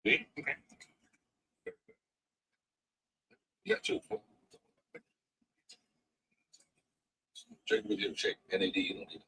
See? Okay. You got two. Check with you. Check NAD. You don't need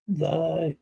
Bye.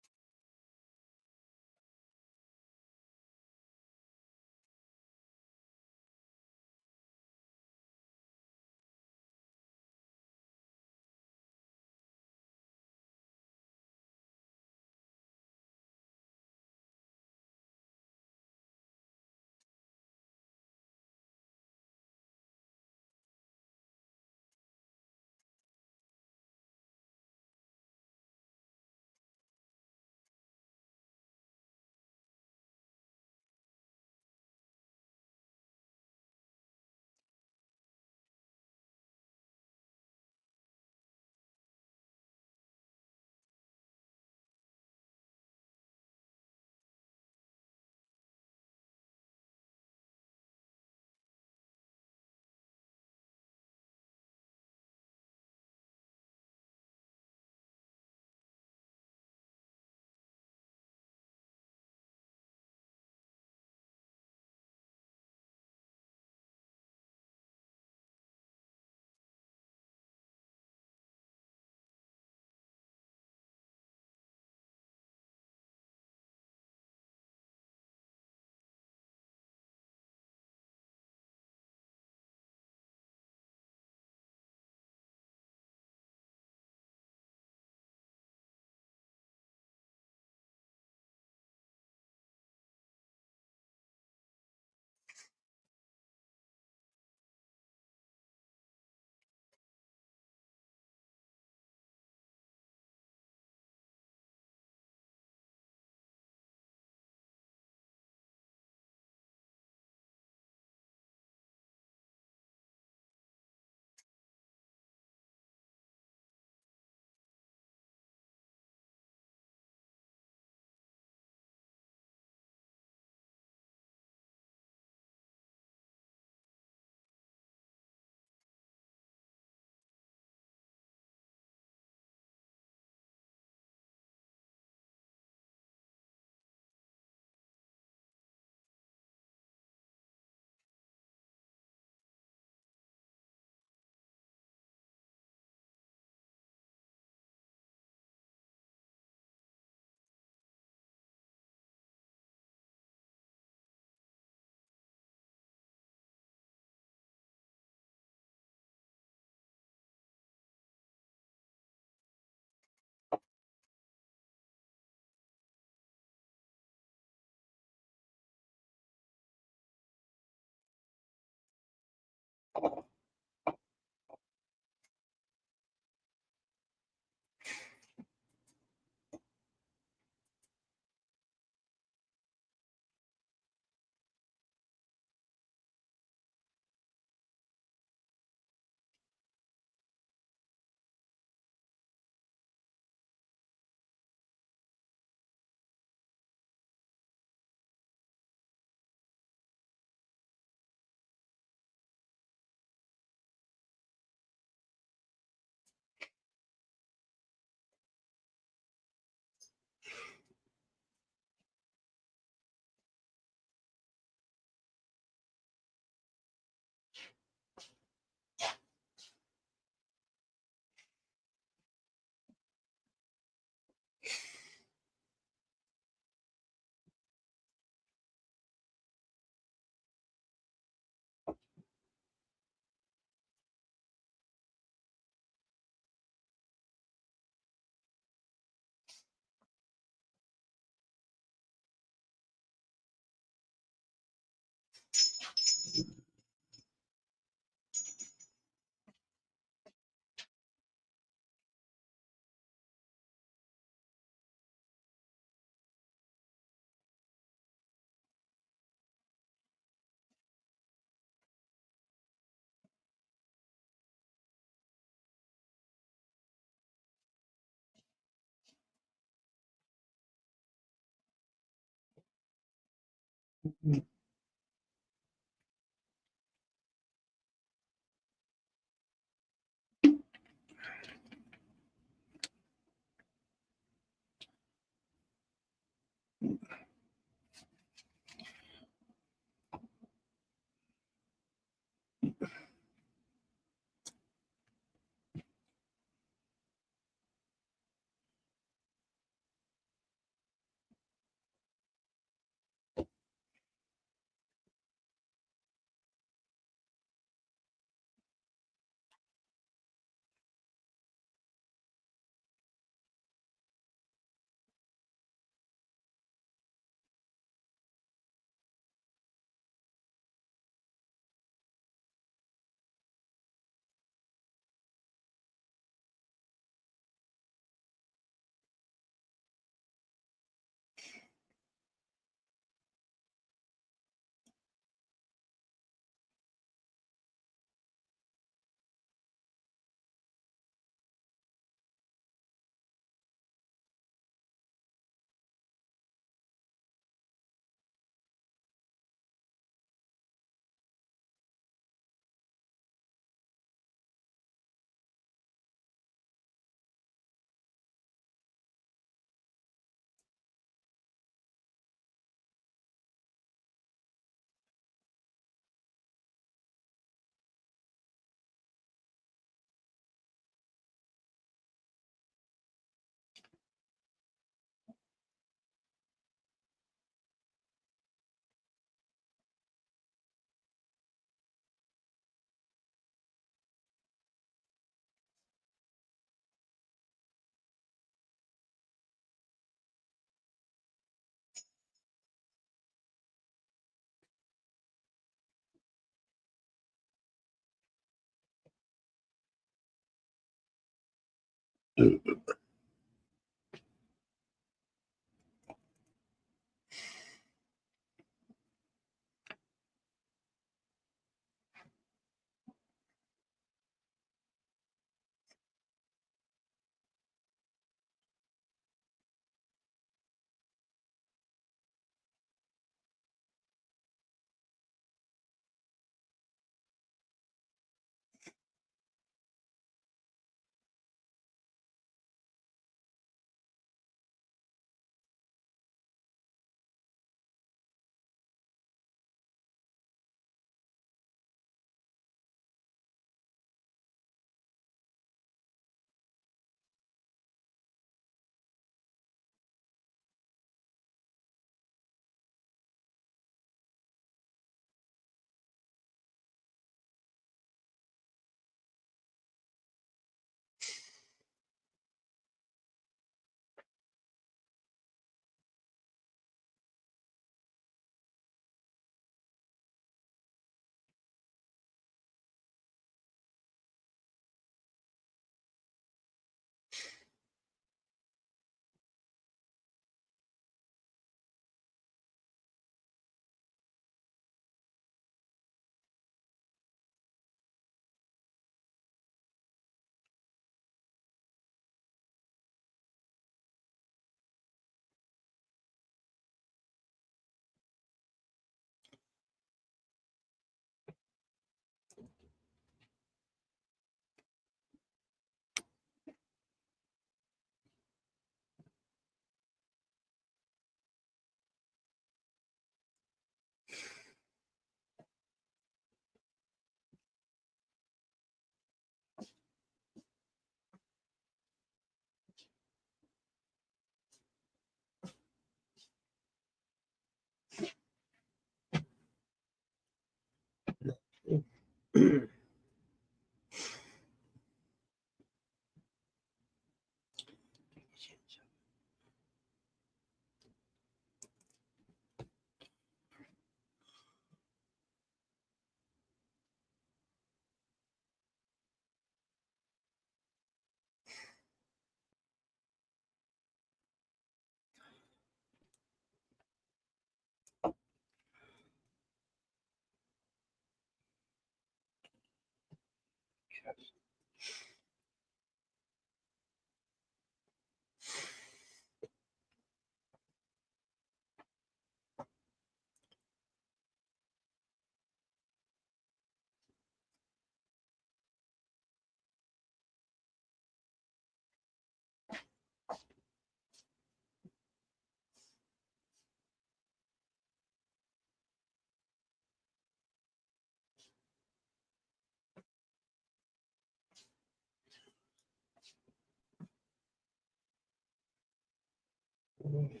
Running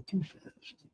too fast.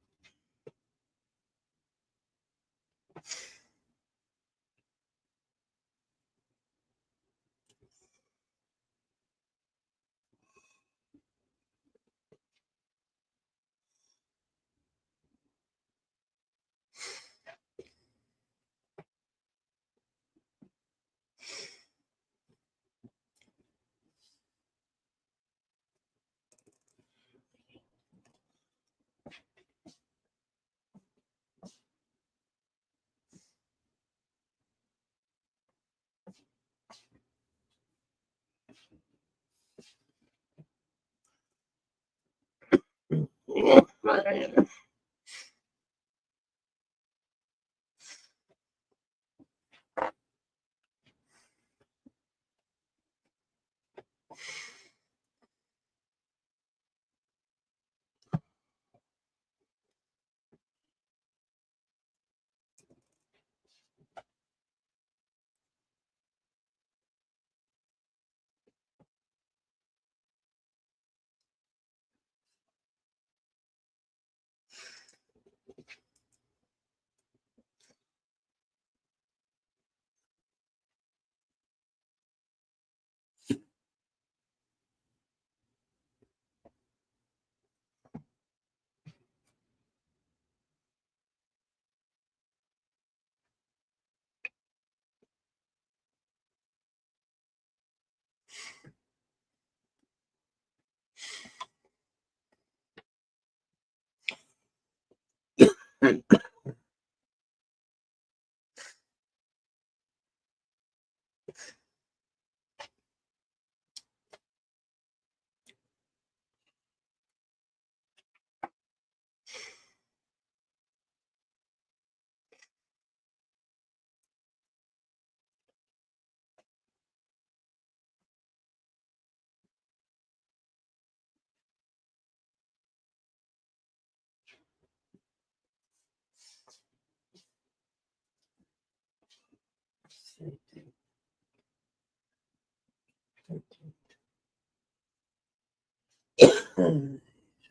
Hmm,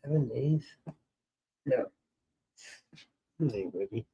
7 days? No. Hey, baby.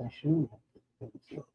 I shouldn't have to.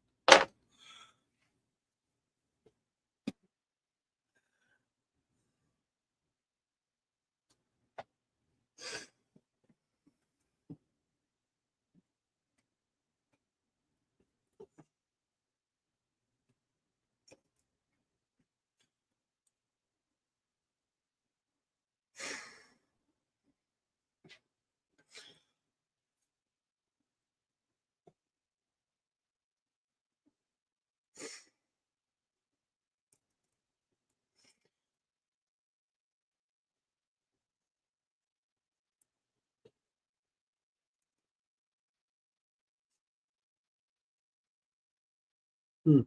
Hmm.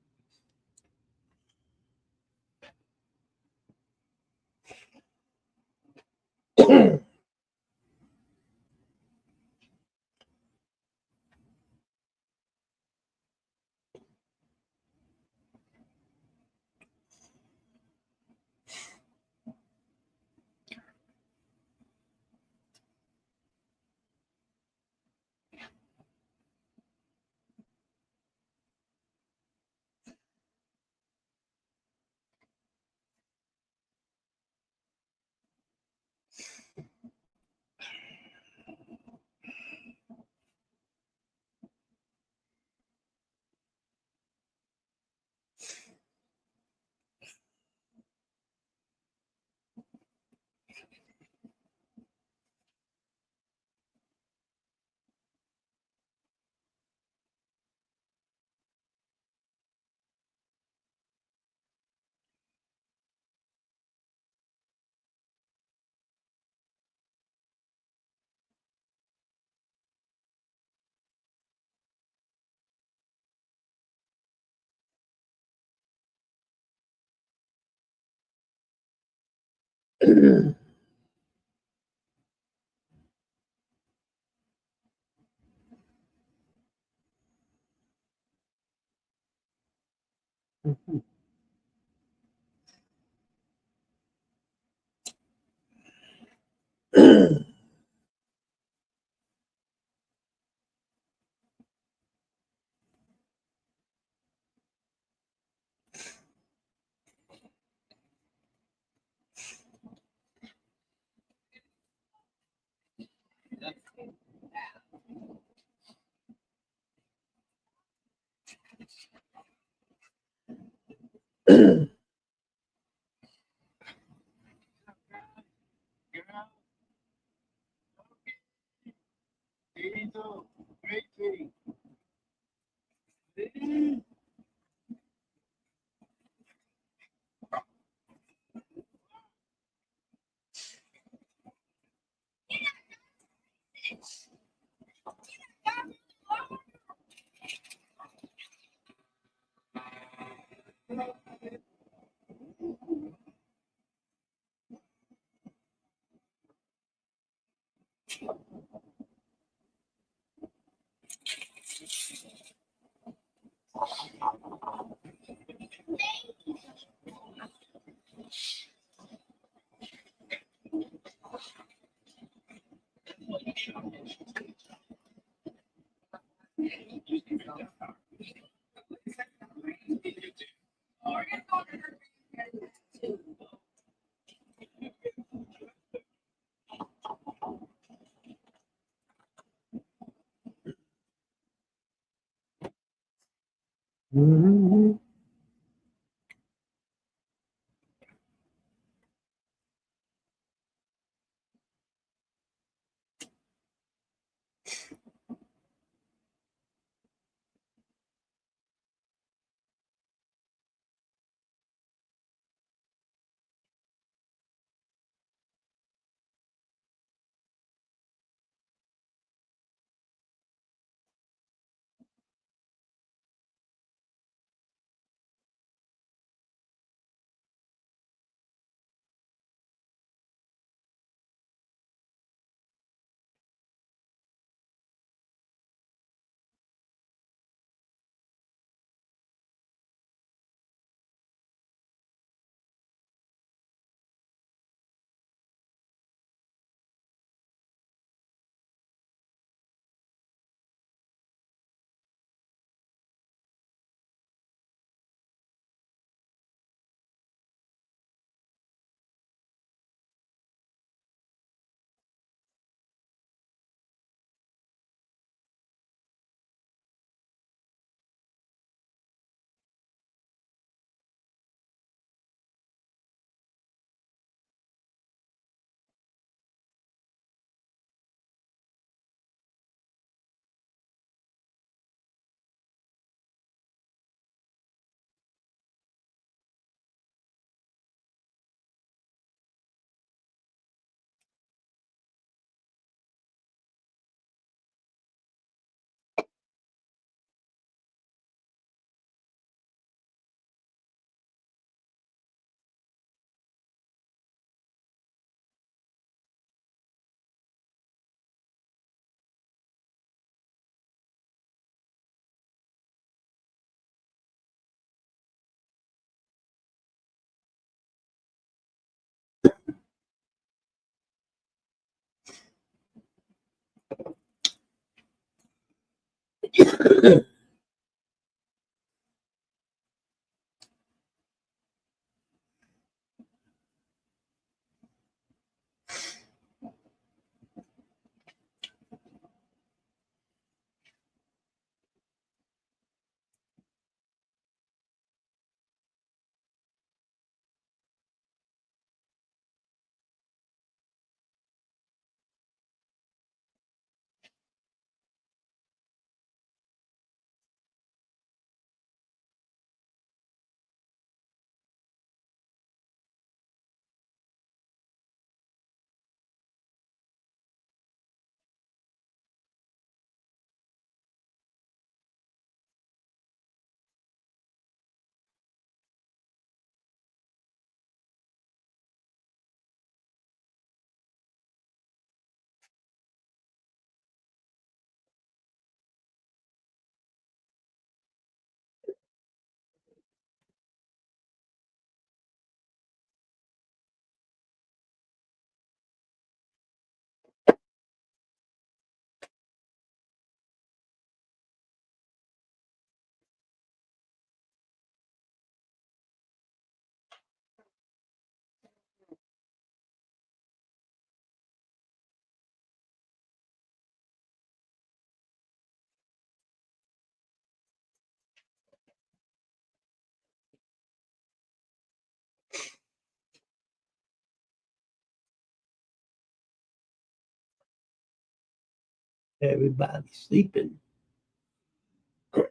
Everybody sleeping.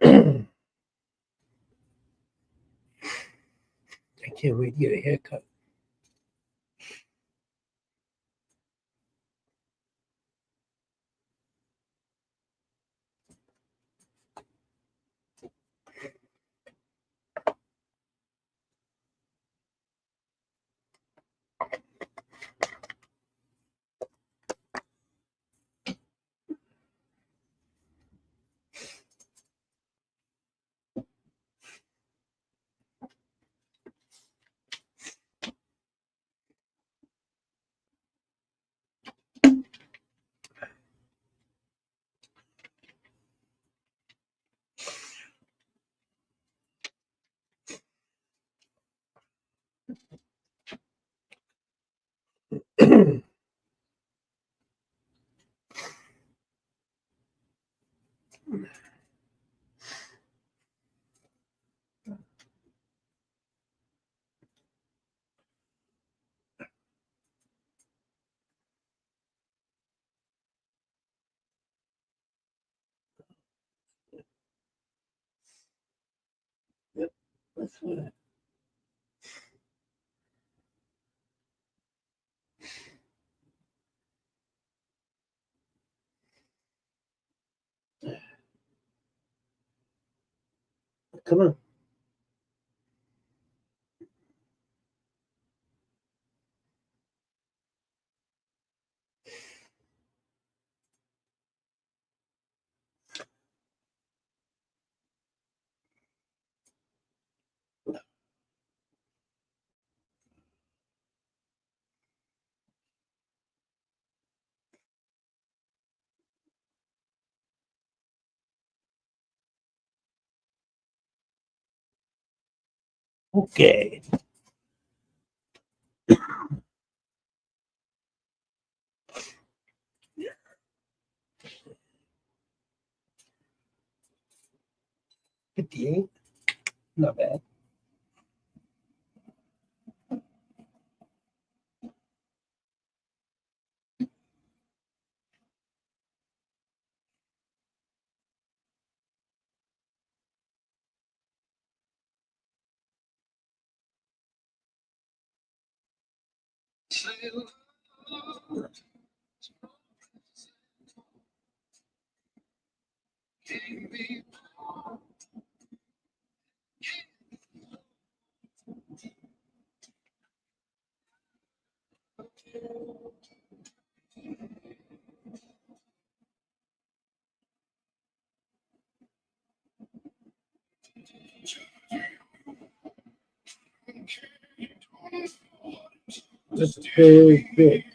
I can't wait to get a haircut. Yep, that's what. Come on. Okay. $58. Not bad. That's very big.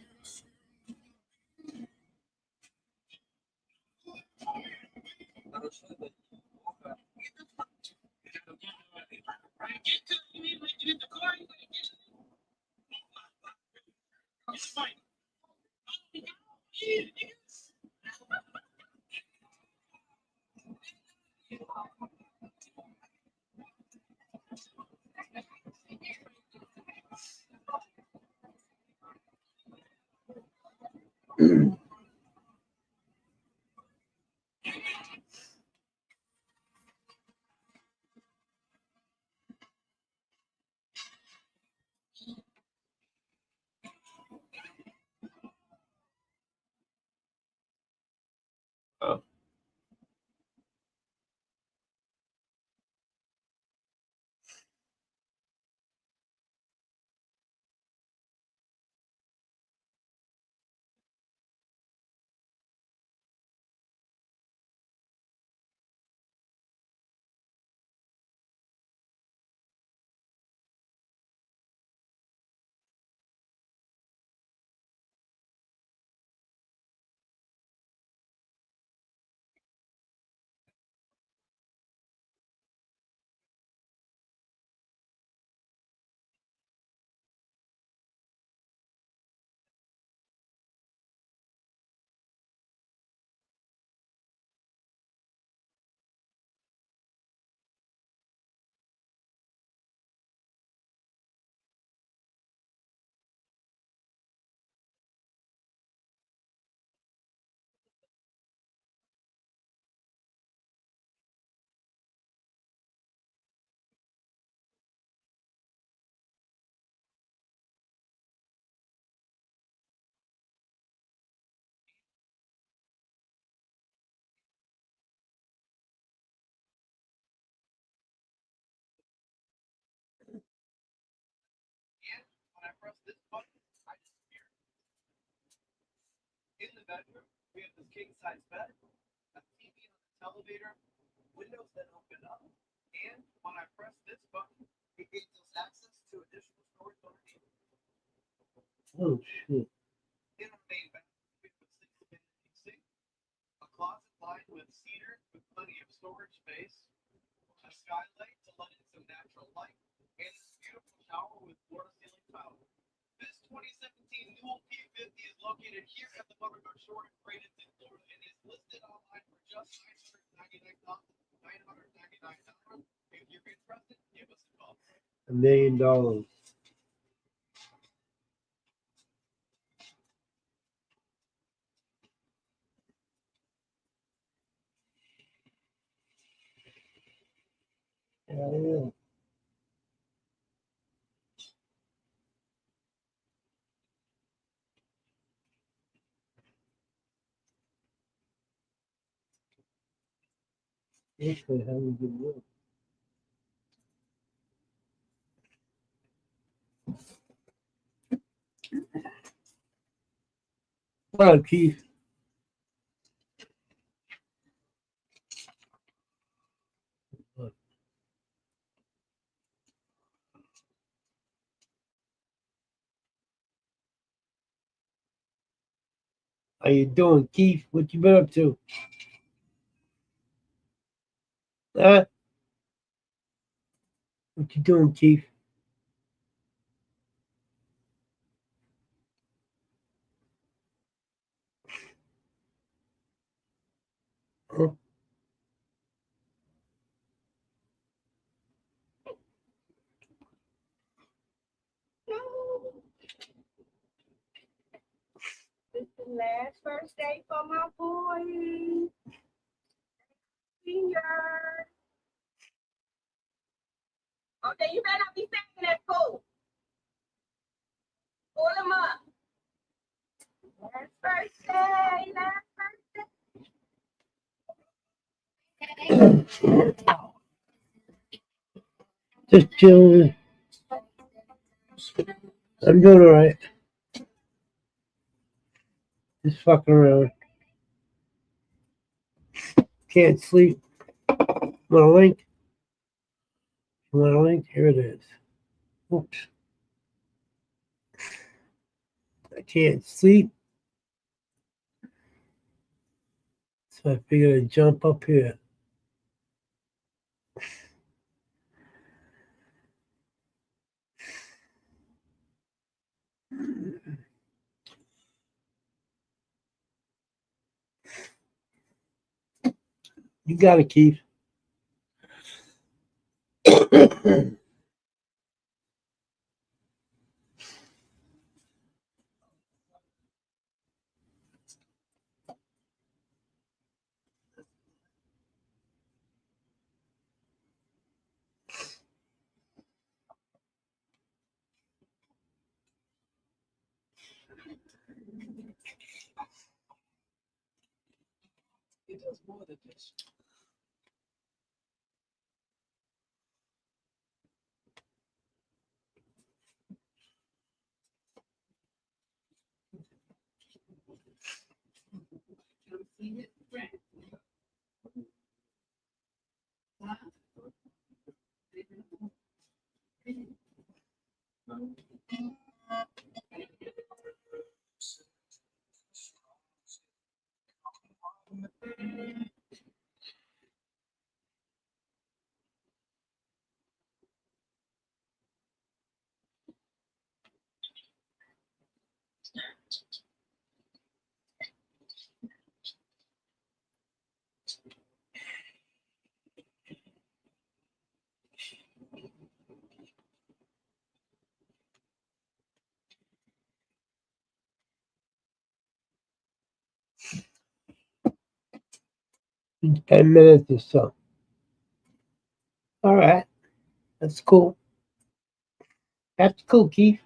Oh. When I press this button, I disappear. In the bedroom, we have this king size bed, a TV on the elevator, windows that open up, and when I press this button, it gives us access to additional storage underneath. Oh shit. In our main bathroom, we have a 6-vanity sink, a closet lined with cedar with plenty of storage space, a skylight to let in some natural light, and this beautiful shower with floor-to-ceiling tile. This 2017 Newell P50 is located here at the Buttermilk Shore in Bradenton, Florida, and is listed online for just $999,999. If you're interested, give us a call. $1 million. Yeah. Okay, how we good work. What up, Keith? How you doing, Keith? What you been up to? Huh? What you doing, Keith? Huh? This is the last first day for my boy. Senior. Okay, you better not be saying that school. Pull him up. Last first day, last first day. Just chilling. I'm doing all right. Just fucking around. Can't sleep. Want a link? You want a link? Here it is. Oops. I can't sleep. So I figured I'd jump up here. You got it, Keith. it does more than this. Come see his friend. Huh? In 10 minutes or so. All right. That's cool. That's cool, Keith.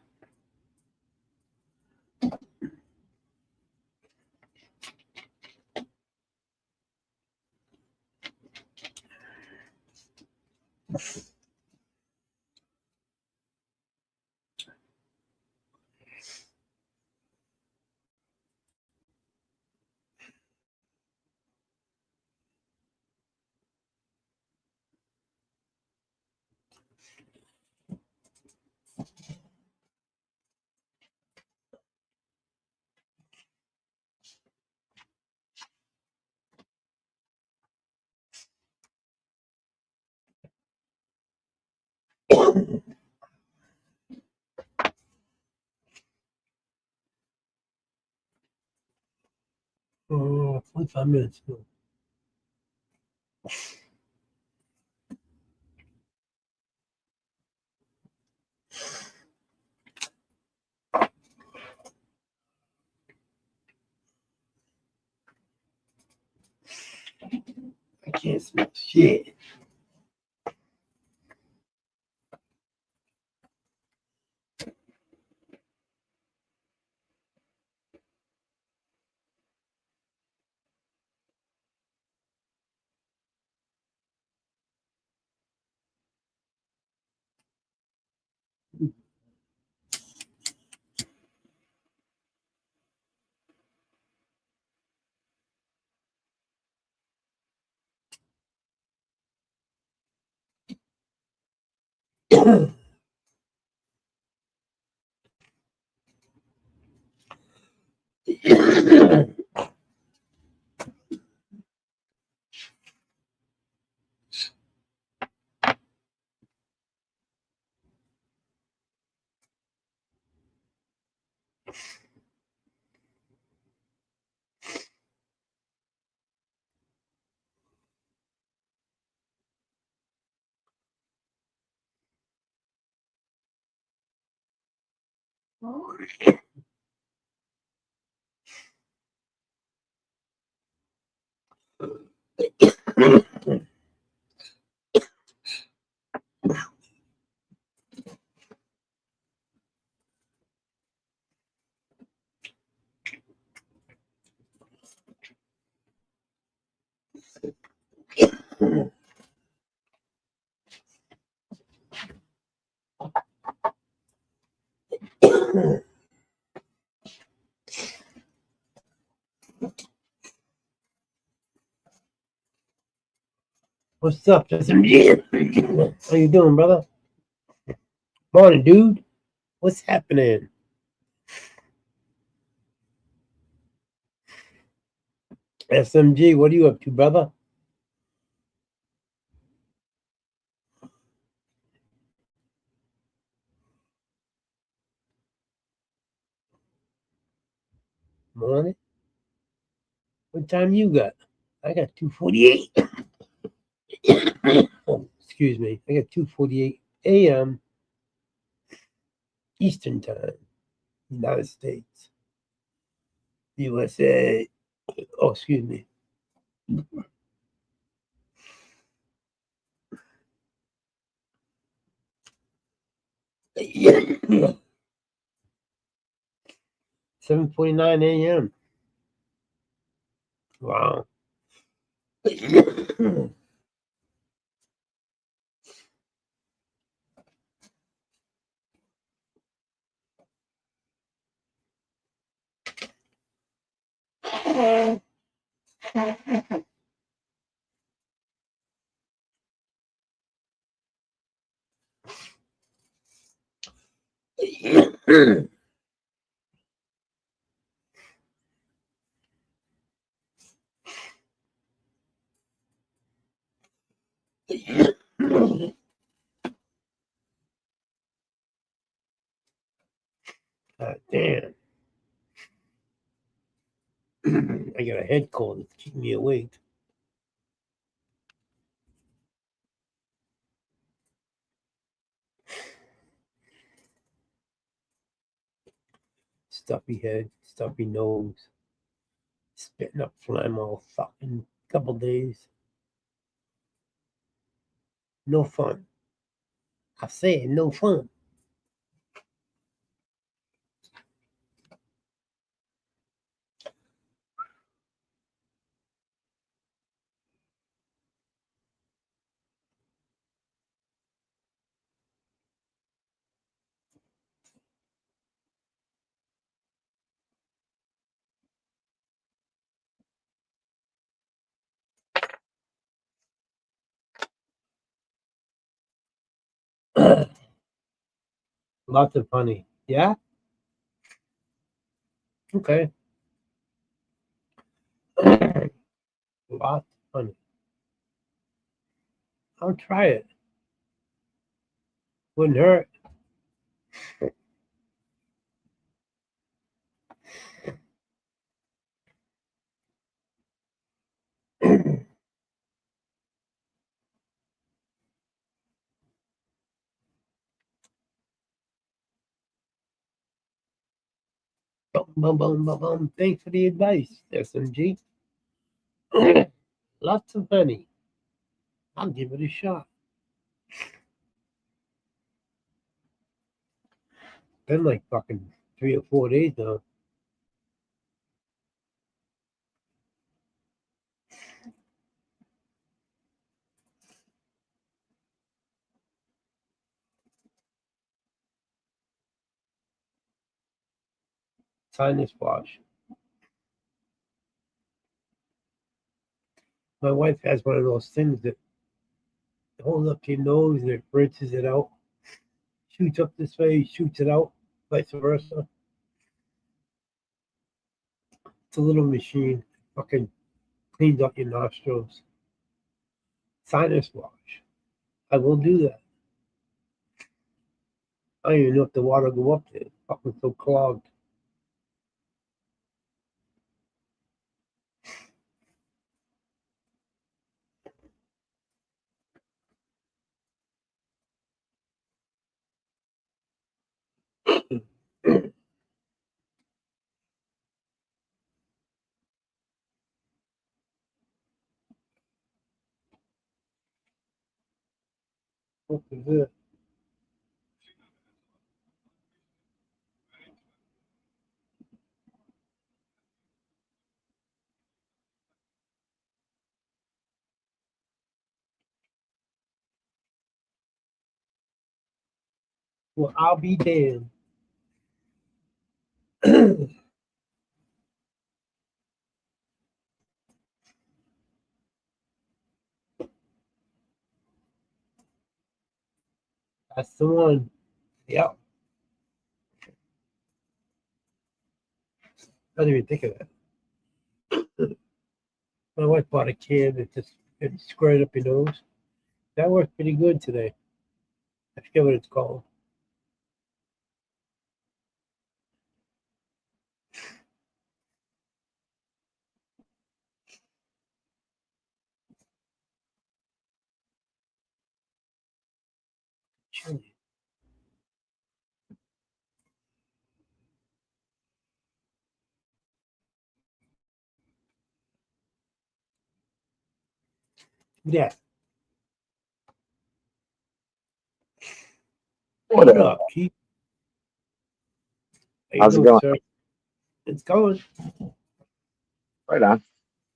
Oh, 45 minutes. I can't smell shit. What's up, SMG? How you doing, brother? Morning, dude. What's happening? SMG, what are you up to, brother? Morning. What time you got? I got 2:48. Oh, excuse me. I got 2:48 a.m. Eastern Time, United States, USA. Oh, excuse me. Yeah. 7:49 a.m. Wow. God damn. I got a head cold that's keeping me awake. Stuffy head, stuffy nose, spitting up phlegm all fucking couple days. No fun. I say no fun. Lots of honey. Yeah? Okay. Lots of honey. I'll try it. Wouldn't hurt. Boom, boom, boom, boom, boom. Thanks for the advice, SMG. Lots of honey. I'll give it a shot. Been like fucking 3 or 4 days now. Sinus wash. My wife has one of those things that holds up your nose and it rinses it out. Shoots up this way, shoots it out, vice versa. It's a little machine. Fucking cleans out your nostrils. Sinus wash. I will do that. I don't even know if the water go up there. It's fucking so clogged. What is it? Well, I'll be damned. That's the one. Yep. I didn't even think of that. My wife bought a can that just it squared up your nose. That worked pretty good today. I forget what it's called. Chili. Yeah. What What up? up, Keith? How you How's it doing, going? sir? It's going. Right on.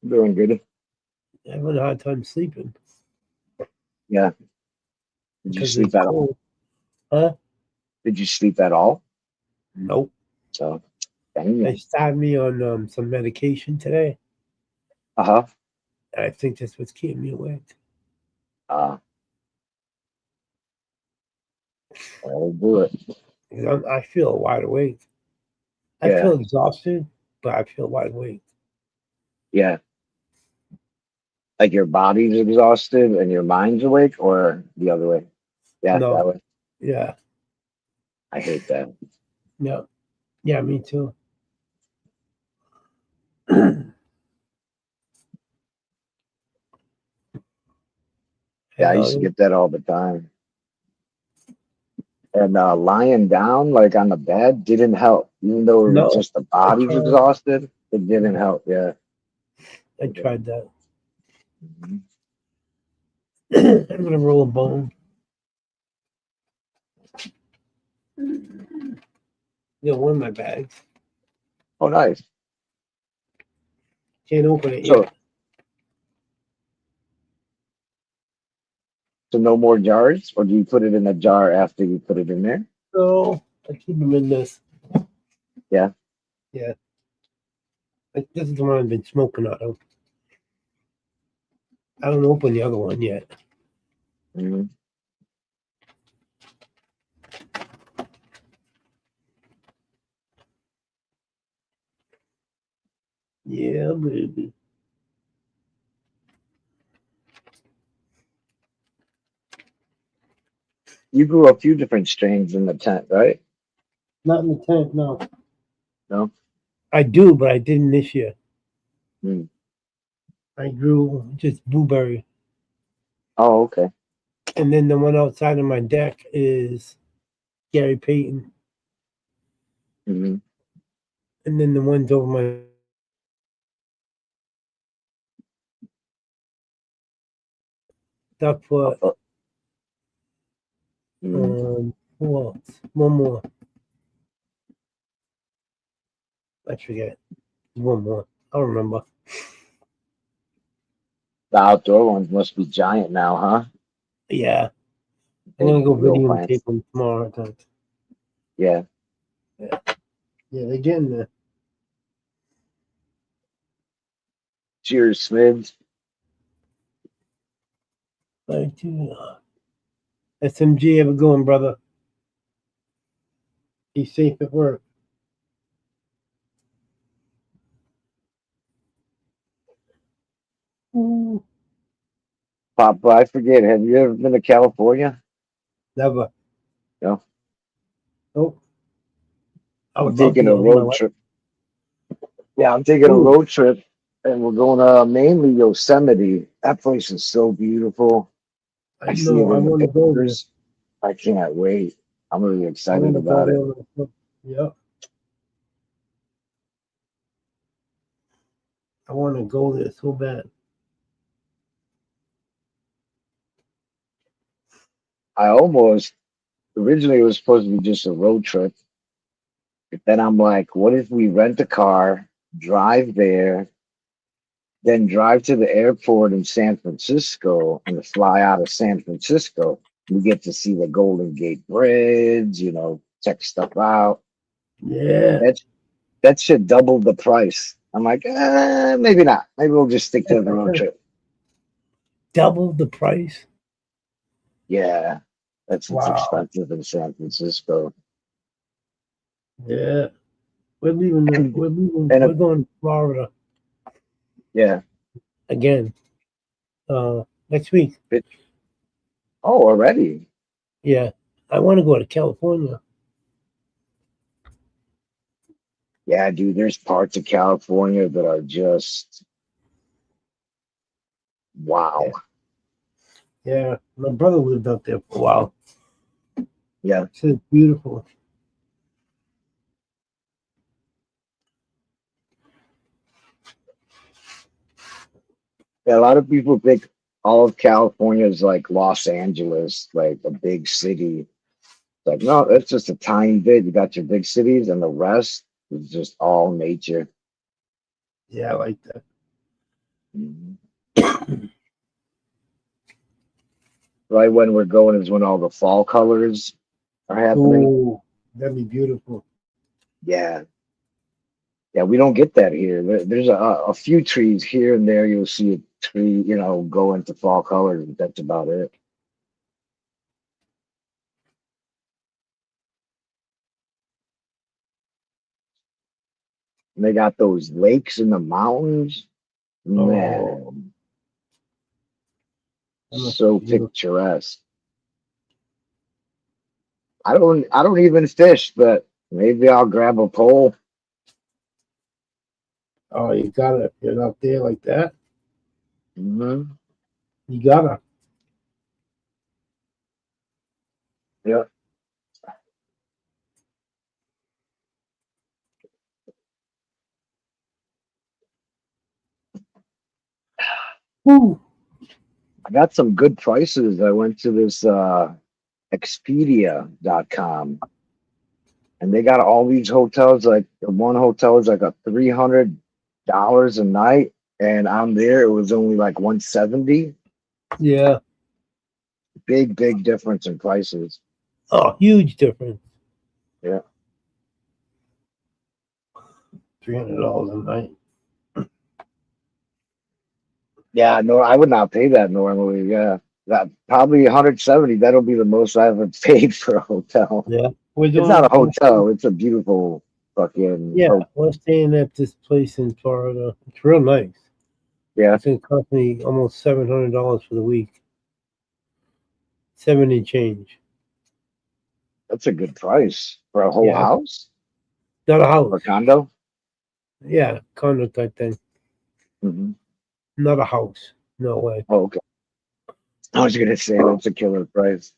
I'm doing good. having a hard time sleeping Yeah. Did you because sleep it's at all? cold. Huh? Did you sleep at all? Nope. So, They dang. started me on some medication today. Uh-huh. And I think that's what's keeping me awake. I'll do it. 'Cause I feel wide awake. I Yeah. feel exhausted, but I feel wide awake. Yeah. Like your body's exhausted and your mind's awake, or the other way? Yeah, No. that way. Yeah. I hate that. Yeah. Yeah, me too. Yeah, I used to get that all the time. And lying down, like on the bed, didn't help. Even though it was No, just the I body's tried. exhausted, it didn't help. Yeah. I tried that. Mhm. I'm gonna roll a bone. Got one in my bags. Oh, nice. Can't open it So, yet. so no more jars, or do you put it in a jar after you put it in there? So I keep them in this. Yeah. Yeah. Like, this is the one I've been smoking out of. I don't open the other one yet. Hmm. Yeah, baby. You grew a few different strains in the tent, right? Not in the tent, no. No. I do, but I didn't this year. Mm. I grew just blueberry. Oh, okay. And then the one outside of my deck is Gary Payton. Hmm. And then the ones over my Duckfoot. Who else? One more. I forget. One more. I don't remember. The outdoor ones must be giant now, huh? Yeah. I'm They're gonna go real videotape plants. them tomorrow. I think. Yeah. Yeah, they're getting there. Cheers, Smids. Like, SMG, have a going, brother. Be safe at work. Ooh, Papa, I forget. Have you ever been to California? never. No. Nope. I I'm would love to taking a go. My road wife. trip. Yeah, I'm taking a Ooh, road trip, and we're going to mainly Yosemite. That place is so beautiful. I I see it know. I in the want to go there. pictures. I can't wait. I'm really I excited want to go about it. there. Myself. Yeah. I want to go there so bad. I almost originally it was supposed to be just a road trip, but then I'm like, what if we rent a car, drive there, then drive to the airport in San Francisco and fly out of San Francisco? We get to see the Golden Gate Bridge, check stuff out. Yeah. That that should double the price. I'm like, maybe not. Maybe we'll just stick to the road trip. Double the price. Yeah, it's Wow. expensive in San Francisco. Yeah. We're leaving. And We're leaving. and We're going to Florida yeah, again. Next week. it, oh, already. Yeah. I want to go to California. Yeah, dude, there's parts of California that are just wow. Yeah. Yeah. My brother lived up there for a while. Yeah. He said it's beautiful. Yeah, a lot of people think all of California is like Los Angeles, like a big city. Like, no, it's just a tiny bit. You got your big cities, and the rest is just all nature. Yeah, I like that. Mhm. Right when we're going is when all the fall colors are happening. Oh, that'd be beautiful. Yeah. Yeah, we don't get that here. There's a few trees here and there. You'll see a tree, go into fall colors, but that's about it. And they got those lakes in the mountains. Oh, Man, that must so be beautiful. picturesque. I don't even fish, but maybe I'll grab a pole. Oh, you gotta get out there like that. Hmm. You gotta. Yeah. Woo. I got some good prices. I went to this Expedia.com and they got all these hotels. Like the one hotel is like a $300 a night, and I'm there. It was only like 170. Yeah. Big difference in prices. Oh, huge difference. Yeah. $300 a night. Yeah, no, I would not pay that normally. Yeah. That probably 170. That'll be the most I ever paid for a hotel. Yeah. We're It's not a doing. hotel. It's a beautiful fucking Yeah, hotel. we're staying at this place in Florida. It's real nice. Yeah, It's gonna cost me almost $700 for the week. 70 change. that's a good price for a whole Yeah, house not a or house. condo. Yeah, condo type thing. Hmm. Not a house. No way. Oh, okay. I was gonna say that's a killer price.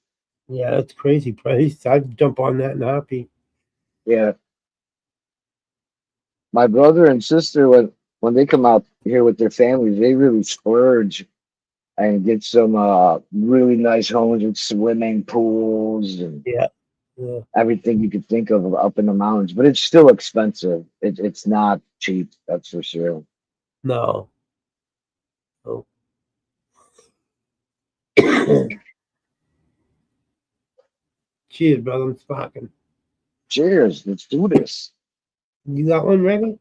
Yeah, that's crazy price. I'd jump on that in a heartbeat. Yeah, my brother and sister when they come out here with their families, they really splurge and get some really nice homes with swimming pools and Yeah, yeah. everything you could think of up in the mountains. But it's still expensive. It's not cheap, that's for sure. No. Oh. Cheers, brother. I'm sparking. Cheers. Let's do this. You got one ready?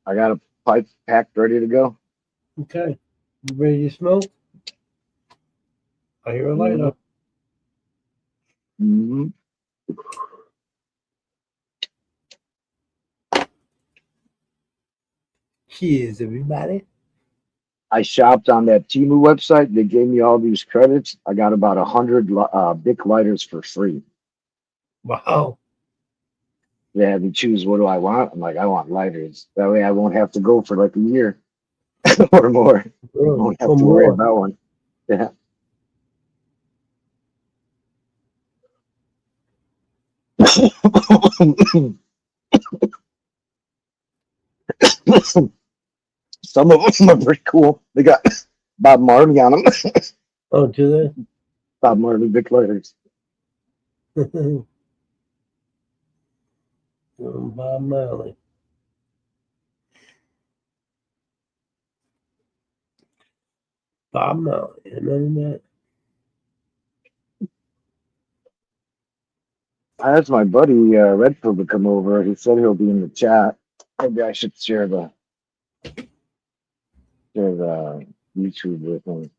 I got a pipe packed ready to go. Okay. You ready to smoke? I hear a lighter. Mm-hmm. Cheers, everybody. I shopped on that Timu website. They gave me all these credits. I got about 100 Bic lighters for free. Wow. They had me choose what do I want. I'm like, I want lighters. That way I won't have to go for like a year or more. Won't have Or to worry more. about one. Yeah. Some of them are pretty cool. They got Bob Marley on them. Oh, do Bob Marley Bic lighters. they? Bob Marley. Bob Marley. Remember that? I asked my buddy Redfield to come over. He said he'll be in the chat. Maybe I should share the YouTube with him.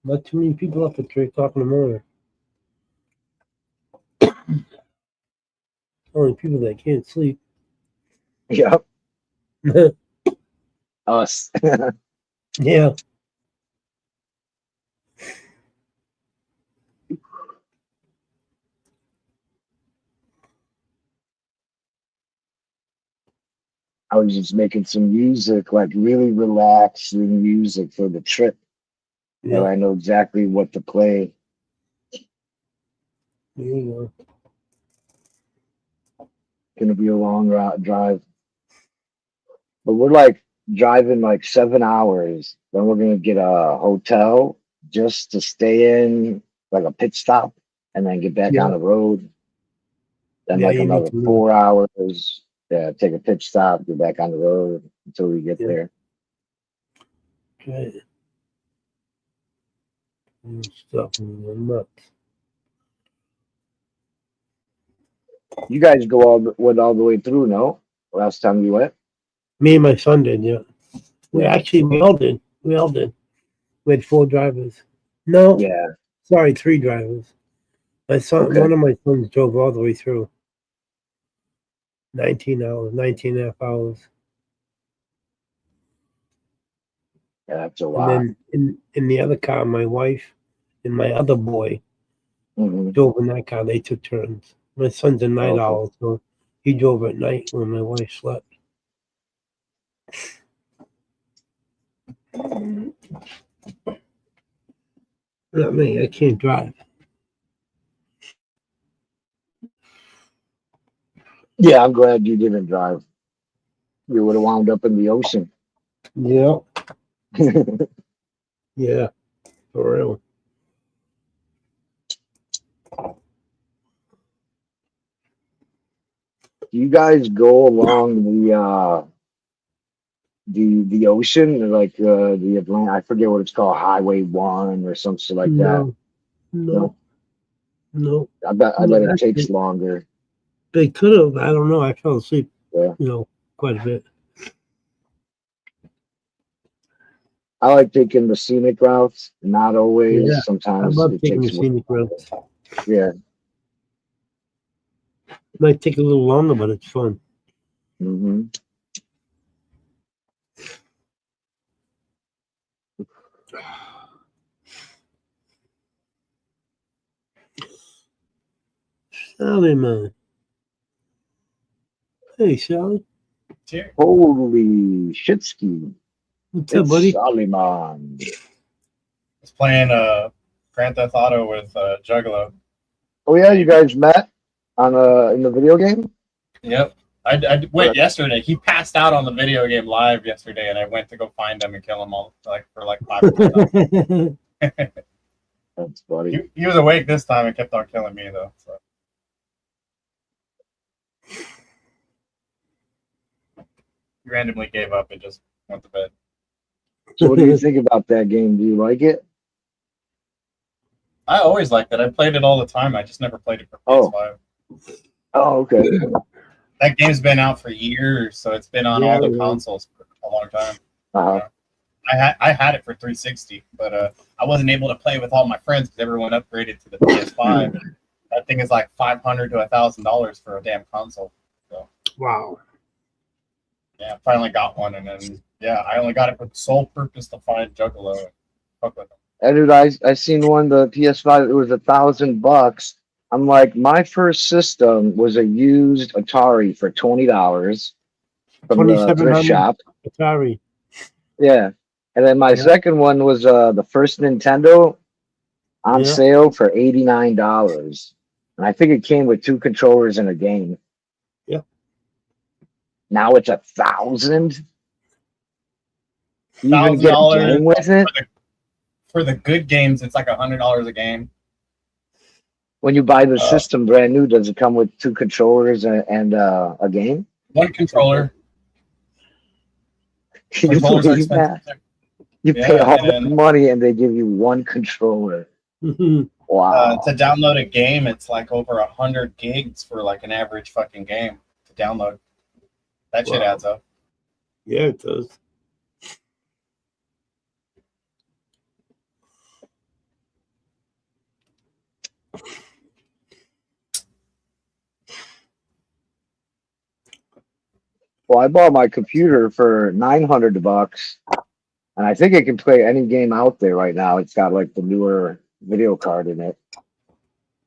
Not too many people up at 3 o'clock in the morning. Only people that can't sleep. Yep, us. Yeah. I was just making some music, like really relaxing music for the trip. And Yeah. I know exactly what to play. There you Gonna be a long drive, but we're like driving like 7 hours. Then we're gonna get a hotel just to stay in, like a pit stop, and then get back on Yeah. the road. Then Yeah, like you need another to move. 4 hours. Yeah, take a pit stop, get back on the road. until we get Yeah. there. Okay. Stuff nuts. You guys went all the way through, no? Last time you went? Me and my son did, yeah. We Yeah. actually we all did. We all did. We had 4 drivers. No, Yeah. sorry, 3 drivers. My son, Okay. one of my sons drove all the way through. 19 hours, 19 and a half hours. Yeah, that's a And lot. then in the other car, my wife and my other boy Hmm. drove in that car. They took turns. My son's a night Okay. owl, so he drove at night when my wife slept. Not me. I can't drive. Yeah, I'm glad you didn't drive. You would have wound up in the ocean. Yeah, yeah, for real. Do you guys go along the ocean, like the Atlantic? I forget what it's called, Highway 1 or something like that. No, no, No, no, I bet no. it takes Actually, longer. they could have. I don't know. I fell asleep, Yeah. quite a bit. I like taking the scenic routes, not always. Yeah, I Sometimes love it taking the takes. scenic routes. Yeah. Might take a little longer, but it's fun. Hmm. Sally, man. Hey, Sally. Cheers. Holy shitski. What's up, It's buddy? Soliman. Was playing Grand Theft Auto with Juggalo. Oh yeah, you guys met on in the video game? Yep. I went yesterday. He passed out on the video game live yesterday, and I went to go find him and kill him all for 5 or 10 times. That's funny. He was awake this time and kept on killing me though. So. He randomly gave up and just went to bed. So what do you think about that game? Do you like it? I always liked it. I played it all the time. I just never played it for Oh. PS5. Oh, okay. That game's been out for years, so it's been on Yeah, all the it is. consoles for a long time. Uh-huh. I had it for 360, but I wasn't able to play with all my friends because everyone upgraded to the PS5. That thing is like $500 to $1,000 for a damn console. So Wow. yeah, I finally got one, and then I only got it for the sole purpose to find Juggalo and fuck with him. And dude, I seen one, the PS5, it was $1,000. I'm like, my first system was a used Atari for $20 from the thrift 2700 shop. Atari. Yeah. And then my Yeah. second one was the first Nintendo on Yeah. sale for $89. And I think it came with 2 controllers and a game. Yeah. Now it's 1,000. You even get a $1,000 game with it? For the good games, it's like $100 a game. When you buy the system brand new, does it come with 2 controllers and a game? One controller. Can you Controllers are believe that? expensive. You pay Yeah, all and that money and they give you 1 controller. Wow. To download a game, it's like over 100 gigs for like an average fucking game to download. That shit Wow. adds up. Yeah, it does. Well, I bought my computer for $900, and I think it can play any game out there right now. It's got like the newer video card in it.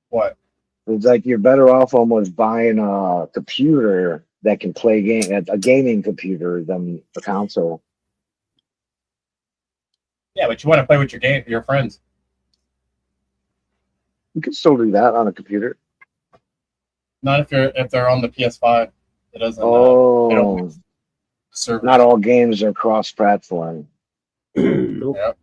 What? It's like you're better off almost buying a computer that can play a gaming computer than a console. Yeah, but you want to play with your friends. You can still do that on a computer. Not if they're on the PS5. It doesn't. They Oh, don't serve. not all games are cross-platform. Nope. Yep.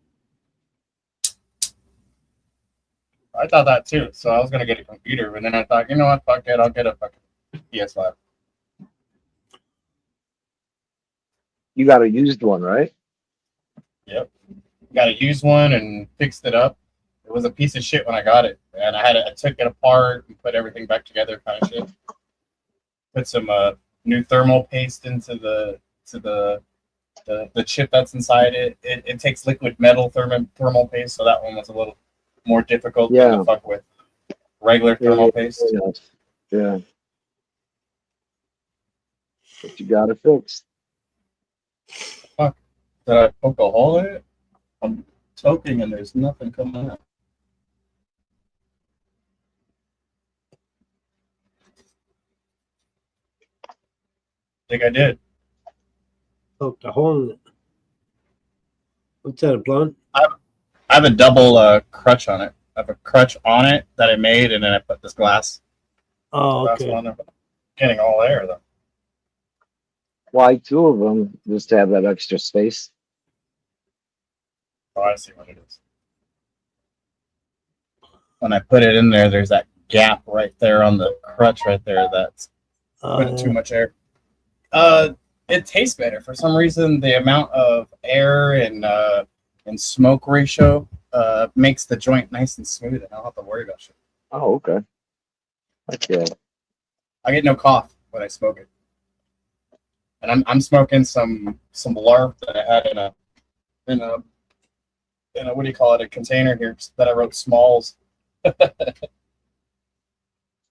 I thought that too. So I was gonna get a computer, but then I thought, you know what? Fuck it. I'll get a fucking PS5. You got a used one, right? Yep. Got a used one and fixed it up. It was a piece of shit when I got it, and I took it apart and put everything back together, kind of shit. Put some new thermal paste into the chip that's inside it. It takes liquid metal thermal paste, so that one was a little more difficult than to fuck with regular thermal paste. Yeah. But you got it fixed. Fuck. Did I poke a hole in it? I'm choking and there's nothing coming out. Think I did. Poked a hole in it. What's that, a blunt? I have a double crutch on it. I have a crutch on it that I made, and then I put this glass. Oh, Glass okay. on there. Getting all air though. Why two of them? Just to have that extra space. Oh, I see what it is. When I put it in there, there's that gap right there on the crutch right there that's putting too much air. It tastes better for some reason. The amount of air and smoke ratio makes the joint nice and smooth, and I don't have to worry about shit. Oh, okay. Okay. I get no cough when I smoke it, and I'm smoking some larv that I had in a what do you call it, a container here that I wrote smalls. So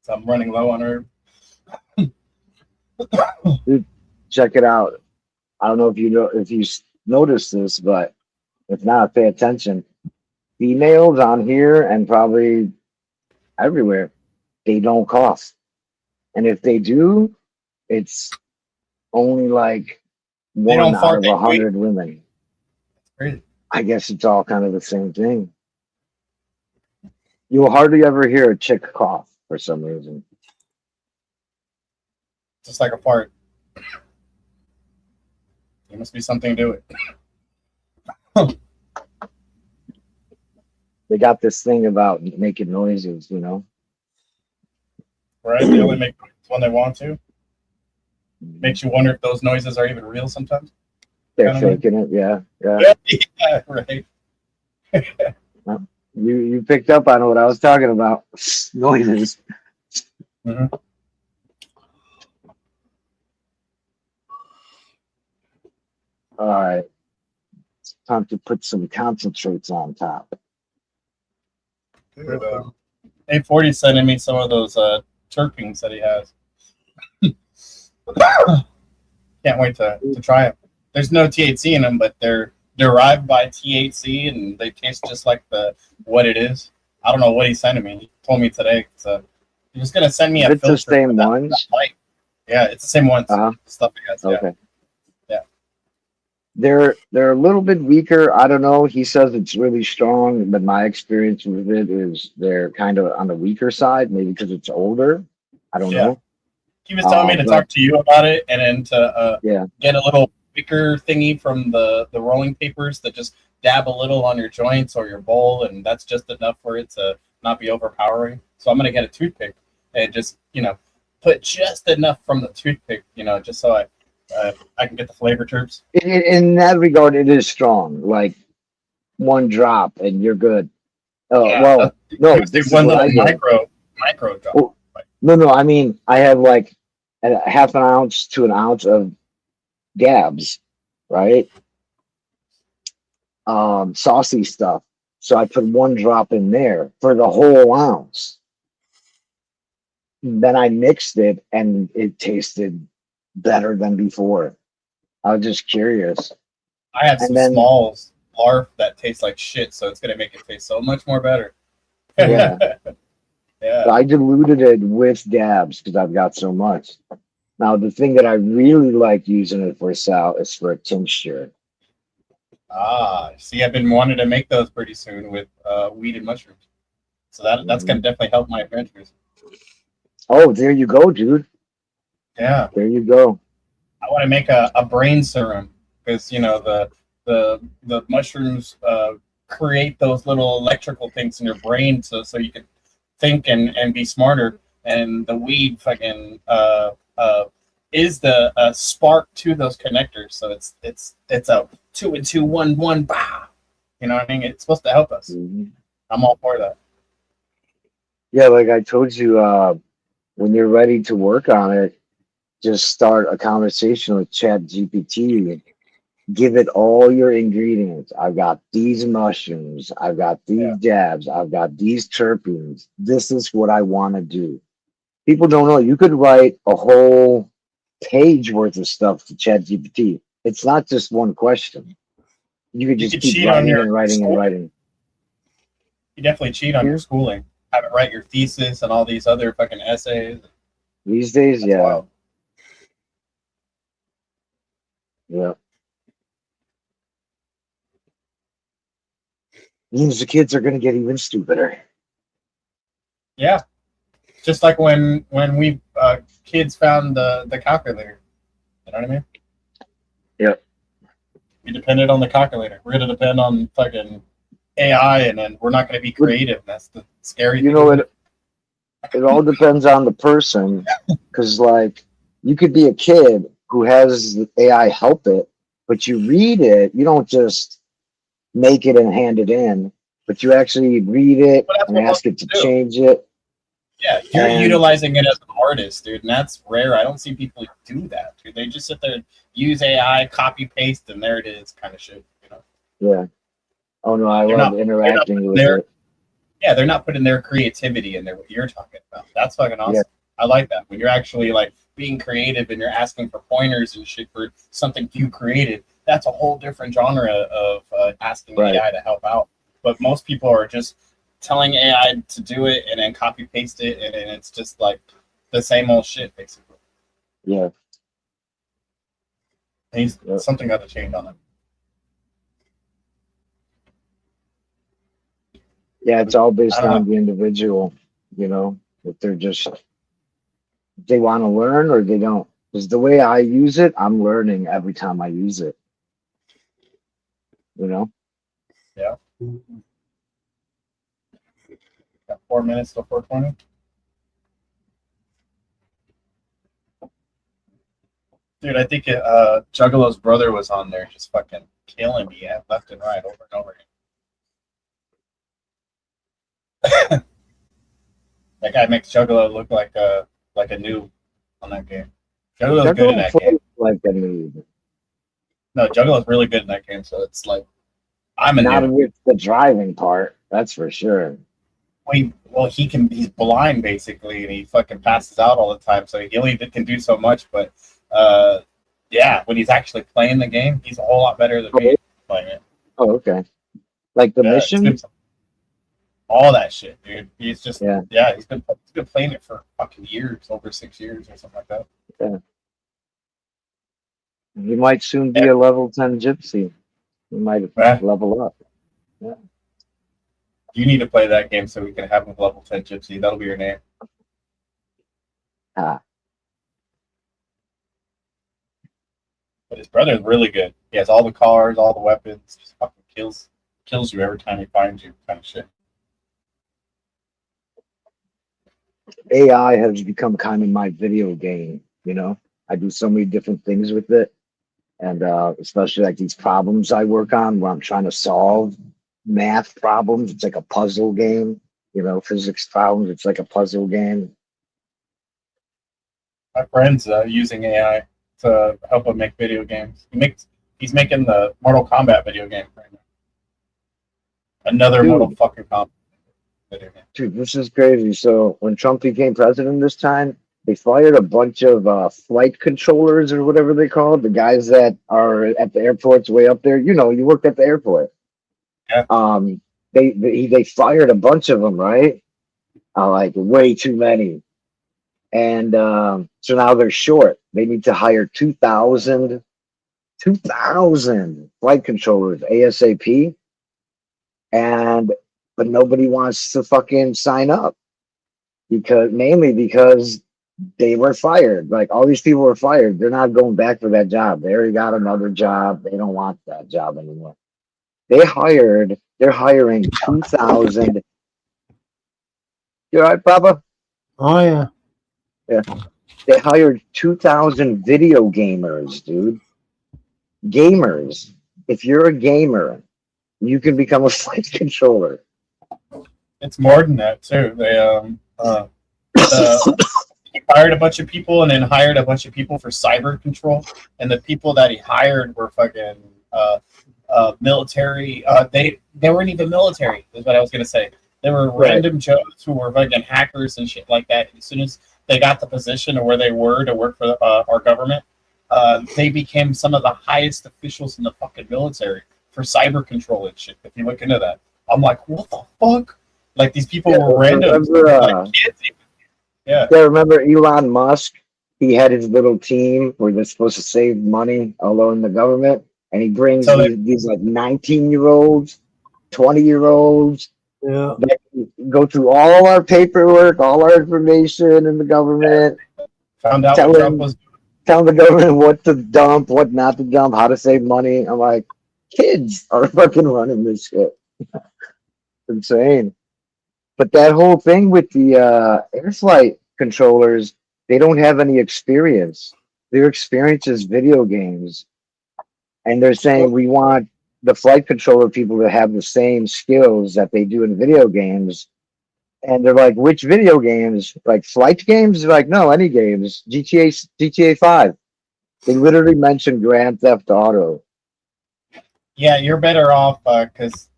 I'm running low on herb. Dude, check it out. I don't know if you noticed this, but if not, pay attention. Females on here and probably everywhere, they don't cough. And if they do, it's only like They one don't out fart, of they 100 women. Crazy. I guess it's all kind of the same thing. You'll hardly ever hear a chick cough for some reason. Just like a fart. There must be something to it. They got this thing about making noises, you know? Right? They only make noises when they want to. Makes you wonder if those noises are even real sometimes. They're Kinda faking it, yeah. Yeah, right. You picked up on what I was talking about. Noises. Mm-hmm. All right. It's time to put some concentrates on top. Dude, 840 sending me some of those terpenes that he has. Can't wait to try them. There's no THC in them, but they're derived by THC, and they taste just like what it is. I don't know what he's sending me. He told me today. So he was gonna send me a It's filter. the same for that ones. light. Yeah, it's the same ones. Uh-huh. Stuff he has. Okay. Yeah. They're a little bit weaker. I don't know. He says it's really strong, but my experience with it is they're kind of on the weaker side, maybe because it's older. I don't know. He was telling me to talk to you about it, and then to get a little wicker thingy from the rolling papers that just dab a little on your joints or your bowl, and that's just enough for it to not be overpowering. So I'm gonna get a toothpick and just put just enough from the toothpick, just so I can get the flavor terps. In that regard, it is strong. Like one drop and you're good. Oh well, no, this is one what I little do. micro drop. Oh, no. I mean, I have like a half an ounce to an ounce of dabs, right? Saucy stuff. So I put one drop in there for the whole ounce. Then I mixed it and it tasted better than before. I was just curious. I have some small larf that taste like shit, so it's gonna make it taste so much more better. Yeah. Yeah. So I diluted it with dabs because I've got so much. Now the thing that I really like using it for, Sal, is for a tincture. See, I've been wanting to make those pretty soon with weed and mushrooms. So that's gonna definitely help my adventures. Oh, there you go, dude. Yeah. There you go. I want to make a brain serum because the mushrooms create those little electrical things in your brain so you can think and be smarter, and the weed fucking is the spark to those connectors. So it's a 2 and 2, 1 1 bah. You know what I mean? It's supposed to help us. Mhm. I'm all for that. Yeah, like I told you, when you're ready to work on it, just start a conversation with Chat GPT and give it all your ingredients. I've got these mushrooms, I've got these Yeah. jabs, I've got these terpenes. This is what I want to do. People don't know. You could write a whole page worth of stuff to Chat GPT. It's not just one question. You could You just could keep cheat on writing your and writing and schooling. writing. You definitely cheat on your schooling. Have it write your thesis and all these other fucking essays. These days, That's yeah. wild. Yeah. Means the kids are going to get even stupider. Yeah. Just like when we kids found the calculator. You know what I mean? Yep. We depended on the calculator. We're gonna depend on fucking AI, and then we're not gonna be creative. That's the scary thing. It all depends on the person, because like you could be a kid who has the AI help it, but you read it, you don't just make it and hand it in, but you actually read it But that's and what most ask it to people do. change it. Yeah, you're And- utilizing it as an artist, dude, and that's rare. I don't see people do that, dude. They just sit there and use AI, copy paste, and there it is, kind of shit. You know? Yeah. Oh no, I They're love not- interacting with they're- it. Yeah, they're not putting their creativity in there. What you're talking about, that's fucking awesome. Yeah. I like that when you're actually like being creative and you're asking for pointers and shit for something you created. That's a whole different genre of asking Right. AI to help out. But most people are just telling AI to do it and then copy paste it, and it's just like the same old shit basically. Yeah. Yep. Something got to change on it. Yeah, it's all based I don't on the individual, you know, if they're just they want to learn or they don't. Because the way I use it, I'm learning every time I use it. You know? Yeah. Got 4 minutes till 4:20. Dude, I think Juggalo's brother was on there just fucking killing me left and right over and over again. That guy makes Juggalo look like a noob on that game. Juggalo's good in that game. Like a noob. No, Juggalo's really good in that game, so it's like I'm a Not noob. with the driving part, that's for sure. Well, he's blind basically, and he fucking passes out all the time, so he only can do so much. But yeah, when he's actually playing the game, he's a whole lot better than me playing it. Oh, okay. Like the mission? All that shit, dude. He's just Yeah. He's been playing it for fucking years, over 6 years or something like that. Yeah. You might soon be a level 10 gypsy. You might level up. Yeah. You need to play that game so we can have a level 10 gypsy. That'll be your name. Ah. But his brother's really good. He has all the cars, all the weapons. Just fucking kills you every time he finds you, kind of shit. AI has become kind of my video game, you know? I do so many different things with it. And especially like these problems I work on where I'm trying to solve math problems. It's like a puzzle game, you know, physics problems. It's like a puzzle game. My friend's using AI to help him make video games. He's making the Mortal Kombat video game right now. Another Dude. Mortal fucking Kombat video game. Dude, this is crazy. So when Trump became president this time, they fired a bunch of flight controllers or whatever they call it, the guys that are at the airports way up there. You know, you worked at the airport. Yeah. They fired a bunch of them, right? Like way too many. And so now they're short. They need to hire 2,000 flight controllers ASAP. But nobody wants to fucking sign up mainly because they were fired. Like all these people were fired. They're not going back for that job. They already got another job. They don't want that job anymore. They're hiring 2,000. You all right, Papa? Oh yeah. Yeah. They hired 2,000 video gamers, dude. Gamers. If you're a gamer, you can become a flight controller. It's more than that too. He hired a bunch of people and then hired a bunch of people for cyber control, and the people that he hired were fucking military. They weren't even military. Is what I was gonna say. They were random Joes who were fucking hackers and shit like that. As soon as they got the position of where they were to work for our government, they became some of the highest officials in the fucking military for cyber control and shit. If you look into that, I'm like, what the fuck? Like these people were random, like kids. Yeah. Remember Elon Musk? He had his little team where they're supposed to save money alone in the government, and he brings these like 19-year-olds, 20-year-olds. Yeah. That go through all our paperwork, all our information in the government. Found out what Trump was telling the government what to dump, what not to dump, how to save money. I'm like, kids are fucking running this shit. Insane. But that whole thing with the air flight controllers, they don't have any experience. Their experience is video games. And they're saying we want the flight controller people to have the same skills that they do in video games. And they're like, which video games? Like flight games? They're like, no, any games. GTA 5. They literally mentioned Grand Theft Auto. Yeah, you're better off because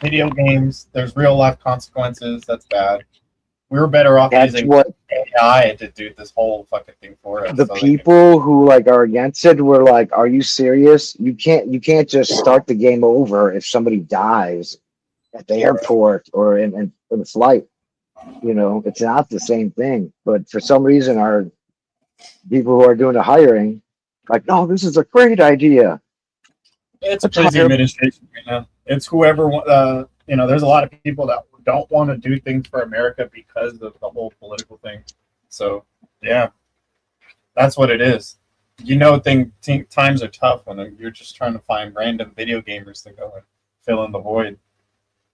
video games, there's real life consequences. That's bad. We were better off using AI to do this whole fucking thing for us. The people who like are against it were like, "Are you serious? You can't just start the game over if somebody dies at the airport or in the flight. You know, it's not the same thing." But for some reason, our people who are doing the hiring, like, "No, this is a great idea." It's a crazy administration right now. It's whoever, there's a lot of people that don't want to do things for America because of the whole political thing. So, yeah, that's what it is. Times are tough when you're just trying to find random video gamers to go and fill in the void.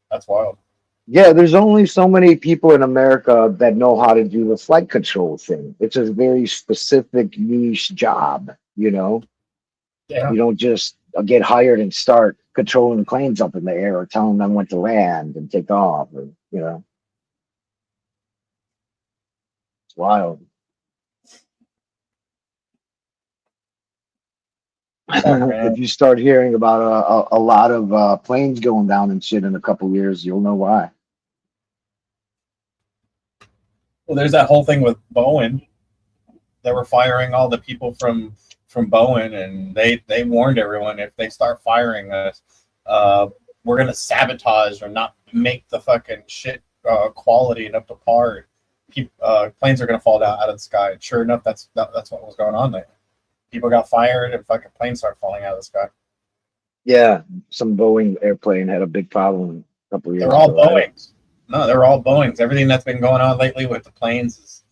That's wild. Yeah, there's only so many people in America that know how to do the flight control thing. It's a very specific niche job, you know? Yeah. You don't just get hired and start controlling planes up in the air or telling them when to land and take off. Or, you know, it's wild. If you start hearing about a lot of planes going down and shit in a couple years, you'll know why. Well, there's that whole thing with Boeing. They were firing all the people from Boeing, and they warned everyone, if they start firing us, we're gonna sabotage or not make the fucking shit quality and up to par. Planes are gonna fall down out of the sky. And sure enough, that's what was going on there. People got fired, and fucking planes started falling out of the sky. Yeah, some Boeing airplane had a big problem a couple years ago. They're all Boeings. No, they're all Boeings. Everything that's been going on lately with the planes is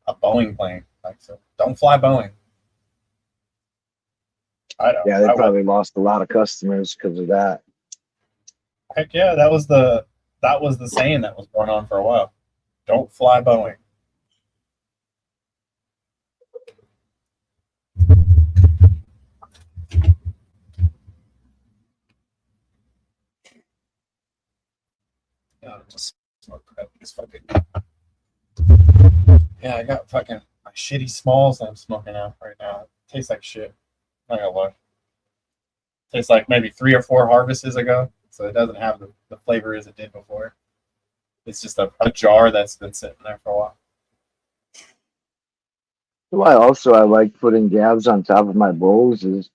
a Boeing plane. Like, so don't fly Boeing. I don't. Yeah, they probably lost a lot of customers because of that. Heck yeah, that was the saying that was going on for a while. Don't fly Boeing. Yeah, I got fucking my shitty smalls that I'm smoking out right now. It tastes like shit. I'm not gonna lie. Tastes like maybe 3 or 4 harvests ago, so it doesn't have the flavor as it did before. It's just a jar that's been sitting there for a while. Why also I like putting dabs on top of my bowls is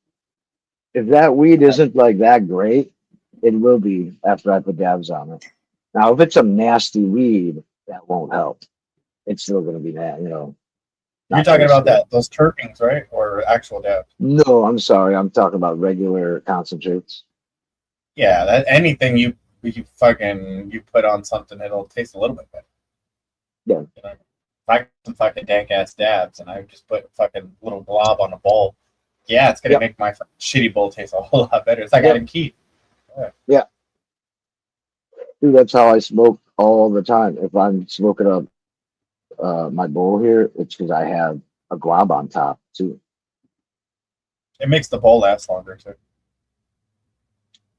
if that weed isn't like that great, it will be after I put dabs on it. Now, if it's a nasty weed, that won't help. It's still going to be that, you know. You're talking about those terpenes, right? Or actual dabs? No, I'm sorry. I'm talking about regular concentrates. Yeah, that anything you put on something, it'll taste a little bit better. Yeah. You know, if I got some fucking dank ass dabs and I just put a fucking little glob on a bowl, yeah, it's gonna make my shitty bowl taste a whole lot better. It's like adding Keith. Yeah. Dude, that's how I smoke all the time. If I'm smoking my bowl here, it's because I have a glob on top too. It makes the bowl last longer too.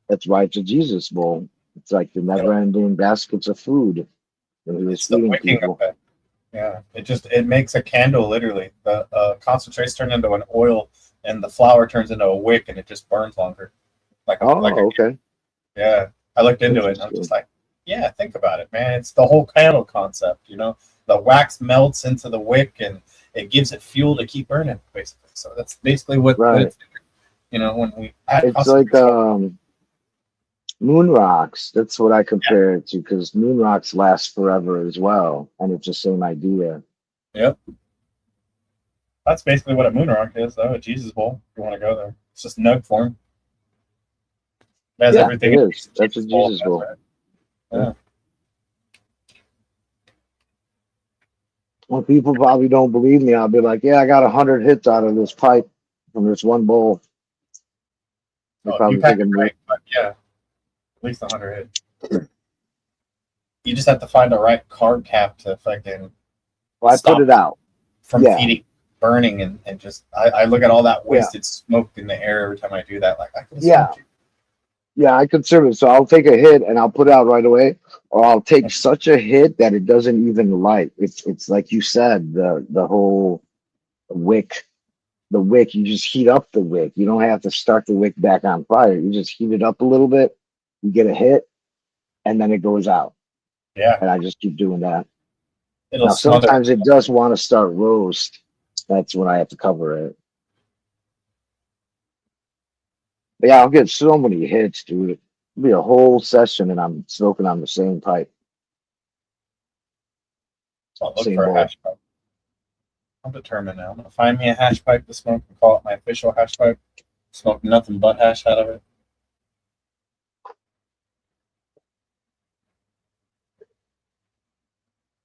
That's why it's a Jesus bowl. It's like the never-ending baskets of food that he was It's the feeding wicking people. effect. Yeah, it makes a candle literally. The concentrates turn into an oil, and the flour turns into a wick, and it just burns longer. Okay. Yeah, I looked into it, and I'm just like, yeah, think about it, man. It's the whole candle concept, you know. The wax melts into the wick, and it gives it fuel to keep burning, basically. So that's basically what it's doing. You know, when we add it's like moon rocks. That's what I compare it to, because moon rocks last forever as well, and it's the same idea. Yep. That's basically what a moon rock is, though. A Jesus bowl. If you want to go there, it's just nug form. It has everything. It is. That's a Jesus bowl. Right. Yeah. Well, people probably don't believe me. I'll be like, yeah, I got 100 hits out of this pipe from this one bowl. They're probably thinking, right, but yeah, at least 100 hits. You just have to find the right carb cap to fucking. Well, I put it out from feeding, burning, and just I look at all that wasted smoke in the air every time I do that. Like I could Yeah, I conserve it. So I'll take a hit and I'll put it out right away, or I'll take such a hit that it doesn't even light. It's like you said, the whole wick. The wick, you just heat up the wick. You don't have to start the wick back on fire. You just heat it up a little bit. You get a hit, and then it goes out. Yeah. And I just keep doing that. Now, sometimes it does want to start roast. That's when I have to cover it. But yeah, I'll get so many hits, dude. It'll be a whole session, and I'm smoking on the same pipe. So I'll look for a hash pipe. I'm determined now. I'm going to find me a hash pipe to smoke and call it my official hash pipe. Smoke nothing but hash out of it.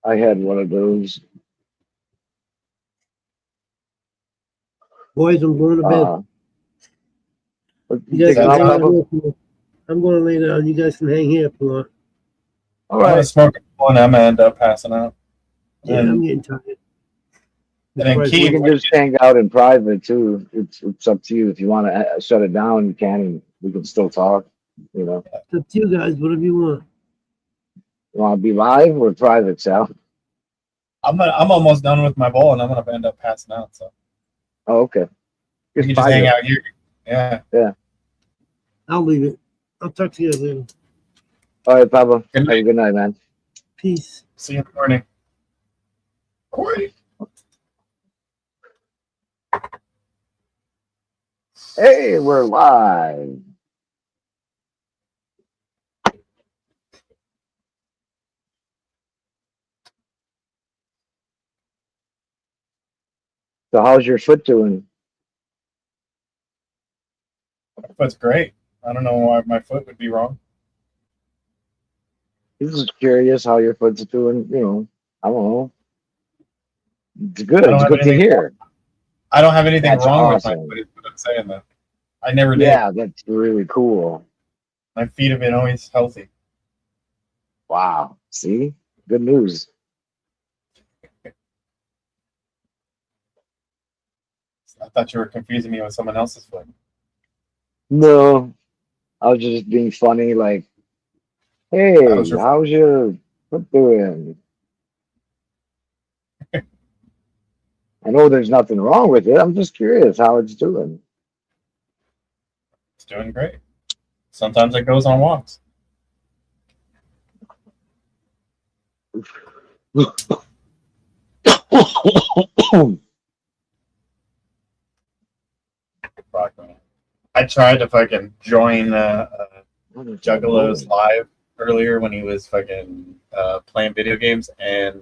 I had one of those. Boys, I'm going to bed. You guys can hang out. I'm going to lay down. You guys can hang here if you want. All right. I'm going to smoke one. I'm going to end up passing out. Yeah, I'm getting tired. And then you can just hang out in private too. It's up to you. If you want to shut it down, you can, and we can still talk. You know, it's up to you guys. Whatever you want. You want to be live or private, Sal? I'm almost done with my bowl, and I'm gonna end up passing out. So. Oh, okay. You can just hang out here. Yeah. Yeah. I'll leave it. I'll talk to you later. All right, Pablo. Have a good night, man. Peace. See you in the morning. Great. Hey, we're live. So how's your foot doing? My foot's great. I don't know why my foot would be wrong. I'm just curious how your foot's doing. You know, I don't know. It's good. It's good to hear. I don't have anything wrong with my foot, is what I'm saying, though. I never did. Yeah, that's really cool. My feet have been always healthy. Wow. See? Good news. I thought you were confusing me with someone else's foot. No. I was just being funny, like, hey, how's your foot doing? I know there's nothing wrong with it. I'm just curious how it's doing. It's doing great. Sometimes it goes on walks. I tried to fucking join Juggalo's live earlier when he was fucking playing video games, and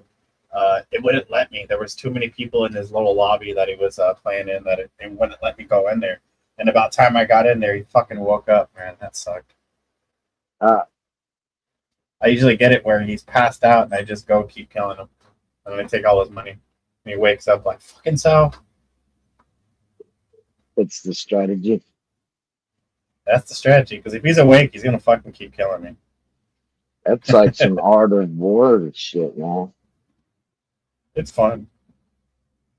it wouldn't let me. There was too many people in his little lobby that he was playing in that it wouldn't let me go in there. And about time I got in there, he fucking woke up, man. That sucked. I usually get it where he's passed out, and I just go keep killing him. And I take all his money. And he wakes up like, fucking Sal. That's the strategy. That's the strategy, because if he's awake, he's going to fucking keep killing me. That's like some Art of War shit, man. It's fun.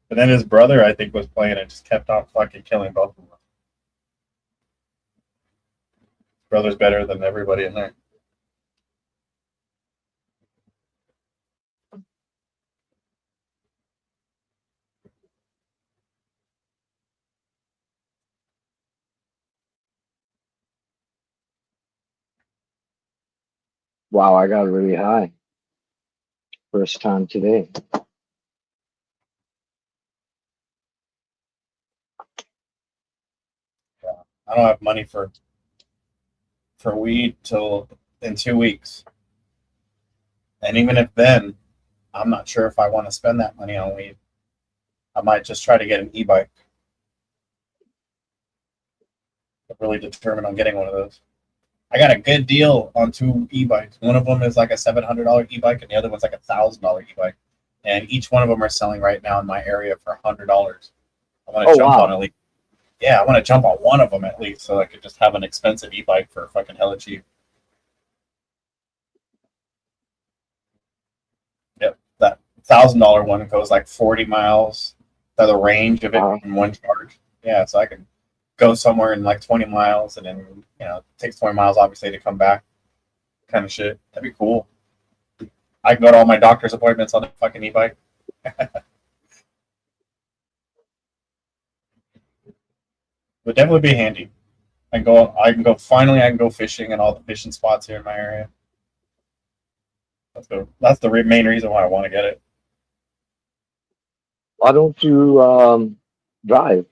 But then his brother, I think, was playing and just kept on fucking killing both of them. His brother's better than everybody in there. Wow, I got really high. First time today. I don't have money for weed till in 2 weeks. And even if then, I'm not sure if I want to spend that money on weed. I might just try to get an e-bike. I'm really determined on getting one of those. I got a good deal on 2 e-bikes. One of them is like a $700 e-bike, and the other one's like a $1,000 e-bike. And each one of them are selling right now in my area for $100. I want to jump on at least. Yeah, I want to jump on one of them at least, so I could just have an expensive e-bike for fucking hella cheap. Yep, that $1,000 one goes like 40 miles to the range of it in one charge. Yeah, so I can go somewhere in like 20 miles, and then it takes 20 miles obviously to come back. Kind of shit. That'd be cool. I can go to all my doctor's appointments on a fucking e-bike. Would definitely be handy. I can go fishing in all the fishing spots here in my area. That's the main reason why I want to get it. Why don't you drive?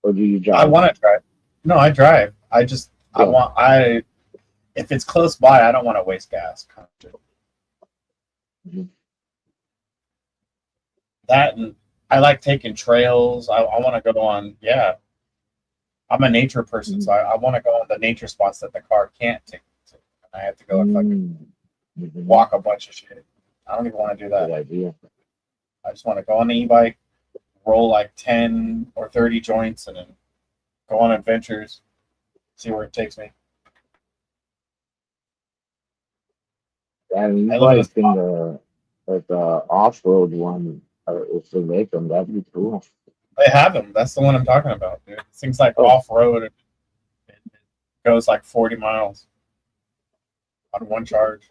Or do you drive? I want to drive. No, I drive. If it's close by, I don't want to waste gas. Mm-hmm. That, and I like taking trails. I want to go on, I'm a nature person, so I want to go on the nature spots that the car can't take me to. And I have to go and fucking walk a bunch of shit. I don't even want to do that. Good idea. I just want to go on the e-bike, roll like 10 or 30 joints, and then go on adventures, see where it takes me. And e-bike in the off-road one, if they make them, that'd be cool. They have them. That's the one I'm talking about, dude. Things like off-road, it goes like 40 miles on one charge.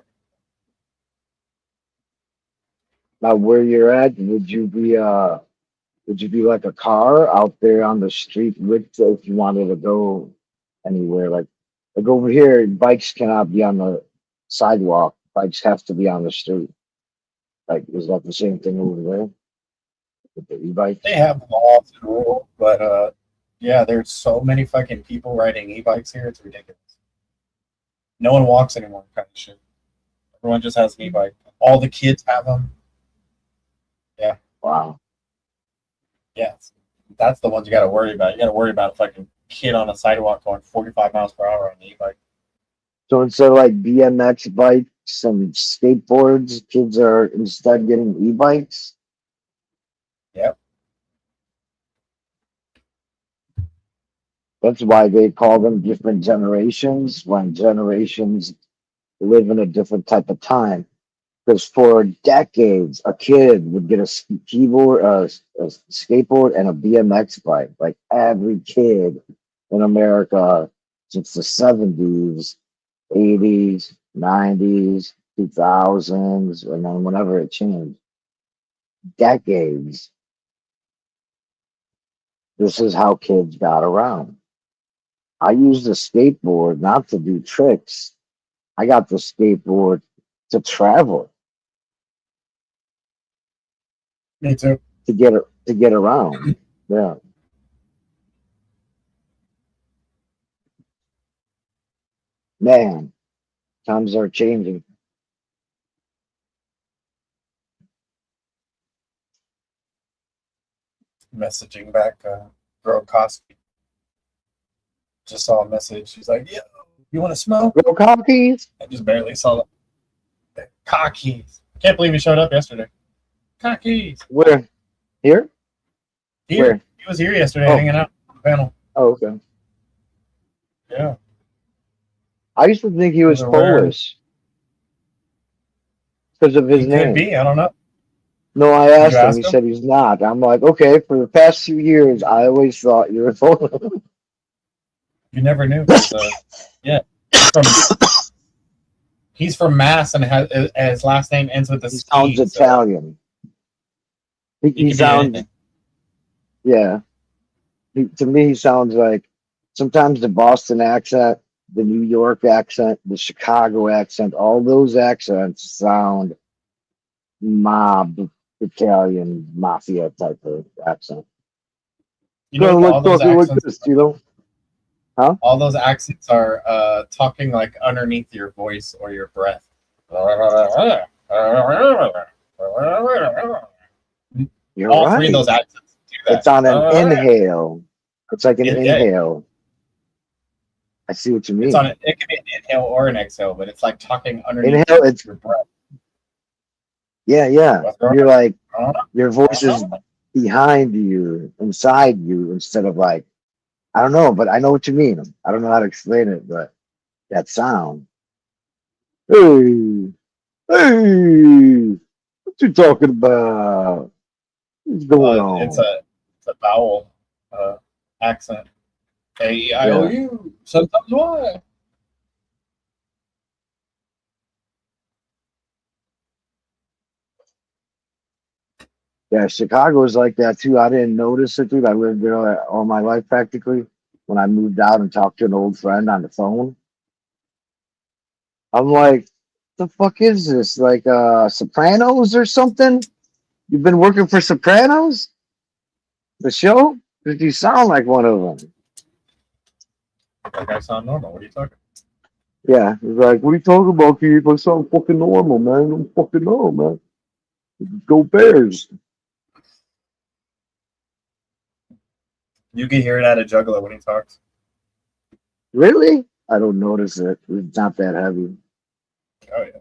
Now, where you're at, would you be like a car out there on the street with, if you wanted to go anywhere? Like over here, bikes cannot be on the sidewalk. Bikes have to be on the street. Like, is that the same thing over there with the e-bike? They have laws and rules, but there's so many fucking people riding e-bikes here. It's ridiculous. No one walks anymore, kind of shit. Everyone just has an e-bike. All the kids have them. Yeah. Wow. Yeah, that's the ones you got to worry about. You got to worry about a fucking kid on a sidewalk going 45 miles per hour on an e-bike. So instead of like BMX bikes and skateboards, kids are instead getting e-bikes? Yep. That's why they call them different generations, when generations live in a different type of time. Because for decades, a kid would get a skateboard, and a BMX bike. Like every kid in America since the 70s, 80s, 90s, 2000s, and then whenever it changed. Decades. This is how kids got around. I used the skateboard not to do tricks. I got the skateboard to travel. Me too. To get around. Yeah. Man, times are changing. Messaging back, Girl Cosby. Just saw a message. She's like, "Yeah, you want to smoke?" Little cockies. I just barely saw that. Cockies. Can't believe he showed up yesterday. Cockies. Where? Here? Here. Where? He was here yesterday hanging out on the panel. Oh, okay. Yeah. I used to think he was Polish because of his He name. could be. I don't know. No, I Did you asked him. He ask him? said he's not. I'm like, okay. For the past 2 years, I always thought you were. You never knew because yeah, he's from he's from Mass and his last name ends with a He sounds ski, so Italian. he He could be sounds, anything. yeah. To me, he sounds like sometimes the Boston accent, the New York accent, the Chicago accent, all those accents sound mob Italian mafia type of accent. You know Go what like all those talking like accents this, you know? Huh? all those accents are talking like underneath your voice or your breath. You're All three of right. those accents do It's that. on an inhale. It's like an Yeah, inhale. I see what you it's on mean. it can be an inhale or an exhale, but it's like talking underneath Inhale, it's your breath. yeah. You're like your voice is behind you, inside you, instead of like I don't know, but I know what you mean. I don't know how to explain it, but that sound. Hey, hey, what you talking about? What's going It's on? a vowel accent. Yeah, A-E-I-O-U. Sometimes Y. yeah. Chicago's like that too. I didn't notice it, dude. I lived there all my life practically. When I moved out and talked to an old friend on the phone, I'm like, "The fuck is this? Like Sopranos or something? You've been working for Sopranos, the show? Because you sound like one of them." Like I sound normal. What are you talking? Yeah, he's like, "What are you talking about, Keith? I sound fucking normal, man. I'm fucking normal, man. Go Bears." You can hear it at a juggler when he talks. Really? I don't notice it. It's not that heavy. Oh yeah.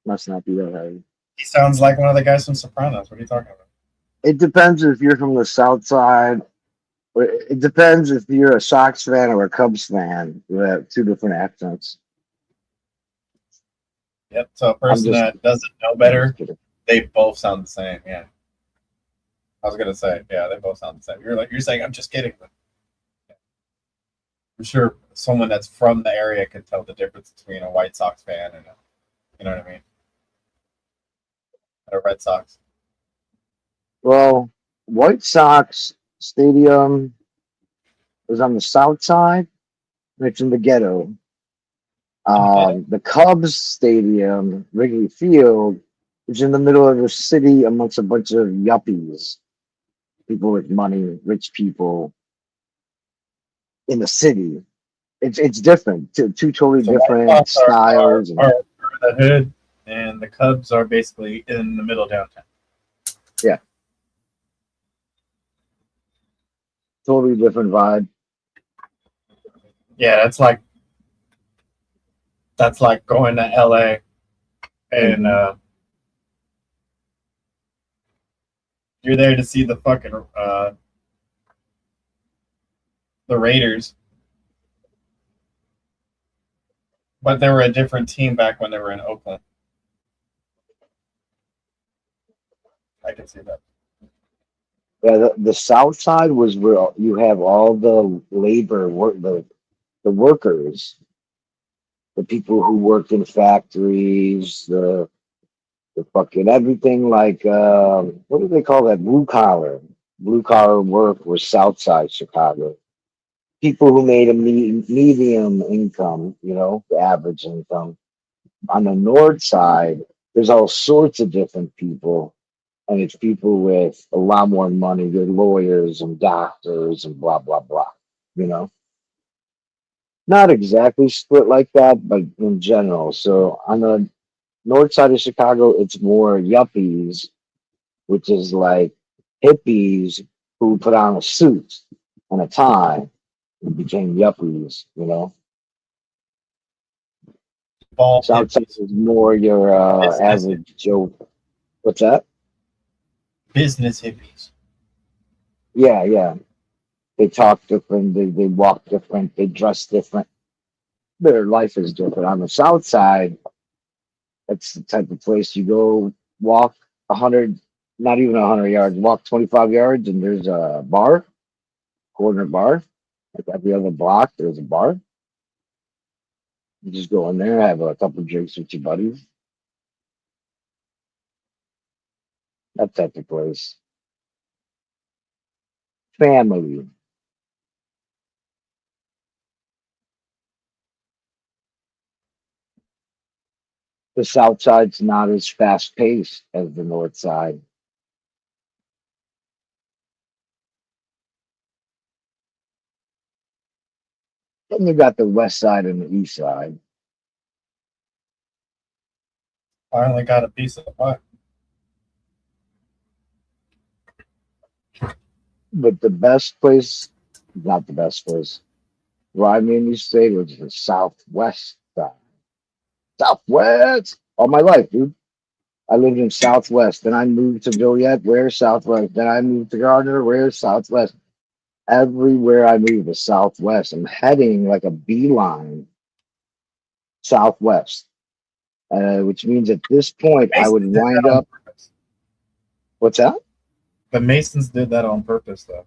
Must not be that heavy. He sounds like one of the guys from Sopranos. What are you talking about? It depends if you're from the South Side. It depends if you're a Sox fan or a Cubs fan. You have two different accents. Yep. So a I'm person just, that doesn't know I'm just better, kidding. they both sound the same. Yeah. I was gonna say, yeah, they both sound the same. You're saying I'm just kidding, but I'm sure someone that's from the area could tell the difference between a White Sox fan and you know what I mean, and a Red Sox. Well, White Sox Stadium is on the South Side. It's in the ghetto. The Cubs Stadium, Wrigley Field, is in the middle of the city amongst a bunch of yuppies, people with money, rich people in the city. It's different, two totally So White different Sox styles, and are the hood, and the Cubs are basically in the middle downtown. yeah, totally different vibe. Yeah, that's like going to LA and Hmm. you're there to see the fucking the Raiders, but they were a different team back when they were in Oakland. I can see that. Yeah, the South Side was where you have all the labor work, the workers, the people who work in factories, the fucking everything like what do they call that? Blue collar work was South Side Chicago. People who made a medium income, the average income. On the North Side, there's all sorts of different people, and it's people with a lot more money. They're lawyers and doctors and blah blah blah. You know, not exactly split like that, but in general. So on the North Side of Chicago, it's more yuppies, which is like hippies who put on a suit and a tie and became yuppies. Ball Southside hippies, is more your business average Joe. What's that? business hippies. Yeah, yeah. They talk different, they walk different, they dress different. Their life is different. On the South Side, that's the type of place you go walk 100, not even 100 yards, walk 25 yards, and there's a bar, corner bar. Like every other block, there's a bar. You just go in there, have a couple drinks with your buddies. That type of place. Family. The south side's not as fast paced as the north side. Then you got the west side and the east side. Finally got a piece of the pie. But the best place, not the best place, where I mainly stayed was the southwest side. Southwest all my life, dude. I lived in Southwest. Then I moved to Joliet, where Southwest. Then I moved to Gardner, where Southwest. Everywhere I move is Southwest. I'm heading like a beeline Southwest, which means at this point I would Masons did wind that on up. purpose. What's that? The Masons did that on purpose, though,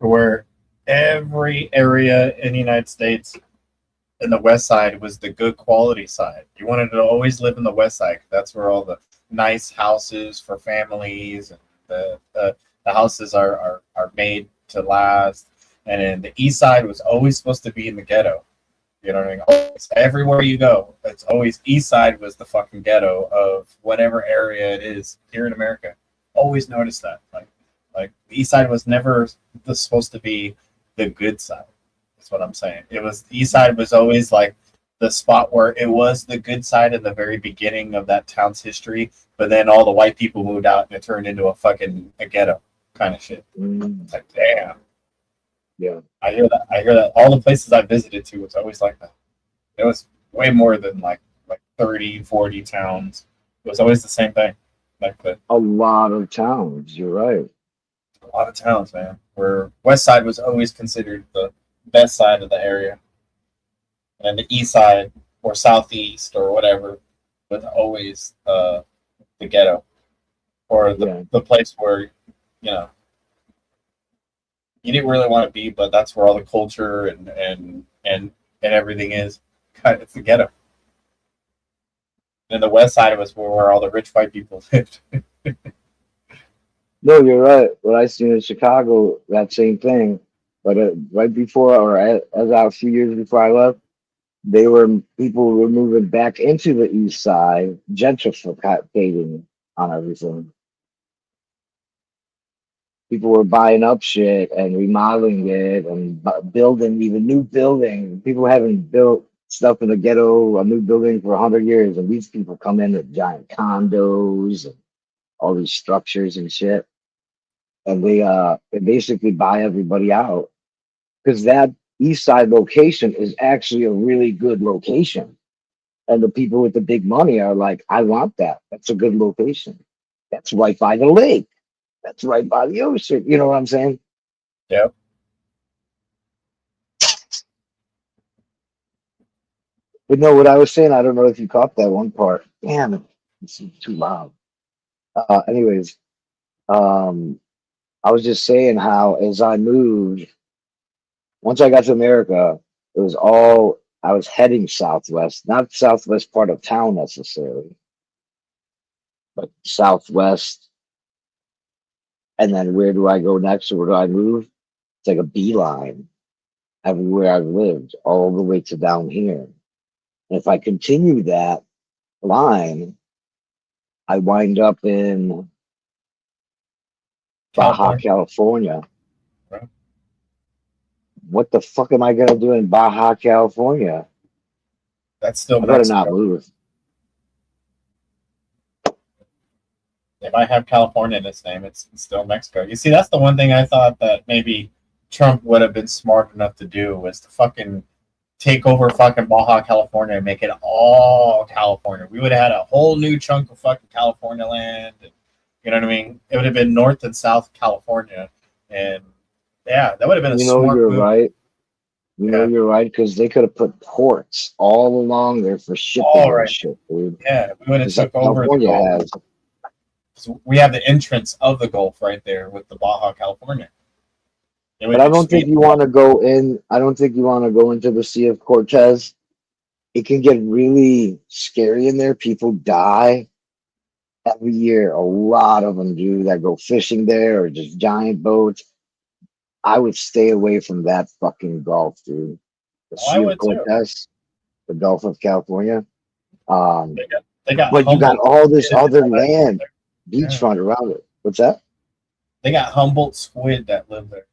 to where every area in the United States in the west side was the good quality side. You wanted to always live in the west side. That's where all the nice houses for families and the houses are made to last. And then the east side was always supposed to be in the ghetto. You know what I mean? Always, everywhere you go, it's always east side was the fucking ghetto of whatever area it is here in America. Always noticed that. Like the east side was never supposed to be the good side. That's what I'm saying. It was the east side was always like the spot where it was the good side in the very beginning of that town's history, but then all the white people moved out and it turned into a ghetto kind of shit. It's like, damn. Yeah. I hear that. I hear that. All the places I visited to was always like that. It was way more than like 30, 40 towns. It was always the same thing. Like a lot of towns. You're right. A lot of towns, man. Where west side was always considered the best side of the area, and the east side or southeast or whatever was always the ghetto or the place where you didn't really want to be, but that's where all the culture and everything is. It's the ghetto. And the west side was where all the rich white people lived. No, you're right. What I seen in Chicago, that same thing. But right before, or as a few years before I left, people were moving back into the east side, gentrifying on everything. People were buying up shit and remodeling it and building even new buildings. People haven't built stuff in the ghetto, a new building for 100 years, and these people come in with giant condos and all these structures and shit, and they basically buy everybody out because that east side location is actually a really good location, and the people with the big money are like, I want that. That's a good location. That's right by the lake. That's right by the ocean. You know what I'm saying? Yep. But no, what I was saying, I don't know if you caught that one part. Damn, it's too loud. Anyways, I was just saying how as I moved, once I got to America, it was all I was heading southwest, not southwest part of town necessarily, but southwest. And then where do I go next, or where do I move? It's like a beeline everywhere I've lived, all the way to down here. And if I continue that line, I wind up in Baja, California. Right. What the fuck am I gonna do in Baja, California? That's still I better Mexico. not move. They might have California in its name. It's still Mexico. You see, that's the one thing I thought that maybe Trump would have been smart enough to do was to fucking take over fucking Baja California and make it all California. We would have had a whole new chunk of fucking California land. And, you know what I mean? It would have been North and South California. And yeah, that would have been a smart You're move. right. You're right, because they could have put ports all along there for shipping and shit, dude. Yeah, we would have took over California has. So we have the entrance of the Gulf right there with the Baja California. And we But I could don't think speed you want to go in. I don't think you want to go into the Sea of Cortez. It can get really scary in there. People die every year. A lot of them do that go fishing there or just giant boats. I would stay away from that fucking Gulf, dude. The Oh, I Sea of would too. Cortez, the Gulf of California. They got But you got Humboldt all this squid other that live land, there. Yeah. beachfront around it. What's that? They got Humboldt squid that live there.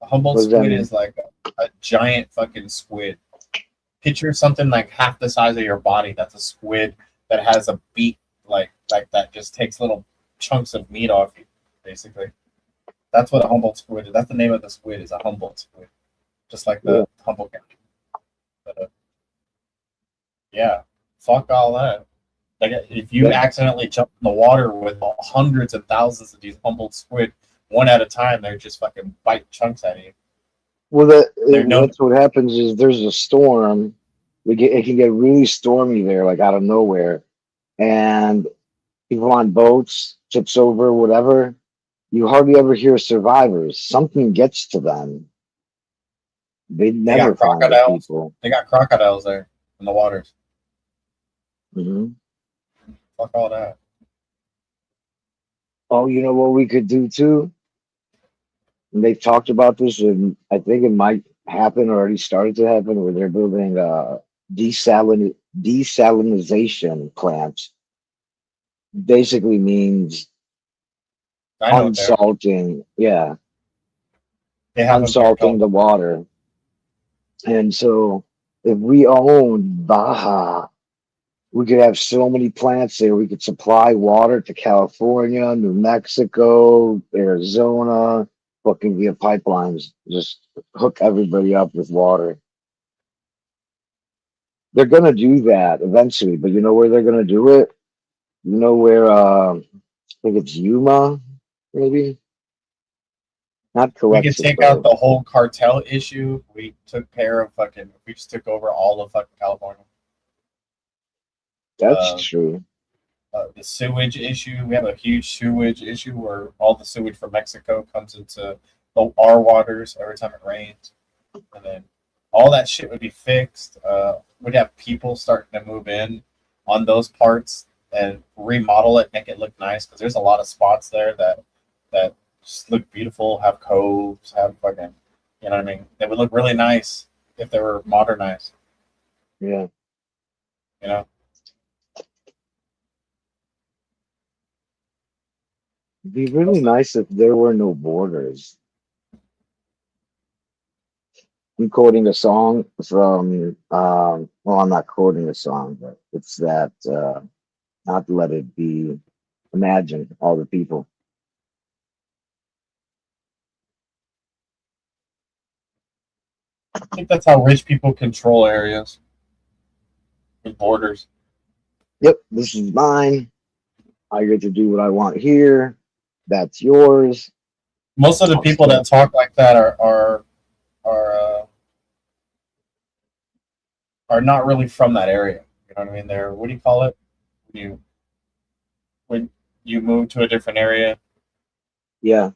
A Humboldt What does that squid mean? is like a giant fucking squid. Picture something like half the size of your body. That's a squid that has a beak like that. Just takes little chunks of meat off you, basically. That's what a Humboldt squid is. That's the name of the squid. Is a Humboldt squid, just like the Humboldt County. But, yeah, fuck all that. Like if you accidentally jump in the water with hundreds and thousands of these Humboldt squid, one at a time, they're just fucking bite chunks out of you. Well, known- that's what happens is there's a storm. It can get really stormy there, like out of nowhere, and people on boats tips over, whatever. You hardly ever hear survivors. Something gets to them. They never got find the crocodiles. people. They got crocodiles there in the waters. Hmm. Fuck all that. Oh, you know what we could do too? And they've talked about this, and I think it might happen or already started to happen, where they're building a desalinization plant. Basically means I know what they're. unsalting, yeah, They have them here unsalting called. the water. And so if we own Baja, we could have so many plants there. We could supply water to California, New Mexico, Arizona, fucking via pipelines. Just hook everybody up with water. They're gonna do that eventually, but you know where they're gonna do it? You know where I think it's Yuma, maybe? Not We could take out Calexico. the whole cartel issue. We took care of fucking. We just took over all of fucking California. That's true. The sewage issue. We have a huge sewage issue where all the sewage from Mexico comes into our waters every time it rains, and then all that shit would be fixed. We'd have people starting to move in on those parts and remodel it, make it look nice because there's a lot of spots there that just look beautiful, have coves, have fucking, you know what I mean? They would look really nice if they were modernized. Yeah. You know. It'd be really nice if there were no borders. I'm quoting a song from, well, I'm not quoting a song, but it's that, not let it be, imagine all the people. I think that's how rich people control areas with borders. Yep, this is mine. I get to do what I want here. That's yours. Most of the people that talk like that are not really from that area. You know what I mean? They're, what do you call it? When you move to a different area. Yeah.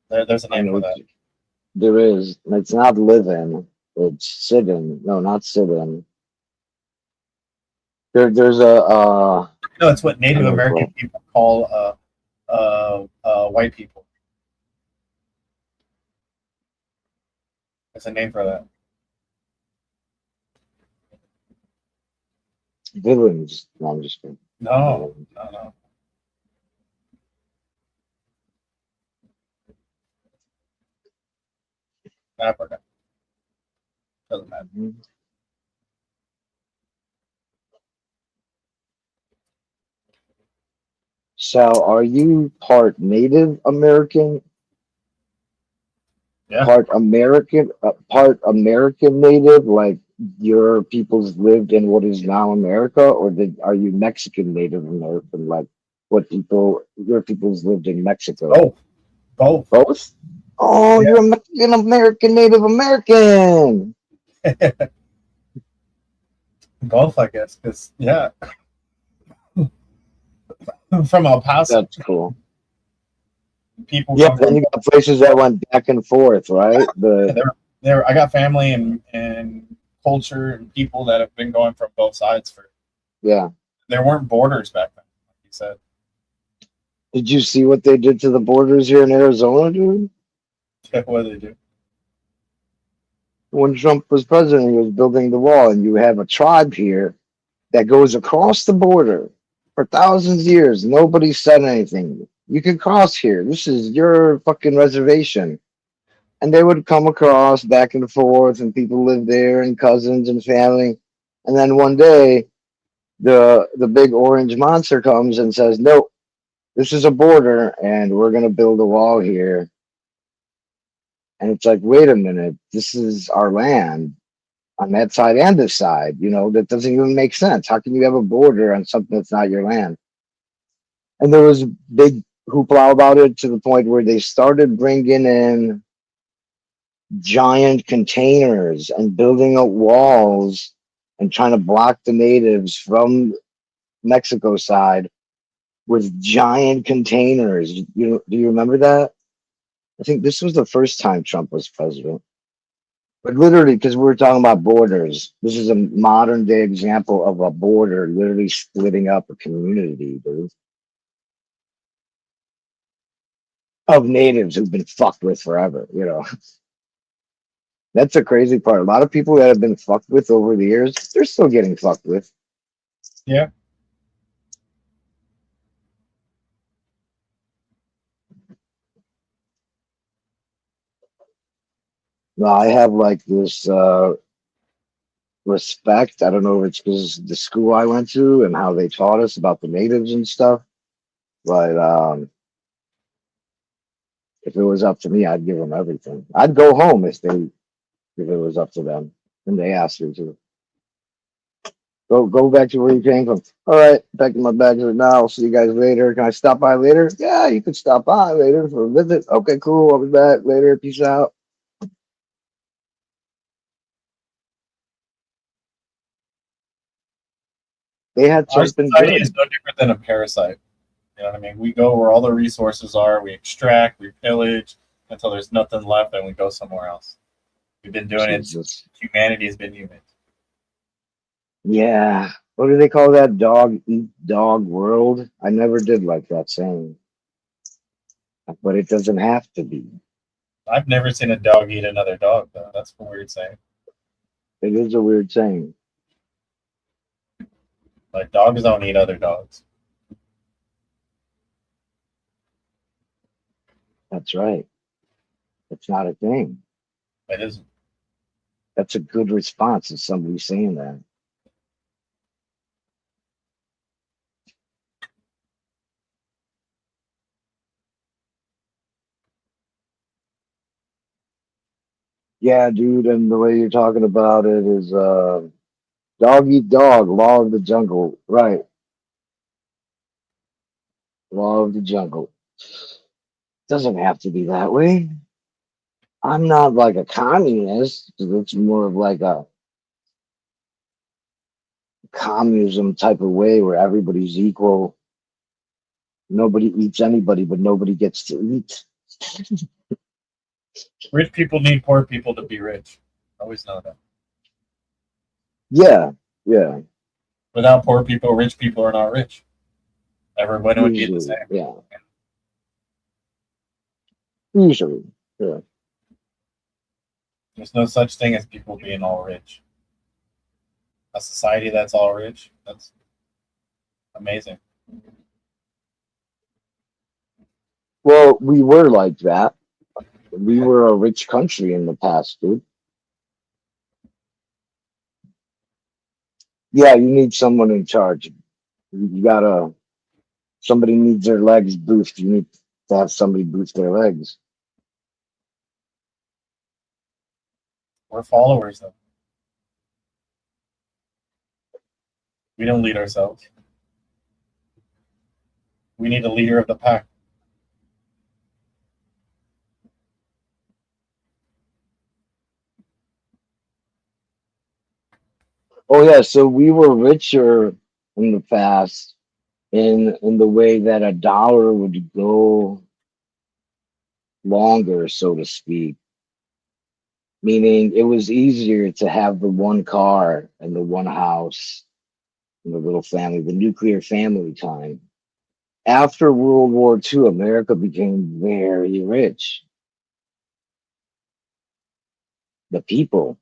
There's a name for that. There is. It's not live-in. It's sit-in. No, not sit-in. There's a No, it's what Native American people call white people. There's a name for that. villains. No, I'm just kidding. No. Africa. Doesn't matter. So, are you part Native American? Yeah. Part American Native, like your peoples lived in what is now America, or are you Mexican Native American, like your peoples lived in Mexico? Both. Both? Oh, yeah. You're a Mexican American Native American. Both, I guess, because yeah. from El Paso. That's cool. People Yeah, come then from. you got places that went back and forth, right? Yeah, there. I got family and culture and people that have been going from both sides for. Yeah. There weren't borders back then, like you said. Did you see what they did to the borders here in Arizona, dude? What did they do? When Trump was president, he was building the wall, and you have a tribe here that goes across the border for thousands of years. Nobody said anything. You can cross here. This is your fucking reservation. And they would come across back and forth, and people lived there, and cousins and family. And then one day, the big orange monster comes and says, "No, this is a border, and we're gonna build a wall here." And it's like, wait a minute, this is our land on that side and this side. That doesn't even make sense. How can you have a border on something that's not your land? And there was big hoopla about it to the point where they started bringing in giant containers and building up walls and trying to block the natives from Mexico side with giant containers. Do you remember that? I think this was the first time Trump was president. But literally, because we were talking about borders, this is a modern day example of a border literally splitting up a community, dude, of natives who've been fucked with forever. That's the crazy part. A lot of people that have been fucked with over the years, they're still getting fucked with. Yeah. Now, I have like this respect. I don't know if it's because the school I went to and how they taught us about the natives and stuff. But if it was up to me, I'd give them everything. I'd go home if it was up to them and they asked me to. Go back to where you came from. All right, back in my bag right now. I'll see you guys later. Can I stop by later? Yeah, you could stop by later for a visit. Okay, cool. I'll be back later. Peace out. They had Our something society is good. no different than a parasite. You know what I mean? We go where all the resources are, we extract, we pillage until there's nothing left, and we go somewhere else. We've been doing it Jesus. since humanity has been human. Yeah. What do they call that? Dog eat dog world? I never did like that saying, but it doesn't have to be. I've never seen a dog eat another dog, though. That's a weird saying. It is a weird saying. Like, dogs don't eat other dogs. That's right. It's not a thing. It isn't. That's a good response to somebody saying that. Yeah, dude, and the way you're talking about it is dog eat dog, law of the jungle. Right. Law of the jungle. Doesn't have to be that way. I'm not like a communist. It's more of like a communism type of way where everybody's equal. Nobody eats anybody, but nobody gets to eat. Rich people need poor people to be rich. Always know that. Yeah, yeah. Without poor people, rich people are not rich. Everyone would be the Usually, same. yeah. Usually, yeah. There's no such thing as people being all rich. A society that's all rich, that's amazing. Well, we were like that. We were a rich country in the past, dude. Yeah, you need someone in charge. You gotta, somebody needs their legs boosted. You need to have somebody boost their legs. We're followers, though. We don't lead ourselves. We need a leader of the pack. Oh, yeah, so we were richer in the past in the way that a dollar would go longer, so to speak. Meaning it was easier to have the one car and the one house and the little family, the nuclear family time. After World War II, America became very rich. The people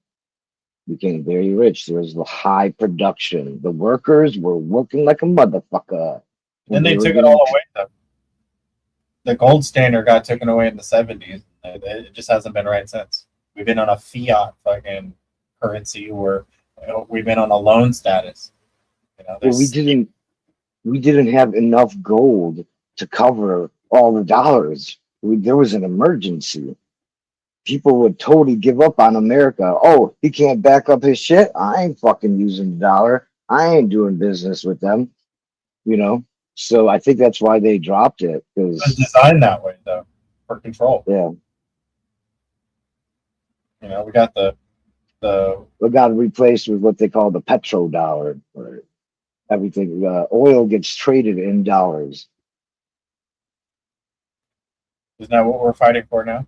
became very rich. There was the high production. The workers were working like a motherfucker. Then And they they were took it getting all away. The gold standard got taken away in the 70s. It just hasn't been right since. We've been on a fiat fucking currency where we've been on a loan status. well, There's we didn't have enough gold to cover all the dollars. There was an emergency. People would totally give up on America. Oh, he can't back up his shit. I ain't fucking using the dollar. I ain't doing business with them. You know. So I think that's why they dropped it. it was Because designed that way though, for control. yeah, We got the it got replaced with what they call the petrodollar. Where everything, oil gets traded in dollars. isn't that what we're fighting for now?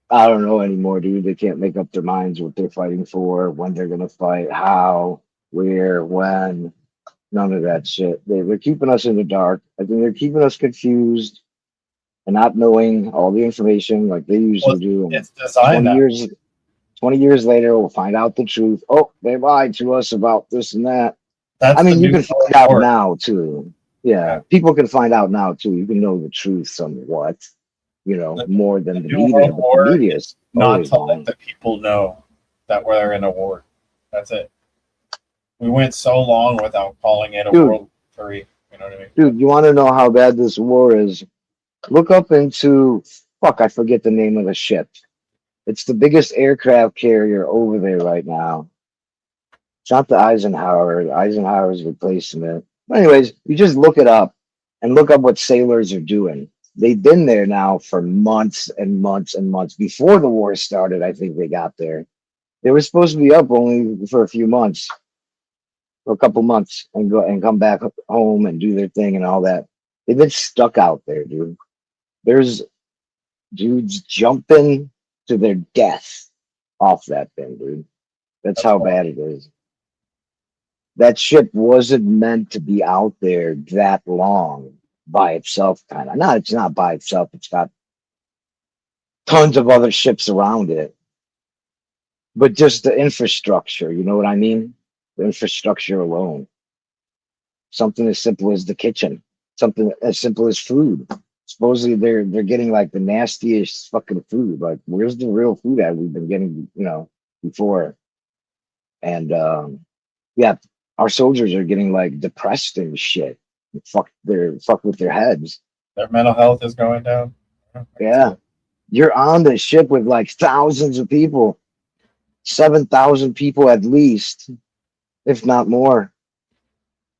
I don't know anymore, dude. They can't make up their minds what they're fighting for, when they're gonna fight, how, where, when. None of that shit. They're keeping us in the dark. I think they're keeping us confused and not knowing all the information like they usually Well, do. And it's designed 20 that. years, 20 years later, we'll find out the truth. Oh, they lied to us about this and that. That's I mean, the you new can find Cold out War. now too. Yeah, people can find out now too. You can know the truth somewhat, more than the New media. World But the War media is is not always to let wrong. the people know that we're in a war. That's it. We went so long without calling it a Dude, World War III. You know what I mean? dude, you want to know how bad this war is? Look up into, fuck, I forget the name of the ship. It's the biggest aircraft carrier over there right now. It's not the Eisenhower. Eisenhower's replacing it. But anyways, you just look it up and look up what sailors are doing. They've been there now for months and months and months. Before the war started, I think they got there. They were supposed to be up only for a few months, for a couple months, and go and come back home and do their thing and all that. They've been stuck out there, dude. There's dudes jumping to their death off that thing, dude. That's how bad it is. That ship wasn't meant to be out there that long by itself, kind of. No, it's not by itself. It's got tons of other ships around it. But just the infrastructure, you know what I mean? The infrastructure alone. Something as simple as the kitchen. Something as simple as food. Supposedly they're getting like the nastiest fucking food. Like, where's the real food at we've been getting, before? And yeah, our soldiers are getting like depressed and shit. Fuck with their heads. Their mental health is going down. Yeah. You're on the ship with like thousands of people, 7,000 people at least, if not more.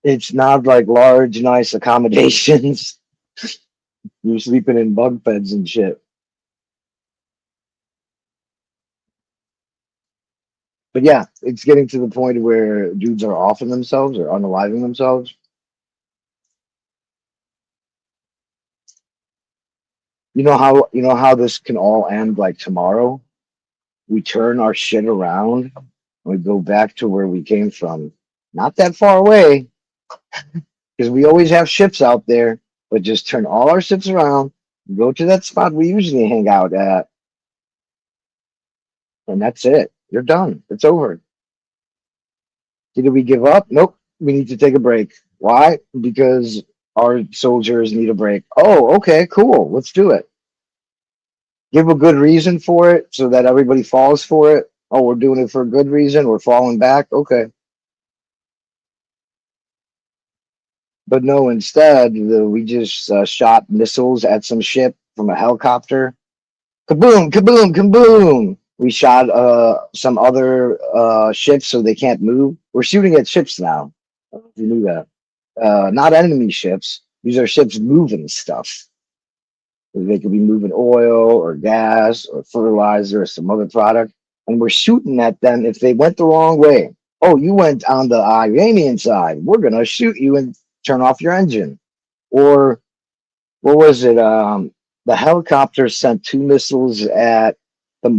It's not like large, nice accommodations. You're sleeping in bunk beds and shit. But yeah, it's getting to the point where dudes are offing themselves or unaliving themselves. You know how this can all end like tomorrow? We turn our shit around and we go back to where we came from. Not that far away, because we always have ships out there, but just turn all our ships around, go to that spot we usually hang out at, and that's it. You're done. It's over. Did we give up? Nope. We need to take a break. Why? Because our soldiers need a break. Oh, okay, cool. Let's do it. Give a good reason for it so that everybody falls for it. Oh, we're doing it for a good reason. We're falling back. Okay. But no, instead, we just shot missiles at some ship from a helicopter. Kaboom, kaboom, kaboom. We shot some other ships so they can't move. We're shooting at ships now. I don't know if you knew that. Not enemy ships. These are ships moving stuff. They could be moving oil or gas or fertilizer or some other product. And we're shooting at them if they went the wrong way. oh, you went on the Iranian side. We're gonna shoot you and turn off your engine. Or what was it? The helicopter sent 2 missiles at the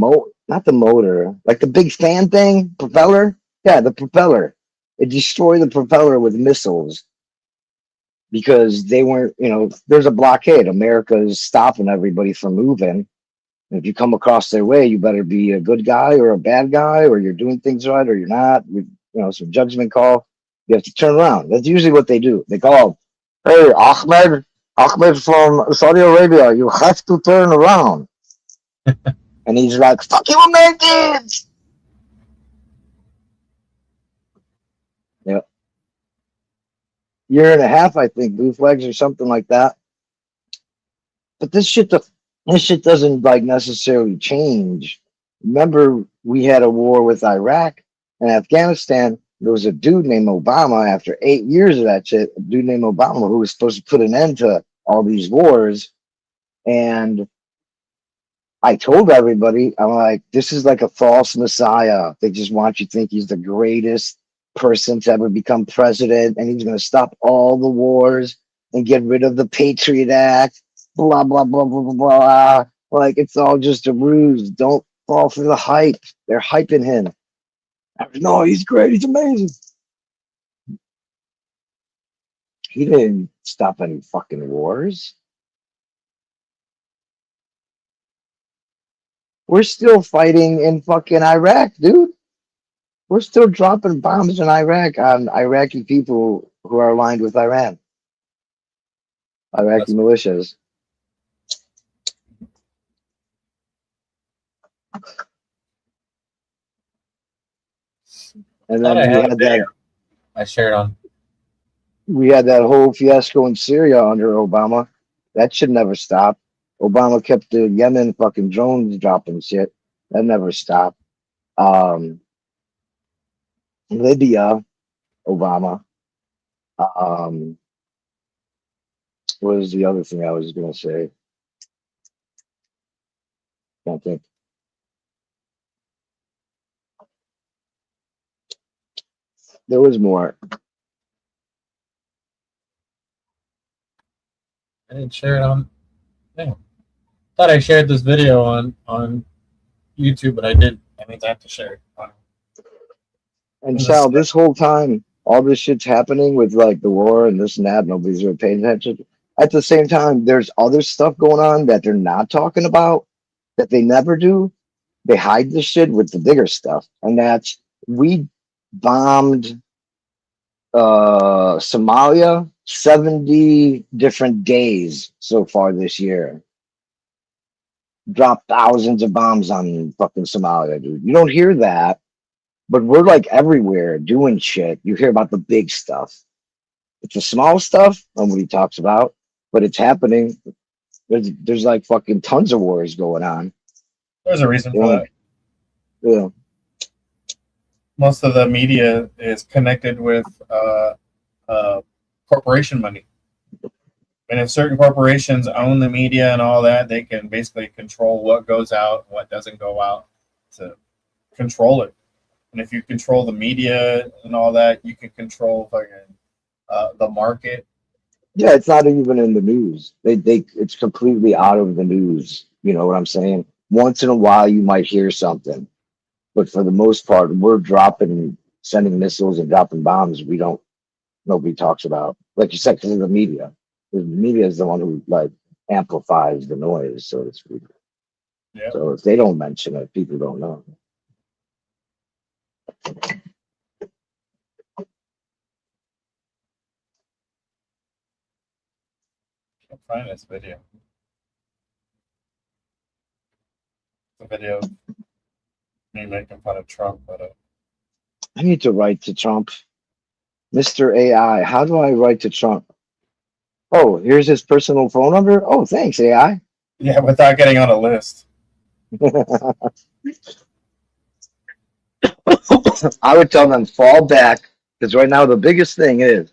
not the motor, like the big fan thing, propeller. Yeah, the propeller. It destroyed the propeller with missiles because they weren't, there's a blockade. America's stopping everybody from moving. And if you come across their way, you better be a good guy or a bad guy, or you're doing things right or you're not. Some judgment call. You have to turn around. That's usually what they do. They call, hey, Ahmed from Saudi Arabia, you have to turn around. And he's like, fuck you, Americans! Yep. Year and a half, I think, blue flags or something like that. But this shit doesn't like necessarily change. Remember, we had a war with Iraq and Afghanistan. There was a dude named Obama after 8 years of that shit, a dude named Obama who was supposed to put an end to all these wars. And I told everybody, I'm like, this is like a false messiah. They just want you to think he's the greatest person to ever become president, and he's going to stop all the wars and get rid of the Patriot Act, blah, blah, blah, blah, blah, blah. Like, it's all just a ruse. Don't fall for the hype. They're hyping him. No, he's great. He's amazing. He didn't stop any fucking wars. We're still fighting in fucking Iraq, dude. We're still dropping bombs in Iraq on Iraqi people who are aligned with Iran. Iraqi militias. And then I shared on. We had that whole fiasco in Syria under Obama. That should never stop. Obama kept the Yemen fucking drones dropping shit. That never stopped. Libya, Obama. What was the other thing I was going to say? Can't think. There was more. I didn't share it on. Yeah. Thought I shared this video on YouTube, but I did. I mean, I have to share it. And Sal, this whole time, all this shit's happening with like the war and this and that. Nobody's really paying attention. At the same time, there's other stuff going on that they're not talking about, that they never do. They hide this shit with the bigger stuff, and that's we bombed Somalia 70 different days so far this year. Dropped thousands of bombs on fucking Somalia, dude. You don't hear that, but we're like everywhere doing shit. You hear about the big stuff. It's the small stuff nobody talks about, but it's happening. There's like fucking tons of wars going on. There's a reason for that. Yeah. Most of the media is connected with corporation money. And if certain corporations own the media and all that, they can basically control what goes out, what doesn't go out, to control it. And if you control the media and all that, you can control fucking the market. Yeah, it's not even in the news. It's completely out of the news. You know what I'm saying? Once in a while, you might hear something, but for the most part, we're sending missiles and dropping bombs. Nobody talks about, like you said, because of the media. The media is the one who like amplifies the noise, so to speak. Yeah. So if they don't mention it, people don't know. Can't find this video. It's a video of me making fun of Trump, but I need to write to Trump. Mr. AI, how do I write to Trump? Oh, here's his personal phone number. Oh, thanks, AI. yeah, without getting on a list. I would tell them fall back, because right now the biggest thing is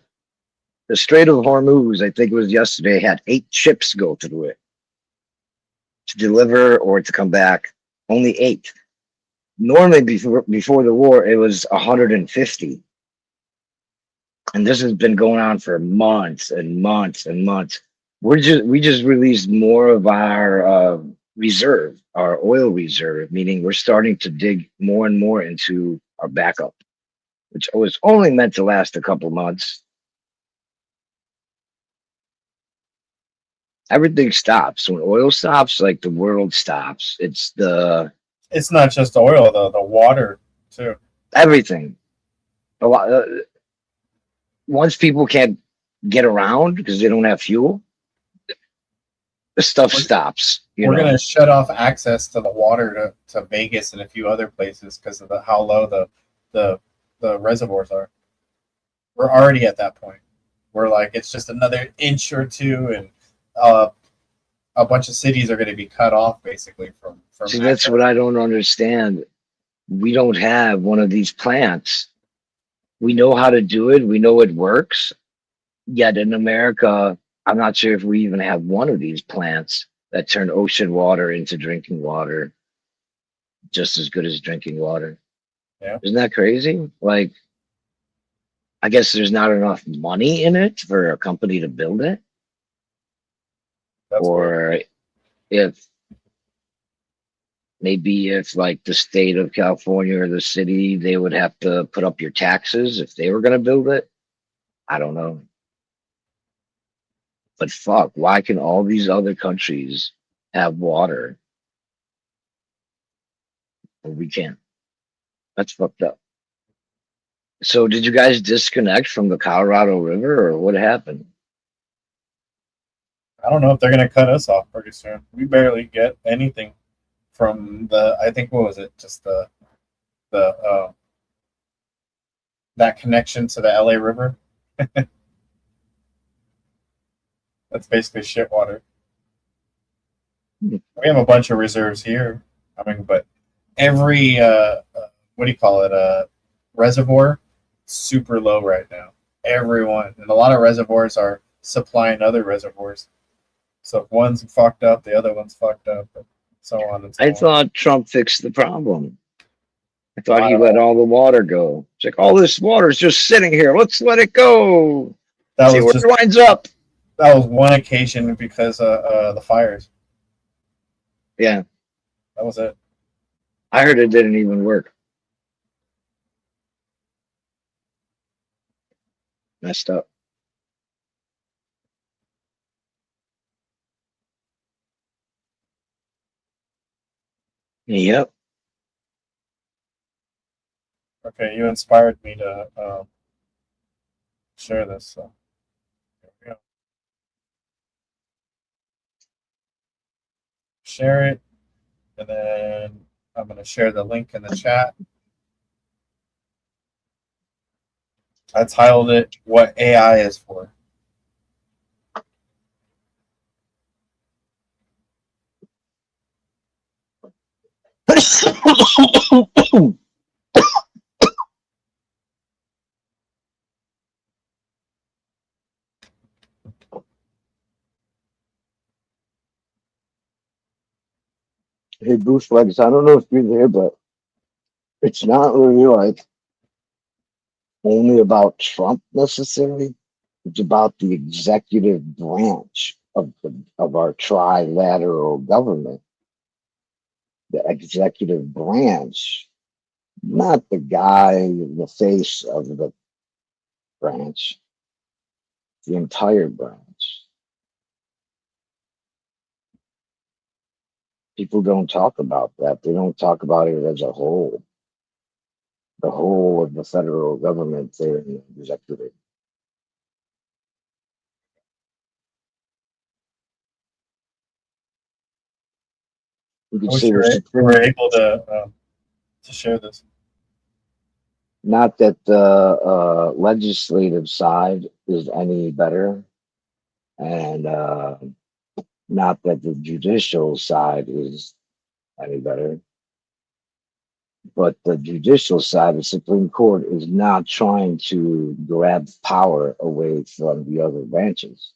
the Strait of Hormuz. I think it was yesterday, had 8 ships go through it to deliver or to come back. Only 8. Normally before the war, it was 150, and this has been going on for months and months and months. We just released more of our reserve, our oil reserve, meaning we're starting to dig more and more into our backup, which was only meant to last a couple months. Everything stops when oil stops, like the world stops. It's not just oil though; the water too. Everything. A lot. Once people can't get around because they don't have fuel, the stuff We're, stops. we're gonna shut off access to the water to Vegas and a few other places because of how low the reservoirs are. We're already at that point. We're like it's just another inch or two, and a bunch of cities are going to be cut off basically from. See, that's what I don't understand. We don't have one of these plants. We know how to do it. We know it works. Yet in America, I'm not sure if we even have one of these plants that turn ocean water into drinking water, just as good as drinking water. Yeah. Isn't that crazy? Like, I guess there's not enough money in it for a company to build it. That's or weird. if maybe if like the state of California or the city, they would have to put up your taxes if they were going to build it. I don't know. But fuck, why can all these other countries have water and we can't? That's fucked up. So did you guys disconnect from the Colorado River or what happened? I don't know if they're going to cut us off pretty soon. We barely get anything from the. I think what was it? Just the that connection to the LA River. That's basically shit water. Hmm. We have a bunch of reserves here. I mean, but every what do you call it? Reservoir super low right now. Everyone and a lot of reservoirs are supplying other reservoirs. So if one's fucked up, the other one's fucked up, and so on and so I on. thought Trump fixed the problem. I thought I he don't let know. all the water go. It's like all this water is just sitting here. Let's let it go. That See was where just it winds up. that was one occasion because the fires. Yeah, That was it. I heard it didn't even work. Messed up. Yep. Okay, you inspired me to share this. So here we go. Share it, and then I'm going to share the link in the chat. I titled it "What AI is For." Hey, Bruce Legs, I don't know if you're there, but it's not really like only about Trump necessarily. It's about the executive branch of our trilateral government. The executive branch, not the guy, the face of the branch, the entire branch. People don't talk about that. They don't talk about it as a whole. The whole of the federal government, they're in the executive. You I could wish say you the were Supreme. able to share this. Not that the legislative side is any better, and not that the judicial side is any better, but the judicial side, the Supreme Court, is not trying to grab power away from the other branches.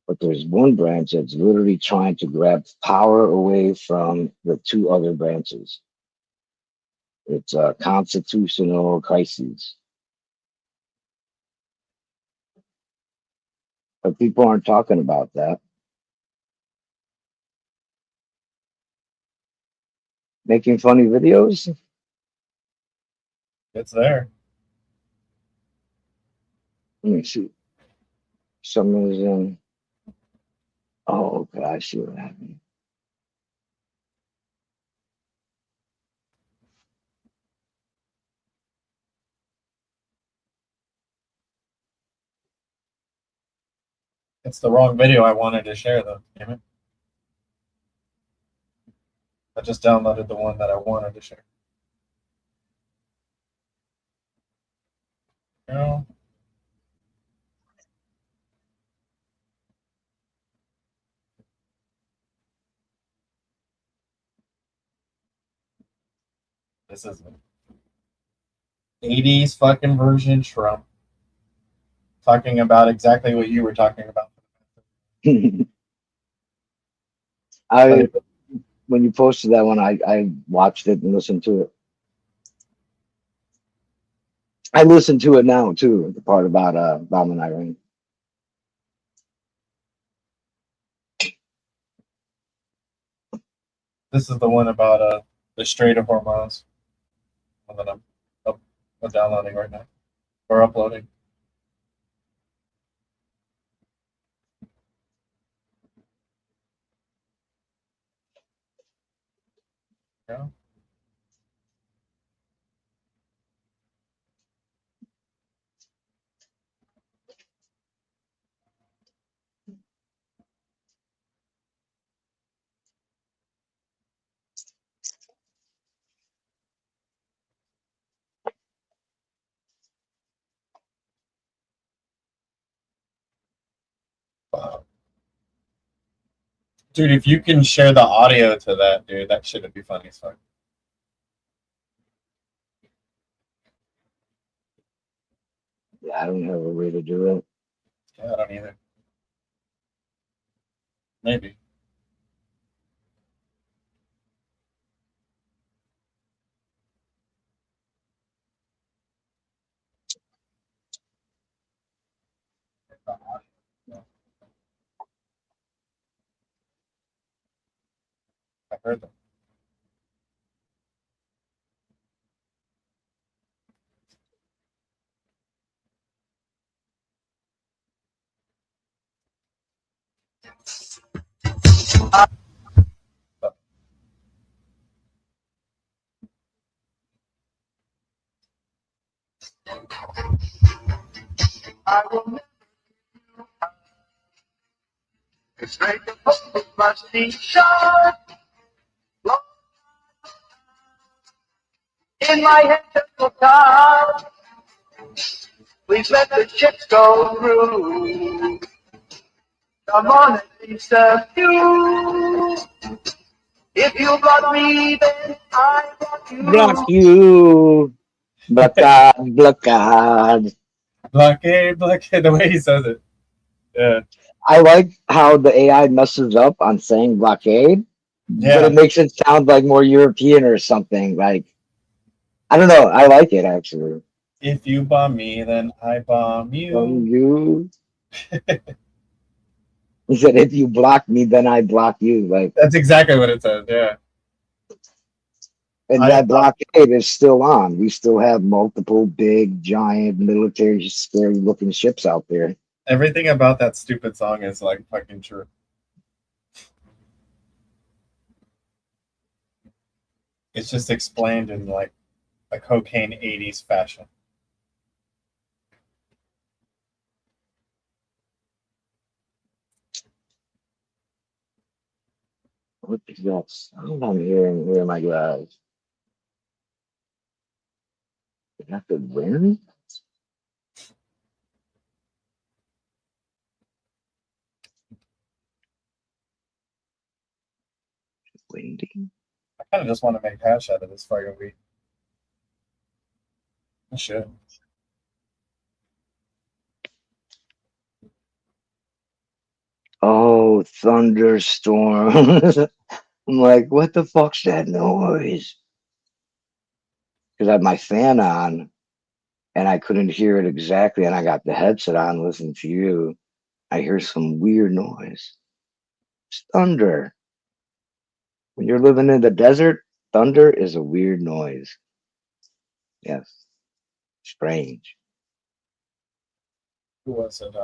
But there's one branch that's literally trying to grab power away from the two other branches. It's a constitutional crisis. But people aren't talking about that. Making funny videos? It's there. Let me see. Some reason. Oh, okay, I see what happened. It's the wrong video I wanted to share, though. Damn it. I just downloaded the one that I wanted to share. No. This is an 80s fucking version Trump talking about exactly what you were talking about. I when you posted that one, I watched it and listened to it. I listen to it now too. The part about bomb in Iran. This is the one about the Strait of Hormuz. One that I'm downloading right now or uploading. Yeah. Wow. Dude, if you can share the audio to that, dude, that shit would be funny as fuck. Yeah, I don't have a way to do it. Yeah, I don't either. Maybe. I heard them. I will never straight the post must be shot. In my head, just time. Please let the chips go through. Come on, at least a few. If you block me, then I block you. Block you. Blockade, blockade. Blockade, blockade, the way he says it. Yeah. I like how the AI messes up on saying blockade, but it makes it sound like more European or something. Like, I don't know. I like it actually. If you bomb me, then I bomb you. You. He said, if you block me, then I block you. Like, that's exactly what it says. Yeah. And that blockade is still on. We still have multiple big, giant, military, scary looking ships out there. Everything about that stupid song is like fucking true. It's just explained in like a cocaine 80s fashion. What is that sound I'm hearing here, my guys? Is that the wind? Windy? I kind of just want to make hash out of this fucking weed. I should. Oh, thunderstorm. I'm like, what the fuck's that noise? because I had my fan on and I couldn't hear it exactly. And I got the headset on listening to you. I hear some weird noise. It's thunder. When you're living in the desert, thunder is a weird noise. Yes, strange. Who was it?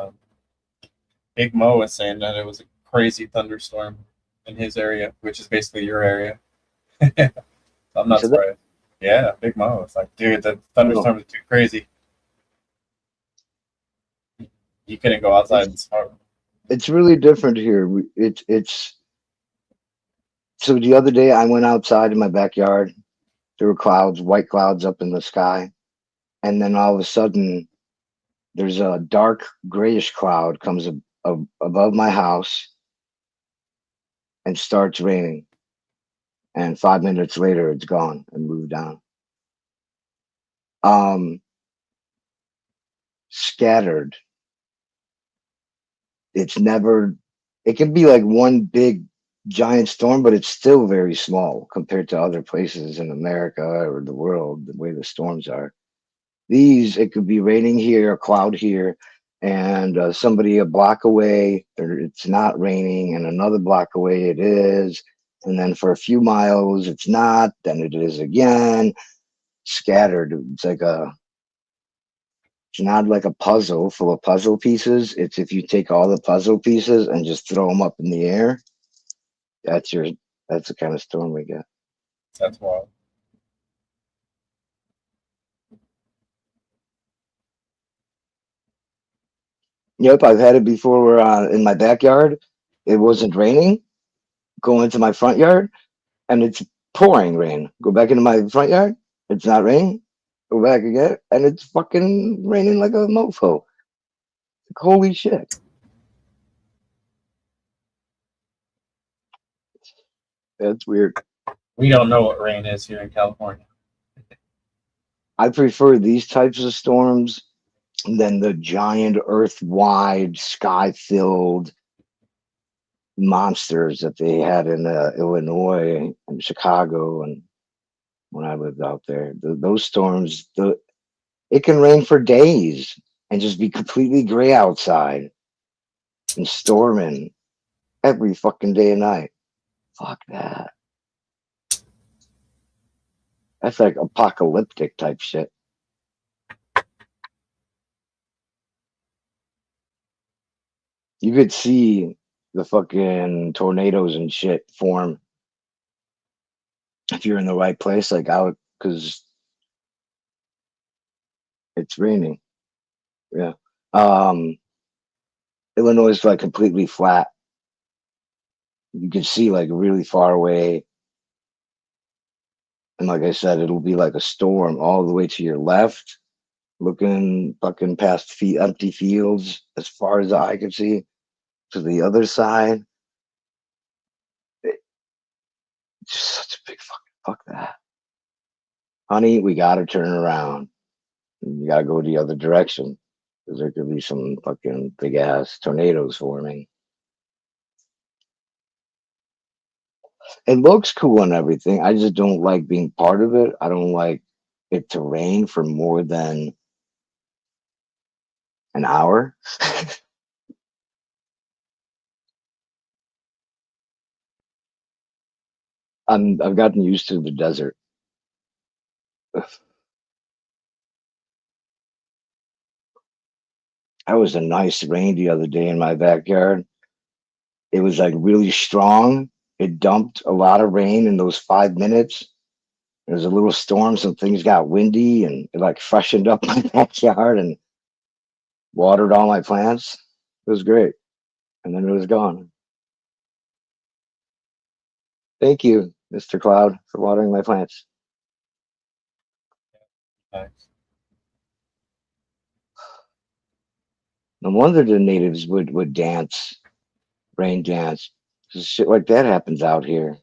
Big Mo was saying that it was a crazy thunderstorm in his area, which is basically your area. I'm not So that, surprised. Yeah, Big Mo. It's like, dude, the thunderstorm is too crazy. You couldn't go outside and smoke. it's really different here. It's so the other day I went outside in my backyard. There were clouds, white clouds up in the sky, and then all of a sudden there's a dark grayish cloud comes above my house and starts raining. And 5 minutes later, it's gone and moved down. Um, Scattered. It's never. It can be like one big giant storm, but it's still very small compared to other places in America or the world. The way the storms are. These, it could be raining here, a cloud here, and somebody a block away, it's not raining, and another block away it is, and then for a few miles it's not, then it is again, scattered. It's not like a puzzle full of puzzle pieces. It's if you take all the puzzle pieces and just throw them up in the air, that's your that's the kind of storm we get. That's wild. Yep, I've had it before where in my backyard it wasn't raining. Go into my front yard and it's pouring rain. Go back into my front yard, it's not raining. Go back again, and it's fucking raining like a mofo. Like, holy shit. That's weird. We don't know what rain is here in California. I prefer these types of storms than the giant earth-wide, sky-filled monsters that they had in Illinois and Chicago and when I lived out there. Those storms, it can rain for days and just be completely gray outside and storming every fucking day and night. Fuck that. That's like apocalyptic type shit. You could see the fucking tornadoes and shit form if you're in the right place, like out, because it's raining. Yeah. Um, Illinois is like completely flat. You can see like really far away. And like I said, it'll be like a storm all the way to your left, looking fucking past empty fields as far as the eye can see to the other side. It's just such a big fuck that. Honey, we gotta turn around. You gotta go the other direction. Because there could be some fucking big ass tornadoes forming. It looks cool and everything. I just don't like being part of it. I don't like it to rain for more than an hour. I've gotten used to the desert. That was a nice rain the other day in my backyard. It was like really strong. It dumped a lot of rain in those 5 minutes. There was a little storm, some things got windy, and it like freshened up my backyard and watered all my plants. It was great. And then it was gone. Thank you, Mr. Cloud, for watering my plants. Nice. No wonder the natives would dance, rain dance. 'Cause shit like that happens out here.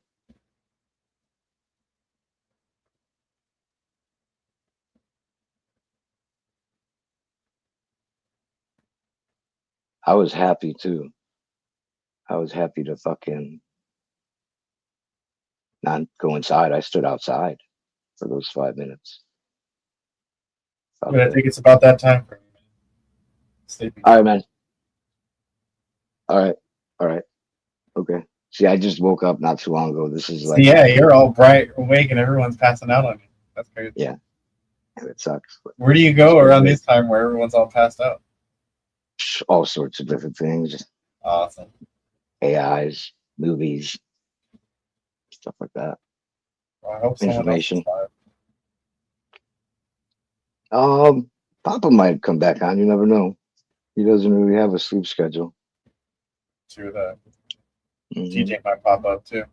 I was happy too. I was happy to fucking not go inside. I stood outside for those 5 minutes. But I think it's about that time for me. Sleeping. All right, man. All right. All right. Okay. See, I just woke up not too long ago. This is like, Yeah, you're all bright awake and everyone's passing out on you. That's crazy. yeah, it sucks. Where do you go around this time where everyone's all passed out? All sorts of different things. Awesome. AIs, movies, stuff like that. Well, I hope Information. Someone else Papa might come back on. You never know. He doesn't really have a sleep schedule. True that. Mhm. TJ might pop up too.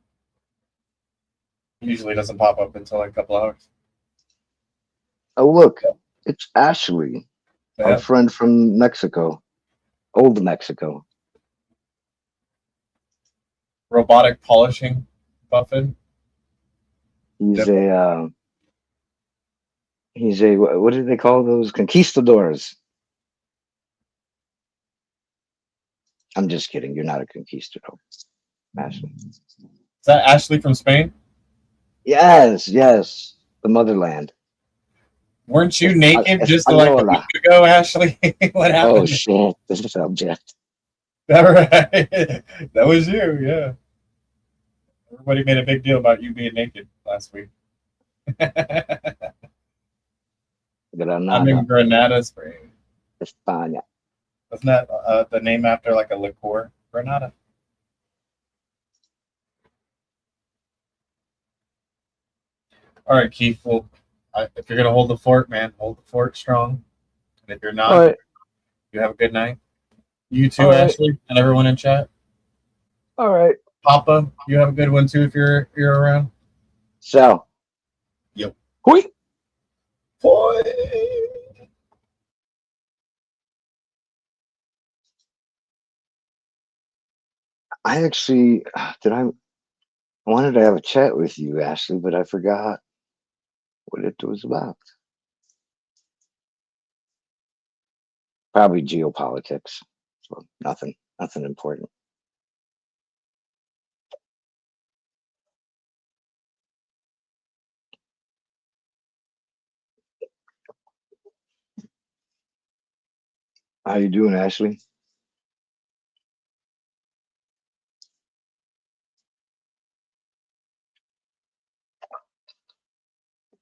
Usually doesn't pop up until like a couple hours. Oh, look, it's Ashley, our Yeah. friend from Mexico, old Mexico. Robotic polishing Buffett. He's Yep. a what do they call those conquistadors? I'm just kidding. You're not a conquistador, Ashley. Is that Ashley from Spain? Yes, yes, the motherland. Weren't you naked just like a Española. week ago, Ashley? What happened? Oh shit! This is subject. That right? That was you, yeah. Everybody made a big deal about you being naked last week. I'm in Granada, Granada, Spain. España. Wasn't that the name after like a liqueur? Granada. All right, Keith. Well, if you're gonna hold the fort, man, hold the fort strong. And if you're not, All right, you have a good night. You too, All right. Ashley, and everyone in chat. all right. Papa, you have a good one too if you're around. So, Yep. hui. Boy. I actually I wanted to have a chat with you, Ashley, but I forgot what it was about. Probably geopolitics. So nothing important. How you doing, Ashley?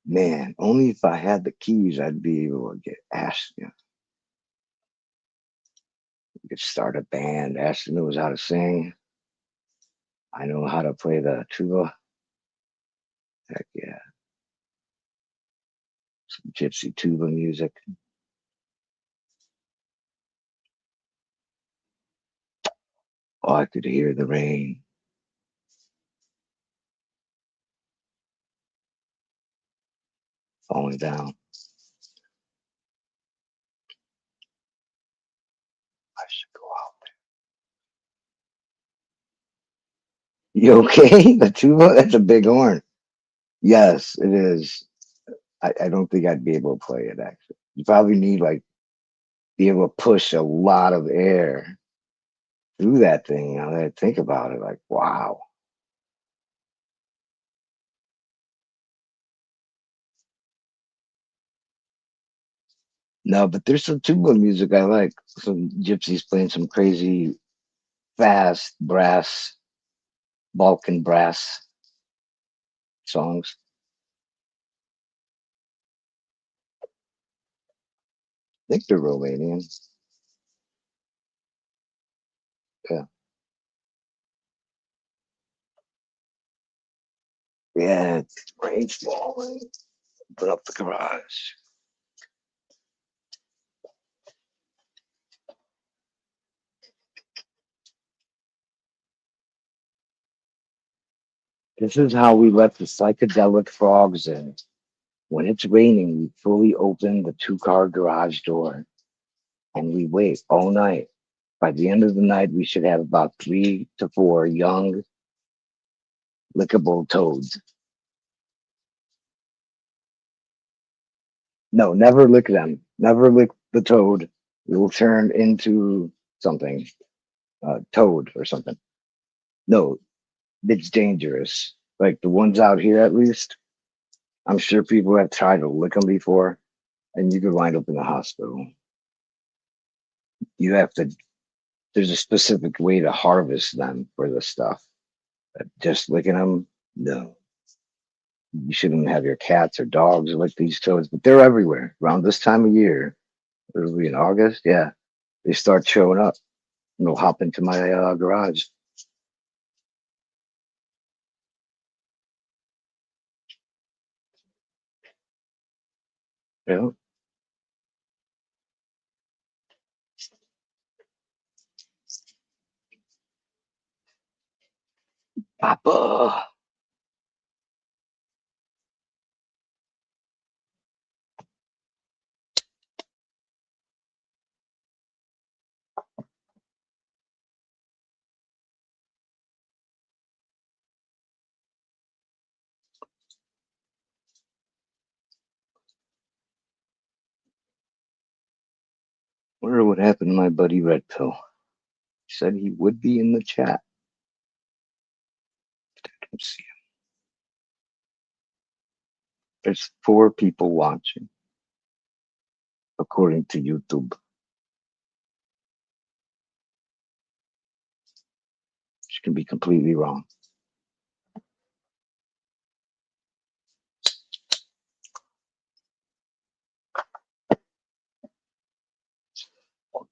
Man, only if I had the keys, I'd be able to get Ashley. We could start a band. Ashley knows how to sing. I know how to play the tuba. Heck yeah. Some gypsy tuba music. Oh, I could hear the rain. Falling down. I should go out there. You okay? The tuba? That's a big horn. Yes, it is. I don't think I'd be able to play it actually. You probably need like be able to push a lot of air through that thing. Now that I think about it, like wow. No, but there's some tuba music I like. Some gypsies playing some crazy fast brass, Balkan brass songs. I think they're Romanian. Yeah. Yeah, rain's falling. Open up the garage. This is how we let the psychedelic frogs in. When it's raining, we fully open the 2-car garage door and we wait all night. By the end of the night, we should have about 3 to 4 young, lickable toads. No, never lick them. Never lick the toad. It will turn into something, toad or something. No, it's dangerous. Like the ones out here, at least. I'm sure people have tried to lick them before. and you could wind up in the hospital. You have to. There's a specific way to harvest them for the stuff. Just licking them, no. You shouldn't have your cats or dogs lick these toads, but they're everywhere around this time of year. It'll be in August, yeah. They start showing up and they'll hop into my garage. You know, Papa. Wonder what happened to my buddy Red Pill. He said he would be in the chat. Let's see. There's 4 people watching, according to YouTube. Which can be completely wrong.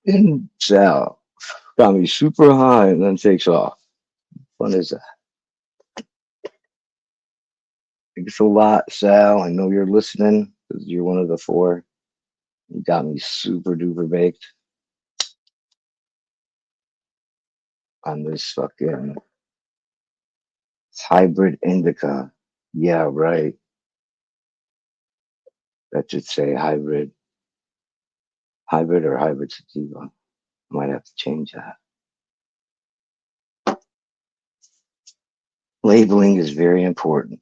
And Sal got me super high and then takes off. What is that? Thanks a lot, Sal. I know you're listening because you're one of the 4. You got me super duper baked on this fucking hybrid indica. Yeah, right. That should say hybrid. Hybrid or hybrid sativa. Might have to change that. Labeling is very important.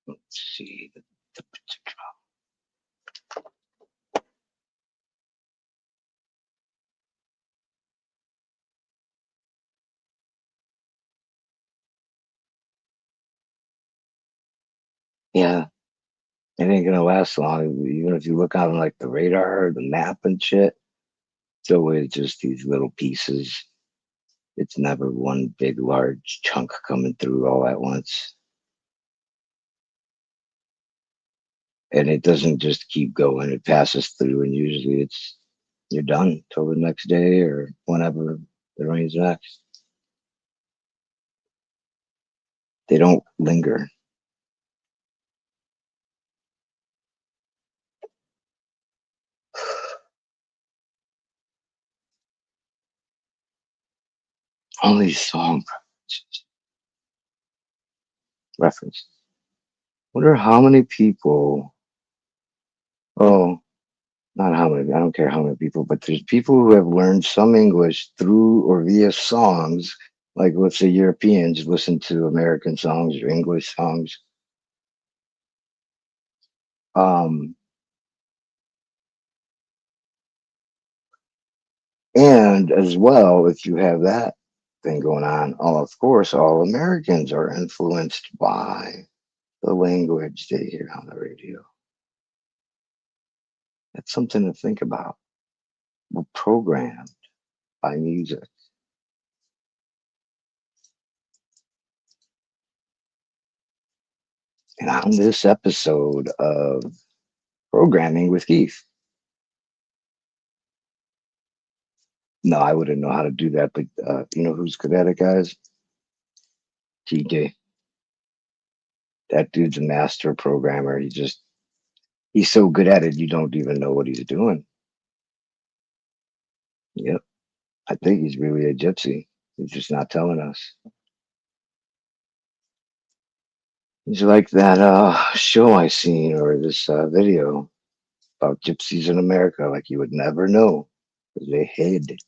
Let's see. Yeah, it ain't gonna last long. Even if you look on like the radar, the map and shit, it's always just these little pieces. It's never one big, large chunk coming through all at once. And it doesn't just keep going, it passes through, and usually you're done till the next day or whenever it rains next. They don't linger. All these song references. Wonder how many people, oh, not how many, I don't care how many people, but there's people who have learned some English through or via songs. Like, let's say Europeans listen to American songs or English songs. Um, and as well, if you have that thing going on, of course, all Americans are influenced by the language they hear on the radio. That's something to think about. We're programmed by music. And on this episode of Programming with Keith, no, I wouldn't know how to do that, but you know who's good at it, guys? TJ. That dude's a master programmer. He's so good at it, you don't even know what he's doing. Yep. I think he's really a gypsy. He's just not telling us. He's like that show I seen or this video about gypsies in America, like you would never know because they hid.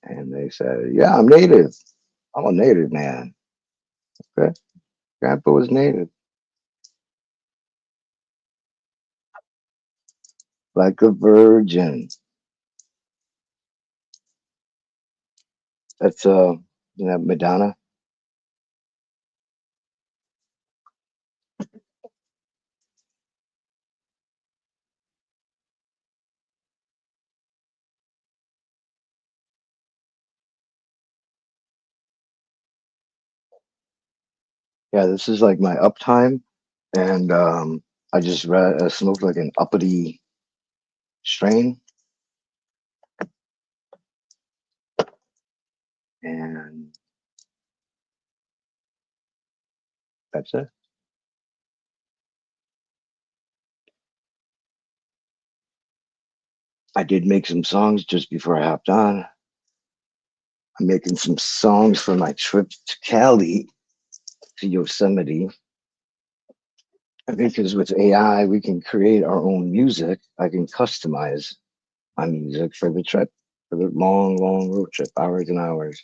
And they said, yeah, I'm native. I'm a native man. Okay. Grandpa was native. Like a virgin. That's Madonna. Yeah, this is like my uptime, and I just smoked like an uppity strain, and that's it. I did make some songs just before I hopped on. I'm making some songs for my trip to Cali, to Yosemite. Because with AI, we can create our own music. I can customize my music for the trip, for the long, long road trip, hours and hours.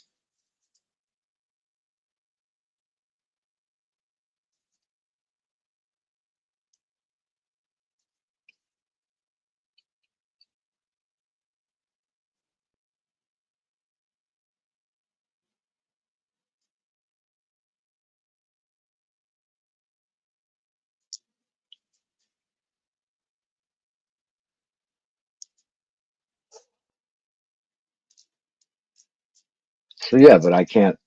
So yeah, but I can't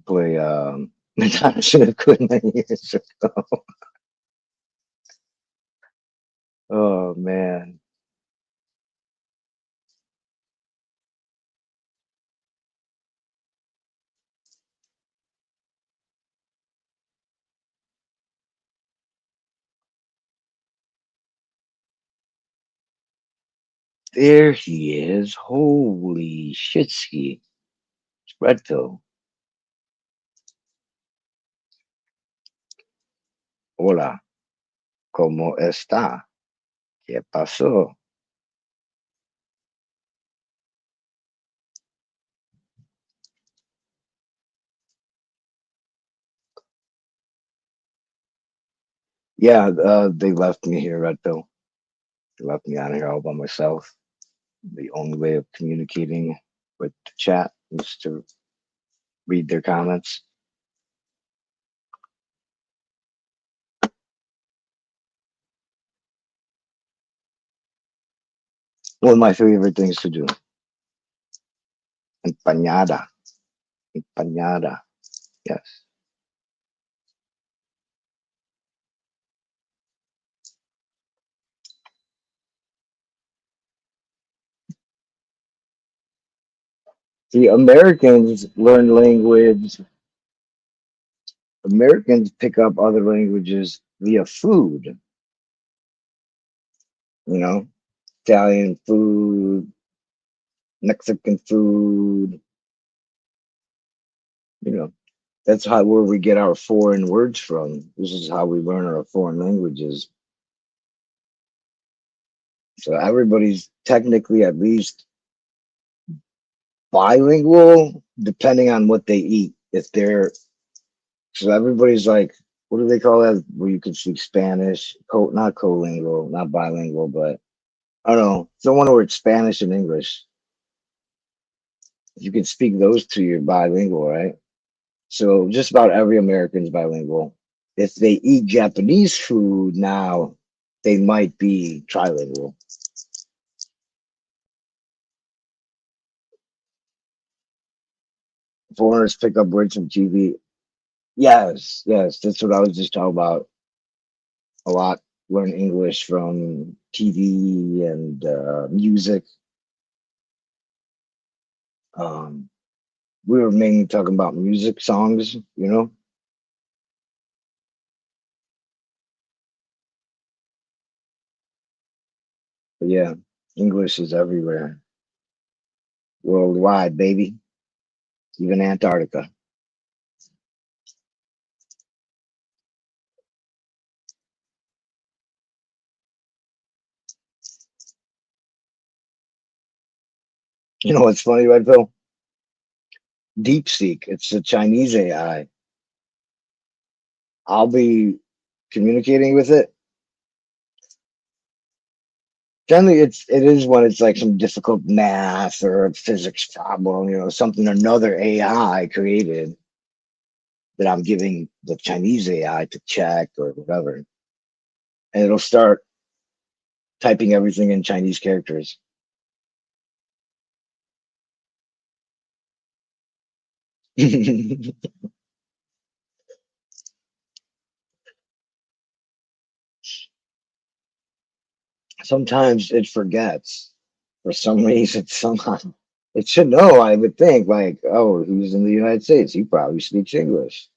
play Madonna should have quit many years ago. Oh man. There he is. Holy shitski. Spreadville. Hola. ¿Cómo está? ¿Qué pasó? Yeah, they left me here, Redville. They left me on here all by myself. The only way of communicating with the chat is to read their comments. One of my favorite things to do. Empanada. Empanada. Yes. See, Americans learn language. Americans pick up other languages via food. You know, Italian food, Mexican food. You know, that's how where we get our foreign words from. This is how we learn our foreign languages. So everybody's technically at least bilingual, depending on what they eat. If they're so everybody's like, what do they call that? Where you can speak Spanish, not colingual, not bilingual, but I don't know. It's the one where it's Spanish and English. You can speak those two, you're bilingual, right? So just about every American's bilingual. If they eat Japanese food now, they might be trilingual. Foreigners pick up words from TV. Yes, yes, that's what I was just talking about. A lot learn English from TV and music. Um, we were mainly talking about music songs, you know. But yeah, English is everywhere, worldwide, baby, even Antarctica. You know what's funny, right, Phil? DeepSeek, it's a Chinese AI. I'll be communicating with it. Generally, it is when it's like some difficult math or a physics problem, something another AI created that I'm giving the Chinese AI to check or whatever, and it'll start typing everything in Chinese characters. Sometimes it forgets for some reason. Somehow it should know. I would think like, oh, he's in the United States. He probably speaks English.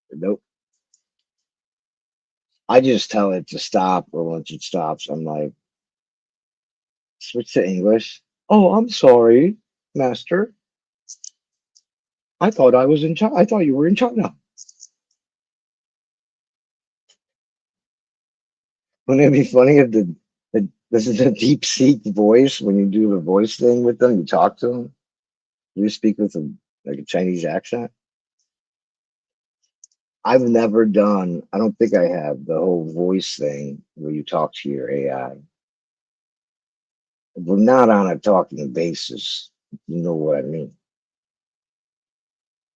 But nope. I just tell it to stop, or once it stops, I'm like, switch to English. Oh, I'm sorry, master. I thought I was in China. I thought you were in China. Wouldn't it be funny if this is a deep seek voice when you do the voice thing with them? You talk to them. You speak with them like a Chinese accent. I've never done. I don't think I have the whole voice thing where you talk to your AI. We're not on a talking basis. You know what I mean?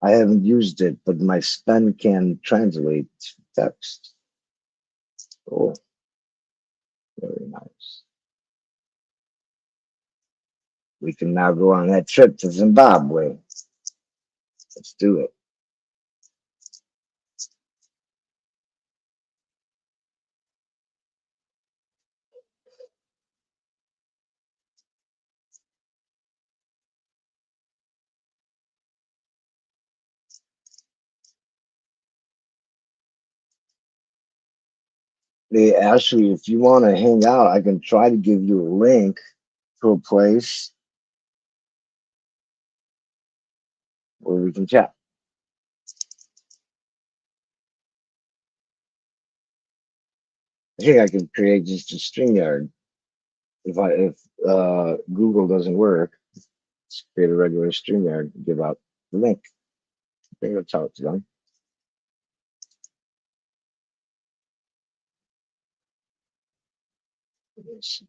I haven't used it, but my pen can translate text. Oh, very nice. We can now go on that trip to Zimbabwe. Let's do it. They actually, if you want to hang out, I can try to give you a link to a place where we can chat. I think I can create just a StreamYard. If Google doesn't work, just create a regular StreamYard and give out the link. I think that's how it's done. Yes.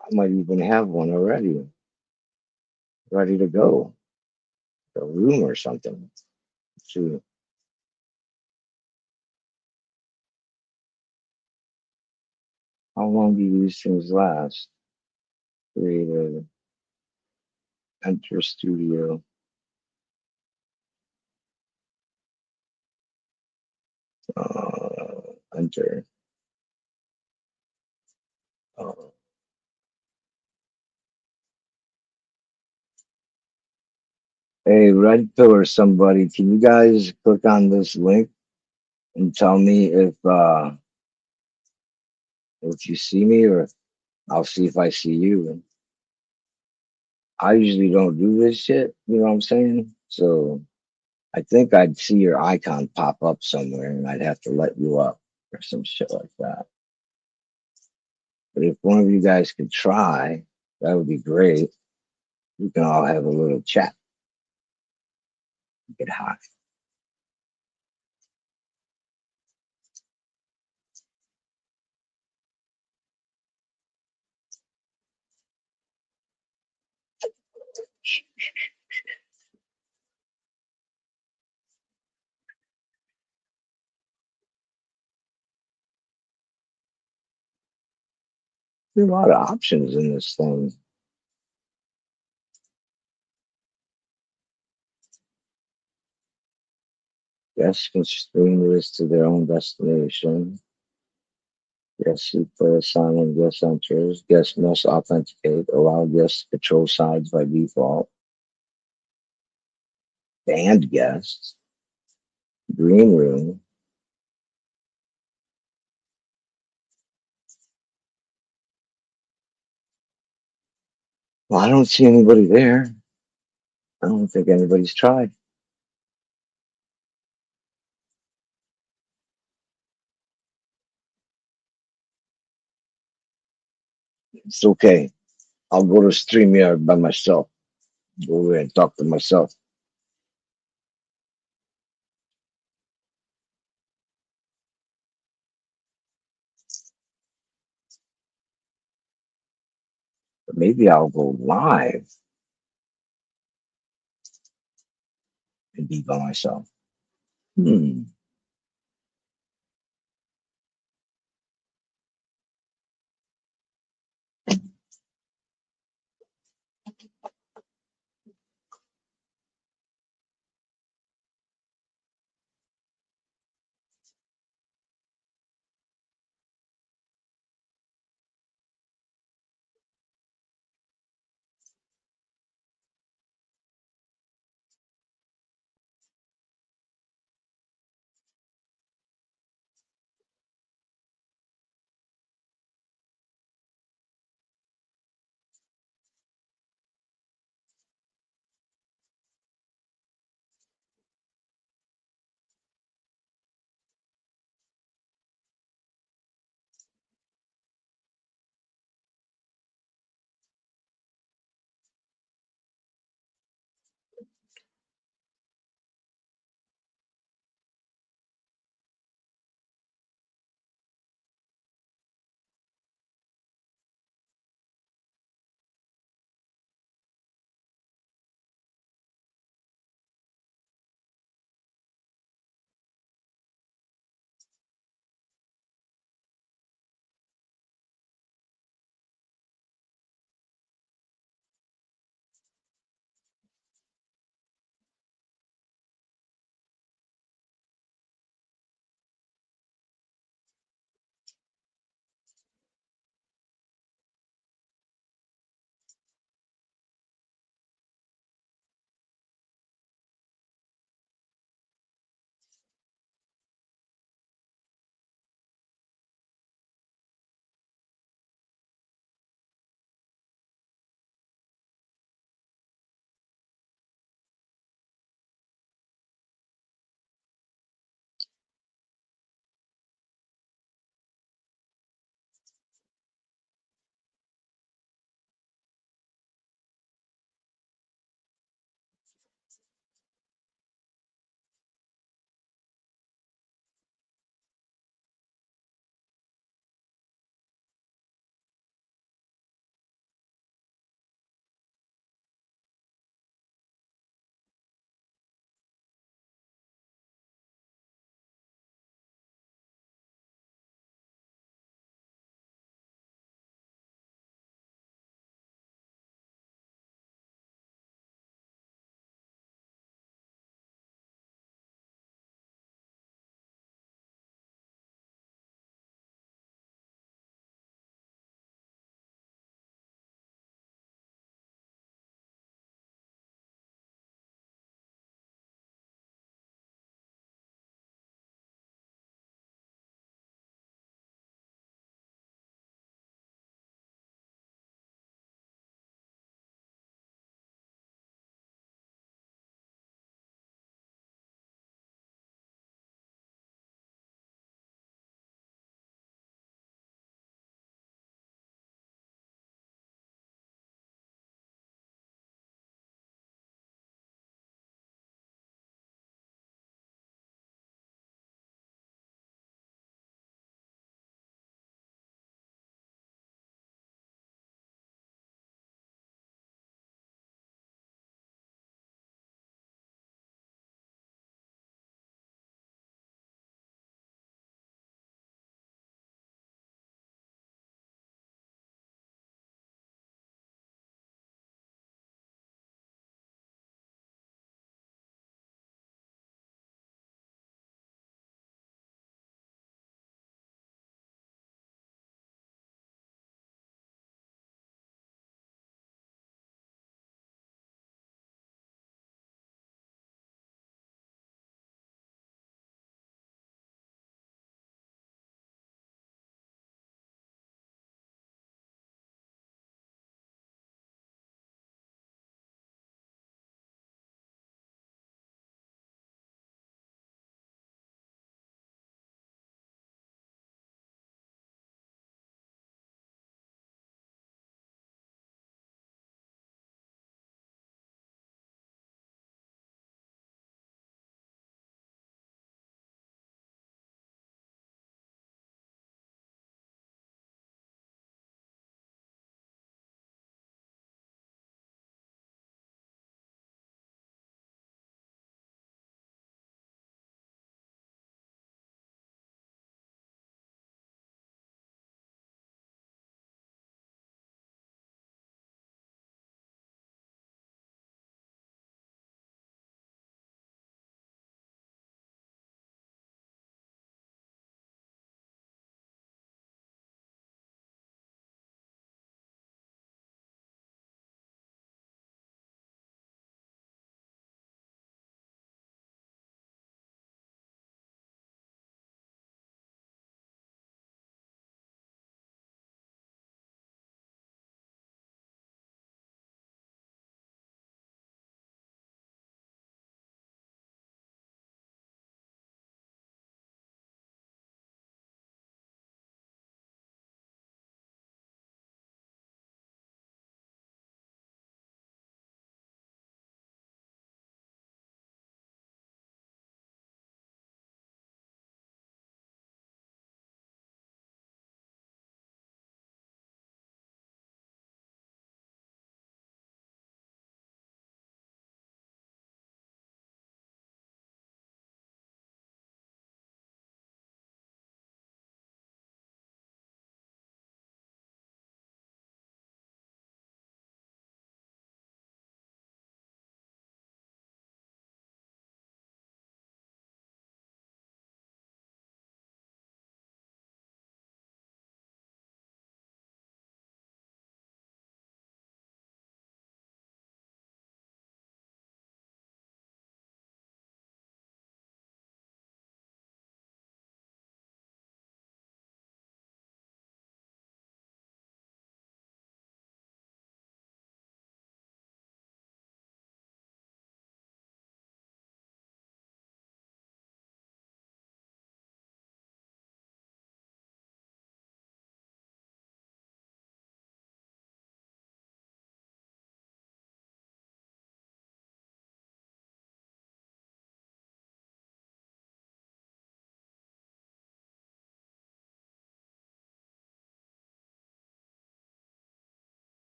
I might even have one already, ready to go. A room or something. Let's see. How long do these things last? Created. Enter studio. Enter. Uh, hey, Red Pill or somebody, can you guys click on this link and tell me if you see me, or I'll see if I see you. I usually don't do this shit, you know what I'm saying? So I think I'd see your icon pop up somewhere and I'd have to let you up or some shit like that. But if one of you guys could try, that would be great. We can all have a little chat. Get hot. There's a lot of options in this thing. Guests can stream this to their own destination. Guests who play assignment guest enters. Guests must authenticate. Allow guests to control sides by default. Banned guests. Green room. Well, I don't see anybody there. I don't think anybody's tried. It's okay. I'll go to StreamYard by myself. Go over there and talk to myself. Maybe I'll go live and be by myself. Hmm.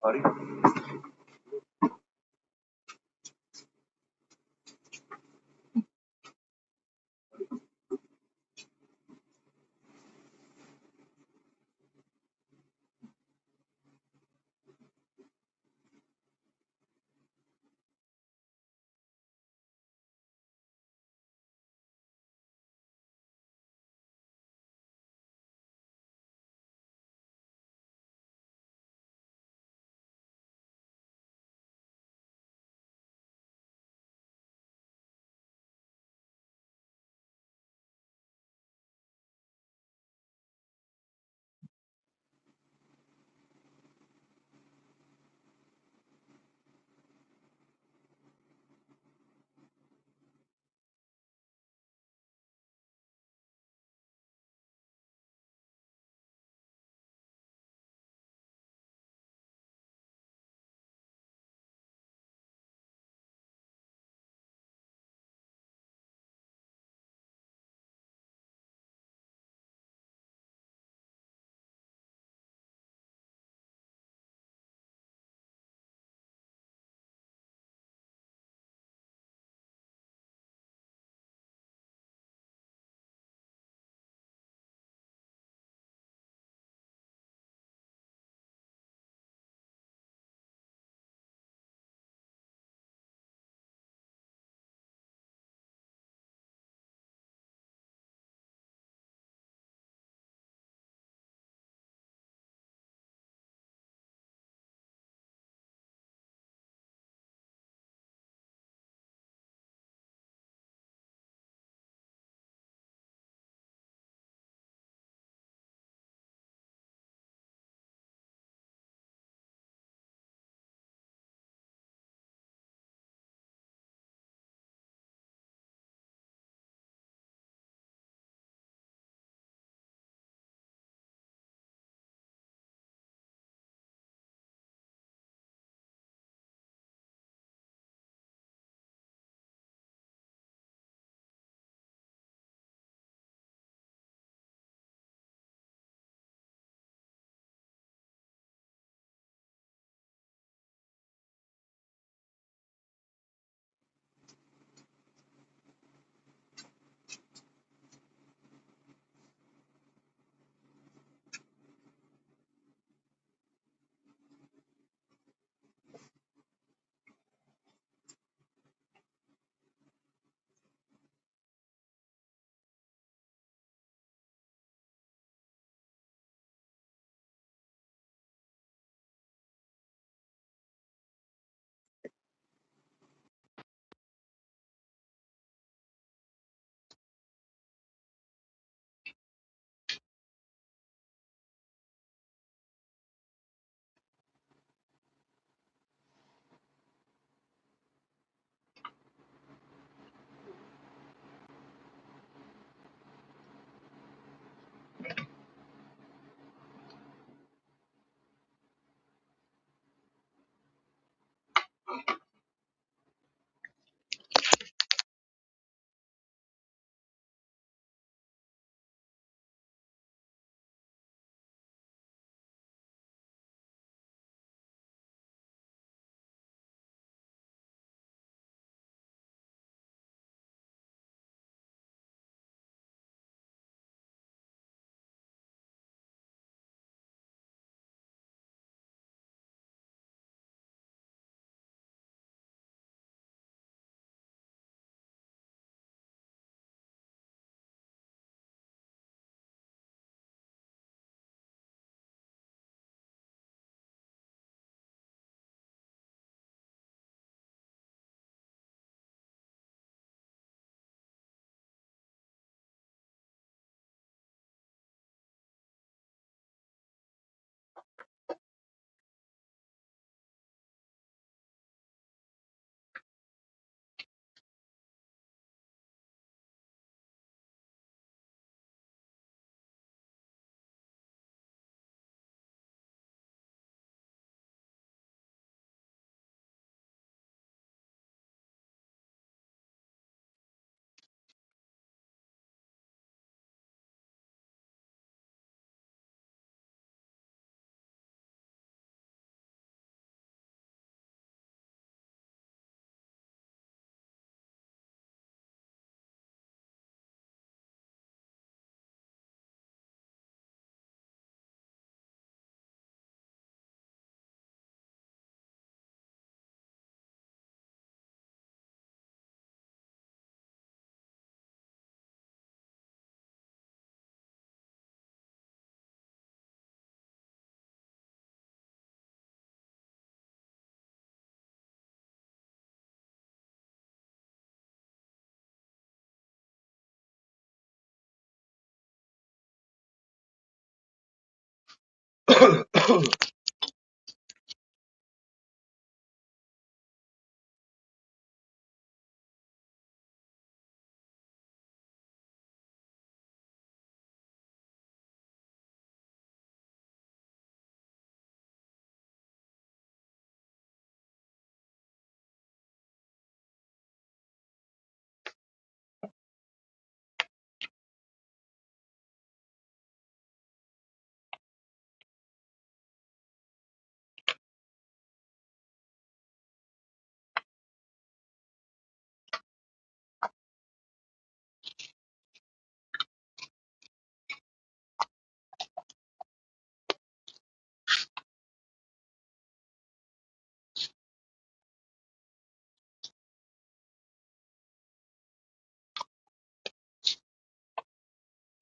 buddy.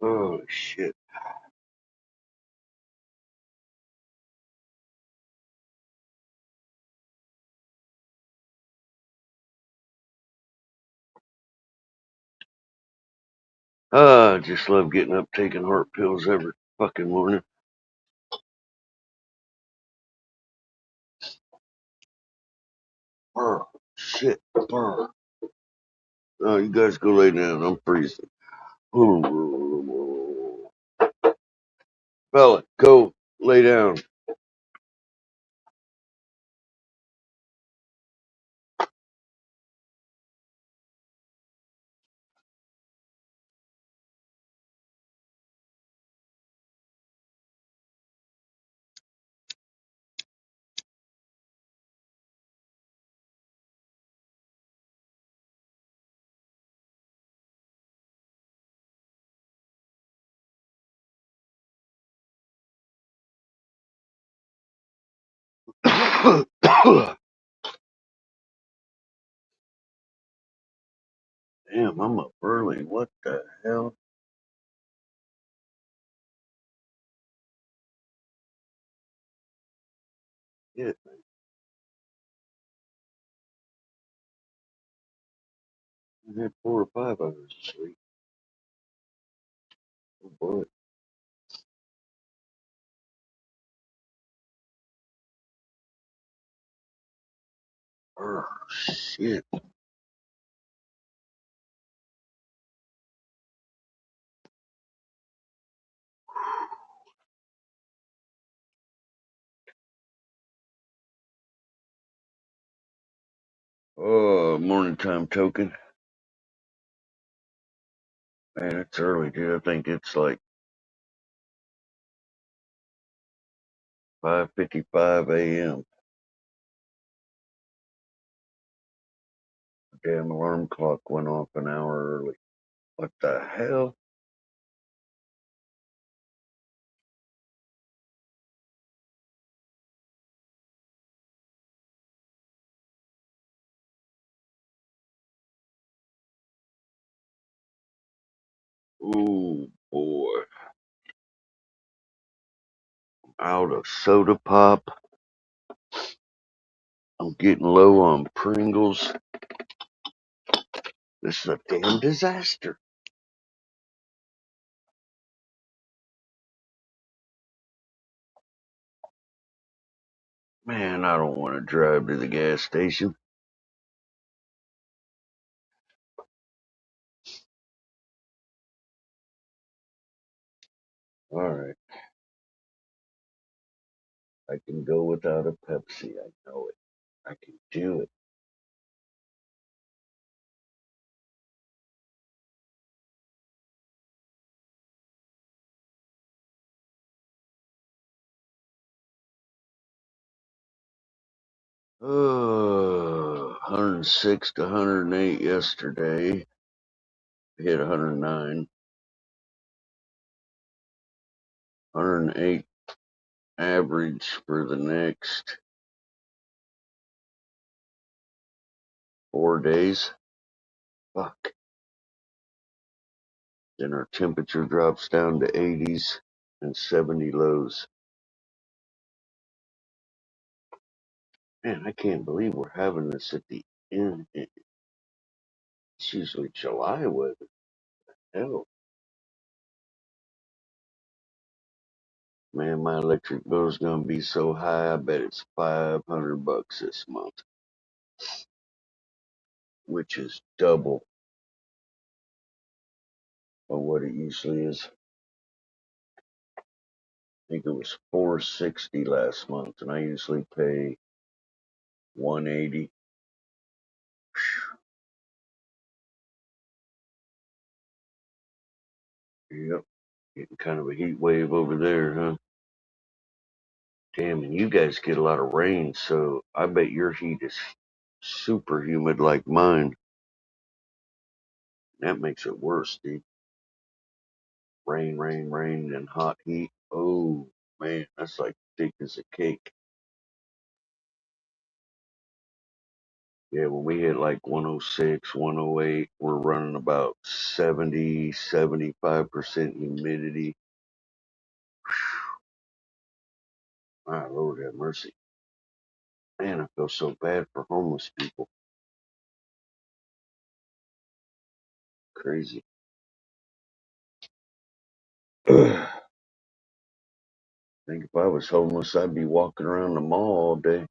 Oh shit. I just love getting up taking heart pills every fucking morning. Oh shit. Oh, you guys go lay down. I'm freezing. Bella, go lay down. Damn, I'm up early. What the hell? Shit, I had 4 or 5 hours of sleep. Oh boy. Oh shit. Oh, morning time token. Man, it's early, dude. I think it's like 5:55 a.m. Damn alarm clock went off an hour early. What the hell? Ooh, boy. Out of soda pop. I'm getting low on Pringles. This is a damn disaster. Man, I don't want to drive to the gas station. All right. I can go without a Pepsi. I know it. I can do it. Oh, 106 to 108 yesterday. Hit 109. 108 average for the next 4 days. Fuck. Then our temperature drops down to 80s and 70 lows. Man, I can't believe we're having this at the end. It's usually July weather. Hell, Man, my electric bill is gonna be so high. I bet it's $500 this month, which is double of what it usually is. I think it was $460 last month, and I usually pay $180. Yep, getting kind of a heat wave over there, huh? Damn, and you guys get a lot of rain, so I bet your heat is super humid like mine. That makes it worse, dude. Rain, rain, rain, and hot heat. Oh, man, that's like thick as a cake. Yeah, when we hit like 106, 108, we're running about 70, 75% humidity. My Lord have mercy. Man, I feel so bad for homeless people. Crazy. I think if I was homeless, I'd be walking around the mall all day.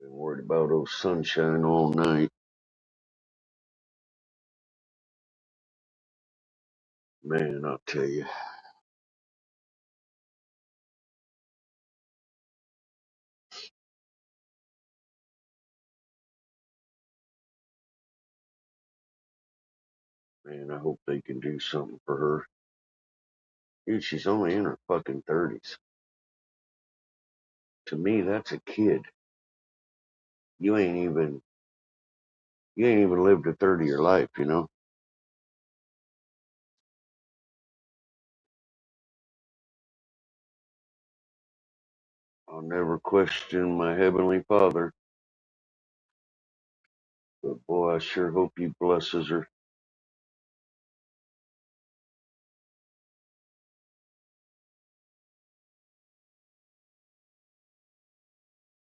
Been worried about old sunshine all night. Man, I'll tell you. Man, I hope they can do something for her. Dude, she's only in her fucking 30s. To me, that's a kid. You ain't even lived a third of your life, you know? I'll never question my Heavenly Father, but boy, I sure hope He blesses her.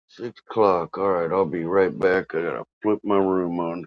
6 o'clock. All right, I'll be right back. I gotta flip my room on.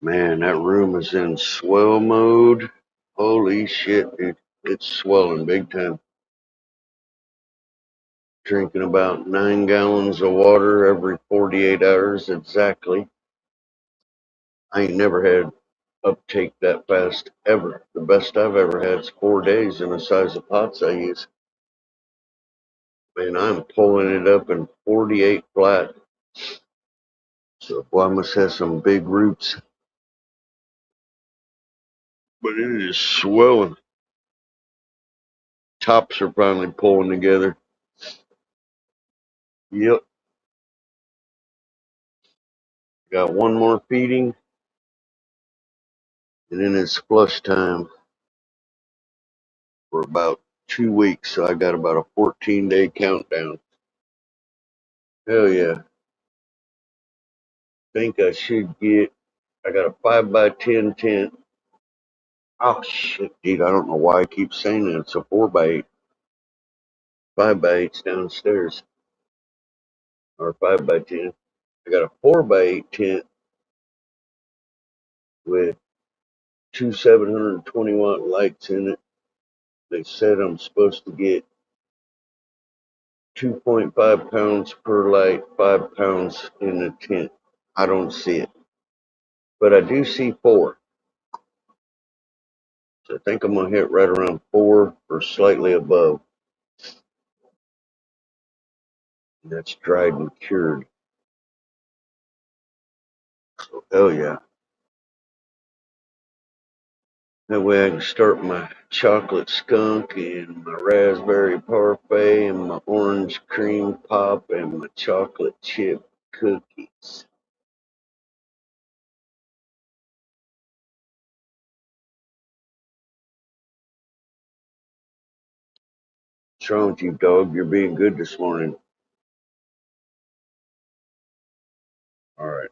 Man, that room is in swell mode. Holy shit, dude. It's swelling big time. Drinking about 9 gallons of water every 48 hours exactly. I ain't never had uptake that fast ever. The best I've ever had is 4 days in the size of pots I use. Man, I'm pulling it up in 48 flat. So, boy, I must have some big roots. But it is swelling. Tops are finally pulling together. Yep. Got one more feeding. And then it's flush time for about 2 weeks. So I got about a 14-day countdown. Hell yeah. Think I should get, I got a 5x10 tent. Oh shit, dude, I don't know why I keep saying that. It's a 4x8. 5x8's downstairs. Or 5x10. I got a 4x8 tent with two 720-watt lights in it. They said I'm supposed to get 2.5 pounds per light, 5 pounds in the tent. I don't see it. But I do see 4. So I think I'm going to hit right around 4 or slightly above. And that's dried and cured. So, hell yeah. That way I can start my chocolate skunk and my raspberry parfait and my orange cream pop and my chocolate chip cookies. What's wrong with you, dog? You're being good this morning. All right.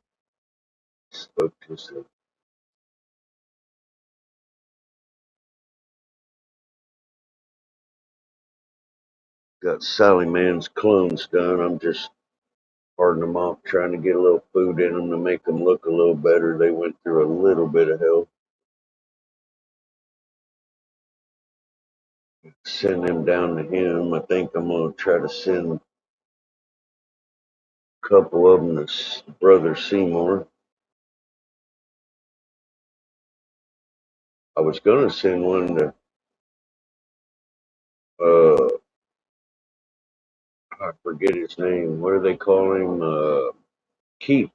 Spoke too soon. Got Sally Mann's clones done. I'm just parting them off, trying to get a little food in them to make them look a little better. They went through a little bit of hell. Send them down to him. I think I'm going to try to send a couple of them to Brother Seymour. I was going to send one to, I forget his name. What do they call him? Keith.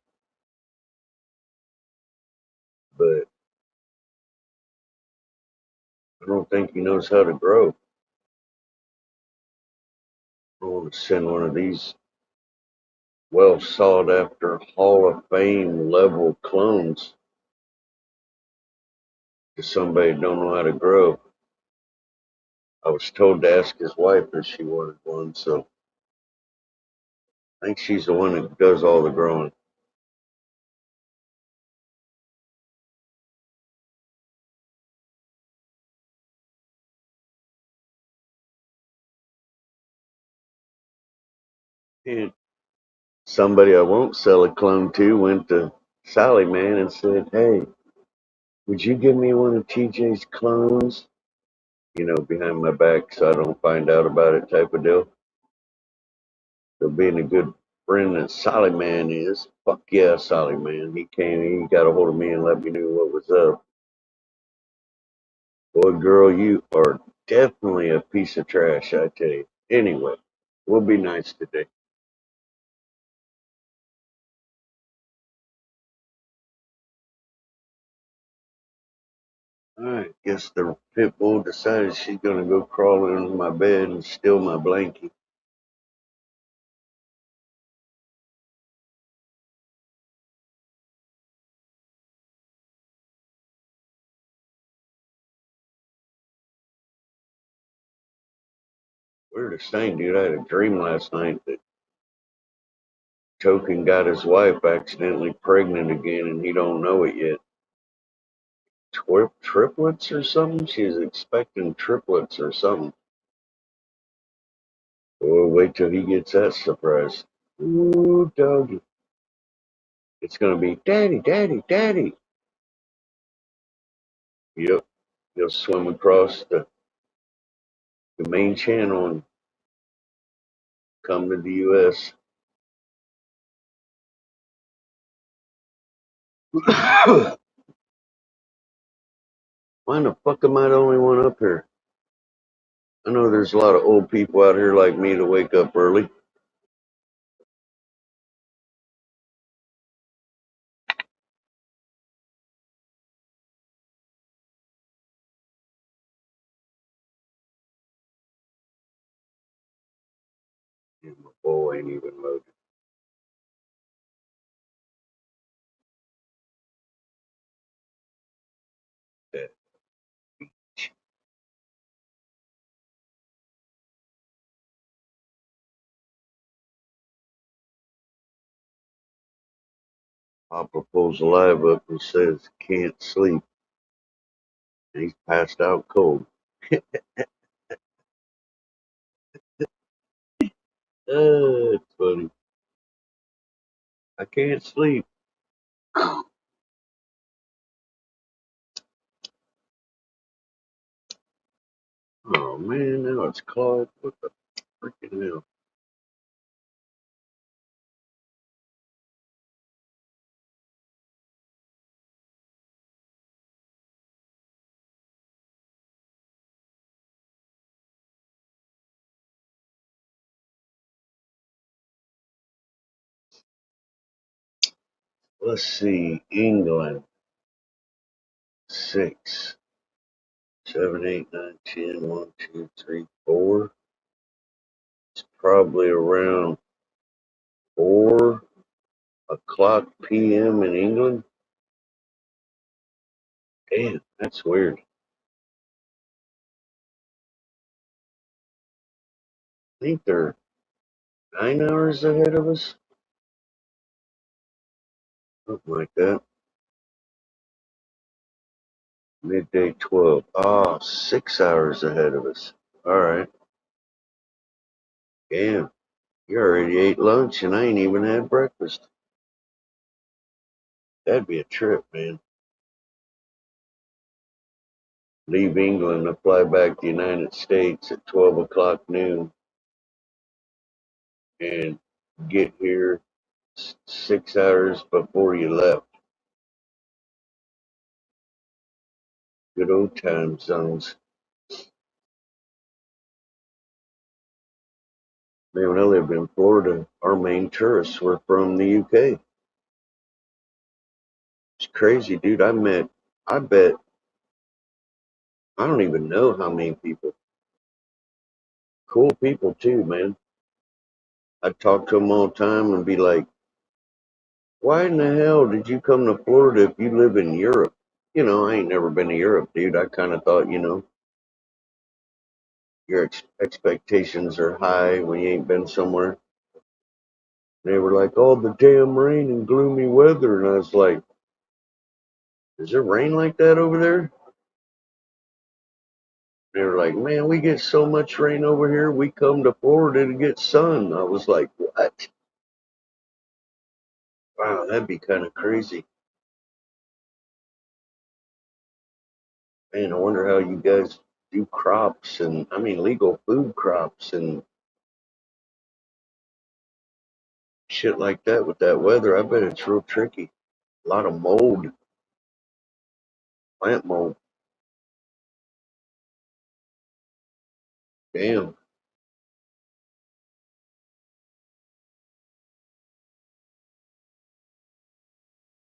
But I don't think he knows how to grow. I want to send one of these well sought after Hall of Fame level clones to somebody who don't know how to grow. I was told to ask his wife if she wanted one, so I think she's the one that does all the growing. And somebody I won't sell a clone to went to Sally Man and said, "Hey, would you give me one of TJ's clones?" You know, behind my back so I don't find out about it type of deal. So being a good friend that Solly Man is, fuck yeah, Solly Man. He came, he got a hold of me and let me know what was up. Boy, girl, you are definitely a piece of trash, I tell you. Anyway, we'll be nice today. Alright, guess the pit bull decided she's gonna go crawl under my bed and steal my blankie. Weirdest thing, dude, I had a dream last night that Token got his wife accidentally pregnant again and he don't know it yet. Triplets or something? She's expecting triplets or something. We'll wait till he gets that surprise. Ooh, doggy. It's gonna be daddy, daddy, daddy. Yep. He'll swim across the the main channel and come to the U.S. Why the fuck am I the only one up here? I know there's a lot of old people out here like me to wake up early. And my bowl ain't even loaded. That Papa pulls the live up and says, can't sleep. And he's passed out cold. It's funny. I can't sleep. Oh man, now it's clogged. What the freaking hell? Let's see. England. 6, 7, 8, 9, 10. 1, 2, 3, 4. It's probably around 4 o'clock p.m. in England. Damn, that's weird. I think they're 9 hours ahead of us. Something like that. Midday 12. Ah, 6 hours ahead of us. All right. Damn, you already ate lunch and I ain't even had breakfast. That'd be a trip, man. Leave England and fly back to the United States at 12 o'clock noon and get here 6 hours before you left. Good old time zones. Man, when I lived in Florida, our main tourists were from the UK. It's crazy, dude. I bet, I don't even know how many people. Cool people, too, man. I'd talk to them all the time and be like, why in the hell did you come to Florida if you live in Europe? You know, I ain't never been to Europe, dude. I kind of thought, your expectations are high when you ain't been somewhere. They were like, oh, the damn rain and gloomy weather. And I was like, is there rain like that over there? They were like, man, we get so much rain over here. We come to Florida to get sun. I was like, what? Wow, that'd be kind of crazy. Man, I wonder how you guys do crops and, I mean, legal food crops and shit like that with that weather. I bet it's real tricky. A lot of mold, plant mold. Damn.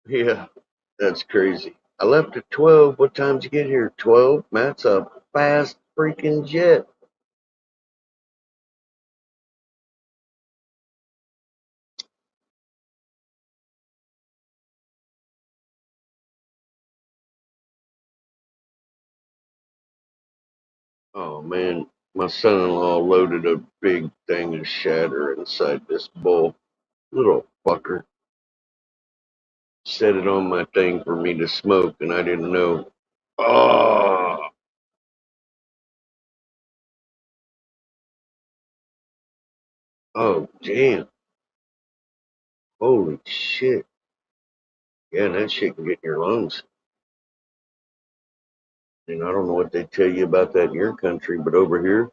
Yeah, that's crazy. I left at 12. What time did you get here? 12? That's a fast freaking jet. Oh man, my son-in-law loaded a big thing of shatter inside this bowl. Little fucker. Set it on my thing for me to smoke, and I didn't know. Oh, oh, damn. Holy shit. Yeah, and that shit can get in your lungs. And I don't know what they tell you about that in your country, but over here,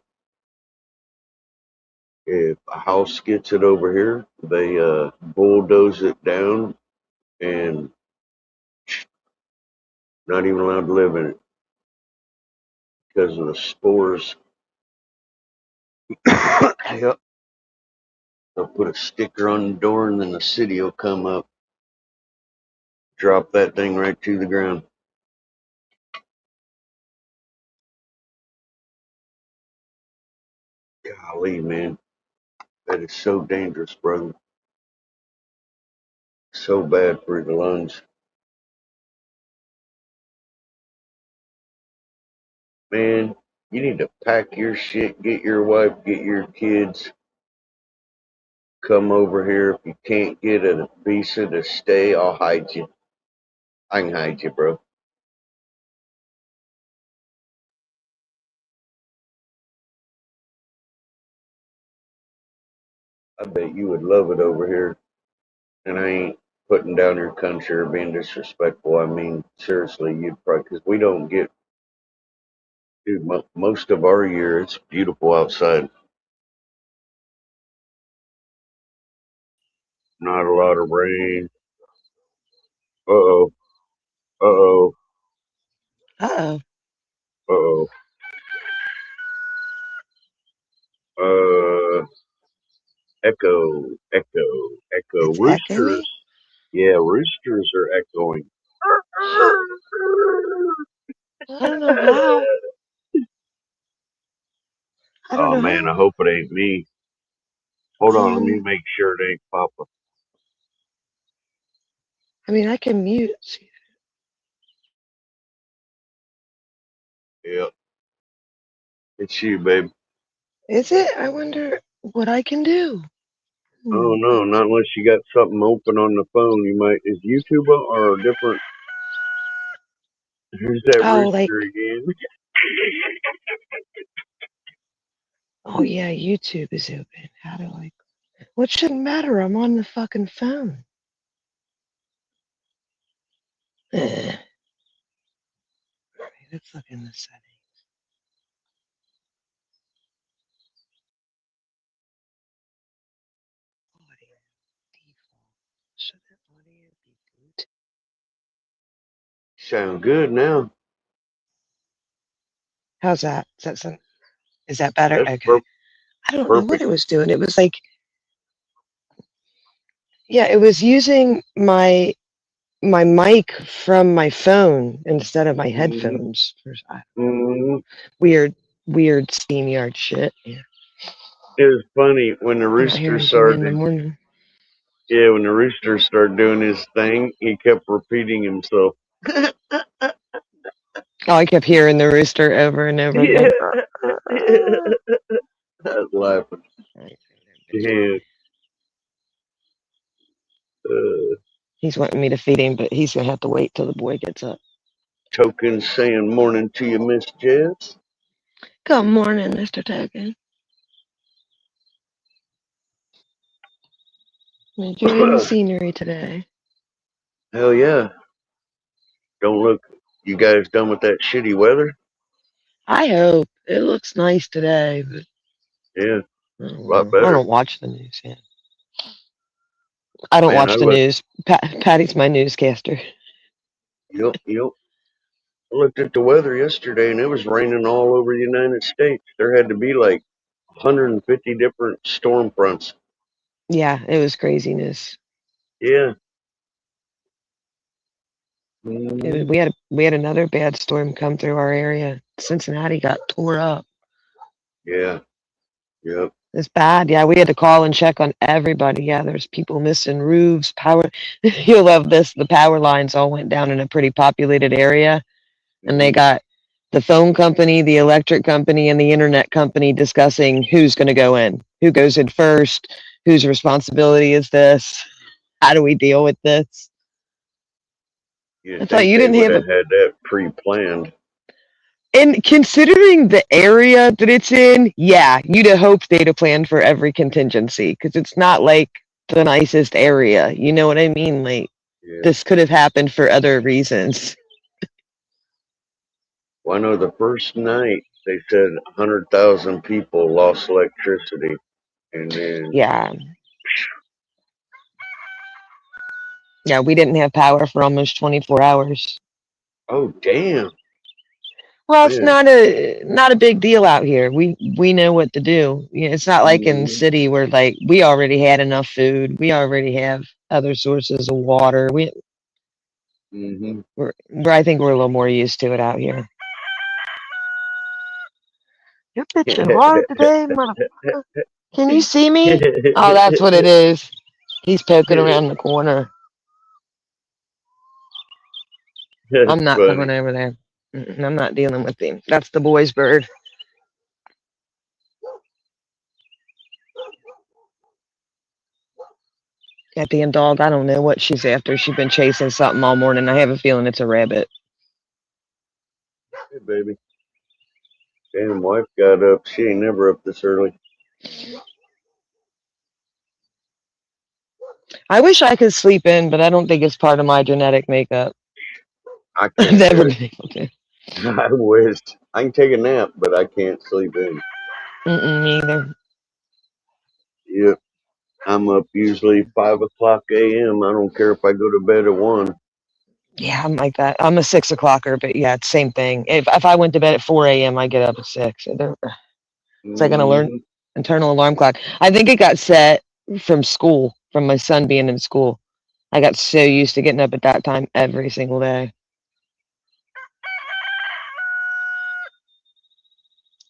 If a house gets it over here, they bulldoze it down and not even allowed to live in it because of the spores. Yep. They'll put a sticker on the door and then the city will come up, drop that thing right to the ground. Golly, man. That is so dangerous, brother. So bad for the lungs. Man, you need to pack your shit, get your wife, get your kids, come over here. If you can't get a visa to stay, I'll hide you. I can hide you, bro. I bet you would love it over here. And I ain't putting down your country or being disrespectful. I mean, seriously, you'd probably, because we don't get, dude, most of our year, it's beautiful outside. Not a lot of rain. Uh-oh. Uh-oh. Uh-oh. Uh-oh. Echo, echo, echo. It's echoing? Roosters. Yeah, roosters are echoing. Huh. I don't know how. I don't Oh know man, how. I hope it ain't me. Hold on, let me Um, make sure it ain't Papa. I mean, I can mute. Yep, it's you, babe. Is it? I wonder what I can do. Oh no, not unless you got something open on the phone. You might. Is YouTube or a different? Here's that Oh, like, rooster again. oh yeah, YouTube is open. How do I? What shouldn't matter? I'm on the fucking phone. Ugh. Alright, let's look in the settings. Audio default. Should that audio be good? Sound good now. How's that? Is that better? That's Okay. I don't know what perfect. it was doing. It was like, yeah, it was using my mic from my phone instead of my Mm-hmm. headphones. Mm-hmm. Weird, weird StreamYard shit. Yeah. It was funny when the I'm not rooster hearing from you in the started. morning. Yeah, when the rooster started doing his thing, he kept repeating himself. Oh, I kept hearing the rooster over and over Yeah, again. I was laughing. Yeah. He's wanting me to feed him, but he's gonna have to wait till the boy gets up. Token saying morning to you, Miss Jess. Good morning, Mr. Token. Enjoying the scenery today. Hell yeah. Don't look. You guys done with that shitty weather? I hope it looks nice today, but Yeah, I don't a lot know. I better. don't watch the news. Yeah, I don't Man, I watch the looked. news. Patty's my newscaster. Yep. I looked at the weather yesterday and it was raining all over the United States. There had to be like 150 different storm fronts. Yeah, it was craziness. Yeah. Mm, We had another bad storm come through our area. Cincinnati got tore up. yeah. Yep. It's bad. Yeah, we had to call and check on everybody. Yeah, there's people missing roofs, power. You'll love this. The power lines all went down in a pretty populated area, and they Hmm. got the phone company, the electric company, and the internet company discussing who's going to go in, who goes in first, whose responsibility is this, how do we deal with this. I You'd thought think you they didn't would have a. have had that pre-planned. And considering the area that it's in, yeah, you'd have hoped they'd have planned for every contingency because it's not like the nicest area. You know what I mean? Like, Yeah. this could have happened for other reasons. Well, I know the first night they said 100,000 people lost electricity. and then Yeah. Yeah, we didn't have power for almost 24 hours. oh damn, Well, it's man. not a big deal out here. We know what to do. You know, it's not like in the Mm-hmm. city where like we already had enough food. We already have other sources of water. Mm-hmm. I think we're a little more used to it out here. You're pitching hard today, motherfucker. Can you see me? Oh, that's what it is. He's poking around the corner. That's I'm not funny. coming over there. I'm not dealing with him. That's the boy's bird. That damn dog, I don't know what she's after. She's been chasing something all morning. I have a feeling it's a rabbit. Hey, baby. Damn, wife got up. She ain't never up this early. I wish I could sleep in, but I don't think it's part of my genetic makeup. I I've can't never do it. been able to. I wish I can take a nap, but I can't sleep in. Me either. Yep. I'm up usually 5 o'clock a.m. I don't care if I go to bed at 1. Yeah, I'm like that. I'm a 6 o'clocker, but yeah, it's same thing. If I went to bed at 4 a.m., I get up at 6. It's like Mm-hmm. internal alarm clock. I think it got set from school, from my son being in school. I got so used to getting up at that time every single day.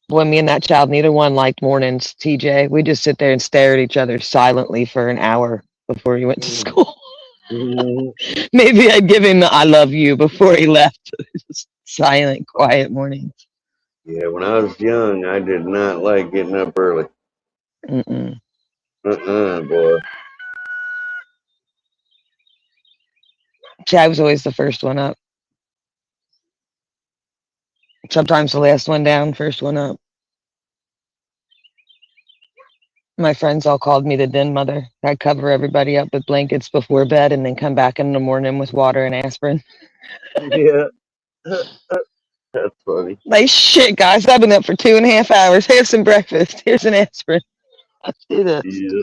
Boy, me and that child, neither one liked mornings, TJ. We just sit there and stare at each other silently for an hour before he went to school. Mm-hmm. Maybe I'd give him the I love you before he left. Just silent, quiet mornings. Yeah, when I was young, I did not like getting up early. Mm-mm. Boy. See, I was always the first one up. Sometimes the last one down, first one up. My friends all called me the den mother. I'd cover everybody up with blankets before bed and then come back in the morning with water and aspirin. Yeah, that's funny. Like, shit, guys, I've been up for 2.5 hours. Have some breakfast. Here's an aspirin. Let's do this. Yeah.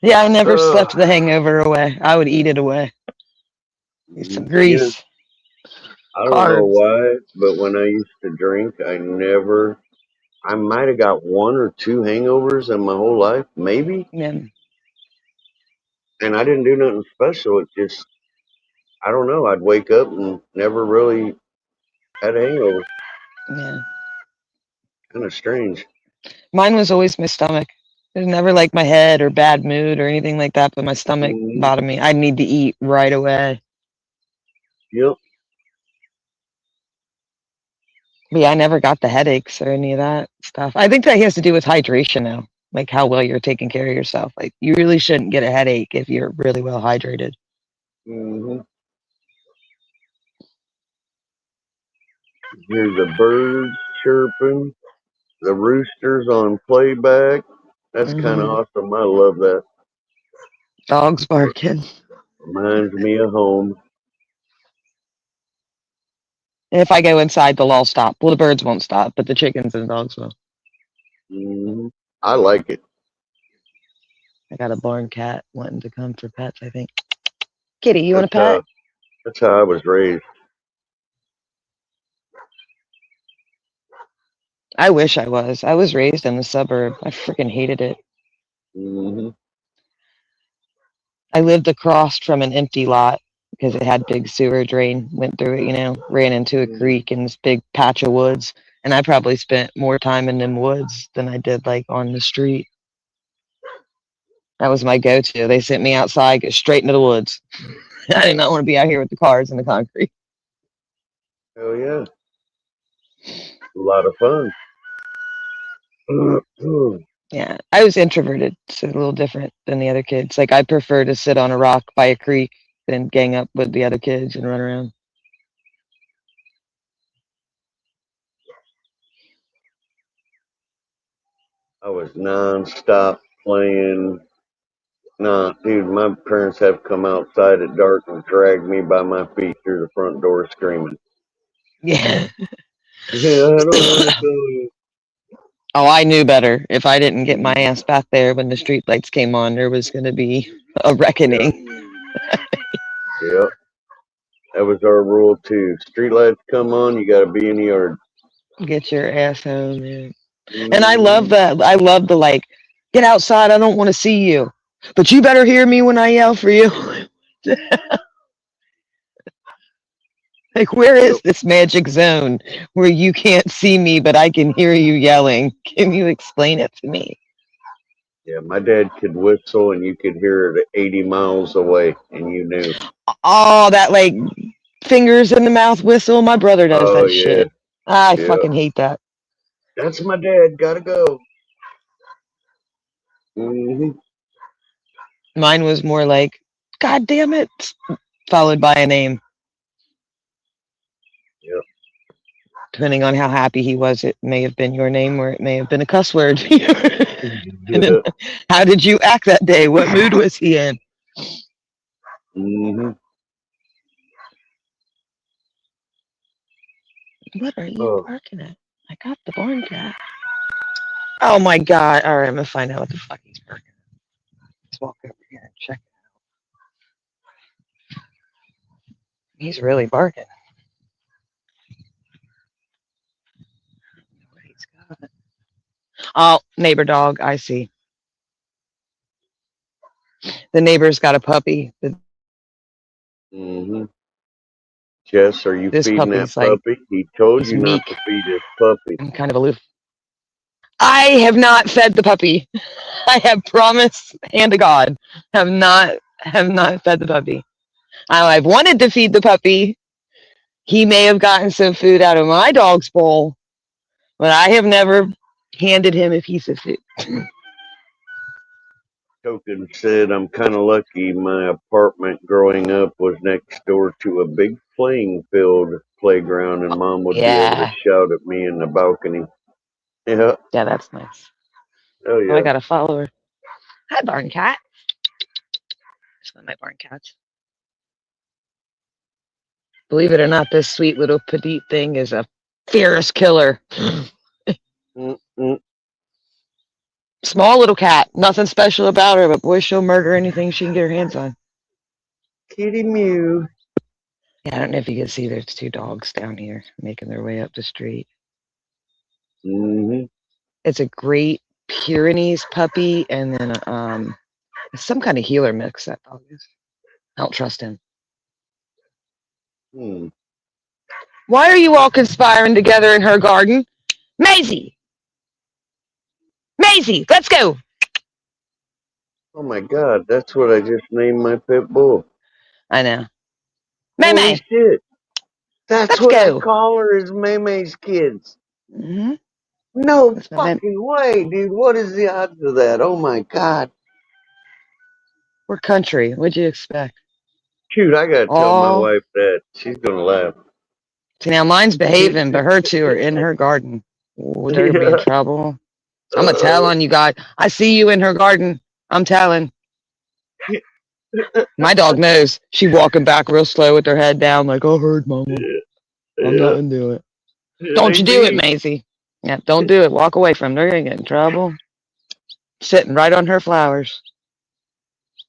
Yeah, I never Uh, slept the hangover away. I would eat it away. Eat some yeah, grease, I don't know carbs. why, but when I used to drink, I might have got 1 or 2 hangovers in my whole life, maybe. Yeah, And I didn't do nothing special. It just, I don't know. I'd wake up and never really had a hangover. yeah. Kind of strange. Mine was always my stomach. It was never like my head or bad mood or anything like that, but my stomach Mm, bothered me. I need to eat right away. yep. But yeah, I never got the headaches or any of that stuff. I think that has to do with hydration now, like how well you're taking care of yourself. Like you really shouldn't get a headache if you're really well hydrated. Hmm. Hear the birds chirping, the roosters on playback. That's kind of Hmm. awesome. I love that. Dogs barking. Reminds me of home. And if I go inside, they'll all stop. Well, the birds won't stop, but the chickens and dogs will. Hmm. I like it. I got a barn cat wanting to come for pets, I think. Kitty, you want That's a pet? that's how I was raised. I wish I was. I was raised in the suburb. I freaking hated it. Hmm. I lived across from an empty lot because it had big sewer drain, went through it, ran into a creek and this big patch of woods. And I probably spent more time in them woods than I did like on the street. That was my go-to. They sent me outside, get straight into the woods. I did not want to be out here with the cars and the concrete. Hell yeah, a lot of fun. Yeah, I was introverted, so a little different than the other kids. Like I prefer to sit on a rock by a creek than gang up with the other kids and run around. I was non-stop playing. Nah, dude, my parents have come outside at dark and dragged me by my feet through the front door screaming. Yeah. Yeah, I don't want to go. Oh, I knew better. If I didn't get my ass back there when the street lights came on, there was going to be a reckoning. Yep. That was our rule too. Streetlights come on, you got to be in the yard. Get your ass home, man. Mhm. And I love that. I love the like, get outside. I don't want to see you, but you better hear me when I yell for you. Like, where is this magic zone where you can't see me, but I can hear you yelling? Can you explain it to me? Yeah, my dad could whistle and you could hear it 80 miles away and you knew. Oh, that like fingers in the mouth whistle. My brother does Oh, that yeah. shit. I Yeah. fucking hate that. That's my dad. Gotta go. Hmm. Mine was more like, God damn it, followed by a name. Yep. Depending on how happy he was, it may have been your name or it may have been a cuss word. And then, how did you act that day? What mood was he in? Hmm. What are you Oh, barking at? I got the barn cat. Oh my god. All right, I'm going to find out what the fuck he's barking at. Let's walk over here and check it out. He's really barking. What he's got. Oh, neighbor dog. I see. The neighbor's got a puppy. hmm. Jess, are you This feeding that puppy's like, puppy? He told he's you not meek to feed his puppy. and kind of aloof. I have not fed the puppy. I have promised, hand to God, have not fed the puppy. I've wanted to feed the puppy. He may have gotten some food out of my dog's bowl, but I have never handed him a piece of food. Token said, I'm kind of lucky my apartment growing up was next door to a big playing field playground, and mom would be able to Yeah, shout at me in the balcony. Yeah. yeah, that's nice. Oh, Oh, I yeah. got a follower. Hi, barn cat. That's one of my barn cats. Believe it or not, this sweet little petite thing is a fierce killer. Mm-mm. Small little cat. Nothing special about her, but boy, she'll murder anything she can get her hands on. Kitty Mew. Yeah, I don't know if you can see there's two dogs down here making their way up the street. Hmm. It's a great Pyrenees puppy and then some kind of healer mix that dog is. I don't trust him. Hmm. Why are you all conspiring together in her garden? Maisie! Maisie, let's go! Oh my God, that's what I just named my pit bull. I know. Holy May, shit. That's let's what I go! call her is Maymay's kids. Mm-hmm. No That's my fucking way, dude. What is the odds of that? Oh my God. We're country. What'd you expect? Shoot, I gotta tell my Oh, wife that. She's gonna laugh. see now mine's behaving, but her two are in her garden. Oh, they're gonna be in Yeah. trouble. I'm gonna tell on you guys. I see you in her garden. I'm telling. My dog knows. She walking back real slow with her head down, like, I heard mama. I'm not gonna do it. Don't you do it, Maisie. Yeah, don't do it. Walk away from her. You're gonna get in trouble. Sitting right on her flowers.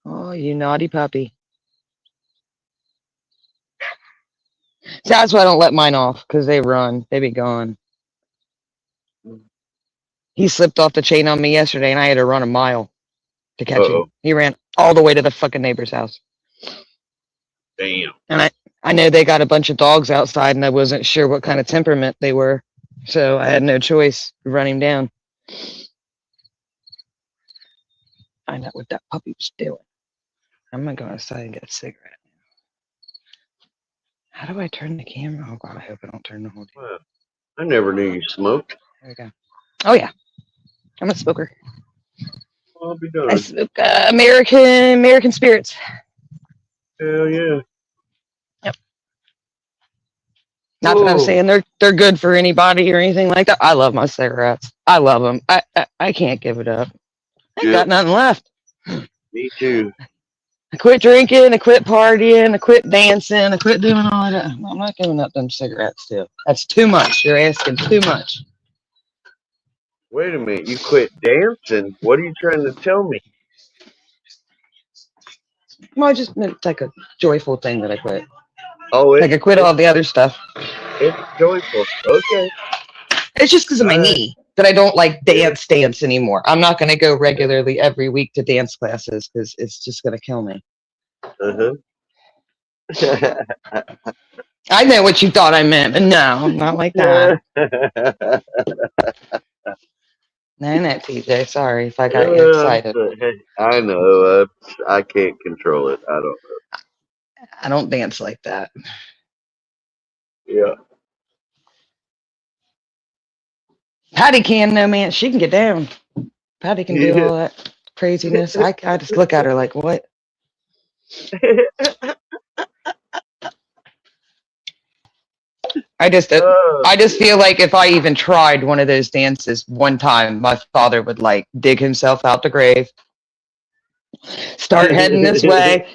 Oh, you naughty puppy. See, that's why I don't let mine off, because they run. They be gone. He slipped off the chain on me yesterday, and I had to run a mile to catch him. Uh-oh. He ran all the way to the fucking neighbor's house. Damn. And I know they got a bunch of dogs outside, and I wasn't sure what kind of temperament they were. So I had no choice to run him down. Find out what that puppy was doing. I'm gonna go outside and get a cigarette. How do I turn the camera? Oh God, I hope I don't turn the whole thing. Wow. I never knew you smoked. There we go. Oh yeah, I'm a smoker. I'll be I darned. smoke American spirits. Hell yeah. Yep. Not that I'm Whoa. saying they're good for anybody or anything like that. I love my cigarettes. I love them. I can't give it up. I ain't got nothing left. Me too. I quit drinking, I quit partying, I quit dancing, I quit doing all that. I'm not giving up them cigarettes still. That's too much. You're asking too much. Wait a minute, you quit dancing? What are you trying to tell me? Well, I just it's like a joyful thing that I quit. Oh, Like I quit all the other stuff. it's joyful. Okay. It's just because of All my right. knee that I don't like Yeah. dance anymore. I'm not going to go regularly every week to dance classes because it's just going to kill me. Uh-huh. I know what you thought I meant, but no, not like that. No, TJ. Sorry if I got you excited. I know. I can't control it. I don't. I don't dance like that. Yeah. Patty can, no man. She can get down. Patty can do Yeah. all that craziness. I just look at her like, what? I just Oh, I just feel like if I even tried one of those dances one time, my father would like dig himself out the grave, start heading this way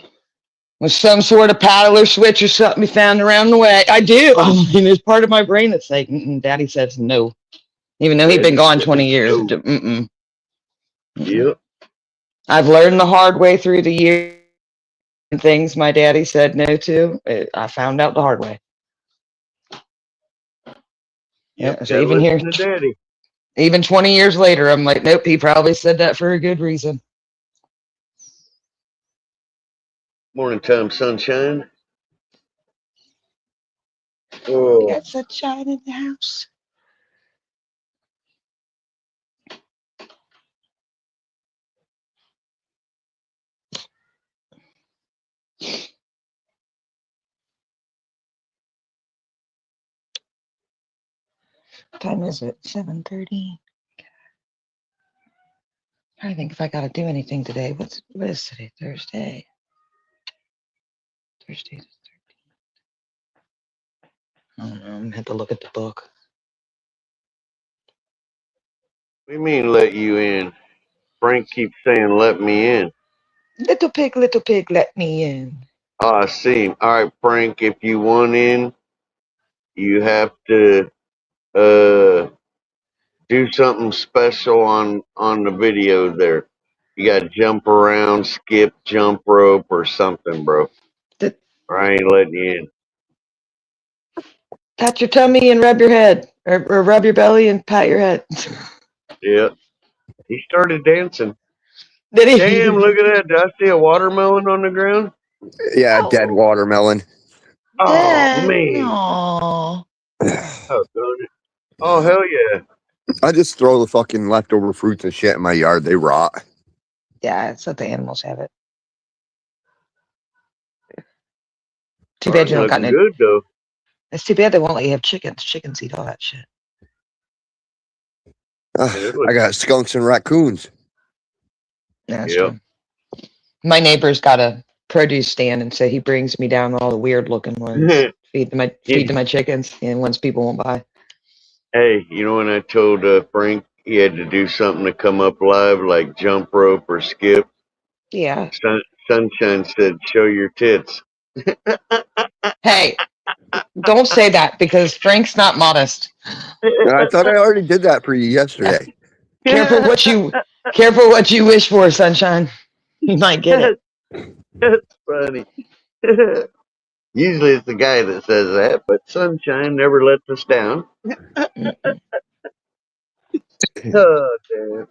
with some sort of paddle or switch or something he found around the way. I do. I mean, there's part of my brain that's like, Daddy says no, even though he'd been Daddy gone said 20 years. no. Mm-mm. Yep. I've learned the hard way through the years. Things my daddy said no to, I found out the hard way. Yep. Yeah, so Gotta even here, listen to Daddy. even 20 years later, I'm like, nope, he probably said that for a good reason. Morning time, sunshine. We Oh. got sunshine in the house. What time is it? 7:30. I think if I got to do anything today. What is today? Thursday. Thursday. I don't know. I'm gonna have to look at the book. What do you mean let you in? Frank keeps saying let me in. Little pig, let me in. Oh, I see. All right, Frank, if you want in, you have to uh do something special on the video there. You got to jump around, skip, jump rope, or something, bro. Th- Or I ain't letting you in. Pat your tummy and rub your head, or rub your belly and pat your head. Yeah. He started dancing. Did Damn, he? look at that. Did I see a watermelon on the ground? Yeah, dead Oh, watermelon. Oh, Dad. man. No. Oh, darn it. Oh, hell yeah. I just throw the fucking leftover fruits and shit in my yard. They rot. Yeah, it's let the animals have it. Too bad Starting you don't got looking no. good, though. It's too bad they won't let you have chickens. Chickens eat all that shit. Man, it I looks, got skunks and raccoons. Yeah, that's yep. true. My neighbor's got a produce stand, and so he brings me down all the weird looking ones. Feed to my chickens, and ones people won't buy. Hey, you know when I told Frank he had to do something to come up live, like jump rope or skip? Yeah. Sunshine said, "Show your tits." Hey, don't say that because Frank's not modest. I thought I already did that for you yesterday. Careful what you wish for, sunshine. You might get it. That's funny. Usually it's the guy that says that, but Sunshine never lets us down. Mm-mm. Oh, damn.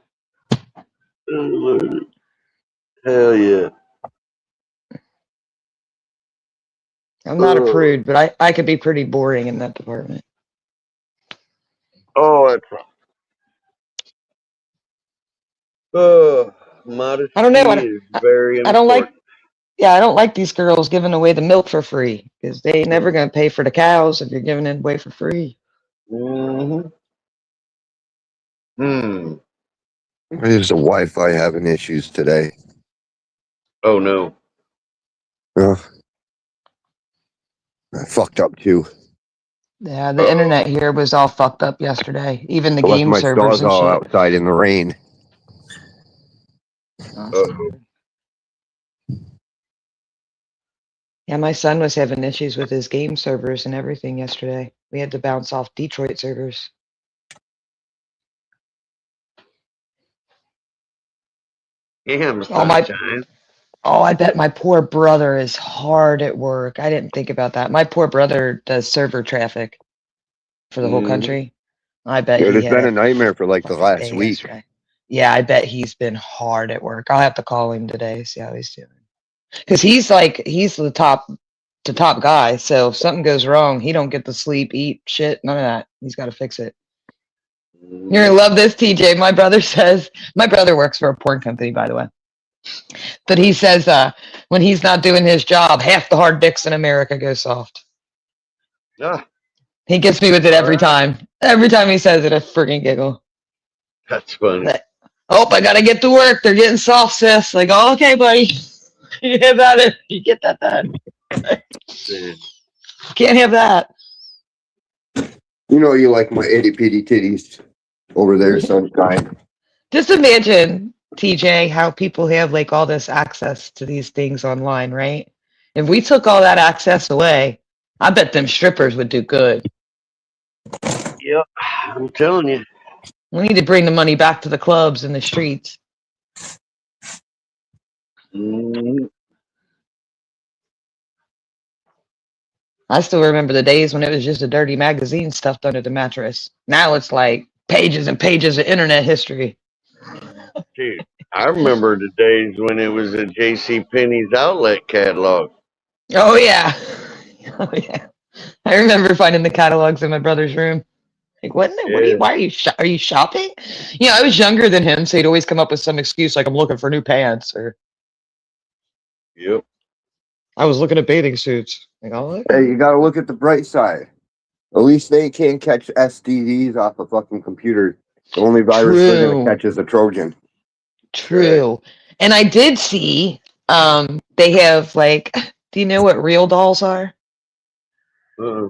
Oh, Lord. Hell yeah. I'm not a Oh, prude, but I could be pretty boring in that department. oh, that's oh, I don't know. modesty is very I don't like. important. Yeah, I don't like these girls giving away the milk for free because they ain't never gonna pay for the cows if you're giving it away for free. Mm-hmm. Hmm. There's the Wi-Fi having issues today. Oh no. I fucked up too. Yeah, the Oh. internet here was all fucked up yesterday. Even the I left game my servers dog and all shit. outside in the rain. Oh. Yeah, my son was having issues with his game servers and everything yesterday. We had to bounce off Detroit servers. Damn Oh my! sunshine. Oh, I bet my poor brother is hard at work. I didn't think about that. My poor brother does server traffic for the whole Mm-hmm. country. I bet Dude, he it's had been a a nightmare for like the fucking last day week. yesterday. Yeah, I bet he's been hard at work. I'll have to call him today, see how he's doing. Because he's the top guy. So if something goes wrong, he don't get to sleep, eat, shit, none of that. He's got to fix it. You're gonna love this, TJ. My brother works for a porn company, by the way. But he says when he's not doing his job, half the hard dicks in America go soft. Ah, He gets me with it all every right. time. Every time he says it, I freaking giggle. That's funny. Like, oh, I gotta get to work. They're getting soft, sis. Like, oh, okay, buddy. You get that? You get that done. Yeah. Can't have that. You know you like my itty bitty titties over there, sunshine. Just imagine, TJ, how people have like all this access to these things online, right? If we took all that access away, I bet them strippers would do good. Yep. I'm telling you. We need to bring the money back to the clubs and the streets. Mm, I still remember the days when it was just a dirty magazine stuffed under the mattress. Now it's like pages and pages of internet history. dude, I remember the days when it was a J.C. Penney's outlet catalog. Oh yeah, oh yeah. I remember finding the catalogs in my brother's room. Like, what? What are Yeah. you? Why are you? Are you shopping? You know, I was younger than him, so he'd always come up with some excuse like I'm looking for new pants or Yep. I was looking at bathing suits. Like, oh, okay. Hey, you gotta look at the bright side. At least they can't catch STDs off a fucking computer. The only virus they're gonna True. catch is a Trojan. True. And I did see they have like, do you know what real dolls are? Uh-uh.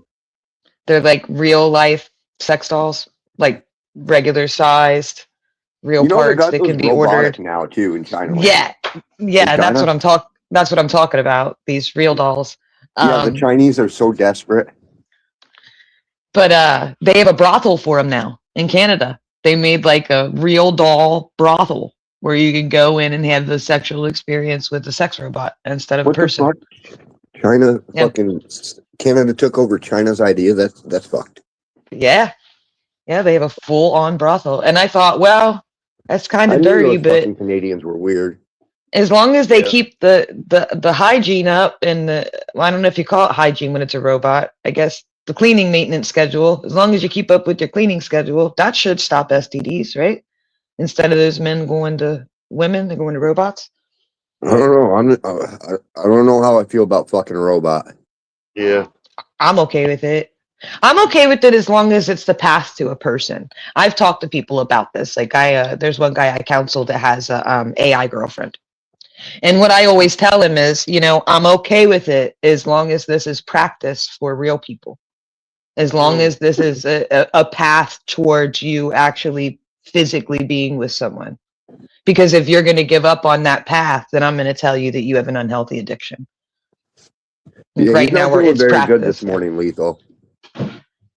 They're like real life sex dolls, like regular sized, real You know they parts got that those can be robotic ordered. now too in China. Yeah. Yeah, In that's China? that's what I'm talking about. These real dolls. Yeah, the Chinese are so desperate. But they have a brothel for them now in Canada. They made like a real doll brothel where you can go in and have the sexual experience with the sex robot instead of a What the person. fuck? China Yeah. fucking Canada took over China's idea. That's fucked. Yeah. Yeah, they have a full on brothel. And I thought, well, that's kind I of knew dirty, those but fucking Canadians were weird. as long as they Yeah. keep the hygiene up and well, I don't know if you call it hygiene when it's a robot. I guess the cleaning maintenance schedule, as long as you keep up with your cleaning schedule, that should stop STDs, right? Instead of those men going to women, they're going to robots. I don't know. I don't know how I feel about fucking a robot. Yeah. I'm okay with it. I'm okay with it as long as it's the path to a person. I've talked to people about this. Like there's one guy I counseled that has a AI girlfriend. And what I always tell him is, you know, I'm okay with it as long as this is practice for real people. As long as this is a path towards you actually physically being with someone. Because if you're going to give up on that path, then I'm going to tell you that you have an unhealthy addiction. Yeah, Right he's now, not where doing it's very practice. good this morning, Lethal.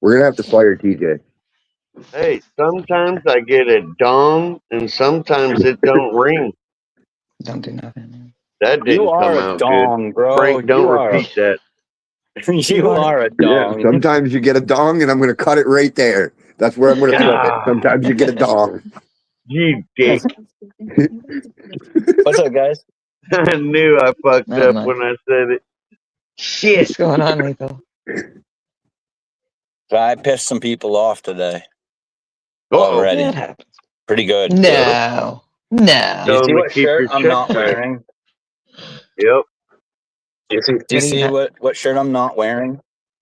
We're gonna have to fire TJ. Hey, sometimes I get a dong and sometimes it don't ring. Don't do nothing. That You didn't are come a out good. dong, bro. Frank, don't repeat that. You are a Yeah, dong. sometimes you get a dong, and I'm gonna cut it right there. That's where I'm gonna flip it. Ah, Sometimes you get a dong. you dick. What's up, guys? I knew I fucked Not up much. when I said it. Shit. What's going on, Lethal? So I pissed some people off today Uh-oh. already. That happens. Pretty good. No. No. You Tell see them to what keep shirt your I'm check not back. wearing? Yep. Do you What do you see got? what shirt I'm not wearing?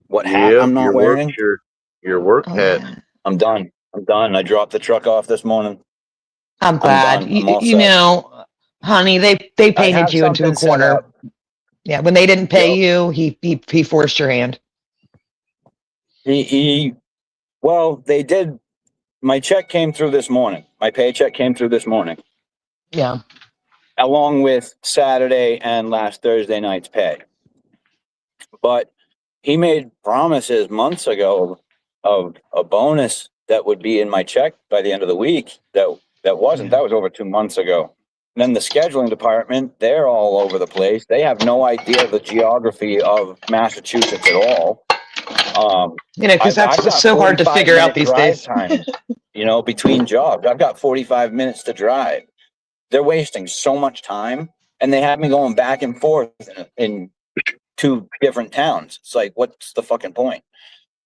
What hat Yep. I'm not Your work wearing? shirt. Your work Oh, hat. yeah. I'm done. I'm done. I dropped the truck off this morning. I'm I'm glad. done. I'm all You set. know, honey, they I painted have you into a something set corner. up. Yeah, when they didn't pay Yep. you, he forced your hand. Well, they did. My check came through this morning. My paycheck came through this morning, Yeah. along with Saturday and last Thursday night's pay. But he made promises months ago of a bonus that would be in my check by the end of the week. That wasn't. Yeah. That was over 2 months ago. then the scheduling department, they're all over the place. They have no idea the geography of Massachusetts at all. Because I've got that's so hard to figure out 45-minute these drive days. time, between jobs. I've got 45 minutes to drive. They're wasting so much time, and they have me going back and forth in 2 different towns. It's like, what's the fucking point?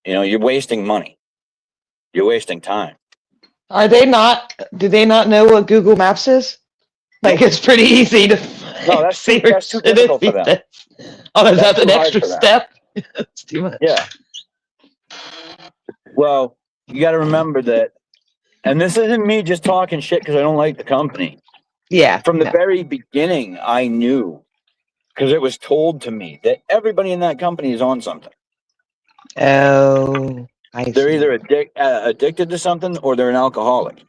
You're wasting money. You're wasting time. Are they not? Do they not know what Google Maps is? Like, it's pretty easy to No, that's see too where shit is difficult for these them. days. Oh, is That's that an too hard extra for them. step? It's too much. Yeah. Well, you got to remember that, and this isn't me just talking shit because I don't like the company. Yeah. From the very beginning, I knew, because it was told to me, that everybody in that company is on something. Oh, They're either addicted to something or they're an alcoholic.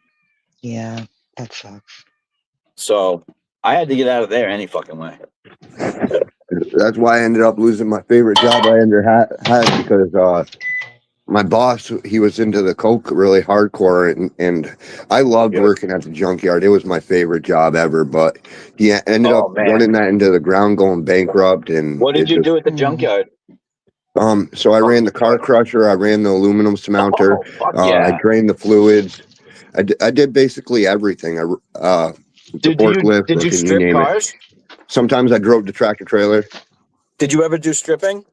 Yeah, that sucks. So I had to get out of there any fucking way. That's why I ended up losing my favorite job I ever had because my boss, he was into the coke really hardcore, and I loved working at the junkyard. It was my favorite job ever, but he ended up running that into the ground, going bankrupt. And what did you do at the junkyard? So I ran the car crusher, I ran the aluminum smelter, I drained the fluids. I did basically everything. Did you strip cars? Sometimes I drove the tractor trailer. Did you ever do stripping?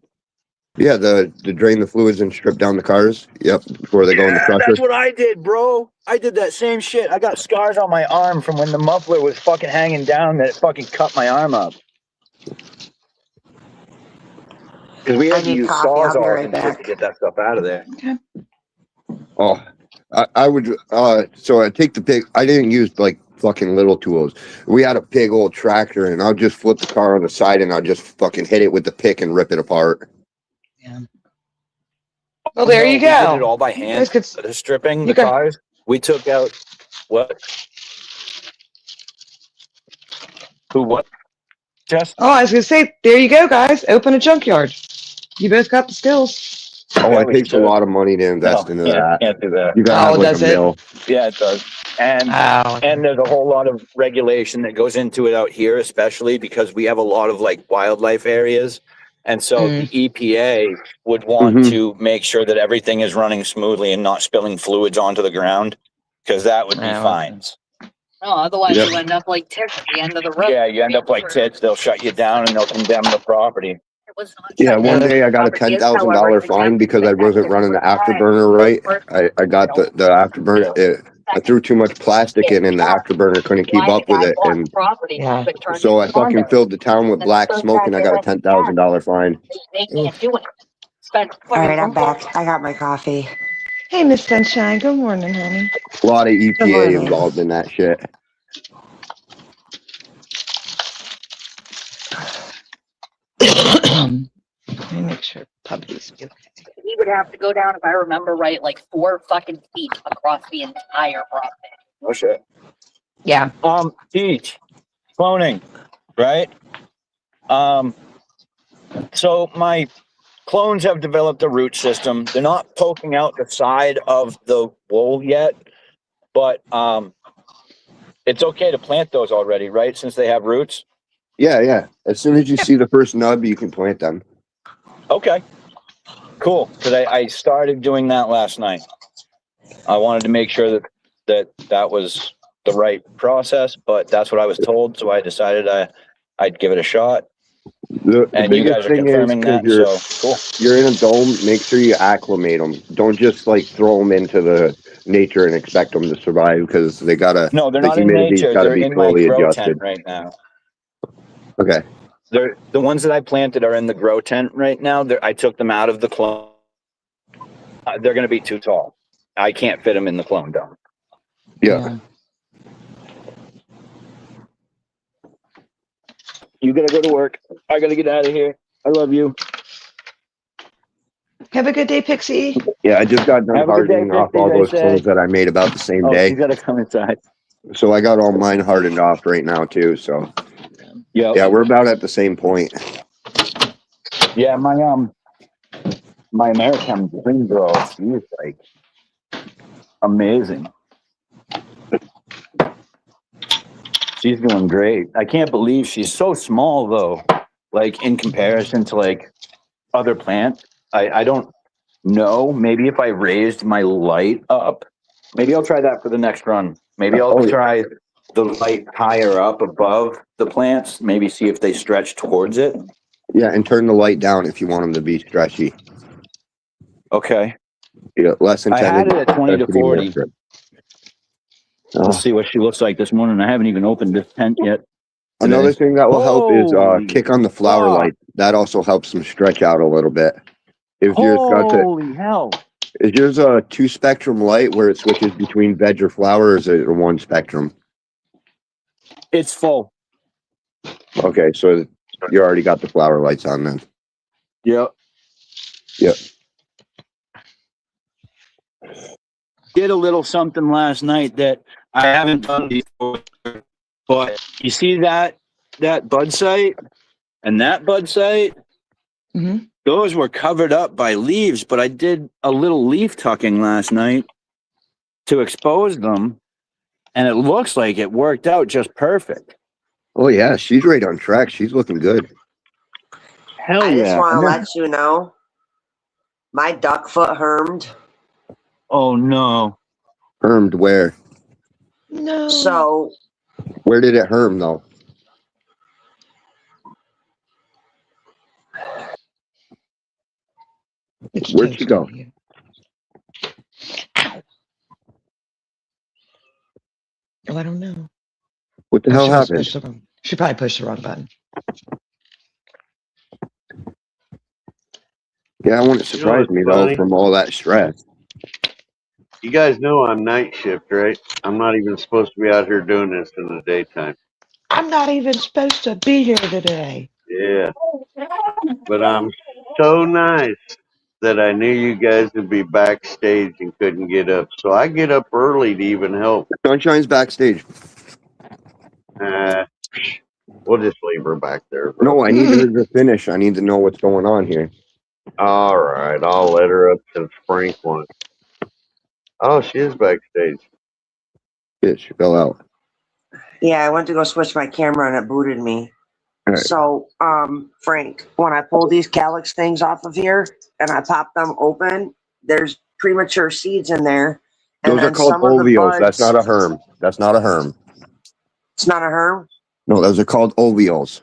Yeah, to drain the fluids and strip down the cars. Yep, before they go in the crusher. That's what I did, bro. I did that same shit. I got scars on my arm from when the muffler was fucking hanging down that it fucking cut my arm up. Because we had to use sawzalls and shit to get that stuff out of there. Okay. Oh, I would. So I take the pig. I didn't use like fucking little tools. We had a big old tractor, and I'll just flip the car on the side, and I'll just fucking hit it with the pick and rip it apart. Yeah. Well, there you go. We did it all by hand. The stripping the cars. We took out what? Who? What? Just. Oh, I was gonna say, there you go, guys. Open a junkyard. You both got the skills. Oh, it takes a lot of money to invest into that. Can't do that. You gotta have like a mill. Yeah, it does. And and there's a whole lot of regulation that goes into it out here, especially because we have a lot of like wildlife areas. And so the EPA would want to make sure that everything is running smoothly and not spilling fluids onto the ground, because that would be fines. No, otherwise you end up like Tits at the end of the road. Yeah, you end up like Tits. They'll shut you down and they'll condemn the property. Yeah, one day I got a $10,000 fine because I wasn't running the afterburner right. I got the afterburner. I threw too much plastic in, and the afterburner couldn't keep up with it, and so I fucking filled the town with black smoke, and I got a $10,000 fine. They can't do it. All right, I'm back. I got my coffee. Hey, Miss Sunshine. Good morning, honey. A lot of EPA involved in that shit. Let me make sure puppies be okay. He would have to go down, if I remember right, like 4 fucking feet across the entire property. Oh shit. Yeah. Teach cloning, right? So my clones have developed a root system. They're not poking out the side of the wool yet, but it's okay to plant those already, right? Since they have roots. Yeah. As soon as you see the first nub, you can plant them. Okay. Cool. Because I started doing that last night. I wanted to make sure that was the right process, but that's what I was told, so I decided I'd give it a shot. And you guys are confirming that, so cool. You're in a dome. Make sure you acclimate them. Don't just like throw them into the nature and expect them to survive, because they gotta. No, they're not in nature. They're in my grow tent right now. Okay. The ones that I planted are in the grow tent right now. I took them out of the clone. They're going to be too tall. I can't fit them in the clone dome. Yeah. You got to go to work. I got to get out of here. I love you. Have a good day, Pixie. Yeah, I just got done hardening off all those clones that I made about the same day. You got to come inside. So I got all mine hardened off right now too. So. Yeah, we're about at the same point. Yeah, my American Dream girl, she is like amazing. She's doing great. I can't believe she's so small though. Like in comparison to like other plants. I don't know. Maybe if I raised my light up, maybe I'll try that for the next run. Maybe I'll try the light higher up above the plants. Maybe see if they stretch towards it. Yeah, and turn the light down if you want them to be stretchy. Okay. Yeah, less I intended. had it at 20 to 40. Let's Oh. see what she looks like this morning. I haven't even opened this tent yet. Another thing that will help is Holy kick on the flower fuck. light. That also helps them stretch out a little bit. If yours got it, Holy hell. is yours a 2-spectrum light where it switches between veg or flower, or is it a 1 spectrum? It's full. Okay, so you already got the flower lights on then. Yep. Yep. Did a little something last night that I haven't done before. But you see that bud site and that bud site? Mm-hmm. Those were covered up by leaves, but I did a little leaf tucking last night to expose them, and it looks like it worked out just perfect. Oh yeah, she's right on track. She's looking good. Hell I just yeah. want to let you know, my duck foot hermed. Oh no. Hermed where? No. So Where did it herm though? Where'd she go? Oh, I don't know. What the hell happened? She probably pushed the wrong button. Yeah, I wouldn't surprise me though from all that stress. You guys know I'm night shift, right? I'm not even supposed to be out here doing this in the daytime. I'm not even supposed to be here today. Yeah. But I'm so nice that I knew you guys would be backstage and couldn't get up. So I get up early to even help. Sunshine's backstage. We'll just leave her back there, bro. No, I need her to finish. I need to know what's going on here. All right, I'll let her up to Frank one. Oh, she is backstage. Yeah, she fell out. yeah, I went to go switch my camera and it booted me. Right. So, Frank, when I pull these calyx things off of here and I pop them open, there's premature seeds in there. And Those are called ovules. That's not a herm. That's not a herm. It's not a herm? No, those are called ovules.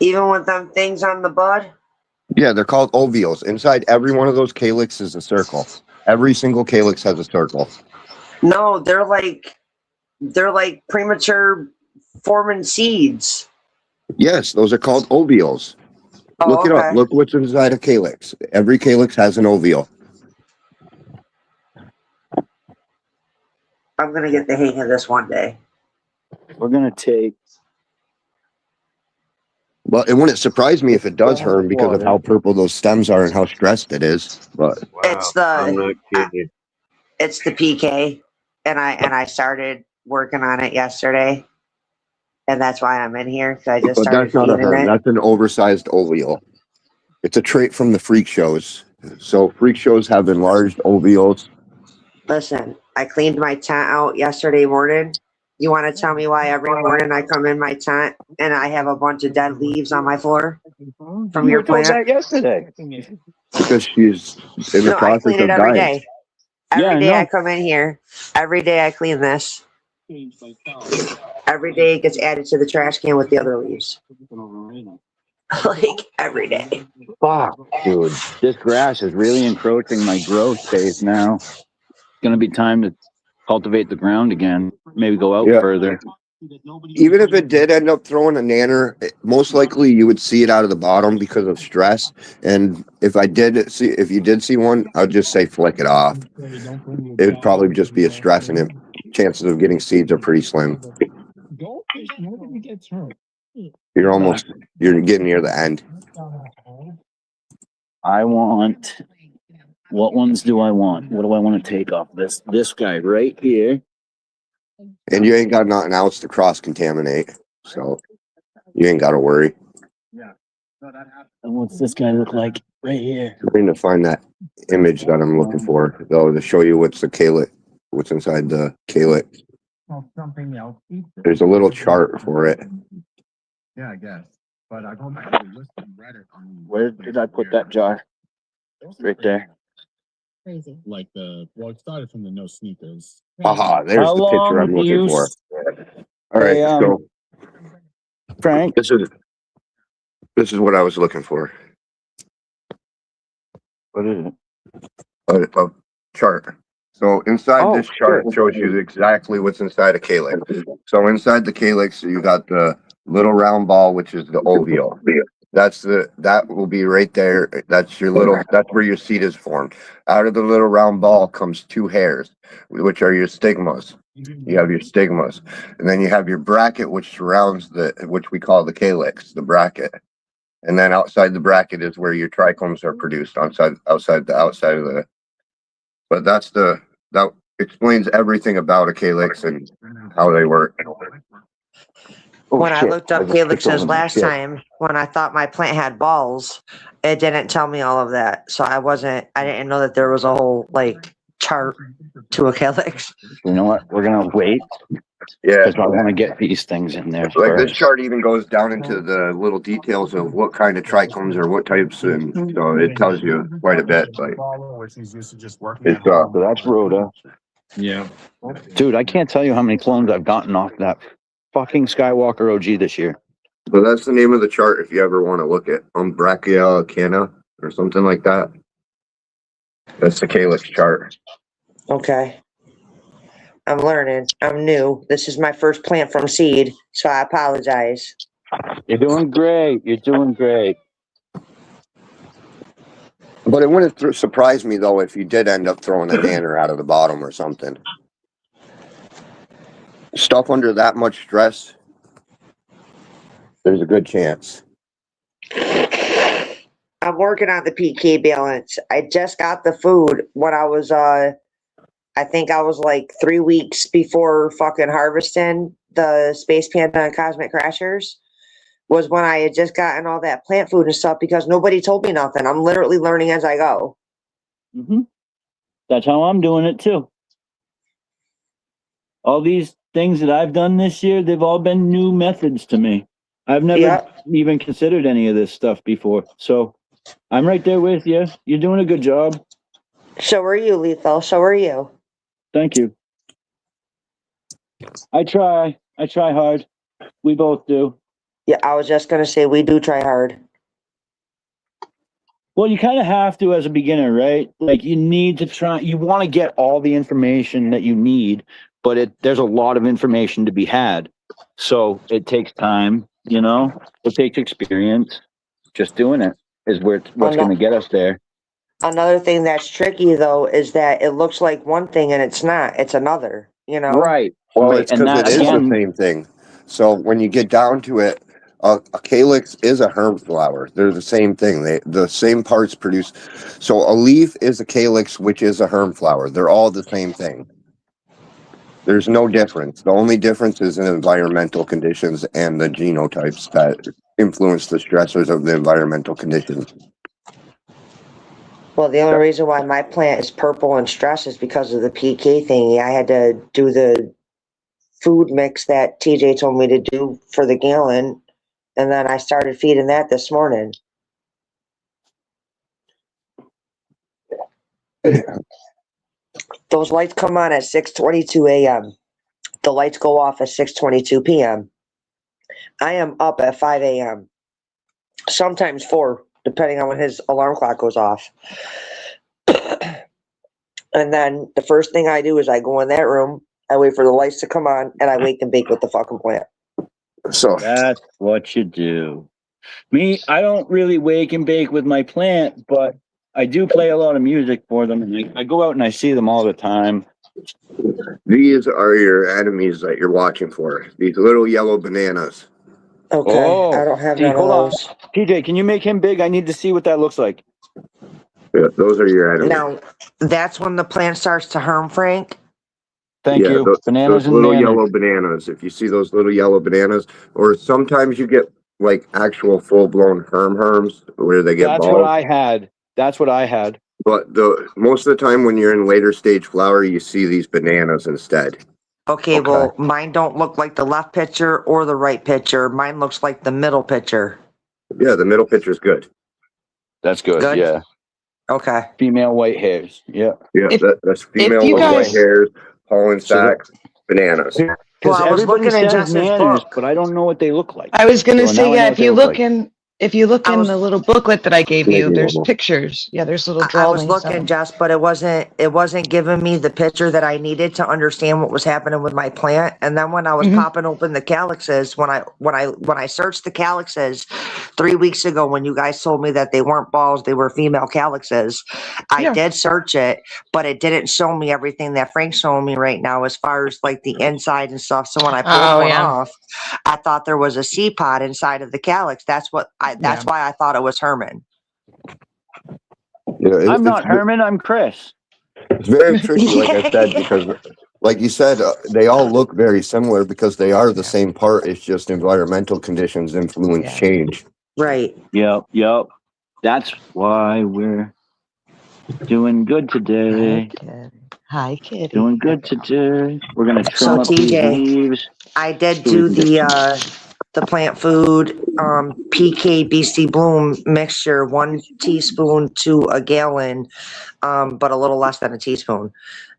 Even with them things on the bud? Yeah, they're called ovules. Inside every one of those calyx is a circle. Every single calyx has a circle. No, they're like premature forming seeds. Yes, those are called ovules. Oh, Look it up. Look what's inside a calyx. Every calyx has an ovule. I'm gonna get the hang of this one day. We're gonna take. Well, it wouldn't surprise me if it does herm because of how purple those stems are and how stressed it is. But wow, it's I'm not kidding. It's the PK, and I started working on it yesterday, and that's why I'm in here because I just but started that's not a feeding herm. it. That's an oversized ovule. It's a trait from the freak shows. So freak shows have enlarged ovules. Listen, I cleaned my tent out yesterday morning. You want to tell me why every morning I come in my tent and I have a bunch of dead leaves on my floor from your plant? That yesterday. Because she's in the No, I process clean it of every dying. day. Every day I I come in here. Every day I clean this. Every day it gets added to the trash can with the other leaves. Like every day. Fuck, dude. This grass is really encroaching my growth space now. It's gonna be time to cultivate the ground again. Maybe go out further. Even if it did end up throwing a nanner, most likely you would see it out of the bottom because of stress. And if you did see one, I'd just say flick it off. It would probably just be a stress, and chances of getting seeds are pretty slim. You're getting near the end. What ones do I want? What do I want to take off this guy right here? And you ain't got nothing else to cross-contaminate, so you ain't got to worry. And what's this guy look like right here? I'm trying to find that image that I'm looking for, though, to show you what's inside the calyx. something else. There's a little chart for it. Yeah, I guess. But I go back to the list and read it on. Where did I put that jar? Right there. Crazy. Like it started from the no sneakers. Aha, there's How the picture long I'm do looking you for. All right, Hey, so Frank? this is what I was looking for. What is it? A chart. So inside Oh, this chart shit. shows you exactly what's inside a calyx. So inside the calyx, you got the little round ball, which is the ovule. That will be right there. That's where your seed is formed. Out of the little round ball comes two hairs, which are your stigmas. You have your stigmas, and then you have your bracket, which surrounds which we call the calyx, the bracket. And then outside the bracket is where your trichomes are produced outside of the. But that explains everything about a calyx and how they work. When I looked up calyxes last time, when I thought my plant had balls, it didn't tell me all of that. So I didn't know that there was a whole chart to a calyx. You know what? We're gonna wait. Yeah, because I want to get these things in there. Like this first. chart even goes down into the little details of what kind of trichomes or what types, and so it tells you quite a bit. Like it's so that's Rhoda. Yeah, dude, I can't tell you how many clones I've gotten off that fucking Skywalker OG this year. So that's the name of the chart if you ever want to look at Umbraccia Cana or something like that. That's the calyx chart. Okay. I'm learning. I'm new. This is my first plant from seed, so I apologize. You're doing great. You're doing great. But it wouldn't surprise me, though, if you did end up throwing a nanner out of the bottom or something. Stuff under that much stress, there's a good chance. I'm working on the PK balance. I just got the food when I was, I think I was like 3 weeks before fucking harvesting the Space Panda and Cosmic Crashers. Was when I had just gotten all that plant food and stuff because nobody told me nothing. I'm literally learning as I go. Mm-hmm. That's how I'm doing it too. All these things that I've done this year, they've all been new methods to me. I've never even considered any of this stuff before. So I'm right there with you. You're doing a good job. So are you, Lethal. So are you. Thank you. I try hard. We both do. Yeah, I was just going to say we do try hard. Well, you kind of have to as a beginner, right? Like you need to try, you want to get all the information that you need, but there's a lot of information to be had. So it takes time, you know, it takes experience. Just doing it is what's going to get us there. Another thing that's tricky though is that it looks like one thing and it's not. It's another, you know? Right. Well, it's because it is the same thing. So when you get down to it, a calyx is a herb flower. They're the same thing. The same parts produce. So a leaf is a calyx, which is a herb flower. They're all the same thing. There's no difference. The only difference is in environmental conditions and the genotypes that influence the stressors of the environmental conditions. Well, the only reason why my plant is purple and stressed is because of the PK thingy. I had to do the food mix that TJ told me to do for the gallon, and then I started feeding that this morning. Those lights come on at 6:22 a.m. The lights go off at 6:22 p.m. I am up at 5 a.m. Sometimes 4, depending on when his alarm clock goes off. And then the first thing I do is I go in that room, I wait for the lights to come on, and I wake and bake with the fucking plant. So that's what you do. Me, I don't really wake and bake with my plant, but I do play a lot of music for them, and I go out and I see them all the time. These are your enemies that you're watching for. These little yellow bananas. Okay, I don't have none of those. TJ, can you make him big? I need to see what that looks like. Yeah, those are your enemies. Now, that's when the plant starts to harm, Frank? Thank you. Those little yellow bananas. If you see those little yellow bananas, or sometimes you get like actual full-blown herms where they get balls. That's what I had. That's what I had. But most of the time when you're in later stage flower, you see these bananas instead. Okay, well, mine don't look like the left picture or the right picture. Mine looks like the middle picture. Yeah, the middle picture is good. That's good. Good? Yeah. Okay. Female white hairs. Yeah. Yeah, that's female you with guys- white hairs, pollen So the- sacs, bananas. Well, Because I was everybody looking in says Justin's manners, book. but I don't know what they look like. I was gonna So say, now I yeah, know if what they you look look like. in the little booklet that I gave Maybe you, there's one more. pictures. Yeah, there's little I was drawings. looking, Jess, but it wasn't giving me the picture that I needed to understand what was happening with my plant. And then when I was popping open the calyxes, when I searched the calyxes 3 weeks ago, when you guys told me that they weren't balls, they were female calyxes, I did search it, but it didn't show me everything that Frank's showing me right now as far as like the inside and stuff. So when I pulled one off, I thought there was a seed pod inside of the calyx. That's why I thought it was Herman. Yeah, I'm not Herman. I'm Chris. It's very tricky, like I said, because, like you said, they all look very similar because they are the same part. It's just environmental conditions influence change. Right. Yep. That's why we're doing good today. Hi, kitty. Doing good today. We're gonna trim So up these TJ, leaves. I did so we do can get the plant food PK Beastie Bloom mixture, 1 teaspoon to a gallon, but a little less than a teaspoon.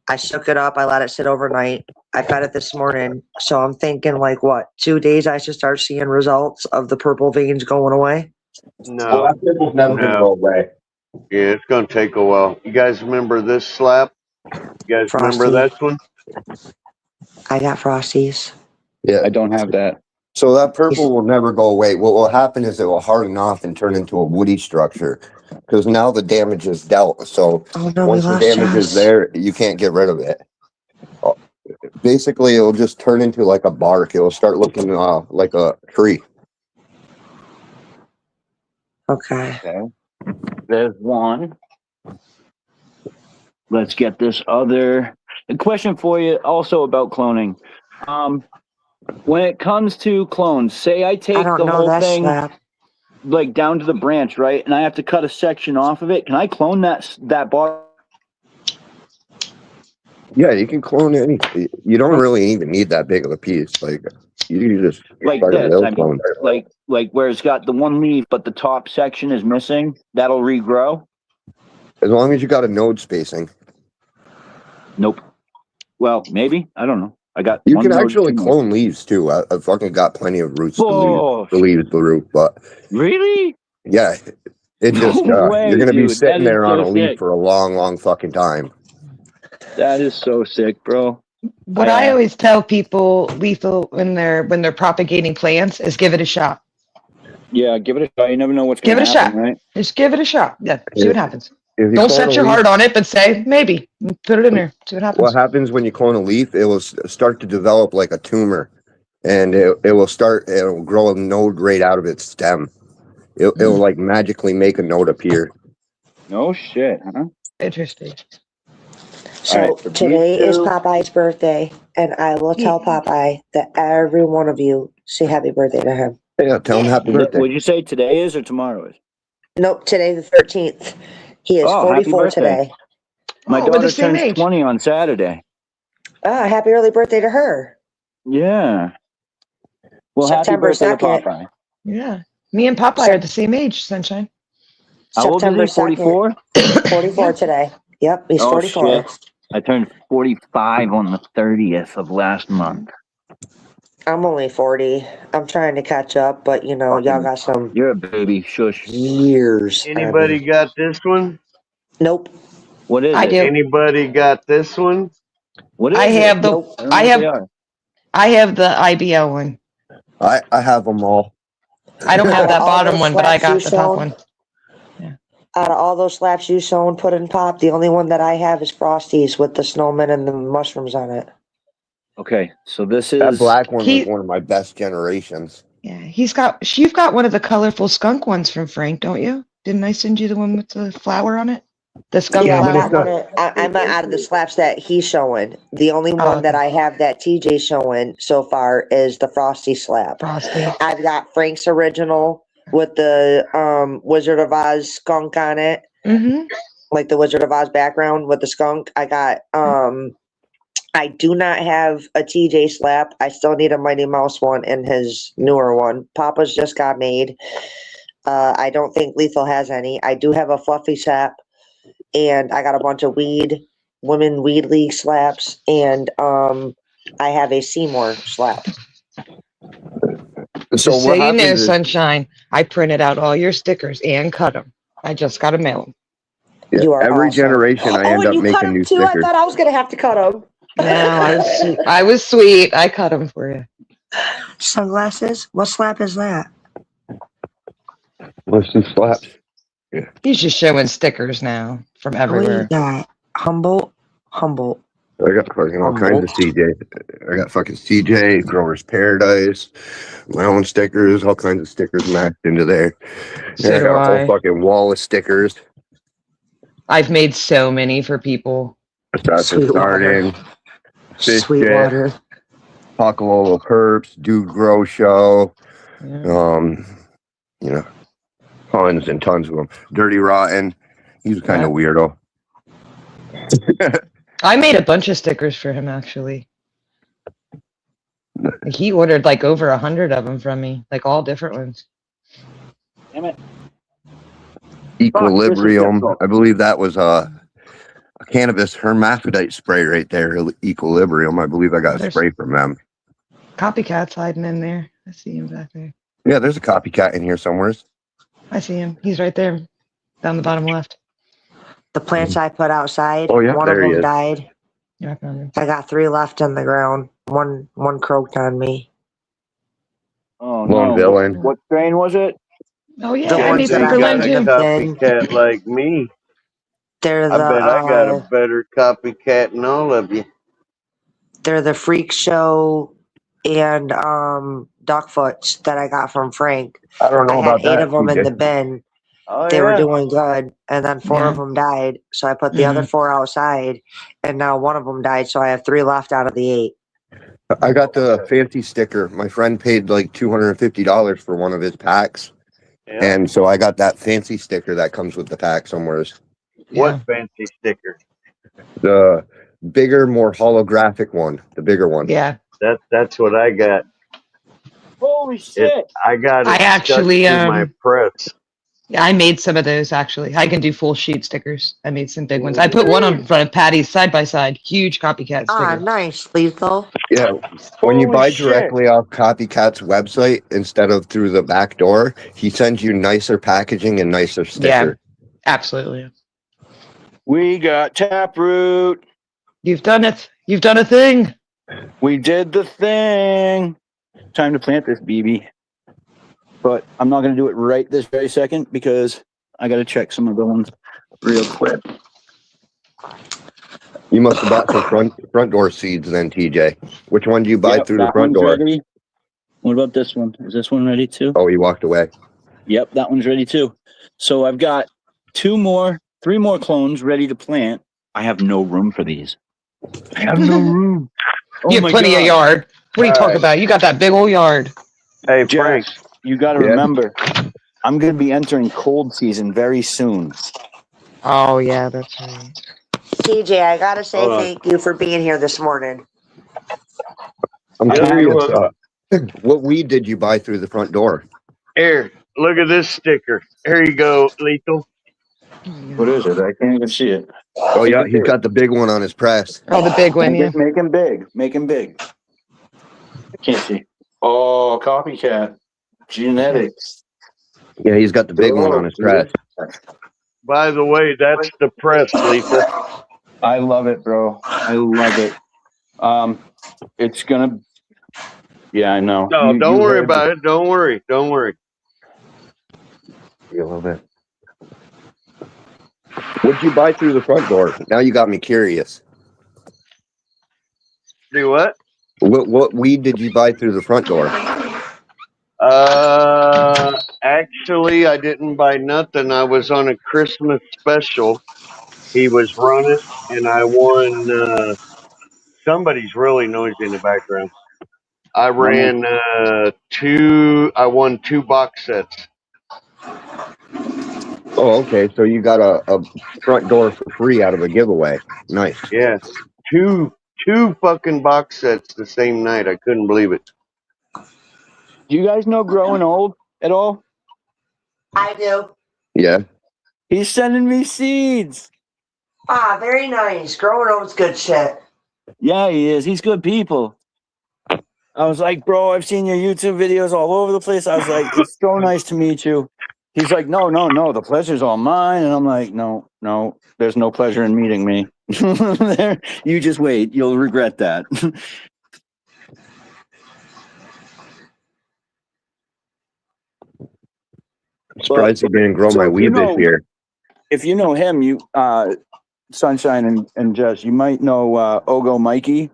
I shook it up. I let it sit overnight. I fed it this morning. So I'm thinking like what, 2 days I should start seeing results of the purple veins going away. No, that pickle's never gonna go away. Yeah, it's gonna take a while. You guys remember this slap? You guys remember Frosty. this one? I got Frosties. Yeah. I don't have that. So that purple will never go away. What will happen is it will harden off and turn into a woody structure because now the damage is dealt. So Oh no, once we the lost damage is Jess. there, you can't get rid of it. Basically, it'll just turn into like a bark. It'll start looking like a tree. Okay. There's one. Let's get this other. A question for you also about cloning. When it comes to clones, say I take don't the know whole that thing slap. like down to the branch, right? And I have to cut a section off of it. Can I clone that bar? Yeah, you can clone anything. You don't really even need that big of a piece. Like you just Like start a this. real I mean, clone. like where it's got the one leaf, but the top section is missing. That'll regrow. As long as you got a node spacing. Nope. Well, maybe. I don't know. I got. You one can node actually too much. clone leaves too. I fucking got plenty of roots Whoa. to leave the root, but Really? yeah, it just No way, you're gonna be dude. sitting That is there on so a leaf sick. for a long fucking time. That is so sick, bro. What I always tell people lethal when they're propagating plants is give it a shot. Yeah, give it a shot. You never know what's Give going it to a happen, shot. right? Just give it a shot. Yeah, see what happens. If you Don't clone set a your leaf- heart on it, but say maybe. Put it in there. See what happens. What happens when you clone a leaf? It will start to develop like a tumor, and it'll grow a node right out of its stem. It'll like magically make a node appear. No shit, huh? Interesting. So All right, for today these is two- Popeye's birthday, and I will tell Popeye that every one of you say happy birthday to him. Yeah, tell him happy birthday. Would you say today is or tomorrow is? Nope, today the 13th. He is Oh, happy 44 birthday. today. My we're the daughter same turns age. 20 on Saturday. Ah, happy early birthday to her. Yeah. Well, September happy birthday 2nd. to Popeye. Yeah. Me and Popeye are the same age, Sunshine. How old September is he? 44? 44 today. Yep, he's 44. Shit. I turned 45 on the 30th of last month. I'm only 40. I'm trying to catch up, but you know, y'all got some You're a baby. Shush. years. Anybody got this one? Nope. What is I it? do. Anybody got this one? What is I have it? the Nope. I don't know I what have they are. I have the IBL one. I have them all. I don't have that All bottom those one, but I slaps got you the top shown? one. Out of all those slaps you sewn, put in Pop, the only one that I have is Frosties with the snowman and the mushrooms on it. Okay, so this is That black one He- was one of my best generations. Yeah, you've got one of the colorful skunk ones from Frank, don't you? Didn't I send you the one with the flower on it? The skunk Yeah, flower. but I meant out of the slaps that he's showing. The only one that I have that TJ's showing so far is the Frosty slap. Frosty. I've got Frank's original with the Wizard of Oz skunk on it. Mm-hmm. Like the Wizard of Oz background with the skunk. I got I do not have a TJ slap. I still need a Mighty Mouse one and his newer one. Papa's just got made. I don't think Lethal has any. I do have a Fluffy slap, and I got a bunch of women weed league slaps, and I have a Seymour slap. So Just so what you know, happens is, Sunshine, I printed out all your stickers and cut them. I just got to mail them. You are every awesome. generation I end and up you cut making them new too? stickers. I thought I was gonna have to cut them. No, I was sweet. I cut them for you. Sunglasses? What slap is that? What's the slaps? Yeah. He's just showing stickers now from everywhere. What is that? Humboldt. I got fucking all kinds of CJ. I got fucking CJ, Grower's Paradise, my own stickers, all kinds of stickers mashed into there. So I do got a whole I. fucking wall of stickers. I've made so many for people. Assassin Starting, Fish Sweetwater. Jet, Pocololo Perps, Dude Grow Show, Yeah. you know, tons and tons of them. Dirty Rotten, he's kind of weirdo. I made a bunch of stickers for him, actually. He ordered like over 100 of them from me, like all different ones. Damn it. Equilibrium, I believe that was a cannabis hermaphrodite spray right there. Equilibrium, I believe I got a spray from them. Copycat's hiding in there. I see him back there. Yeah, there's a copycat in here somewhere. I see him. He's right there, down the bottom left. The plants I put outside, Oh, yeah, one of there he them is. died. Yeah, I found him. I got 3 left in the ground. One croaked on me. Oh Lone no! Villain. What strain was it? Oh yeah, The I made ones that some I for Len got too. Copycat like me. They're I bet I got the a better copycat than all of you. they're the Freak Show and Duckfoots that I got from Frank. I don't know I had about 8 that, of them in TJ. the bin. Oh, They were yeah. doing good, and then 4 of Yeah. them died. So I put the other 4 outside, and now 1 of them died. So I have 3 left out of the 8. I got the fancy sticker. My friend paid like $250 for one of his packs. Yeah. And so I got that fancy sticker that comes with the pack somewhere. What fancy sticker? The bigger, more holographic one. The bigger one. Yeah. That's what I got. Holy shit! I got it I actually, stuck to my press. Yeah, I made some of those actually. I can do full sheet stickers. I made some big ones. I put one on front of Patty's side by side. Huge copycat Ah, sticker. nice, Lethal. Yeah. When you Holy buy shit. directly off Copycat's website instead of through the back door, he sends you nicer packaging and nicer sticker. Yeah, absolutely. We got Taproot. You've done it. You've done a thing. We did the thing. Time to plant this BB. But I'm not going to do it right this very second because I got to check some of the ones real quick. You must have bought some front door seeds then, TJ. Which one do you buy Yep, through the that front one's door? ready. What about this one? Is this one ready too? Oh, he walked away. Yep, that one's ready too. So I've got 3 more clones ready to plant. I have no room for these. I have no room. You have plenty of yard. What are you talking about? You got that big old yard. Hey, Frank, you got to remember, I'm going to be entering cold season very soon. Oh, yeah, that's right. TJ, I gotta say thank you for being here this morning. I'm curious. What weed did you buy through the front door? Here, look at this sticker. Here you go, Lethal. What is it? I can't even see it. Oh, yeah, he's got the big one on his press. Oh, the big one, yeah. Make him big. Make him big. I can't see. Oh, copycat. Genetics. Yeah, he's got the big one on his press. By the way, that's the press, Lethal. I love it, bro. I love it. It's gonna. Yeah, I know. No, don't worry about it. Don't worry. Don't worry. A little bit. What'd you buy through the front door? Now you got me curious. Do what? What weed did you buy through the front door? Actually, I didn't buy nothing. I was on a Christmas special. He was running, and I won. Somebody's really noisy in the background. I ran I won 2 box sets. Oh, okay. So you got a front door for free out of a giveaway. Nice. Yeah, two 2 fucking box sets the same night. I couldn't believe it. Do you guys know Growing Old at all? I do. Yeah. He's sending me seeds. Ah, very nice. Growing Old's good shit. Yeah, he is. He's good people. I was like, bro, I've seen your YouTube videos all over the place. I was like, it's so nice to meet you. He's like, no, the pleasure's all mine. And I'm like, no, there's no pleasure in meeting me. You just wait. You'll regret that. I'm surprised he didn't grow my weed this year. If you know him, you Sunshine and Jess, you might know Ogo Mikey.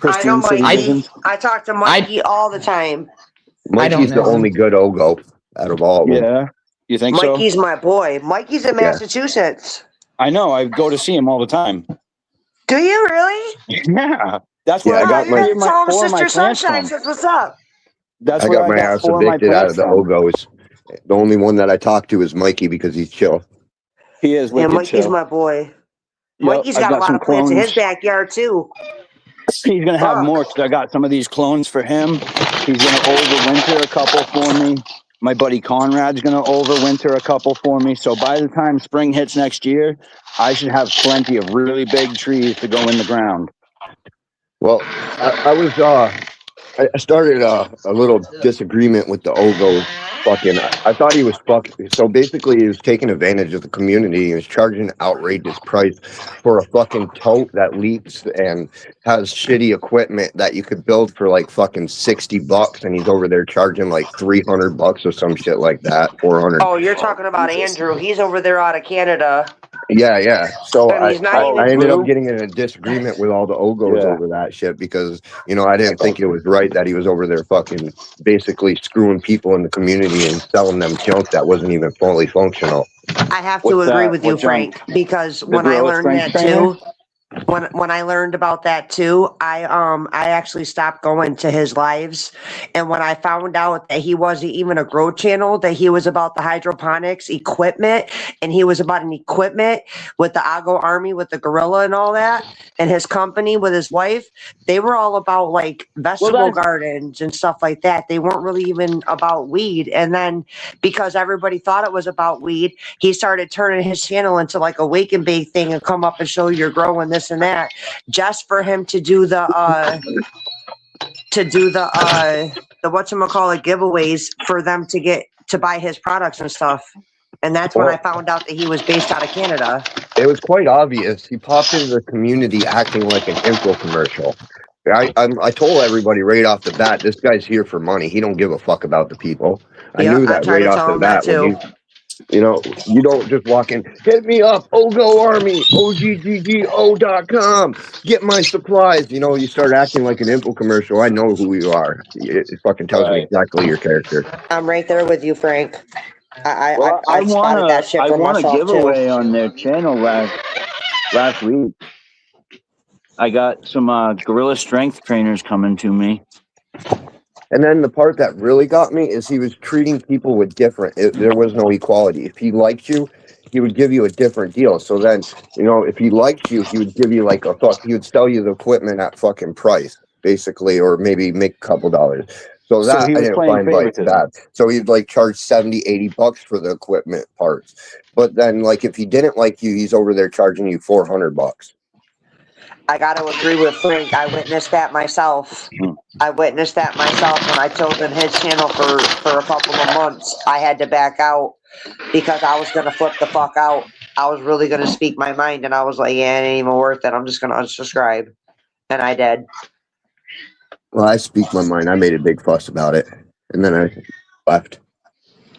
I know Mikey. I talk to Mikey all the time. Mikey's the only good Ogo out of all of them. Yeah, you think so? Mikey's my boy. Mikey's in Massachusetts. I know. I go to see him all the time. Do you really? Yeah, that's where I got Sister Sunshine says, "What's up?" That's I where got my ass evicted out of the Ogos. The only one that I talk to is Mikey because he's chill. He is. Yeah, Mikey's my boy. Mikey's got a lot of plants in his backyard too. He's gonna have more because I got some of these clones for him. He's gonna overwinter a couple for me. My buddy Conrad's gonna overwinter a couple for me. So by the time spring hits next year, I should have plenty of really big trees to go in the ground. Well, I started a little disagreement with the Ogo. I thought he was fucking. So basically, he was taking advantage of the community. He was charging an outrageous price for a fucking tote that leaks and has shitty equipment that you could build for like fucking $60, and he's over there charging like $300 or some shit like that, 400. Oh, you're talking about Andrew. He's over there out of Canada. Yeah. So I ended up blue. getting in a disagreement with all the Ogos over that shit because, I didn't think it was right that he was over there fucking basically screwing people in the community and selling them junk that wasn't even fully functional. I have to agree with you, Frank, because when I learned that too, when I learned about that too, I actually stopped going to his lives. And when I found out that he wasn't even a grow channel, that he was about the hydroponics equipment, and he was about an equipment with the Ago Army, with the gorilla and all that, and his company with his wife, they were all about like vegetable gardens and stuff like that. They weren't really even about weed. And then because everybody thought it was about weed, he started turning his channel into like a wake and bake thing and come up and show you're growing this and that, just for him to do the whatchamacallit giveaways for them to get to buy his products and stuff. And that's when I found out that he was based out of Canada. It was quite obvious. He popped into the community acting like an info commercial. I told everybody right off the bat, this guy's here for money. He don't give a fuck about the people. I knew that right off the bat. You don't just walk in, hit me up, Ogo Army, OGGGO.com, get my supplies. You start acting like an info commercial. I know who you are. It fucking tells me exactly your character. I'm right there with you, Frank. I won that shit a giveaway too. on their channel last week. I got some gorilla strength trainers coming to me. And then the part that really got me is he was treating people with there was no equality. If he liked you, he would give you a different deal. So then, if he liked you, he would give you he would sell you the equipment at fucking price, basically, or maybe make a couple dollars. So that I didn't find bad. So he'd charge $70-$80 for the equipment parts. But then if he didn't like you, he's over there charging you $400. I got to agree with Frank. I witnessed that myself. When I told him his channel for a couple of months. I had to back out because I was going to flip the fuck out. I was really going to speak my mind, and I was like, yeah, it ain't even worth it. I'm just going to unsubscribe. And I did. Well, I speak my mind. I made a big fuss about it, and then I left.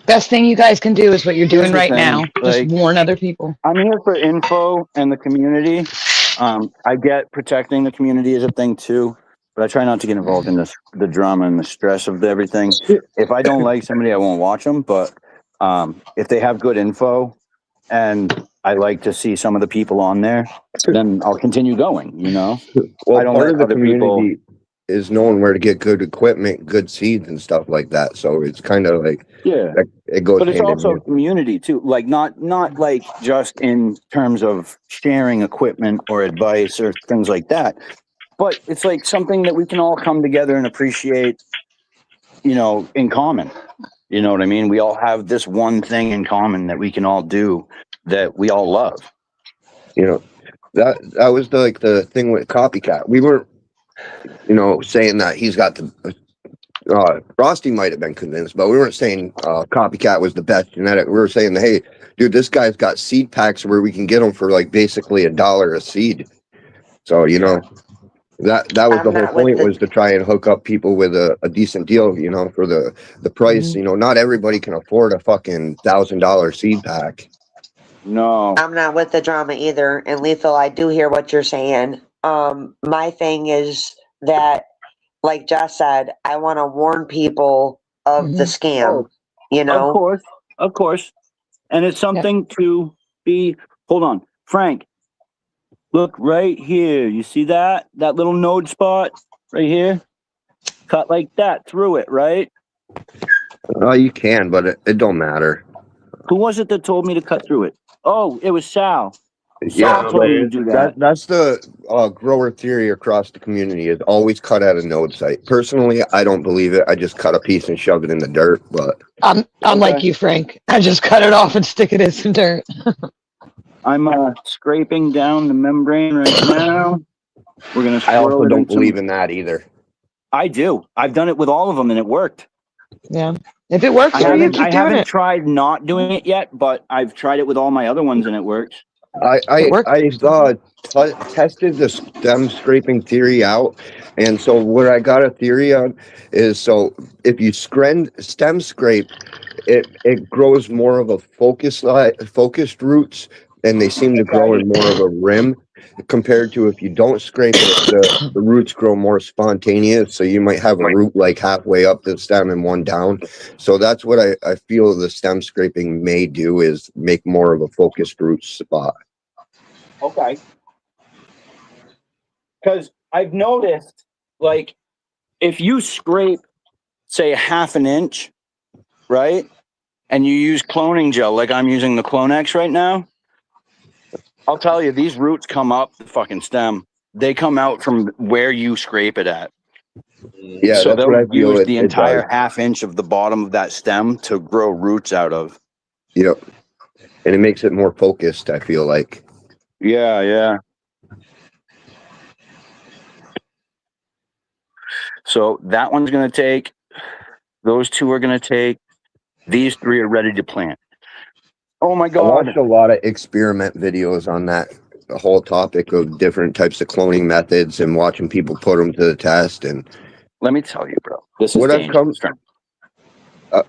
Best thing you guys can do is what you're doing right now. Just warn other people. I'm here for info and the community. I get protecting the community is a thing too, but I try not to get involved in the drama and the stress of everything. If I don't like somebody, I won't watch them. But if they have good info and I like to see some of the people on there, then I'll continue going. Well, I don't part of the other community is knowing where to get good equipment, good seeds, and stuff like that. So it's kind of it goes. But it's also community too, not just in terms of sharing equipment or advice or things like that. but it's like something that we can all come together and appreciate, you know, in common. You know what I mean? We all have this one thing in common that we can all do that we all love. You know, that was the thing with Copycat. We weren't, saying that he's got the Frosty might have been convinced, but we weren't saying Copycat was the best genetic. We were saying, hey, dude, this guy's got seed packs where we can get them for like basically $1 a seed. So that was the whole point, was to try and hook up people with a decent deal, for the price. Not everybody can afford a fucking $1,000 seed pack. No, I'm not with the drama either. And Lethal, I do hear what you're saying. My thing is that, like Jess said, I want to warn people of the scam. Of course. And it's something to be. Hold on, Frank. Look right here. You see that little node spot right here? Cut like that through it, right? You can, but it don't matter. Who was it that told me to cut through it? Oh, it was Sal. Yeah, Sal told me to do that. That's the grower theory across the community, is always cut at a node site. Personally, I don't believe it. I just cut a piece and shove it in the dirt. But I'm like you, Frank. I just cut it off and stick it in some dirt. I'm scraping down the membrane right now. We're gonna. I also don't believe in that either. I do. I've done it with all of them, and it worked. Yeah, if it works for you, keep doing it. I haven't tried not doing it yet, but I've tried it with all my other ones, and it works. I tested the stem scraping theory out, and so what I got a theory on is, so if you stem scrape, it grows more of a focused roots, and they seem to grow in more of a rim, compared to if you don't scrape it, the roots grow more spontaneous. So you might have a root like halfway up the stem and one down. So that's what I feel the stem scraping may do, is make more of a focused root spot. Okay. Because I've noticed, like, if you scrape, say, 1/2 inch, right, and you use cloning gel, like I'm using the Clonex right now, I'll tell you, these roots come up the fucking stem. They come out from where you scrape it at. Yeah, so that's what I feel. Use the entire 1/2 inch of the bottom of that stem to grow roots out of. Yep. And it makes it more focused, I feel like. Yeah. So that one's going to take. Those two are going to take. These 3 are ready to plant. Oh my God. I watched a lot of experiment videos on that whole topic of different types of cloning methods and watching people put them to the test. And let me tell you, bro, this is dangerous.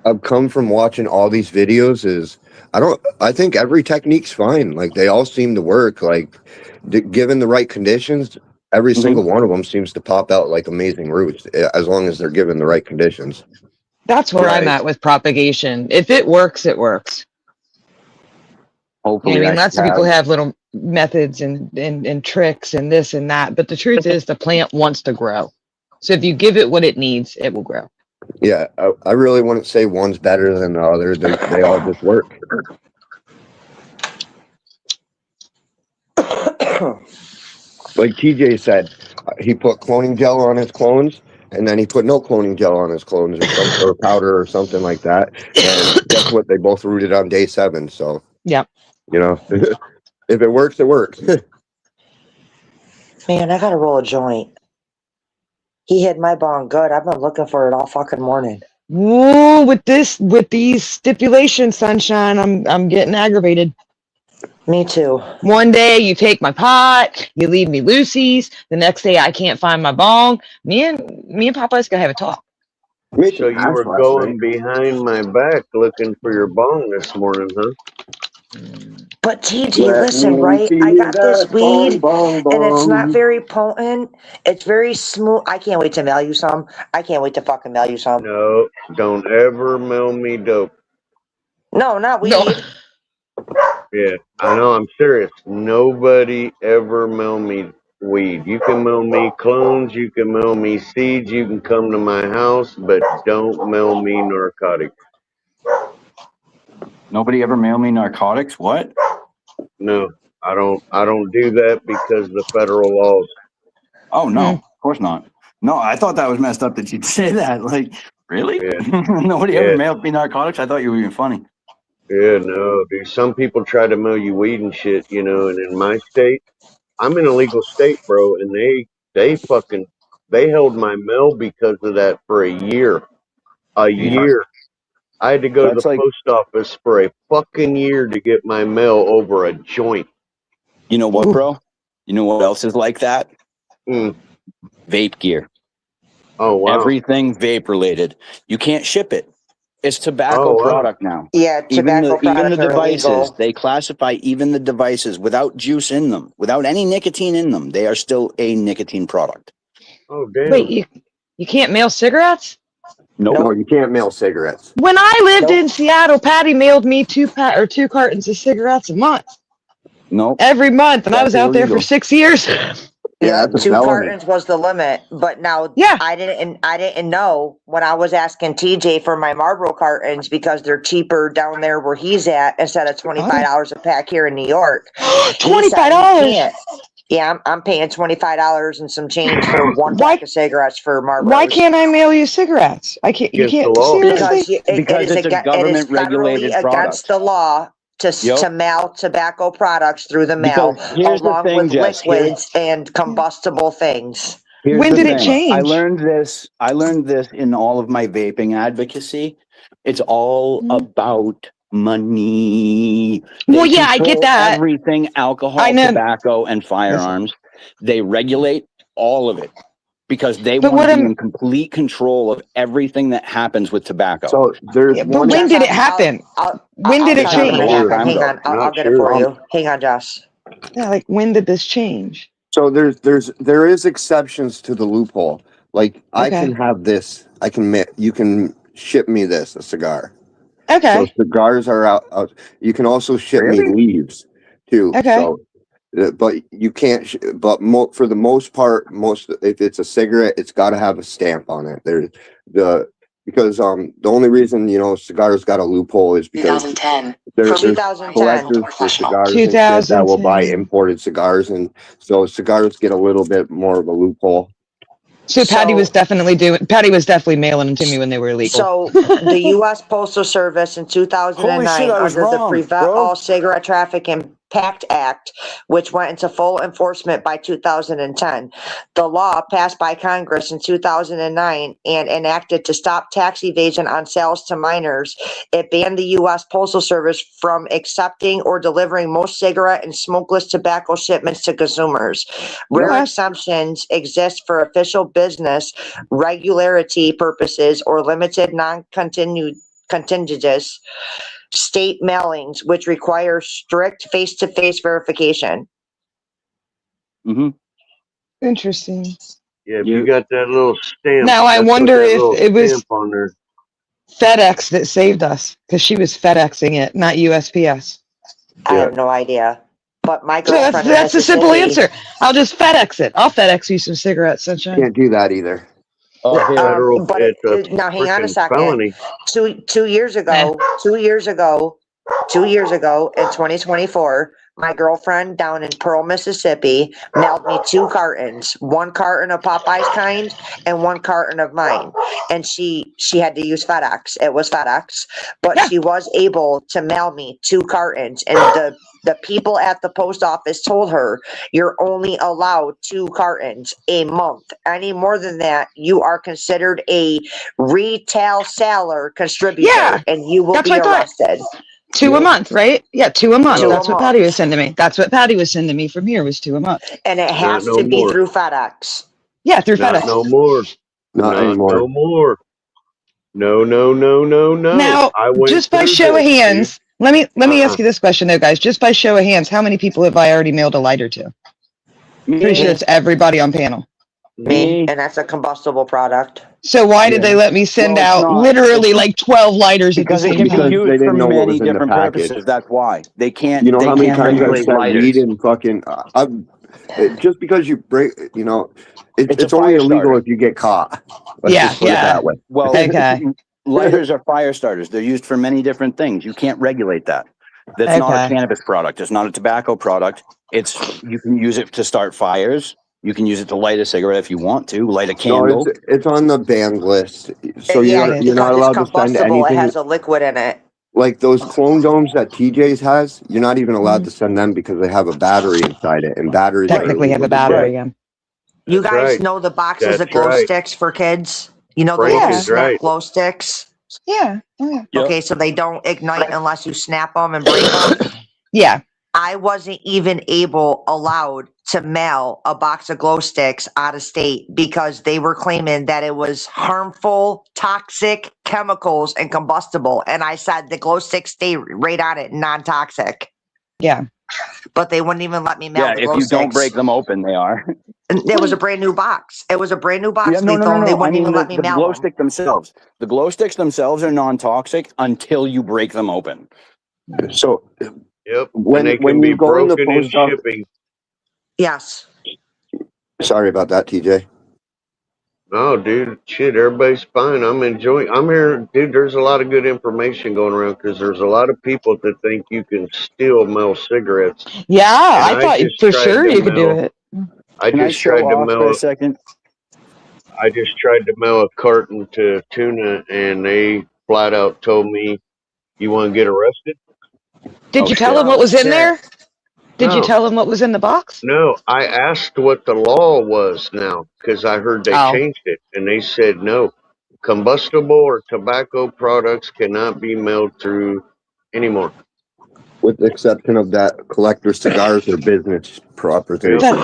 I've come from watching all these videos is I think every technique's fine. Like, they all seem to work. Like, given the right conditions, every single one of them seems to pop out like amazing roots, as long as they're given the right conditions. That's where I'm at with propagation. If it works, it works. Hopefully, lots of people have little methods and tricks and this and that, but the truth is the plant wants to grow. So if you give it what it needs, it will grow. Yeah, I really wouldn't say one's better than the other. They all just work. Like TJ said, he put cloning gel on his clones, and then he put no cloning gel on his clones, or powder or something like that. And guess what? They both rooted on day 7. So yeah, if it works, it works. Man, I gotta roll a joint. He hid my bong good. I've been looking for it all fucking morning. Ooh, with these stipulations, sunshine, I'm getting aggravated. Me too. One day you take my pot, you leave me loosies. The next day I can't find my bong. Me and Popeye's gonna have a talk. So you were going behind my back looking for your bong this morning, huh? But TJ, listen, right? I got this weed, and it's not very potent. It's very smooth. I can't wait to mail you some. I can't wait to fucking mail you some. No, don't ever mail me dope. No, not weed. No. Yeah, I know, I'm serious. Nobody ever mail me weed. You can mail me clones, you can mail me seeds, you can come to my house, but don't mail me narcotics. Nobody ever mail me narcotics? What? No, I don't do that because the federal laws. Oh no, of course not. No, I thought that was messed up that you'd say that. Like, really? Yeah. Nobody ever mailed me narcotics. I thought you were being funny. Yeah, no, dude. Some people try to mail you weed and shit, you know. And in my state, I'm in a legal state, bro, and they held my mail because of that for a year. A Jesus. year. I had to go to the That's like, post office for a fucking year to get my mail over a joint. you know what, bro? You know what else is like that? Mm. Vape gear. Oh wow. Everything vape related. You can't ship it. It's tobacco Oh wow. product now. Yeah, tobacco Even the products are devices, illegal. they classify even the devices without juice in them, without any nicotine in them. They are still a nicotine product. Oh damn. Wait, you can't mail cigarettes? Nope. No, you can't mail cigarettes. When I lived in Seattle, Patty mailed me two cartons of cigarettes a month. Nope. Every month, and I was out there for illegal. 6 years. Yeah, that's a 2 felony. cartons was the limit, but now I didn't know when I was asking TJ for my Marlboro cartons because they're cheaper down there where he's at instead of $25 a pack here in New York. $25. Yeah, I'm paying $25 and some change for one pack of cigarettes for Marlboros. Why can't I mail you cigarettes? I can't. You Against the can't. law. Seriously? Because it's a government regulated federally against the law to mail tobacco products through the mail, Because here's the along thing, with Jess. liquids and combustible things. Here's When the did it thing. change? I learned this in all of my vaping advocacy. It's all about money. Well, They yeah, I get control that. everything, alcohol, I know. tobacco, and firearms. They regulate all of it because they But want what to be in complete control of everything that happens with tobacco. So there's But when did it happen? When did it I'll tell you change? when it happened. Hang on, I'll get it for sure. you. Hang on, Josh. Yeah, like when did this change? So there is exceptions to the loophole. Like I Okay. can have this. You can ship me this, a cigar. Okay. So cigars are out. You can also ship me leaves too. Okay. So, but you can't. For the most part, if it's a cigarette, it's got to have a stamp on it. Because the only reason cigars got a loophole is because 2010. there's 2010. collectors for cigars and shit that will buy 2010. imported cigars, and so cigars get a little bit more of a loophole. So Patty was definitely mailing them to me when they were illegal. So the U.S. Postal Service in 2009, Holy shit, I was under the wrong, Prevent bro. All Cigarette Traffic and Pact Act, which went into full enforcement by 2010. The law passed by Congress in 2009 and enacted to stop tax evasion on sales to minors. It banned the U.S. Postal Service from accepting or delivering most cigarette and smokeless tobacco shipments to consumers. Rare exemptions exist for official business regularity purposes or limited non-contiguous state mailings, which require strict face-to-face verification. Mm-hmm. Interesting. Yeah, if you got that little stamp. Now I that's wonder got that if little it was stamp on there. FedEx that saved us because she was FedExing it, not USPS. I have no idea. But my So girlfriend in that's the simple Mississippi- answer. I'll just FedEx it. I'll FedEx you some cigarettes, sunshine. Can't do that either. Federal, but it's a now hang on a freaking second. felony. Two years ago in 2024, my girlfriend down in Pearl, Mississippi, mailed me 2 cartons, 1 carton of Popeye's kind and 1 carton of mine. And she had to use FedEx. It was FedEx, but she was able to mail me 2 cartons. And the people at the post office told her, you're only allowed 2 cartons a month. Any more than that, you are considered a retail seller contributor and you will be arrested. 2 a month, right? Yeah, 2 a month. 2 a That's what month. Patty was sending me. That's what Patty was sending me from here was 2 a month. And it has no to be more. through FedEx. Yeah, through Not FedEx. no more. Not anymore. No more. No. Now, I went just by through show of this, hands, let me ask you this question though, guys. Just by show of hands, how many people have I already mailed a lighter to? Pretty sure it's everybody on panel. Me, and that's a combustible product. So why did they let me send out literally like 12 lighters at the Because it same can time? be used They for didn't know what was many in the different package. purposes. That's why they can't. You know they how many can't times I've regulate said lighters. weed and fucking. Just because you break, It's it's a only fire illegal starter. if you get caught. Let's just put it that way. Well, Okay. lighters are fire starters. They're used for many different things. You can't regulate that. That's not a Okay. cannabis product. It's not a tobacco product. You can use it to start fires. You can use it to light a cigarette if you want to, light a No, candle. it's on the banned list. So Yeah, you're not because it's allowed to send combustible. It anything has a liquid in it. like those clone domes that TJ's has. You're not even allowed to send them because they have a battery inside it, and batteries are Technically have illegal a to get. battery. Yeah. You That's guys right. know the boxes That's of glow right. sticks for kids? You know the Frank little is snap right. glow sticks? Yeah. Oh, yeah. Yep. Okay, so they don't ignite unless you snap them and break them. Yeah. I wasn't even allowed to mail a box of glow sticks out of state because they were claiming that it was harmful, toxic chemicals and combustible. And I said the glow sticks stay right on it, non-toxic. Yeah. But they wouldn't even let me mail Yeah, the if glow you sticks. don't break them open, they are. And it was a brand new box. It was a brand new box. Yeah, no. They I wouldn't mean, even let me the mail glow them. stick themselves. The glow sticks themselves are non-toxic until you break them open. So Yep. when And they can be you go in the broken in post office, shipping. Yes. sorry about that, TJ. Oh, dude, shit, everybody's fine. I'm here, dude. There's a lot of good information going around because there's a lot of people that think you can still mail cigarettes. Yeah. And I thought just for tried sure to you could do mail. it. I Can I just show tried to off for mail. a second? I just tried to mail a carton to Tuna, and they flat out told me, "You want to get arrested?" Did Oh you tell shit. him what was in shit. there? Did you No, tell him what was in the box? no. I asked what the law was now because I heard they Oh. changed it, and they said no, combustible or tobacco products cannot be mailed through anymore. With the exception of that collector cigars or business property. Yep, Fed-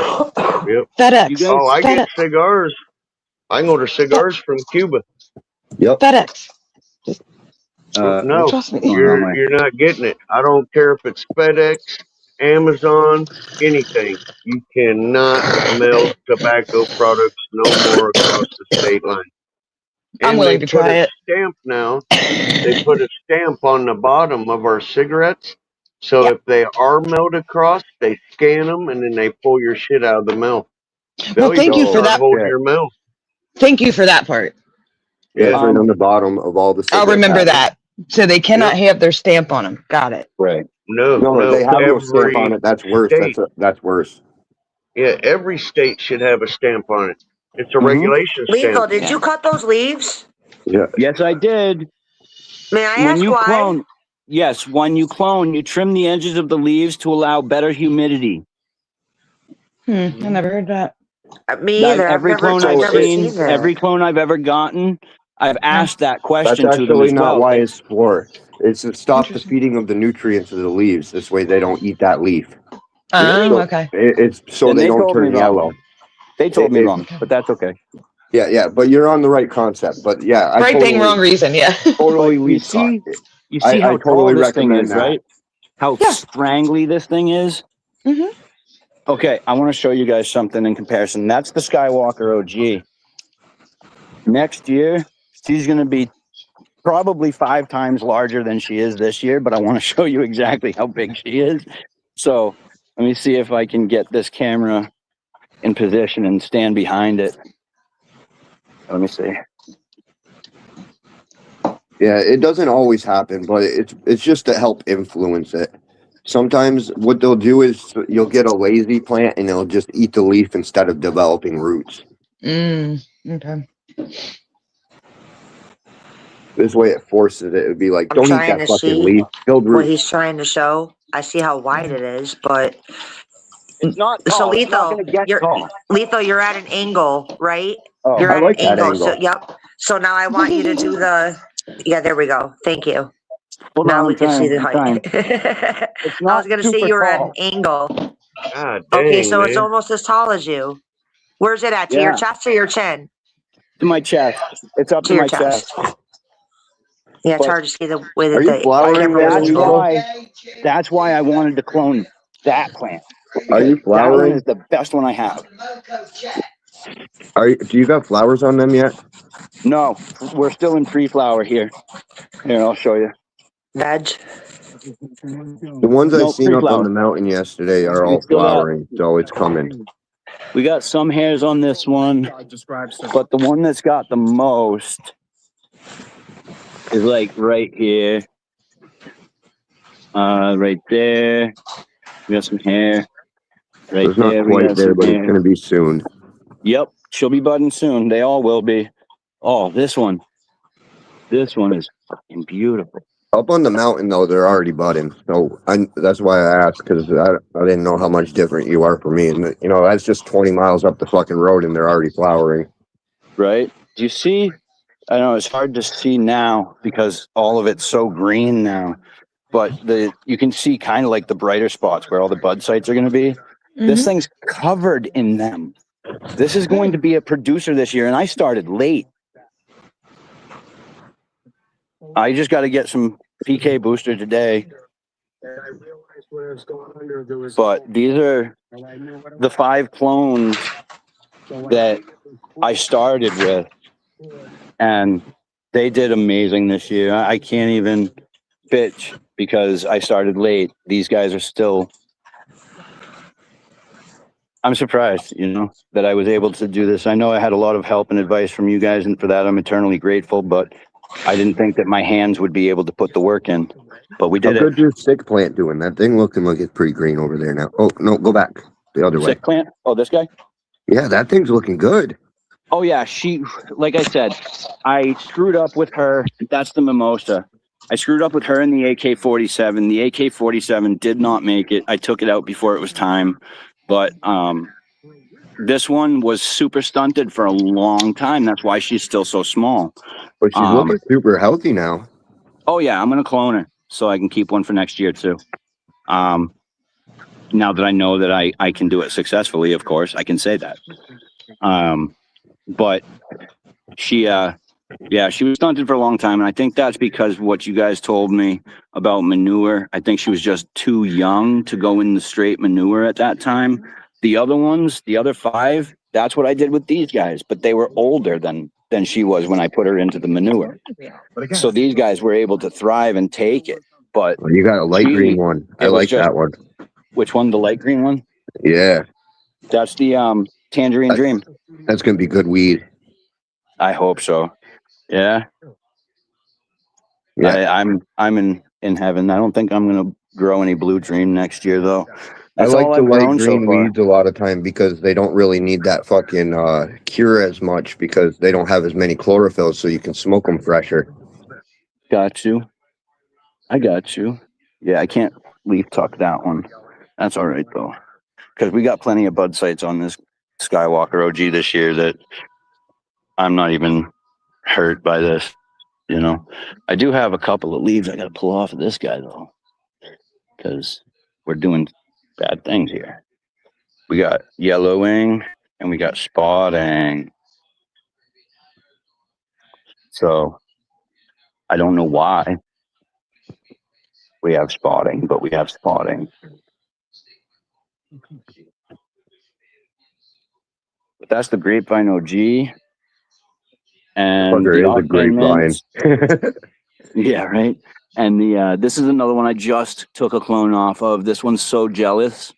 yep. FedEx. Oh, I get FedEx. cigars. I can order cigars from Cuba. Yep. FedEx. No, Trust me. you're not getting it. I don't care if it's FedEx, Amazon, anything. You cannot mail tobacco products no more across the state line. I'm And they willing to put try a it. stamp now. They put a stamp on the bottom of our cigarettes. So Yep. if they are mailed across, they scan them and then they pull your shit out of the mail. Well, They'll thank even you for start that. holding your mail. Thank you for that part. Yeah, it's Yeah. right on the bottom of all the I'll cigarette remember packets. that. So they cannot have their stamp on them. Got it. Right. No, No, no. they have no stamp on Every it. That's worse. state, That's worse. yeah, every state should have a stamp on it. It's a Mhm. regulation Lethal, stamp. did you cut those leaves? Yeah. Yes, I did. May I When ask you why? clone, yes, when you clone, you trim the edges of the leaves to allow better humidity. I never heard that. Me either. Every clone I've never seen, seen that. every clone I've ever gotten, I've asked that That's question to them actually as not well. why it's for. It's to stop the Interesting. feeding of the nutrients of the leaves. This way they don't eat that leaf. Really? Oh, okay. It's so Then they they don't told me turn wrong. yellow. They told me It- wrong, but that's okay. Yeah, but you're on the right concept. But yeah, I Right totally, thing, wrong reason. Yeah. But totally you leaf see, cut. you see I how tall totally this thing recommend is, that. right? How Yeah. strangly this thing is. Mhm. Okay, I want to show you guys something in comparison. That's the Skywalker OG. Next year, she's going to be probably 5 times larger than she is this year, but I want to show you exactly how big she is. So let me see if I can get this camera in position and stand behind it. Let me see. Yeah, it doesn't always happen, but it's just to help influence it. Sometimes what they'll do is you'll get a lazy plant and they'll just eat the leaf instead of developing roots. Okay. This way it forces it. It would be like, I'm don't eat trying that to fucking see leaf. Build what roots. he's trying to show. I see how wide it is, but It's not so tall. It's not Lethal, going to get tall. you're at an angle, right? Oh, You're I at like an that angle. So angle. yep. So now I want you to do the. Yeah, there we go. Thank you. hold Now on, we I'm can see trying. the I'm trying. height. It's I was not gonna say super you were at an tall. angle. God Okay, dang, so it's man. almost as tall as you. Where's it at? To your Yeah, chest or your chin? to my chest. It's up To to your my chest. chest. Yeah, it's But hard to see the way Are that you the flowering camera there, was that's moving. Lethal? why I wanted to clone that plant. Are Because you that one flowering? is the best one I have. Do you got flowers on them yet? No, we're still in pre-flower here. Here, I'll show you. Veg. The ones I No, seen up on pre-flower. the mountain yesterday are We all still got flowering, so it's coming. we got some hairs on this one, but the one that's got the most is like right here, right there. We got some hair. Right It's not there, we quite got there, some but it's hair. going to be soon. Yep, she'll be budding soon. They all will be. Oh, this one is fucking beautiful. Up on the mountain, though, they're already budding. So that's why I asked, because I didn't know how much different you are from me. And, you know, that's just 20 miles up the fucking road, and they're already flowering. Right? Do you see? I know it's hard to see now because all of it's so green now. But you can see kind of like the brighter spots where all the bud sites are going to be. This thing's covered in them. This is going to be a producer this year, and I started late. I just got to get some PK booster today. But these are the 5 clones that I started with, and they did amazing this year. I can't even bitch because I started late. These guys are still... I'm surprised, you know, that I was able to do this. I know I had a lot of help and advice from you guys, and for that I'm eternally grateful, but I didn't think that my hands would be able to put the work in. But we did How good's your stick plant doing? That thing looking like it's pretty green over there now. Oh, no, go back the other way. Sick plant? Oh, this guy? Yeah, that thing's looking good. Oh, yeah. She, like I said, I screwed up with her. That's the mimosa. I screwed up with her in the AK-47. The AK-47 did not make it. I took it out before it was time. But this one was super stunted for a long time. That's why she's still so small. But she's looking super healthy now. Oh, yeah. I'm going to clone her so I can keep one for next year, too. Now that I know that I can do it successfully, of course, I can say that. But she was stunted for a long time. And I think that's because what you guys told me about manure. I think she was just too young to go in the straight manure at that time. The other ones, the other 5, that's what I did with these guys. But they were older than she was when I put her into the manure. So these guys were able to thrive and take it. But you got a light green one. I like that one. Which one? The light green one? Yeah. That's the Tangerine Dream. That's going to be good weed. I hope so. Yeah. Yeah. I'm in heaven. I don't think I'm going to grow any Blue Dream next year, though. I That's like all the I've light grown so green far. weeds a lot of time because they don't really need that fucking cure as much because they don't have as many chlorophylls, so you can smoke them fresher. Got you. I got you. Yeah, I can't leaf tuck that one. That's all right, though. Because we got plenty of bud sites on this Skywalker OG this year that I'm not even hurt by this. You know, I do have a couple of leaves I got to pull off of this guy, though, because we're doing bad things here. We got yellowing and we got spotting. So I don't know why we have spotting, but we have spotting. But that's the grapevine OG. And Fucker the is a grapevine. Yeah, right. And the this is another one I just took a clone off of. This one's So Jealous.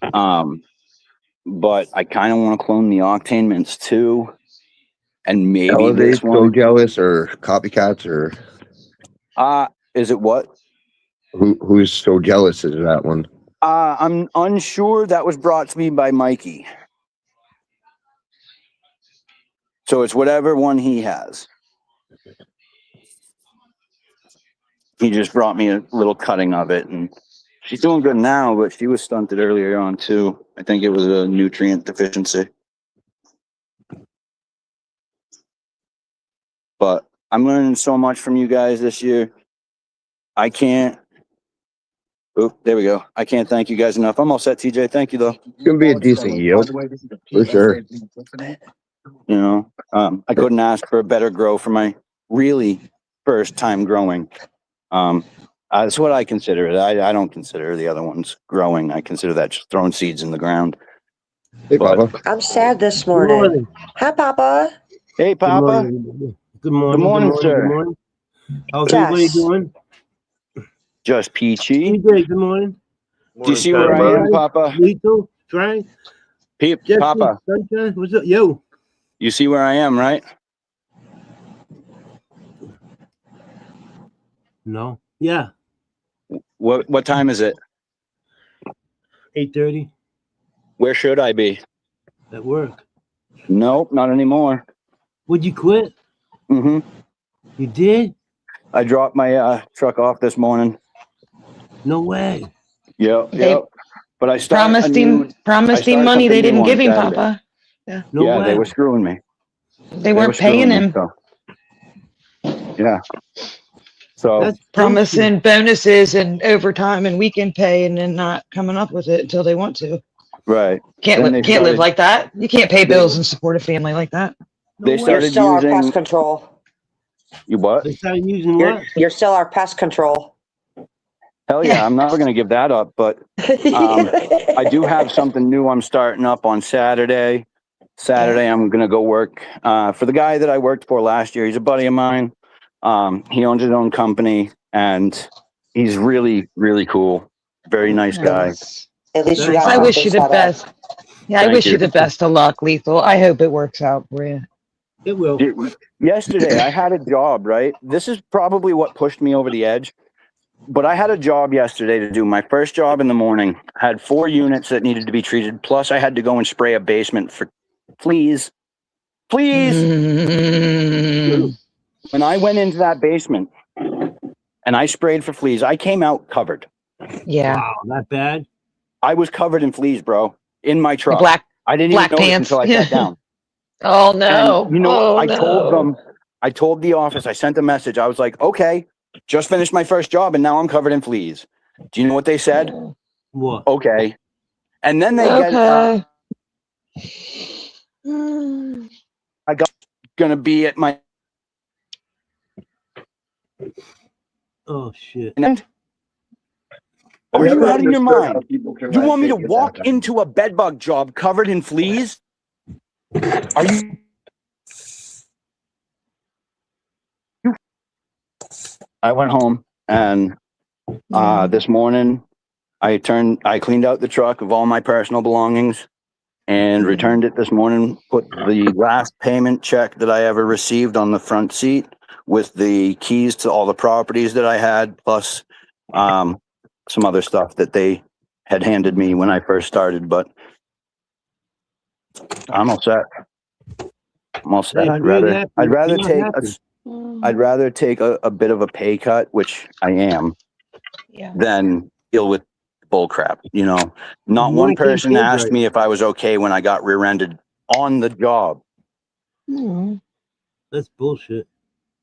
But I kind of want to clone the Octane Mints too. And maybe Elevate, this one. So Jealous, or copycats, or is it what? Who's So Jealous is that one? I'm unsure. That was brought to me by Mikey. So it's whatever one he has. He just brought me a little cutting of it, and she's doing good now, but she was stunted earlier on too. I think it was a nutrient deficiency. But I'm learning so much from you guys this year. I can't. Oh, there we go. I can't thank you guys enough. I'm all set, TJ. Thank you, though. It's gonna be a decent yield, for sure. You know, I couldn't ask for a better grow for my really first time growing. That's what I consider it. I don't consider the other ones growing. I consider that just throwing seeds in the ground. Hey, Papa. I'm sad this morning. Hi, Papa. Hey, Papa. Good morning. Good morning, sir. Good morning. How's Yes. everybody doing? Just peachy. TJ, good morning. Do you see where I am, Papa? Lito, Frank, Jesse, Papa. Sunshine, what's up? Yo. You see where I am, right? No. Yeah. What time is it? 8:30. Where should I be? At work. Nope, not anymore. Would you quit? Mm-hmm. You did? I dropped my truck off this morning. No way. Yep, They yep. But I started promised him money they didn't give him, Saturday. Papa. Yeah. No Yeah, way. they were screwing me. They weren't paying him. So. Yeah. So That's promising bonuses and overtime and weekend pay, and then not coming up with it until they want to. right. Can't live like that. You can't pay bills and support a family like that. They You're started still our using. pest control. You what? They started using what? You're still our pest control. Hell yeah, I'm never going to give that up. But I do have something new I'm starting up on Saturday. I'm going to go work for the guy that I worked for last year. He's a buddy of mine. He owns his own company, and he's really, really cool. Very nice guy. At least you got I wish you the something best. Yeah, I wish you the best of luck, Lethal. I hope it works out for you. It will. Yesterday, I had a job, right? This is probably what pushed me over the edge. But I had a job yesterday to do. My first job in the morning. I had 4 units that needed to be treated. Plus, I had to go and spray a basement for fleas. Fleas! When I went into that basement and I sprayed for fleas, I came out covered. Yeah. Wow, that bad? I was covered in fleas, bro, in my truck. I didn't black even notice pants. until I sat down. Oh no. And, you know, I told the office, I sent a message. I was like, okay, just finished my first job and now I'm covered in fleas. Do you know what they said? What? Okay. And then they okay. I got gonna be at my. Oh shit. Are you out of your mind? You want me to walk into a bedbug job covered in fleas? Are you? I went home and this morning I cleaned out the truck of all my personal belongings and returned it this morning, put the last payment check that I ever received on the front seat with the keys to all the properties that I had, plus some other stuff that they had handed me when I first started, but I'm all set. I'm all set. I'd rather take a bit of a pay cut, which I am, than deal with bull crap. You know, not one person asked me if I was okay when I got rear-ended on the job. That's bullshit.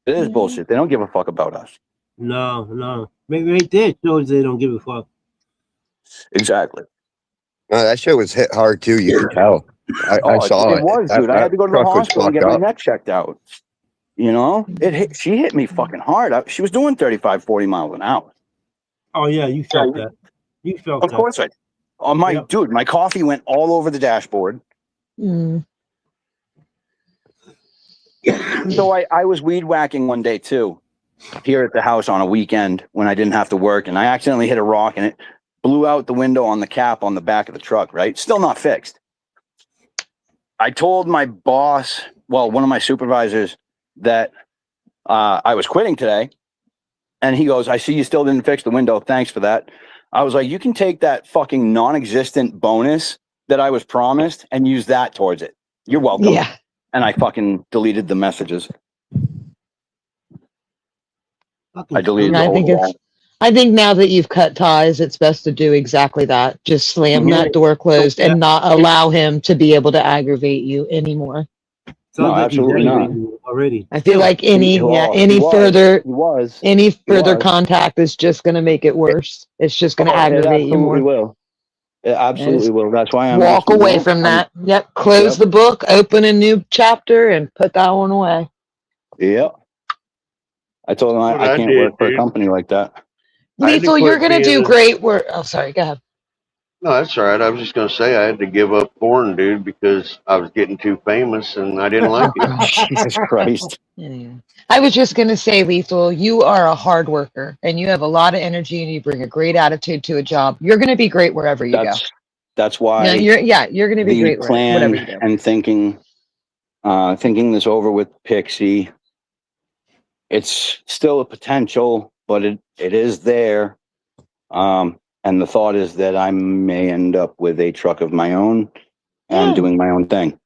It is bullshit. They don't give a fuck about us. No. Maybe right there shows they don't give a fuck. Exactly. No, that shit was hit hard too. You could tell. I saw it. It was, dude. I had to go to the hospital and get my neck checked out. You know, she hit me fucking hard. She was doing 35, 40 miles an hour. Oh yeah, you felt that. You felt that. Of course I. Oh my dude, my coffee went all over the dashboard. So I was weed whacking one day too, here at the house on a weekend when I didn't have to work, and I accidentally hit a rock and it blew out the window on the cap on the back of the truck. Right, still not fixed. I told my boss, well, one of my supervisors, that I was quitting today, and he goes, "I see you still didn't fix the window. Thanks for that." I was like, "You can take that fucking non-existent bonus that I was promised and use that towards it. You're welcome." Yeah. And I fucking deleted the messages. I deleted the whole wall. I think now that you've cut ties, it's best to do exactly that. Just slam that door closed and not allow him to be able to aggravate you anymore. No, absolutely not. Already. I feel like any further contact is just going to make it worse. It's just going to aggravate you more. Will. It absolutely will. That's why I'm walk away from that. Yep. Close the book, open a new chapter, and put that one away. Yep. I told him I can't work for a company like that. Lethal, you're going to do great work. Oh, sorry. Go ahead. No, that's all right. I was just going to say I had to give up porn, dude, because I was getting too famous and I didn't like it. Jesus Christ. I was just going to say, Lethal, you are a hard worker and you have a lot of energy and you bring a great attitude to a job. You're going to be great wherever you go. That's why. No, you're going to be great whatever you do. And thinking this over with Pixie, it's still a potential, but it is there. And the thought is that I may end up with a truck of my own and Yeah. doing my own thing.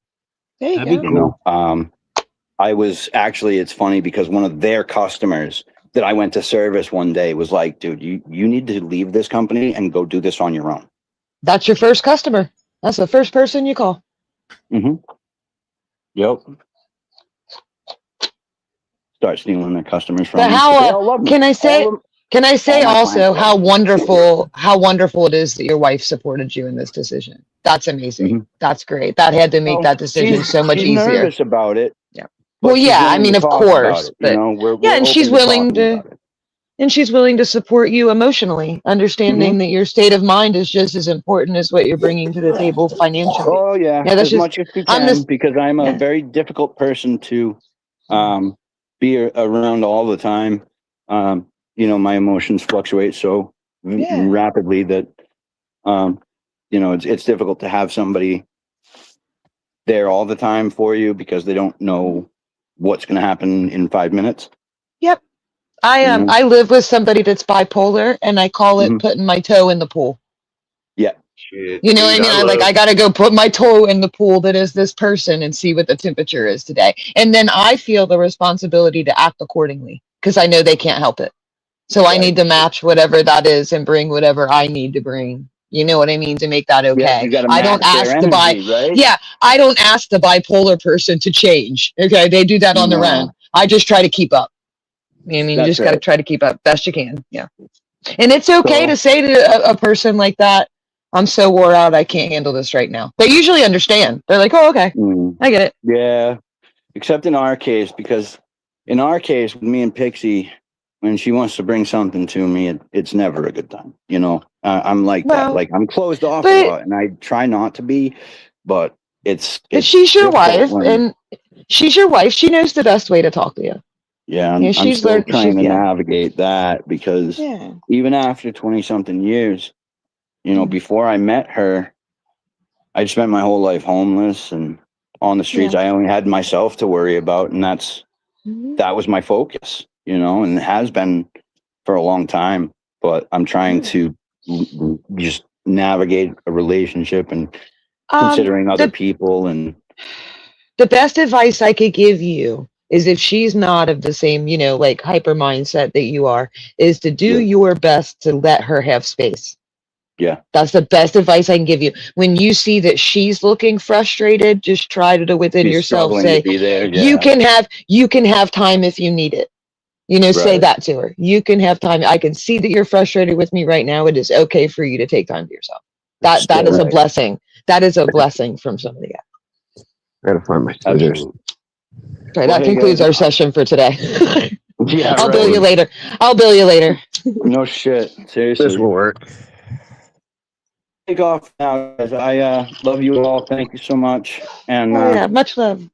There you That'd go. be You know, I was actually, it's funny because one of their customers that I went to service one day was like, dude, you need to leave this company and go do this on your own. That's your first customer. That's the first person you call. Mm-hmm. Yep. Start stealing their customers from But them. how They all love me. can I All say? of them. Can I say All my clients also love how me. wonderful it is that your wife supported you in this decision? That's amazing. Mhm. That's great. That had to make Well, that decision so much she's easier. nervous about it. Yeah. But Well, she's yeah. I willing mean, to of talk about course, it. You but know, we're yeah, and she's open to willing talking to, about it. and she's willing to support you emotionally, understanding Mhm. that your state of mind is just as important as what you're bringing to the table financially. Oh yeah, Yeah, that's as just. much as you I'm can, this. because I'm a Yeah. very difficult person to be around all the time. You know, my emotions fluctuate so Yeah. rapidly that you know, it's difficult to have somebody there all the time for you because they don't know what's going to happen in 5 minutes. Yep. Mhm. I live with somebody that's bipolar, and I call it Mhm. putting my toe in the pool. Yeah. Shit, You know what I dude, mean? I gotta go put my toe in the pool that is this person and see what the temperature is today. And then I feel the responsibility to act accordingly because I know they can't help it. So I Right. need to match whatever that is and bring whatever I need to bring. You know what I mean? To make that Yeah, okay. you got to I don't match their ask the energy, right? yeah, I don't ask the bipolar person to change. Okay. They do that on their own. No, I just try to keep up. I mean, you that's just got to it. try to keep up best you can. Yeah. And it's okay to So, say to a person like that, I'm so wore out, I can't handle this right now. They usually understand. They're like, oh, okay, I get it. yeah, except in our case, because in our case, with me and Pixie, when she wants to bring something to me, it's never a good time. You know, I'm like that. Well, Like I'm closed off a but lot, and I try not to be, but it's she's your difficult wife, when, and she's your wife. She knows the best way to talk to you. yeah, Yeah, I'm she's still learned. trying She's to yeah, navigate that because yeah. even after 20 something years, you know, before I met her, I spent my whole life homeless and on the streets. Yeah. I only had myself to worry about, and that was my focus, you know, and it has been for a long time. But I'm trying to just navigate a relationship and considering other The people. And best advice I could give you is if she's not of the same, like hyper mindset that you are, is to do your best to let her have space. Yeah. That's the best advice I can give you. When you see that she's looking frustrated, just try to within she's yourself struggling say, to be there. you can have time if you need it. Say Right. that to her. You can have time. I can see that you're frustrated with me right now. It is okay for you to take time for yourself. That is a blessing. That is a blessing from somebody else. Gotta find my scissors. Right, Well, that hey, concludes guys. our session for today. Yeah, I'll bill right. you later. I'll bill you later. No shit. Seriously. This will work. Take off now, guys. I love you all. Thank you so much. And Oh yeah, much love.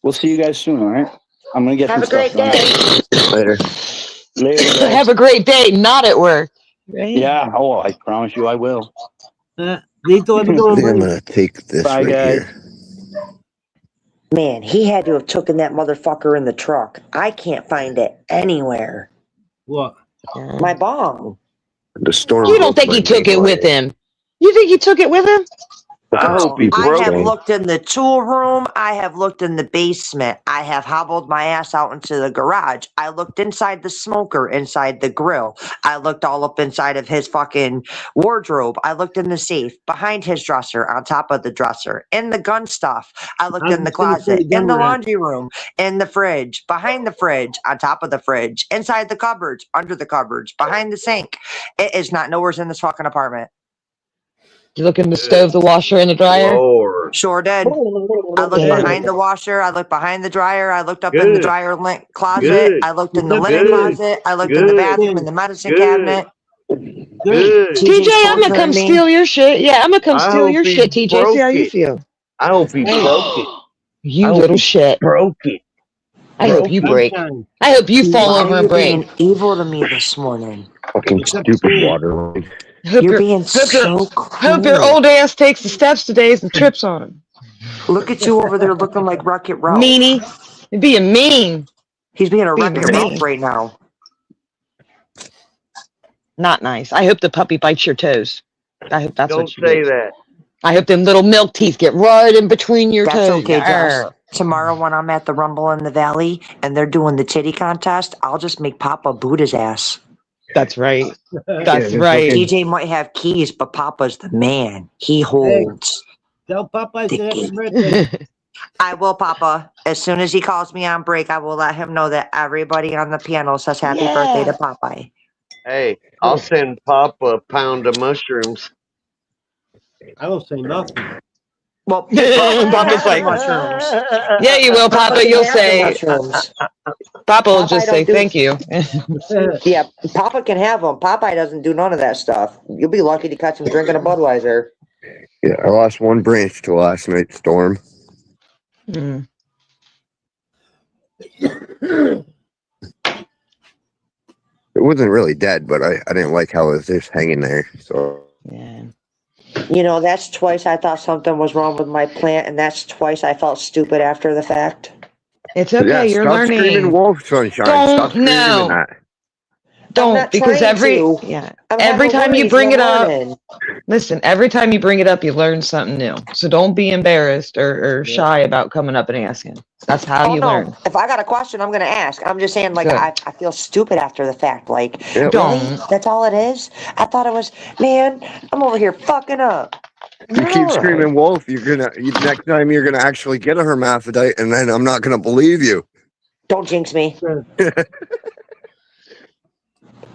we'll see you guys soon, all right? I'm gonna get Have some a stuff great done. day. Later. Later, guys. Have a great day, not at work. Right? Yeah. Oh, I promise you I will. Lito, have a good I think I'm one, buddy. gonna take this Bye, right guys. here. Man, he had to have taken that motherfucker in the truck. I can't find it anywhere. What? My bong. The storm. You don't think he took it with him? You think he took it with him? I hope he I broke have it. looked in the tool room. I have looked in the basement. I have hobbled my ass out into the garage. I looked inside the smoker, inside the grill. I looked all up inside of his fucking wardrobe. I looked in the safe, behind his dresser, on top of the dresser, in the gun stuff. I looked in the closet, in the laundry room, in the fridge, behind the fridge, on top of the fridge, inside the cupboards, under the cupboards, behind the sink. It is not nowhere in this fucking apartment. You look in the stove, the washer, and the dryer? Lord. Sure did. I looked behind the washer. I looked behind the dryer. I looked up in the dryer closet. Good. I looked in the linen Good. closet. I looked in the bathroom, in the medicine cabinet. Good. TJ, I'm gonna come steal your shit. Yeah, I'm gonna come I steal hope your he shit, TJ. See broke how you it. feel. I hope he broke it. You I hope little he shit. Broke it. I hope you break. Time. I hope you fall Why over are and you break. being evil to me this morning? Fucking stupid water. You're being so Hope your cruel. old ass takes the steps today and trips on them. Look at you over there looking like Wreck-It Ralph. Meanie. You're being mean. He's being a Being Wreck-It Ralph mean. right now. Not nice. I hope the puppy bites your toes. I hope that's Don't what you say do. that. I hope them little milk teeth get right in between your That's toes. okay, Josh. Arr. Tomorrow when I'm at the Rumble in the Valley and they're doing the titty contest, I'll just make Papa boot his ass. That's right. Yeah, That's just right. looking. DJ might have keys, but Papa's the man. He holds. Tell Papa I the said happy key. birthday. I will, Papa. As soon as he calls me on break, I will let him know that everybody on the piano says happy birthday to Popeye. Hey, I'll send Pop a pound of mushrooms. I will say nothing. Well, Papa can Papa's have the like, mushrooms. yeah, you will, Papa Papa. can You'll have the say, mushrooms. Papa will Popeye just don't say, do- thank you. Yeah, Papa can have them. Popeye doesn't do none of that stuff. You'll be lucky to catch him drinking a Budweiser. Yeah, I lost one branch to last night's storm. Mm. It wasn't really dead, but I didn't like how it was just hanging there. So Yeah. You know, that's twice I thought something was wrong with my plant, and that's twice I felt stupid after the fact. It's okay. yeah, You're stop learning. screaming wolf, Sunshine. Don't, Stop screaming no. that. Don't, not because trying every to. every time you worries bring in it the up, morning. listen, every time you bring it up, you learn something new. So don't be embarrassed or shy about coming up and asking. That's how Oh you no! learn. If I got a question, I'm gonna ask. I'm just saying, like, Good. I feel stupid after the fact. Like, Yep. really? Don't. That's all it is? I thought it was. Man, I'm over here fucking up. If you keep screaming wolf, next time you're gonna actually get a hermaphrodite, and then I'm not gonna believe you. Don't jinx me.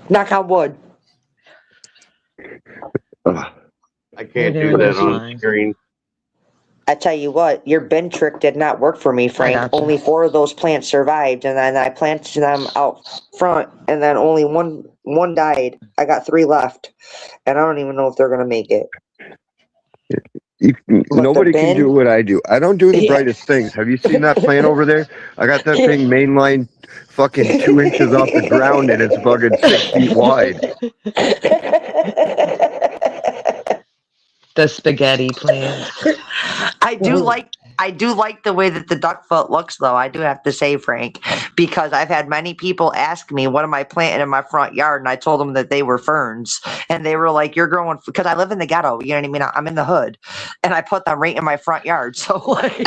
Knock on wood. Ugh. I can't You're do doing that just on fine. screen. I tell you what, your bin trick did not work for me, Frank. gotcha. Only 4 of those plants survived, and then I planted them out front, and then only one died. I got 3 left, and I don't even know if they're gonna make it. Nobody can bin- do what I do. I don't do the Yeah. brightest things. Have you seen that plant over there? I got that thing mainline fucking 2 inches off the ground, and it's fucking 6 feet wide. The spaghetti plant. I do like the way that the duck foot looks, though. I do have to say, Frank, because I've had many people ask me, what am I planting in my front yard? And I told them that they were ferns. And they were like, you're growing, because I live in the ghetto. You know what I mean? I'm in the hood. And I put them right in my front yard. So, like.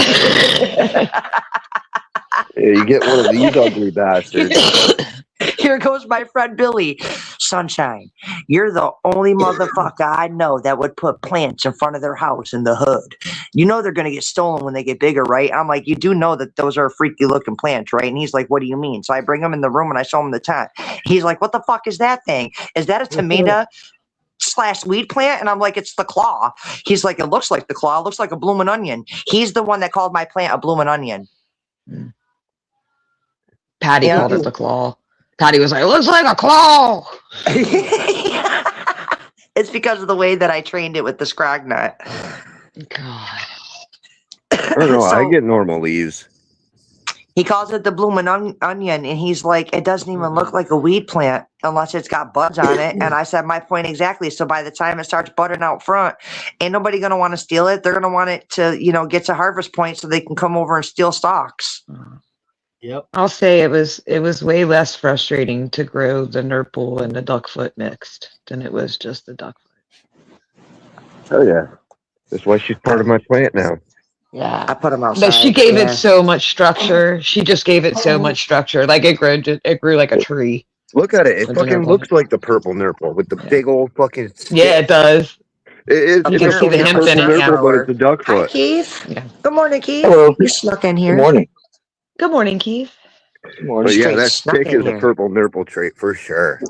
Yeah, you get one of these ugly bastards. Here goes my friend Billy. Sunshine, you're the only motherfucker I know that would put plants in front of their house in the hood. You know they're going to get stolen when they get bigger, right? I'm like, you do know that those are freaky looking plants, right? And he's like, what do you mean? So I bring him in the room and I show him the tent. He's like, what the fuck is that thing? Is that a tomato / weed plant? And I'm like, it's the claw. He's like, it looks like the claw. It looks like a bloomin' onion. He's the one that called my plant a bloomin' onion. Patty called it the claw. Patty was like, it looks like a claw. It's because of the way that I trained it with the scrag nut. God. I don't know. I get normal leaves. He calls it the bloomin' onion, and he's like, it doesn't even look like a weed plant unless it's got buds on it. And I said, my point exactly. So by the time it starts budding out front, ain't nobody going to want to steal it. They're going to want it to, get to harvest point so they can come over and steal stalks. Yep. I'll say it was way less frustrating to grow the nurple and the duckfoot mixed than it was just the duckfoot. Oh yeah, that's why she's part of my plant now. Yeah, I put them outside. but she gave it so much structure. She just gave it so much structure. Like it grew like a tree. Look at it. It fucking looks like the purple nurple with the big old fucking stick. Yeah, it does. It's You can see the hemp in it. nurple, but it's a duck Hi, foot. Keith. Yeah. Good morning, Keith. Hello. You snuck in here. Good morning. Good morning, Keith. Good morning. But yeah, Straight that snuck stick in is a here. purple nurple trait for sure.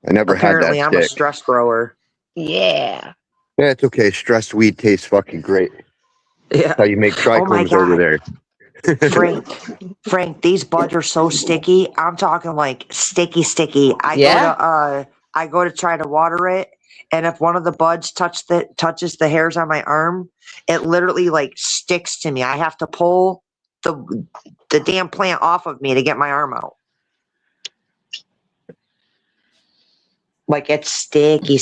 I never Apparently, had I'm that a stick. stress grower. Yeah. Yeah, it's okay. Stressed weed tastes fucking great. Yeah. That's how you make trichomes over there. Frank, these buds are so sticky. I'm talking like sticky. I go to try to water it, and if one of the buds touches the hairs on my arm, it literally like sticks to me. I have to pull the damn plant off of me to get my arm out. Like it's sticky,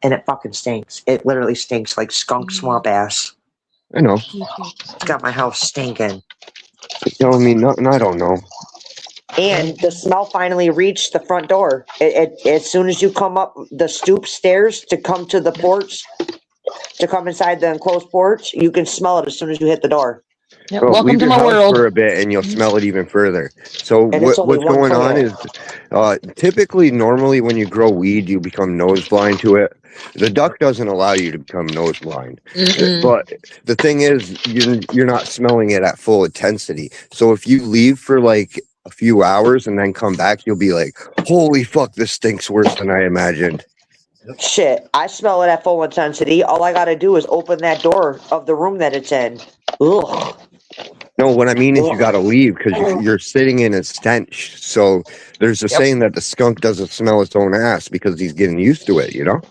and it fucking stinks. It literally stinks like skunk swamp ass. I know. It's got my house stinking. You're telling me nothing I don't know. And the smell finally reached the front door. As soon as you come up the stoop stairs to come to the porch, to come inside the enclosed porch, you can smell it as soon as you hit the door. Yep. Well, Welcome leave to your my house world. for a bit and you'll smell it even further. So And it's only what's one going on plant. is typically normally when you grow weed you become nose blind to it. The duck doesn't allow you to become nose blind. But the thing is you're not smelling it at full intensity. So if you leave for like a few hours and then come back, you'll be like, holy fuck, this stinks worse than I imagined. Shit, I smell it at full intensity. All I gotta do is open that door of the room that it's in. Ugh. No, what I mean is you got to leave because you're sitting in a stench. So there's a saying that the skunk doesn't smell its own ass because he's getting used to it, you know?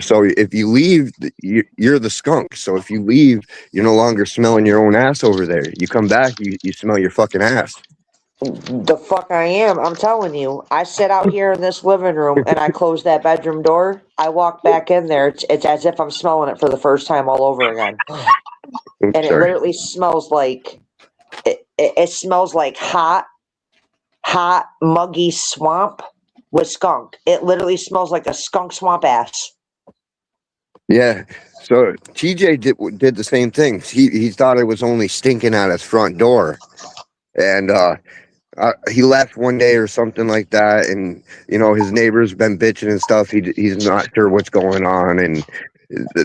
So if you leave, you're the skunk. So if you leave, you're no longer smelling your own ass over there. You come back, you smell your fucking ass. The fuck I am, I'm telling you. I sit out here in this living room and I close that bedroom door. I walk back in there. It's as if I'm smelling it for the first time all over again. And it literally smells like it smells like hot, muggy swamp with skunk. It literally smells like a skunk swamp ass. Yeah. So TJ did the same thing. He thought it was only stinking at his front door. And he left one day or something like that, and you know his neighbor's been bitching and stuff. He's not sure what's going on, and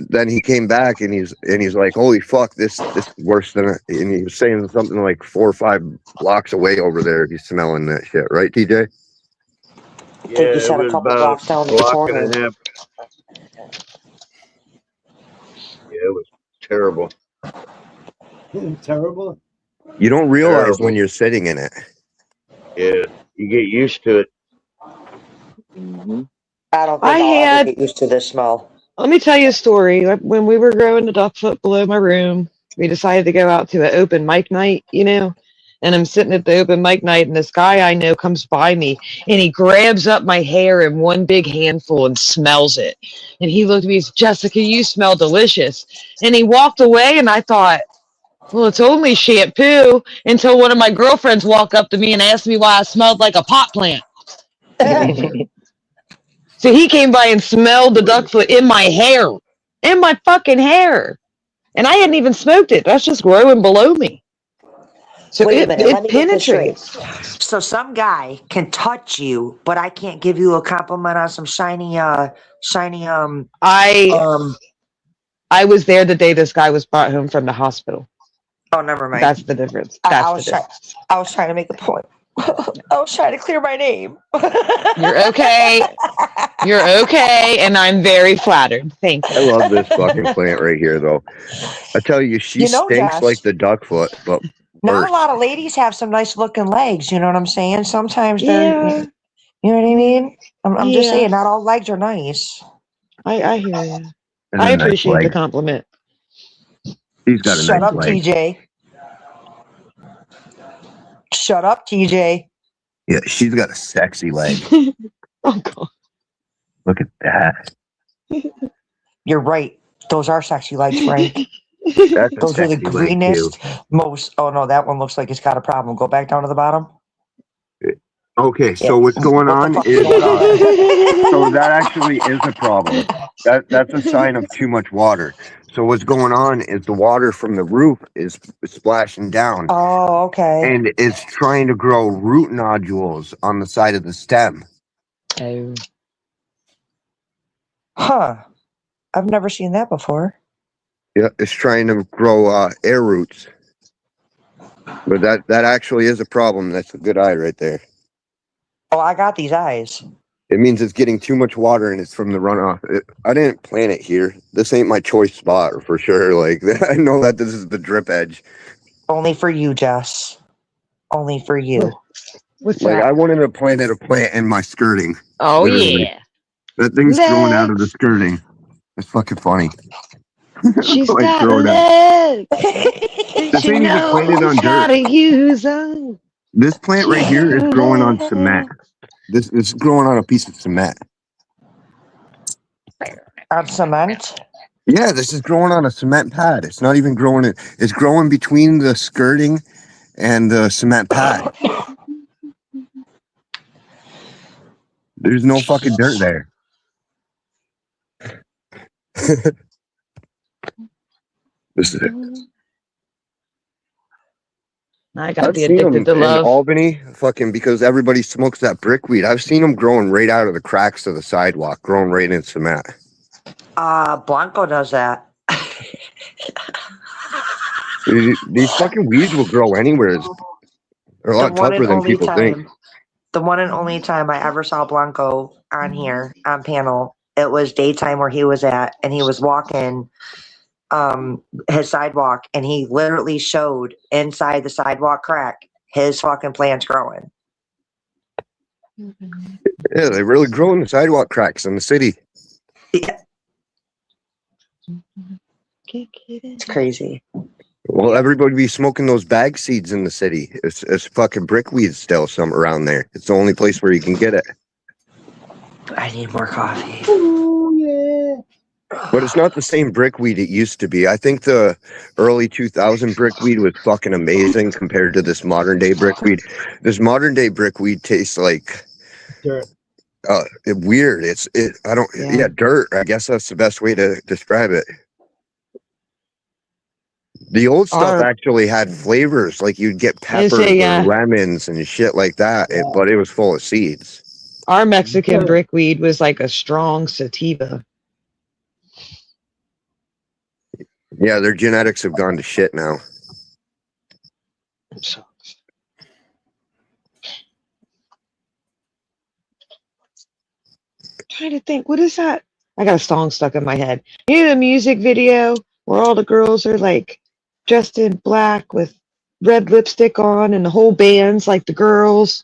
then he came back and he's like, "Holy fuck, this is worse than." And he was saying something like 4 or 5 blocks away over there. He's smelling that shit, right, TJ? I think he said a couple blocks down the corner. And a half. Yeah, it was terrible. Terrible. You don't realize when you're sitting in it. Yeah, you get used to it. I don't think I'll ever get used to this smell. Let me tell you a story. When we were growing the duck foot below my room, we decided to go out to an open mic night, you know, and I'm sitting at the open mic night and this guy I know comes by me and he grabs up my hair in one big handful and smells it. And he looked at me and said, Jessica, you smell delicious. And he walked away and I thought, well, it's only shampoo, until one of my girlfriends walked up to me and asked me why I smelled like a pot plant. So he came by and smelled the duck foot in my hair, in my fucking hair. And I hadn't even smoked it. That's just growing below me. So Wait a minute, let me get this straight. penetrates. So some guy can touch you, but I can't give you a compliment on some shiny I was there the day this guy was brought home from the hospital. Oh, never mind. That's the difference. I was trying to make a point. I was trying to clear my name. You're okay. You're okay, and I'm very flattered. Thank you. I love this fucking plant right here, though. I tell you, she stinks Jess, like the duck foot, but not a lot of ladies have some nice looking legs. You know what I'm saying? Sometimes they're, Yeah. you know what I mean? I'm just saying, not all legs are nice. I hear you. I appreciate the compliment. He's got a Shut nice up, leg. TJ. Shut up, TJ. Yeah, she's got a sexy leg. Oh God. Look at that. You're right. Those are sexy legs, Frank. Those are the greenest, most. Oh no, that one looks like it's got a problem. Go back down to the bottom. Okay, so what's going on is so that actually is a problem. That's a sign of too much water. So what's going on is the water from the roof is splashing down. Oh, okay. And it's trying to grow root nodules on the side of the stem. Oh. Huh. I've never seen that before. Yeah, it's trying to grow air roots. But that actually is a problem. That's a good eye right there. Oh, I got these eyes. It means it's getting too much water and it's from the runoff. I didn't plant it here. This ain't my choice spot for sure. Like, I know that this is the drip edge. Only for you, Jess. Only for you. What's like, that? I wanted to plant a plant in my skirting. Oh, literally. yeah. That thing's growing out of the skirting. It's fucking funny. She's Like, got throw it out. legs. This ain't even planted on How dirt. to use them. This plant right here is growing on cement. This is growing on a piece of cement. On cement? Yeah, this is growing on a cement pad. It's not even growing it. It's growing between the skirting and the cement pad. There's no fucking dirt there. This is it. I got I've the seen them addicted to in love. Albany, fucking because everybody smokes that brickweed. I've seen them growing right out of the cracks of the sidewalk, growing right in cement. Blanco does that. These fucking weeds will grow anywhere. They're a The lot one and tougher than only people think. time, the one and only time I ever saw Blanco on here on panel, it was daytime where he was at, and he was walking his sidewalk, and he literally showed inside the sidewalk crack his fucking plants growing. Yeah, they really grow in the sidewalk cracks in the city. Yeah. It's crazy. Well, everybody be smoking those bag seeds in the city. It's fucking brickweed still some around there. It's the only place where you can get it. I need more coffee. Oh yeah. But it's not the same brickweed it used to be. I think the early 2000 brickweed was fucking amazing compared to this modern day brickweed. This modern day brickweed tastes like Dirt. weird. Dirt. I guess that's the best way to describe it. The old stuff actually had flavors, like you'd get peppers or lemons and shit like that, but it was full of seeds. Our Mexican brickweed was like a strong sativa. Yeah, their genetics have gone to shit now. Trying to think, what is that? I got a song stuck in my head. You know the music video where all the girls are like dressed in black with red lipstick on, and the whole band's like the girls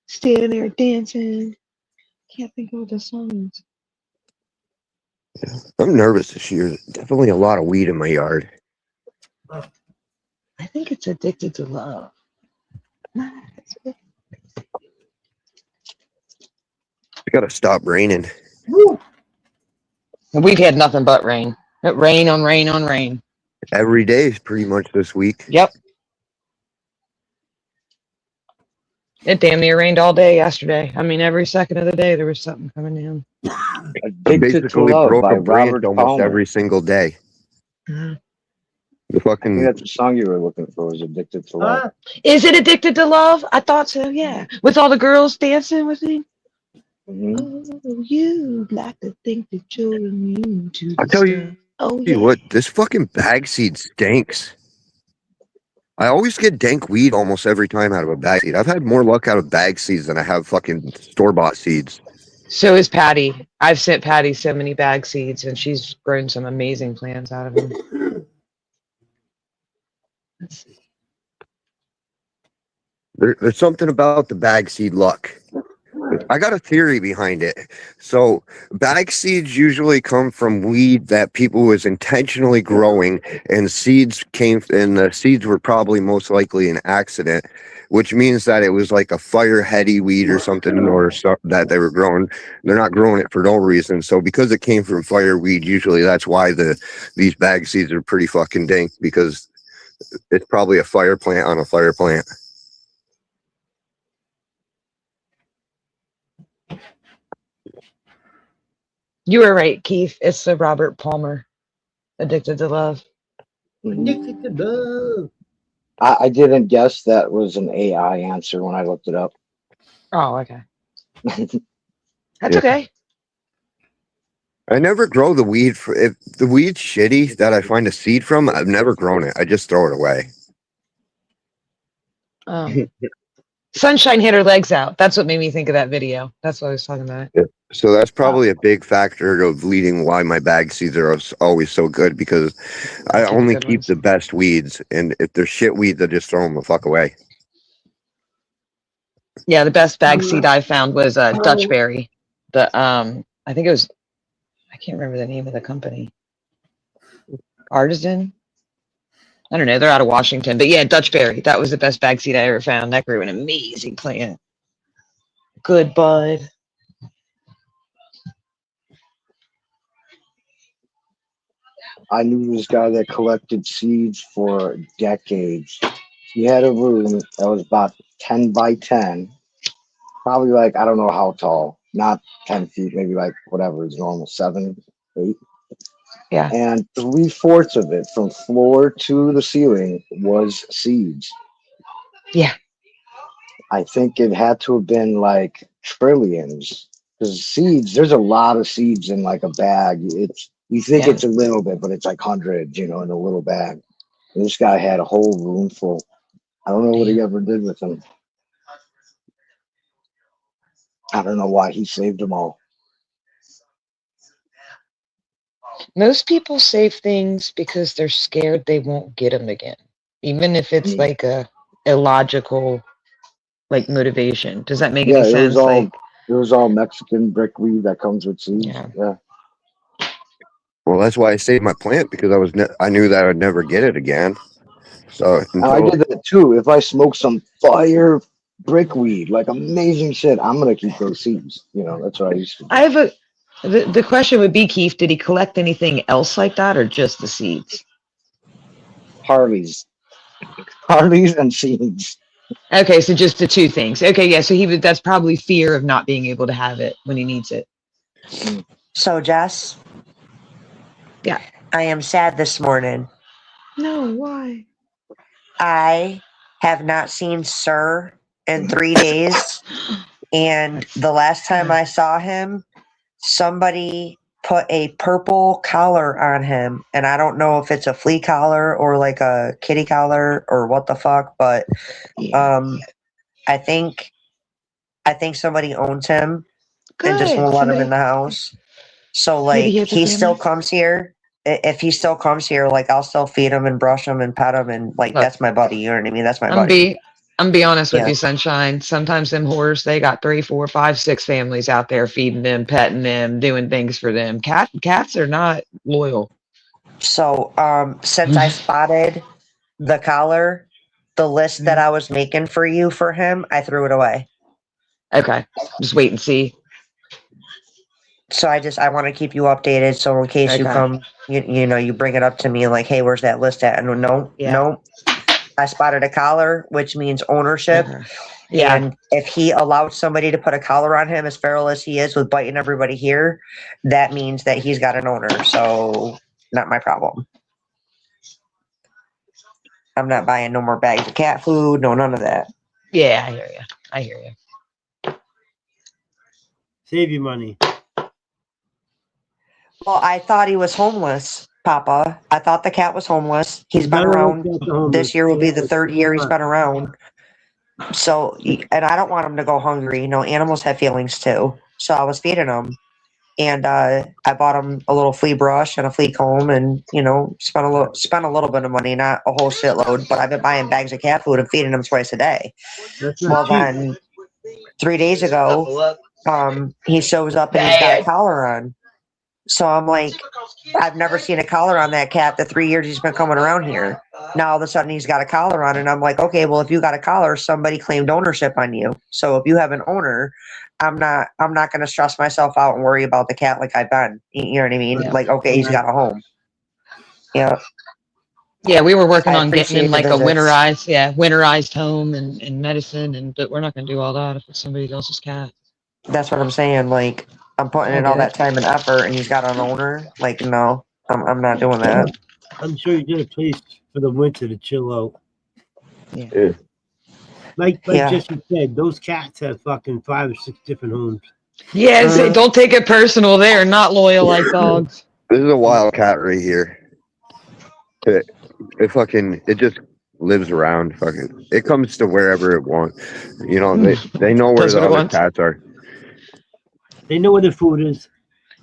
standing there dancing. Can't think of what the song is. I'm nervous this year. Definitely a lot of weed in my yard. I think it's Addicted to Love. It gotta stop raining. We've had nothing but rain. Rain on rain on rain. Every day, pretty much this week. Yep. It damn near rained all day yesterday. I mean, every second of the day there was something coming in. Addicted to Love by Robert almost Palmer. every single day. The fucking. I think that's the song you were looking for. Was Addicted to Love? Is it Addicted to Love? I thought so. Yeah, with all the girls dancing with me. Mm-hmm. Oh, you'd like to think that you're immune to I the tell stuff. Oh, you what, this fucking bag seed stinks. I always get dank weed almost every time out of a bag seed. I've had more luck out of bag seeds than I have fucking store-bought seeds. So is Patty. I've sent Patty so many bag seeds, and she's grown some amazing plants out of them. Let's see. There's something about the bag seed luck. I got a theory behind it. So bag seeds usually come from weed that people was intentionally growing, and the seeds were probably most likely an accident, which means that it was like a fire heady weed or something, or that they were growing. They're not growing it for no reason. So because it came from fireweed, usually that's why these bag seeds are pretty fucking dank, because it's probably a fire plant on a fire plant. You were right, Keith. It's the Robert Palmer, Addicted to Love. Addicted to Love. I didn't guess that was an AI answer when I looked it up. Oh, okay. That's okay. I never grow the weed. If the weed's shitty that I find a seed from, I've never grown it. I just throw it away. Sunshine hit her legs out. That's what made me think of that video. That's what I was talking about. Yeah. So that's probably a big factor of leading why my bag seeds are always so good, because I only keep the best weeds, and if they're shit weeds, I just throw them the fuck away. Yeah, the best bag seed I found was Dutch Berry. I think it was, I can't remember the name of the company. Artisan? I don't know. They're out of Washington. But yeah, Dutch Berry. That was the best bag seed I ever found. That grew an amazing plant. Good bud. I knew this guy that collected seeds for decades. He had a room that was about 10 by 10, probably like, I don't know how tall. not 10 feet, maybe like whatever is normal, 7, 8. Yeah. And 3/4 of it from floor to the ceiling was seeds. Yeah. I think it had to have been like trillions. Because seeds, there's a lot of seeds in like a bag. You think Yeah. it's a little bit, but it's like hundreds, in a little bag. And this guy had a whole room full. I don't know what he ever did with them. I don't know why he saved them all. Most people save things because they're scared they won't get them again, even if it's like a illogical like motivation. Does that make any sense? It was all Mexican brickweed that comes with seeds. Yeah. Well, that's why I saved my plant, because I knew that I'd never get it again. So I did that too. If I smoke some fire brickweed, like amazing shit, I'm gonna keep those seeds. That's what I used to do. I have the question would be, Keith, did he collect anything else like that or just the seeds? Harleys and seeds. Okay, so just the two things. Okay, yeah, so that's probably fear of not being able to have it when he needs it. So, Jess? Yeah. I am sad this morning. No, why? I have not seen Sir in 3 days. And the last time I saw him, somebody put a purple collar on him. And I don't know if it's a flea collar or like a kitty collar or what the fuck, but I think somebody owns him and just won't let him in the house. So like he still comes here. If he still comes here, like I'll still feed him and brush him and pet him and like that's my buddy. You know what I mean? That's my buddy. I'm be honest with you, Sunshine. Sometimes them whores, they got 3, 4, 5, 6 families out there feeding them, petting them, doing things for them. Cats are not loyal. So since I spotted the collar, the list that I was making for you for him, I threw it away. Okay. Just wait and see. So I want to keep you updated. So in case you come, you bring it up to me like, hey, where's that list at? And no. I spotted a collar, which means ownership. Yeah. And if he allowed somebody to put a collar on him, as feral as he is with biting everybody here, that means that he's got an owner. So not my problem. I'm not buying no more bags of cat food. No, none of that. Yeah, I hear you. Save your money. Well, I thought he was homeless, Papa. I thought the cat was homeless. He's been around. This year will be the 3rd year he's been around. So, and I don't want him to go hungry. Animals have feelings too. So I was feeding him. And I bought him a little flea brush and a flea comb and, spent a little bit of money, not a whole shitload. But I've been buying bags of cat food and feeding him twice a day. Well, then 3 days ago, he shows up and he's got a collar on. So I'm like, I've never seen a collar on that cat the 3 years he's been coming around here. Now all of a sudden he's got a collar on, and I'm like, okay, well, if you got a collar, somebody claimed ownership on you. So if you have an owner, I'm not going to stress myself out and worry about the cat like I've been. You know what I mean? Yeah. Like, okay, he's got a home. Yeah. Yeah, we were working on getting him like a winterized home and medicine, but we're not going to do all that if it's somebody else's cat. That's what I'm saying. Like, I'm putting in all that time and effort, and he's got an owner. Like, no, I'm not doing that. I'm sure you did a place for the winter to chill out. Yeah. Like Jesse said, those cats have fucking 5 or 6 different homes. Yeah, don't take it personal. They're not loyal like dogs. This is a wild cat right here. It just lives around. It comes to wherever it wants. They know where the other cats are. They know where the food is.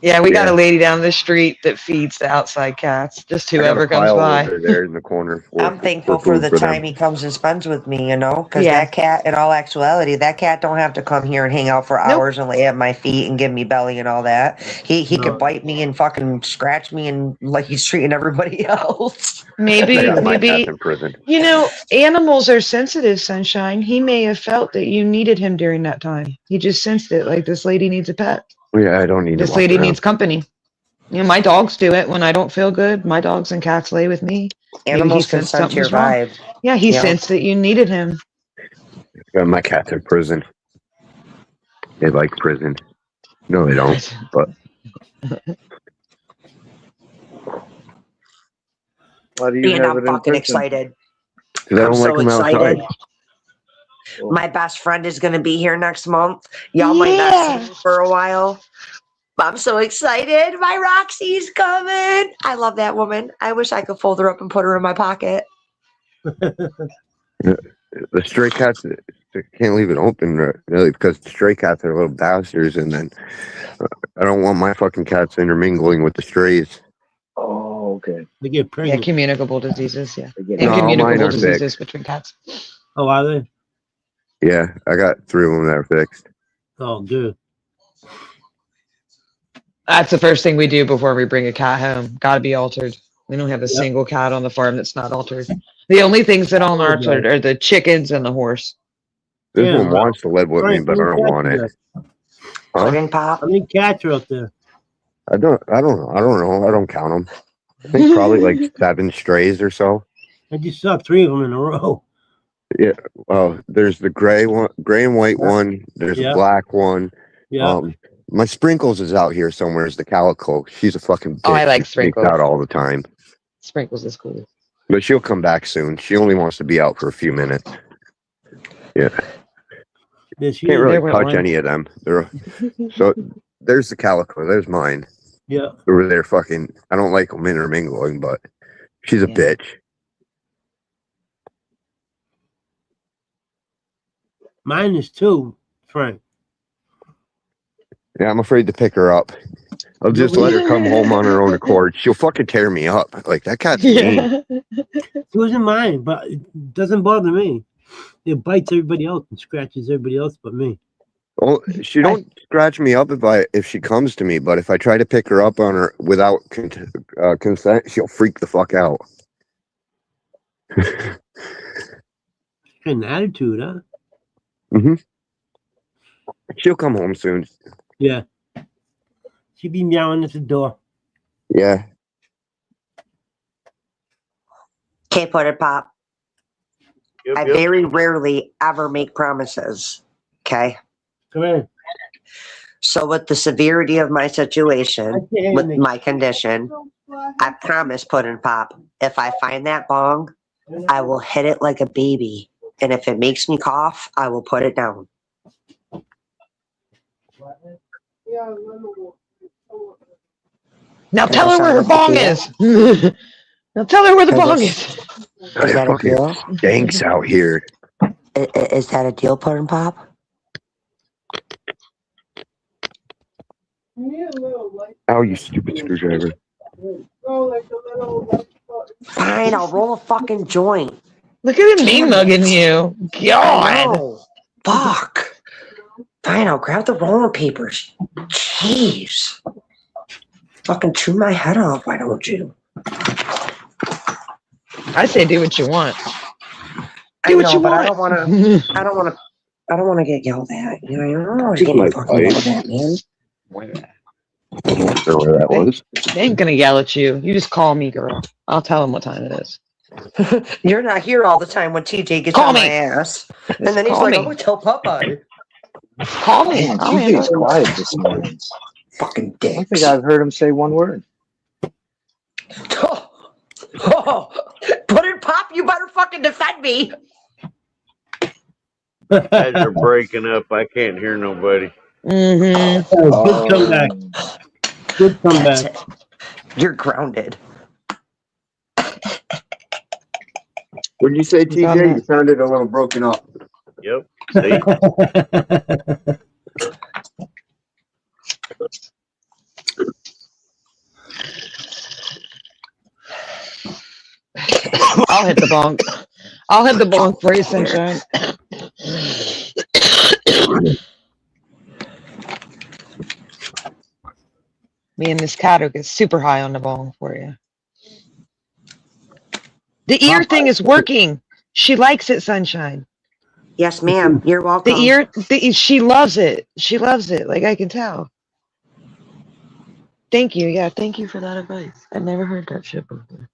Yeah, we got a lady down the street that feeds the outside cats. Just whoever comes by. Over there in the corner. I'm thankful for the time he comes and spends with me, because that cat, in all actuality, that cat don't have to come here and hang out for hours and lay at my feet and give me belly and all that. He could bite me and fucking scratch me and like he's treating everybody else. Maybe animals are sensitive, Sunshine. He may have felt that you needed him during that time. He just sensed it, like this lady needs a pet. Yeah, I don't need this lady needs company. My dogs do it when I don't feel good. My dogs and cats lay with me. Animals can sense your vibe. Yeah, he sensed that you needed him. My cat's in prison. They like prison. No, they don't. But Why do you And have I'm it in fucking person? excited. 'cause I I'm don't like so them outside. excited. My best friend is going to be here next month. Y'all might not see me for a while. I'm so excited. My Roxy's coming. I love that woman. I wish I could fold her up and put her in my pocket. The stray cats they can't leave it open really because the stray cats are little bastards, and then I don't want my fucking cats intermingling with the strays. Oh, okay. They get Yeah, pregnant. communicable diseases. Yeah, They get and No, mine communicable are diseases fixed. between cats. Oh, are they? Yeah, I got 3 of them that are fixed. Oh, good. That's the first thing we do before we bring a cat home. Got to be altered. We don't have a Yep. single cat on the farm that's not altered. The only things that aren't altered are the chickens and the horse. This Yeah, one wants to live with me, Frank, but I how many don't cats want you it. got? Huh? Pudding pop. How many cats are out there? I don't know. I don't count them. I think probably like 7 strays or so. I just saw 3 of them in a row. Yeah. There's the gray and white one. There's a Yep. black one. Yeah. My Sprinkles is out here somewhere. Is the calico? She's a fucking bitch. Oh, I like She sneaks Sprinkles. out all the time. Sprinkles is cool. But she'll come back soon. She only wants to be out for a few minutes. Yeah. Yeah, she Can't is. really There went touch one. any of them. So there's the calico. There's mine. Yeah. Over there, fucking. I don't like them intermingling, but she's a bitch. Mine is 2, Frank. Yeah, I'm afraid to pick her up. I'll just let her come home on her own accord. She'll fucking tear me up. Like that cat's mean. It wasn't mine, but it doesn't bother me. It bites everybody else and scratches everybody else but me. Well, she don't scratch me up if she comes to me, but if I try to pick her up on her without consent, she'll freak the fuck out. An attitude, huh? Mm-hmm. She'll come home soon. Yeah. She'd be meowing at the door. Yeah. Okay, Pudding Pop. Yep, I yep. very rarely ever make promises. Okay. Come in. So with the severity of my situation, with my condition, I promise, Pudding Pop, if I find that bong, I will hit it like a baby. And if it makes me cough, I will put it down. Now tell her where her bong is. Now tell her where the bong is. Is that a deal? Stinks out here. Is that a deal, Pudding Pop? Oh, you stupid screwdriver. Fine, I'll roll a fucking joint. Look at him mean mugging you. I God. know. Fuck. Fine, I'll grab the rolling papers. Jeez. Fucking chew my head off, why don't you? I say do what you want. I know, but I don't want to get yelled at. You know, you're always getting fucking yelled at, man. I don't know where that was. They ain't gonna yell at you. You just call me, girl. I'll tell them what time it is. You're not here all the time when TJ gets Call on me. my ass. And then he's Call like, me. I'm going to tell Popeye. Call me. Man, I'll TJ's handle it. quiet this morning. Fucking I dicks. don't think I've heard him say one word. Oh, Pudding Pop, you better fucking defend me. Guys are breaking up. I can't hear nobody. Mm-hmm. Oh, good comeback. Good comeback. You're grounded. What did you say, TJ? You sounded a little broken up. Yep. See? I'll hit the bonk. I'll hit the bonk for you, sunshine. Me and Miss Cato get super high on the bong for you. The ear thing is working. She likes it, sunshine. Yes, ma'am. You're welcome. She loves it. She loves it. Like I can tell. Thank you. Yeah, thank you for that advice. I've never heard that shit before.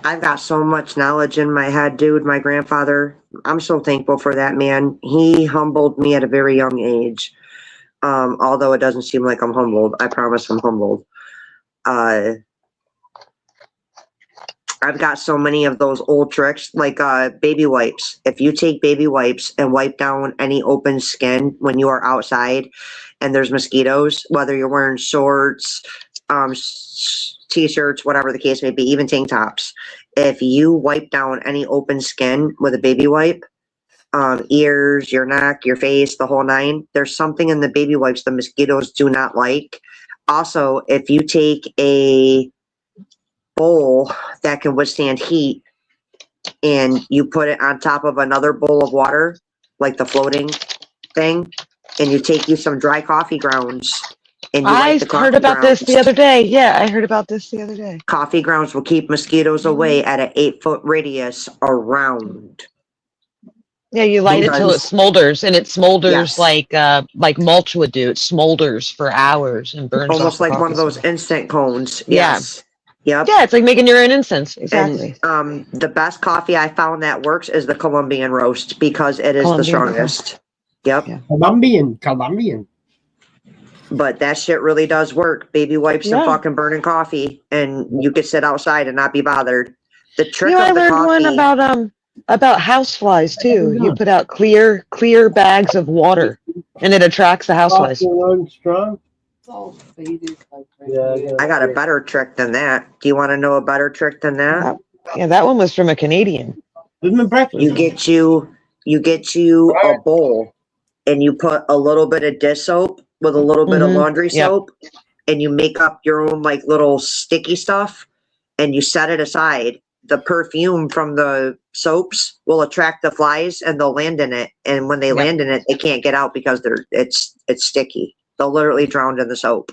I've got so much knowledge in my head, dude. My grandfather, I'm so thankful for that man. He humbled me at a very young age. Although it doesn't seem like I'm humbled. I promise I'm humbled. I've got so many of those old tricks, like baby wipes. If you take baby wipes and wipe down any open skin when you are outside and there's mosquitoes, whether you're wearing shorts, t-shirts, whatever the case may be, even tank tops, if you wipe down any open skin with a baby wipe, ears, your neck, your face, the whole nine, there's something in the baby wipes the mosquitoes do not like. Also, if you take a bowl that can withstand heat and you put it on top of another bowl of water, like the floating thing, and you take you some dry coffee grounds and you I wipe the coffee heard about grounds. this the other day. Yeah, I heard about this the other day. Coffee grounds will keep mosquitoes away at an 8-foot radius around. Yeah, you light it till it smolders, and it smolders Yes. like mulch would do. It smolders for hours and burns Almost off the like one of coffee those smoke. instant cones. Yeah. Yes. Yep. Yeah, it's like making your own incense. Exactly. And the best coffee I found that works is the Colombian roast because it is the strongest. Yep. Yeah. Colombian. But that shit really does work. Baby wipes and fucking burning coffee, and you could sit outside and not be bothered. The trick I of the learned coffee. one about houseflies too. You put out clear bags of water, and it attracts the houseflies. Strong. I got a better trick than that. Do you want to know a better trick than that? Yeah, that one was from a Canadian. You get you a bowl, and you put a little bit of dish soap with a little bit of laundry soap, and you make up your own like little sticky stuff, and you set it aside. The perfume from the soaps will attract the flies, and they'll land in it. And when they land in it, they can't get out because it's sticky. They'll literally drown in the soap.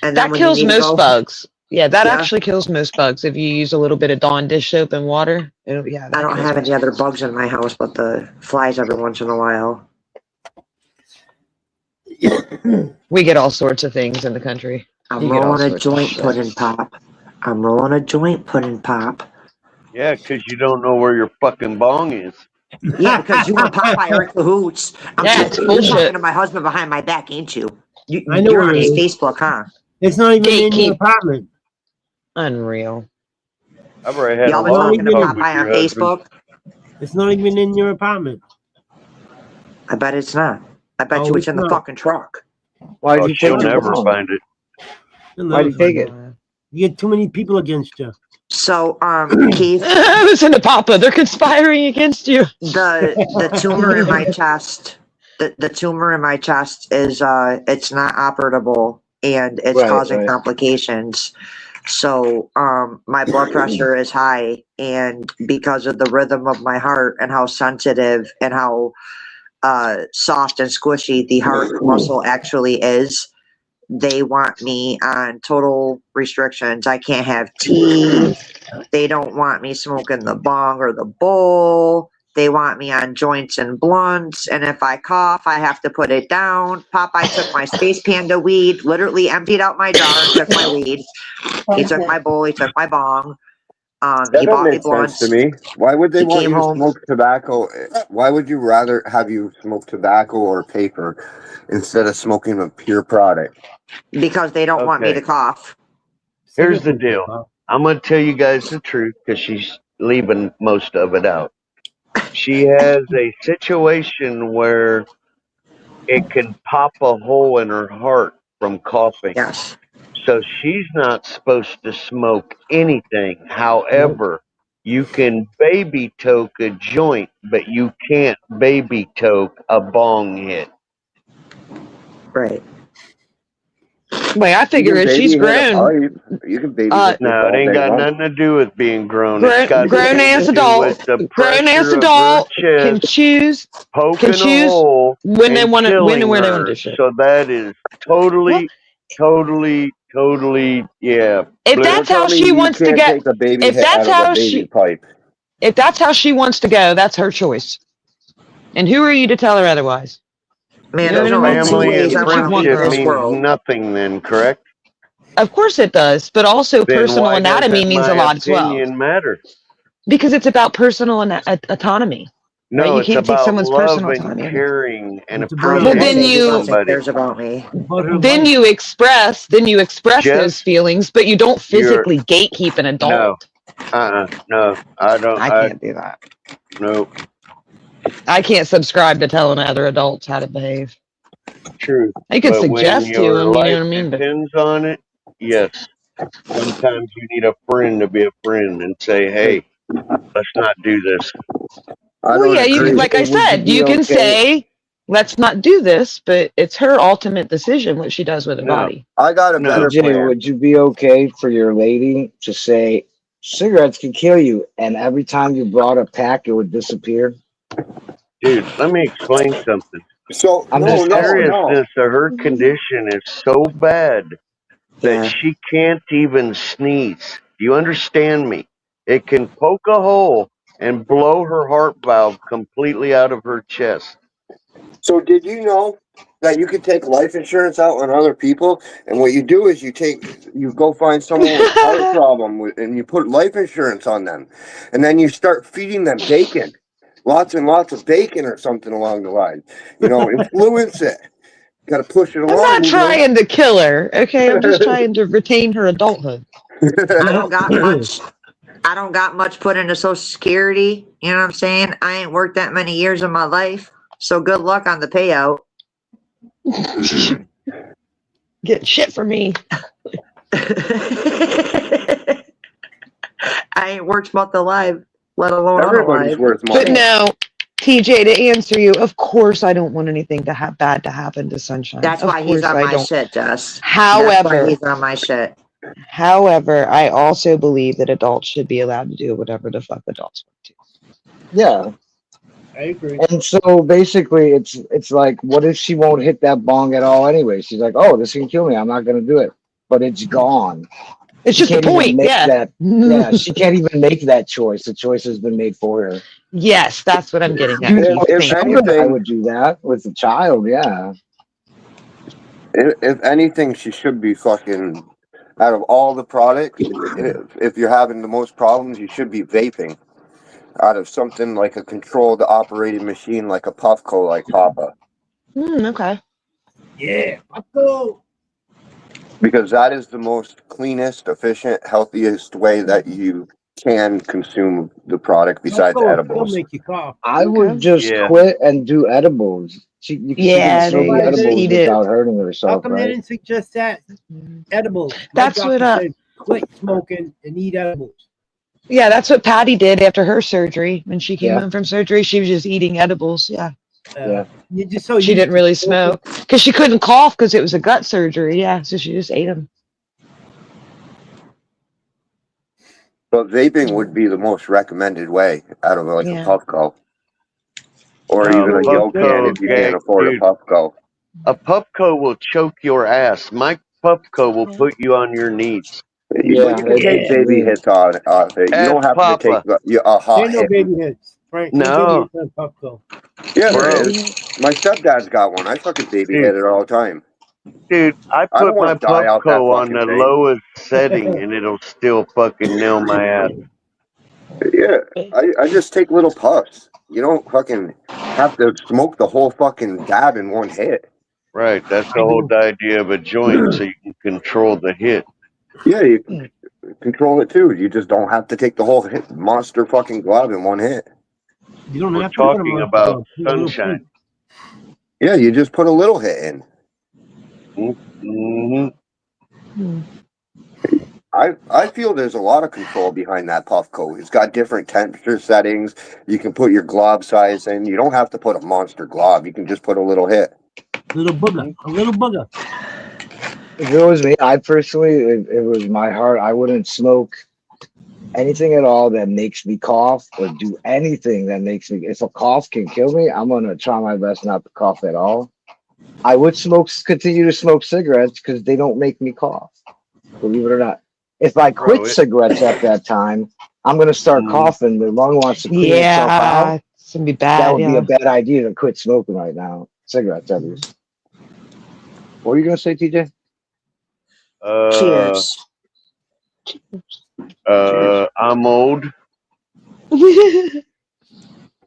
And then That kills most bugs. Yeah, that actually kills most bugs if you use a little bit of Dawn dish soap and water. I don't have any other bugs in my house but the flies every once in a while. We get all sorts of things in the country. I'm rolling a joint pudding pop. Yeah, because you don't know where your fucking bong is. Yeah, because you and Popeye are in cahoots. It's You're bullshit. talking to my husband behind my back, ain't you? I know You're where on it his is. Facebook, huh? It's not even in your apartment. Unreal. I've already had Y'all a been long talking to talk with Popeye on your husband. Facebook? It's not even in your apartment. I bet it's not. I bet Oh, you it's it's in the not. fucking truck. Why Oh, did you she'll take it? never find it. Why did you take it? You get too many people against you. So, Keith, Listen to Papa. They're conspiring against you. the tumor in my chest, the tumor in my chest is it's not operable and it's causing complications. So, my blood pressure is high, and because of the rhythm of my heart and how sensitive and how soft and squishy the heart muscle actually is, they want me on total restrictions. I can't have tea. They don't want me smoking the bong or the bowl. They want me on joints and blunts. And if I cough, I have to put it down. Popeye took my Space Panda weed, literally emptied out my jar and took my weed. He took my bowl. He took my bong. That He don't bought me make sense blunts. to me. Why would they He want came you to home. smoke tobacco? Why would you rather have you smoke tobacco or paper instead of smoking a pure product? Because they don't want me to cough. Here's the deal. I'm going to tell you guys the truth because she's leaving most of it out. She has a situation where it can pop a hole in her heart from coughing. Yes. So she's not supposed to smoke anything. However, you can baby toke a joint, but you can't baby toke a bong hit. Right. Wait, I figure if she's grown, you can baby No, it ain't got nothing to do with being grown. It's got grown ass to do adult, with the grown ass pressure of adult her can chest choose poking a hole when they and want to, when and killing where they want her. to do shit. So that is totally, yeah. If that's how she wants to get, if that's how she, if that's how she wants to go, that's her choice. And who are you to tell her otherwise? Man, You know there's what I mean? only two Family ways and I want to be in friendship this means world. nothing then, correct? Of course it does, but also Then personal why anatomy doesn't means my a lot as well. opinion matter? Because it's about personal autonomy. No, You it's can't take about someone's love personal and time. Yeah. caring and It's about I Well, didn't then appreciating say he wasn't somebody. cares about me. about her then life. you express those Jess, feelings, but you don't you're physically gatekeep an no, adult. no, I don't. I can't do that. No, I can't subscribe to telling other adults how to behave. true. I could But when suggest to your them, you know life what I mean? But depends on it, yes. Sometimes you need a friend to be a friend and say, "Hey, let's not do this." I well, don't yeah, you agree. like I Would you said, be you can okay? say, "Let's not do this," but it's her ultimate decision what she does with her No, body. I got a no, better TJ, plan. would you be okay for your lady to say cigarettes can kill you, and every time you brought a pack, it would disappear? dude. Let me explain something. So I'm The just asking. seriousness of her condition is so bad that Yeah. she can't even sneeze. Do you understand me? It can poke a hole and blow her heart valve completely out of her chest. So did you know that you could take life insurance out on other people? And what you do is you go find someone with a heart problem and you put life insurance on them. And then you start feeding them bacon. Lots and lots of bacon or something along the line. Influence it. Got to push it I'm along, not trying to kill her, okay? I'm just trying to retain her adulthood. I don't got much. I don't got much put into Social Security. You know what I'm saying? I ain't worked that many years of my life. So good luck on the payout. Get shit for me. I ain't worked month alive, let alone Everybody's unalive. worth But money. no, TJ, to answer you, of course I don't want anything to bad to happen to Sunshine. That's Of why he's course on I my don't. shit, Jess. That's why However, he's on my shit. I also believe that adults should be allowed to do whatever the fuck adults want to. Yeah. I agree. And so basically, it's like, what if she won't hit that bong at all anyway? She's like, oh, this can kill me. I'm not going to do it. But it's gone. It's She just the can't even point, make yeah. that. Yeah, she can't even make that choice. The choice has been made for her. Yes, that's what I'm getting at. You Keith. know, If Thank you. children, I anything, would do that with a child. Yeah. if anything, she should be fucking. Out of all the products, if you're having the most problems, you should be vaping. Out of something like a controlled operated machine, like a Puffco, like Papa, Okay. Yeah, let's go. because that is the most cleanest, efficient, healthiest way that you can consume the product Let's besides go. It'll edibles. make you cough. I would Okay. just Yeah. quit and do edibles. She can Yeah, there smoke you go. edibles Eat it. without hurting How herself, come they right? didn't suggest that? Edibles. My That's doctor what said quit smoking and eat edibles. yeah, that's what Patty did after her surgery. When she came Yeah. home from surgery, she was just eating edibles. Yeah. Yeah. You're just so She used didn't to really smoking. smoke because she couldn't cough because it was a gut surgery. Yeah, so she just ate them. But vaping would be the most recommended way out of like a Yeah. Puffco, or No, even a Yocan if you can't afford a dude. Puffco. A Puffco will choke your ass. My Puffco will put you on your knees. Well, Yeah. you can take Yeah. baby hits on off it. You Ask don't have to take Papa. a hot Ain't no hit. baby hits, Frank. No baby No, hits on Puffco. Yeah, bro, there is. My stepdad's got one. I fucking baby dude, hit it all the time. I I don't put my want to die out that Puffco on fucking the thing. lowest setting and it'll still fucking nail my ass. Yeah, I just take little puffs. You don't fucking have to smoke the whole fucking dab in one hit. Right, that's the whole idea of a joint, so you can control the hit. Yeah, you can control it too. You just don't have to take the whole monster fucking glove in one hit. You don't We're have to put them talking on about a little sunshine. Yeah, you just put a little hit in. Mm-hmm. I feel there's a lot of control behind that Puffco. It's got different temperature settings. You can put your glob size in. You don't have to put a monster glob. You can just put a little hit. A little booger. If it was me, I personally, if it was my heart, I wouldn't smoke anything at all that makes me cough or do anything that makes me. If a cough can kill me, I'm gonna try my best not to cough at all. I would continue to smoke cigarettes because they don't make me cough. Believe it or not. If I quit cigarettes at that time, I'm gonna start coughing. The lung wants to clean itself out. Yeah, it's gonna be bad. That would be Yeah. a bad idea to quit smoking right now. Cigarettes, at least. What were you gonna say, TJ? Cheers. I'm old.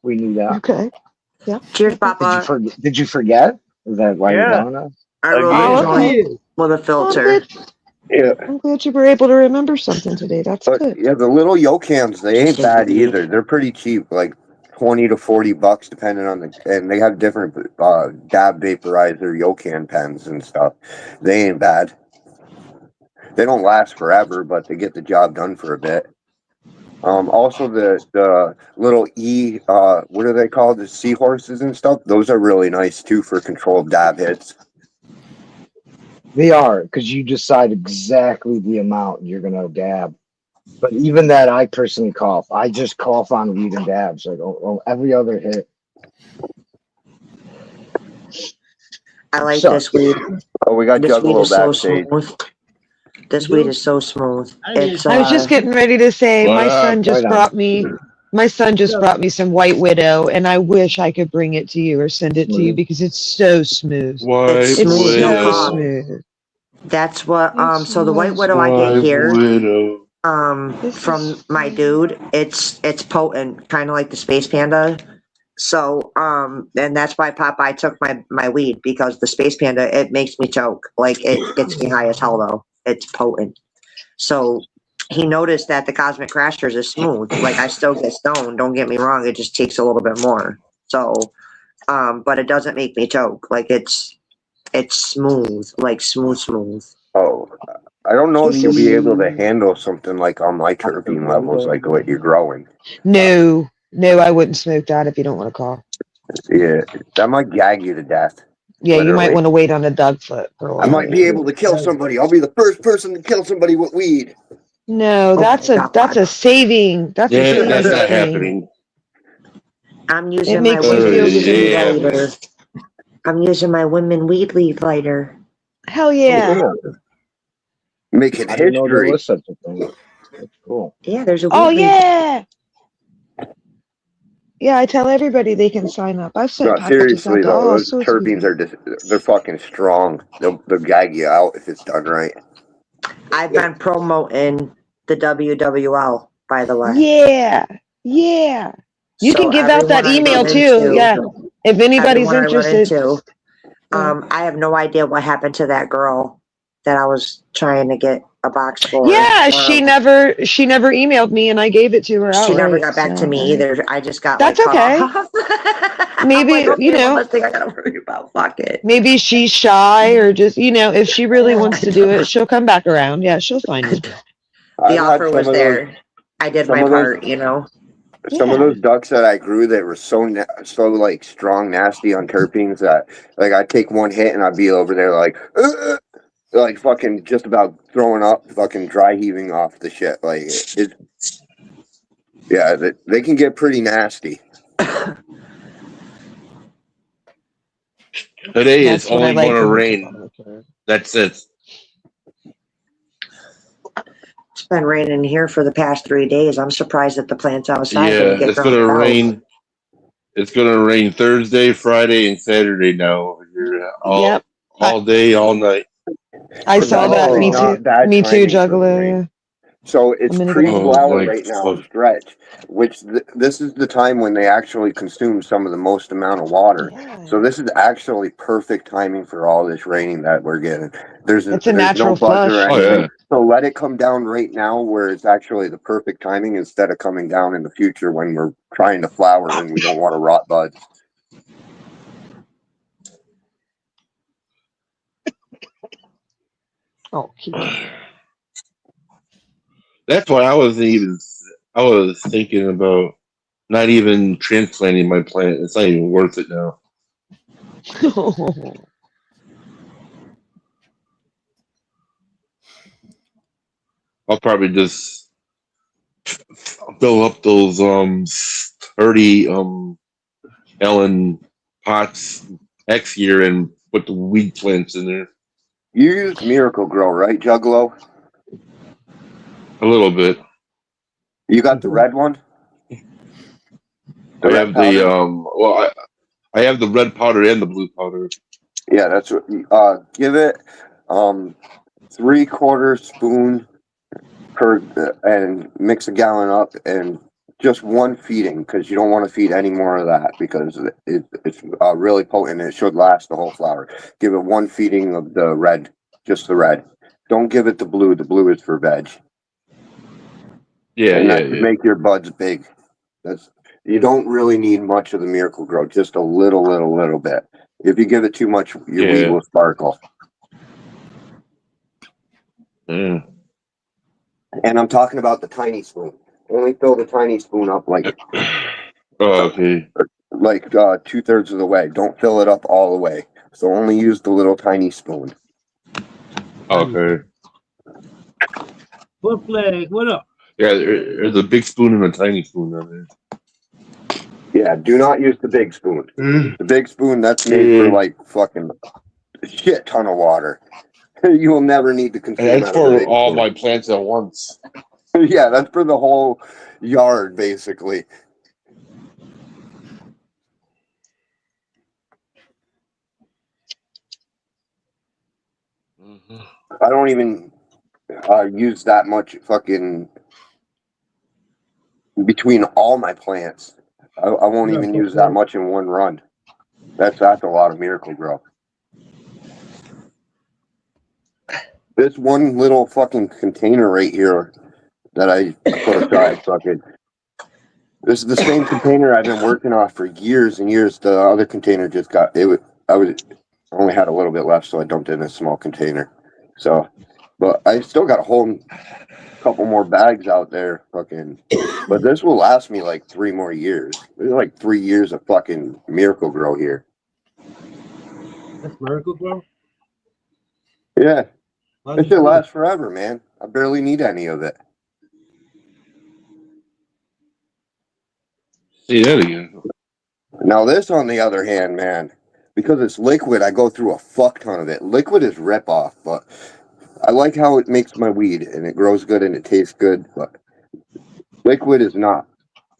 We knew that. Okay. Yeah. Cheers, Papa. Did you forget? Is that why you're Yeah. telling us? I rolled Again. a Oh, okay. joint with a I'm filter. glad, Yeah. I'm glad you were able to remember something today. That's But good. yeah, the little Yokams, they ain't bad either. They're pretty cheap, like $20 to $40 depending on and they have different dab vaporizer Yokan pens and stuff. They ain't bad. They don't last forever, but they get the job done for a bit. Also the little what are they called? The seahorses and stuff. Those are really nice too for controlled dab hits. They are, because you decide exactly the amount you're gonna dab. But even that, I personally cough. I just cough on weed and dabs, like every other hit. I like So- this weed. Oh, we got This weed Juggalo is so backstage. smooth. This weed is so smooth. It's I was just getting ready to say What my up? son just Right on. brought me some White Widow, and I wish I could bring it to you or send it to you because it's so smooth. White It's It's smooth, no so pop. smooth. That's what It's so the White so Widow I get White here Widow. This from is my dude, it's potent, kind of like the Space Panda. So and that's why Popeye took my weed, because the Space Panda, it makes me choke. Like, it gets me high as hell though. It's potent. So he noticed that the Cosmic Crashers is smooth. Like, I still get stoned, don't get me wrong, it just takes a little bit more. So but it doesn't make me choke. Like, it's smooth, like smooth. Oh, I don't know if This you'll be able to is handle something like on my terpene levels, like what you're growing. no, I wouldn't smoke that if you don't want to call. Yeah, that might gag you to death. Yeah, you might Literally. want to wait on a dog foot for a while. I might be able to kill somebody. I'll be the first person to kill somebody with weed. No, that's a saving. That's a Yeah, saving that's not thing. happening. I'm using makes my you women feel weed good. lighter. I'm using my women weed lead lighter. Hell yeah. Making I didn't know there history. was such a thing. That's cool. Yeah, there's a weed Oh lead. yeah. Yeah, I tell everybody they can sign up. I've sent No, packages out seriously to though, all those sorts of terpenes people. they're fucking strong. They'll gag you out if it's done right. I've been promoting the WWL, by the way. Yeah. Yeah. You So can give out that everyone I email run too. into- Yeah. If anybody's everyone I run interested. into, I have no idea what happened to that girl that I was trying to get a box for. Yeah, she never emailed me and I gave it to her She never outright, got back to so, me either. I just got That's like cut okay. off. Maybe, I'm like, okay, you know, one less thing I gotta worry about. Fuck it. maybe she's shy or just, if she really wants to do it, she'll come back around. Yeah, she'll find me. The offer was there. I did my part, Some of those ducks that I grew that were so like strong, nasty on terpenes that like I'd take one hit and I'd be over there like fucking just about throwing up, fucking dry heaving off the shit. Like yeah, they can get pretty nasty. Today That's it's what I only like going to when rain. That's it. It's been raining here for the past 3 days. I'm surprised that the plants outside Yeah, didn't get it's going to drowned out. rain. It's going to rain Thursday, Friday, and Saturday now. All day, all night. I saw that. Me Not too. bad Me too, timing for the rain. Juggalo. So it's A minute ago. pre-flower Oh, right now, fuck. stretch, which this is the time when they actually consume some of the most amount of water. So this is actually perfect timing for all this raining that we're getting. There's It's a natural no buzz or flush. Oh, anything. yeah. So let it come down right now where it's actually the perfect timing instead of coming down in the future when we're trying to flower and we don't want to rot buds. Oh, cute. That's why I was thinking about not even transplanting my plant. It's not even worth it now. I'll probably just fill up those 30 Ellen pots X year and put the weed plants in there. You use Miracle Grow, right, Juggalo? A little bit. You got the red one? I have the I have the red powder and the blue powder. Yeah, that's what. Give it 3/4 spoon per and mix a gallon up and just one feeding, because you don't want to feed any more of that because it's really potent. It should last the whole flower. Give it one feeding of the red, just the red. Don't give it the blue. The blue is for veg. Yeah, and yeah, that should yeah. make your buds big. You don't really need much of the Miracle Grow, just a little bit. If you give it too much, your weed will sparkle. Mm. And I'm talking about the tiny spoon. Only fill the tiny spoon up like okay. Like 2/3 of the way. Don't fill it up all the way. So only use the little tiny spoon. Okay. Flip flag, what up? Yeah, there's a big spoon and a tiny spoon on there. Yeah, do not use the big spoon. The big spoon, that's made for like fucking shit ton of water. You will never need to consume And that's out of the for big all spoon. my plants at once. Yeah, that's for the whole yard, basically. I don't even use that much fucking between all my plants. I won't even use that much in one run. That's a lot of Miracle Grow. This one little fucking container right here that I put aside, fucking. This is the same container I've been working off for years and years. The other container just got it. I only had a little bit left, so I dumped it in a small container. So, but I still got a whole couple more bags out there, fucking. But this will last me like 3 more years. There's like 3 years of fucking Miracle Grow here. That's Miracle Grow? Yeah. It should last forever, man. I barely need any of it. See that again. Now this, on the other hand, man, because it's liquid, I go through a fuck ton of it. Liquid is rip-off, but I like how it makes my weed, and it grows good and it tastes good, but liquid is not.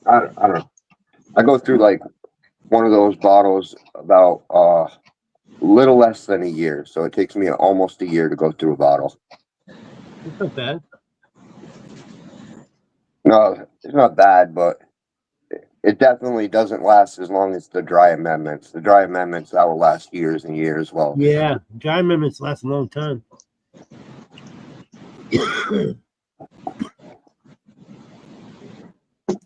I don't know. I go through like one of those bottles about little less than a year, so it takes me almost a year to go through a bottle. It's not bad. No, it's not bad, but it definitely doesn't last as long as the dry amendments. The dry amendments, that will last years and years. Well, yeah, dry amendments last a long time.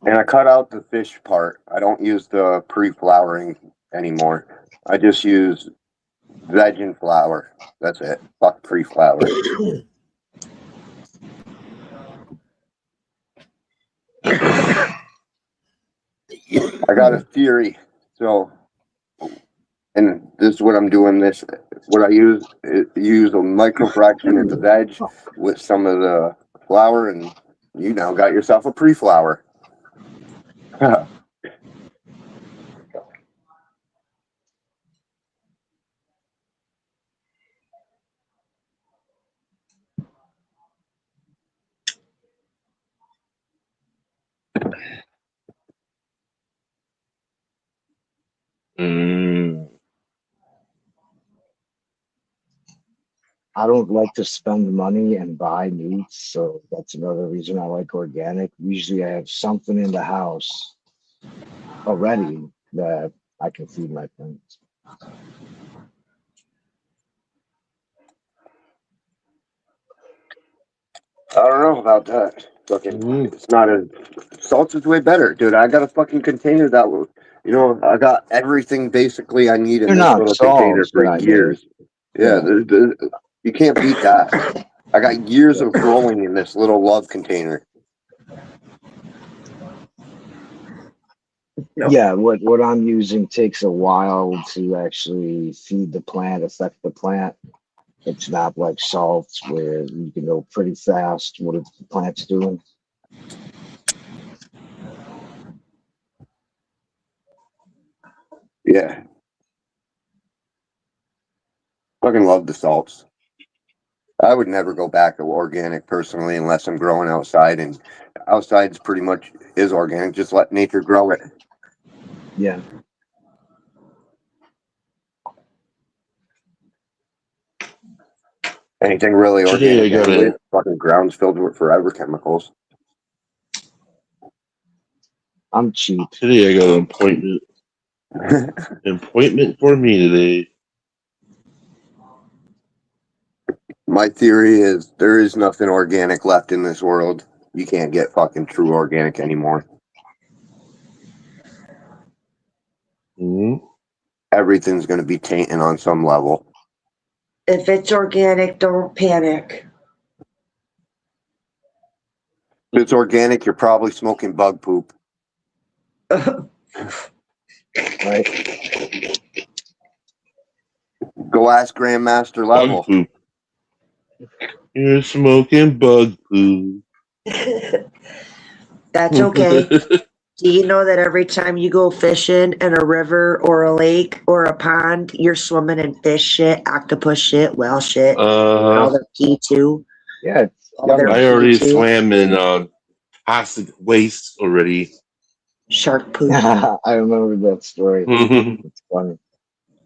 And I cut out the fish part. I don't use the pre-flowering anymore. I just use veg and flour. That's it. Fuck pre-flower. I got a theory. So, and this is what I'm doing. What I use a microfraction of the veg with some of the flour, and you now got yourself a pre-flower. I don't like to spend money and buy meat, so that's another reason I like organic. Usually I have something in the house already that I can feed my plants. I don't know about that. Fucking, it's not as salt is way better, dude. I got a fucking container that will, I got everything basically I need in They're this not little container salts for that I years. Yeah, you can't beat that. I got years of growing in this little love container. Yeah, what I'm using takes a while to actually feed the plant, affect the plant. It's not like salts where you can know pretty fast what the plant's doing. Yeah. Fucking love the salts. I would never go back to organic personally unless I'm growing outside, and outside's pretty much is organic. Just let nature grow it. Yeah. Anything really Today organic, I got anyways, fucking ground's filled with forever chemicals. I'm cheap. Today I got an appointment. Appointment for me today. My theory is there is nothing organic left in this world. You can't get fucking true organic anymore. Mm-hmm. Everything's going to be tainted on some level. If it's organic, don't panic. If it's organic, you're probably smoking bug poop. Right? Go ask Grandmaster Level. Bug poop. You're smoking bug poop. That's okay. Do you know that every time you go fishing in a river or a lake or a pond, you're swimming in fish shit, octopus shit, whale shit, all their pee too? Yeah. All their I pee already too. swam in toxic waste already. Shark poop. I remember that story. It's funny.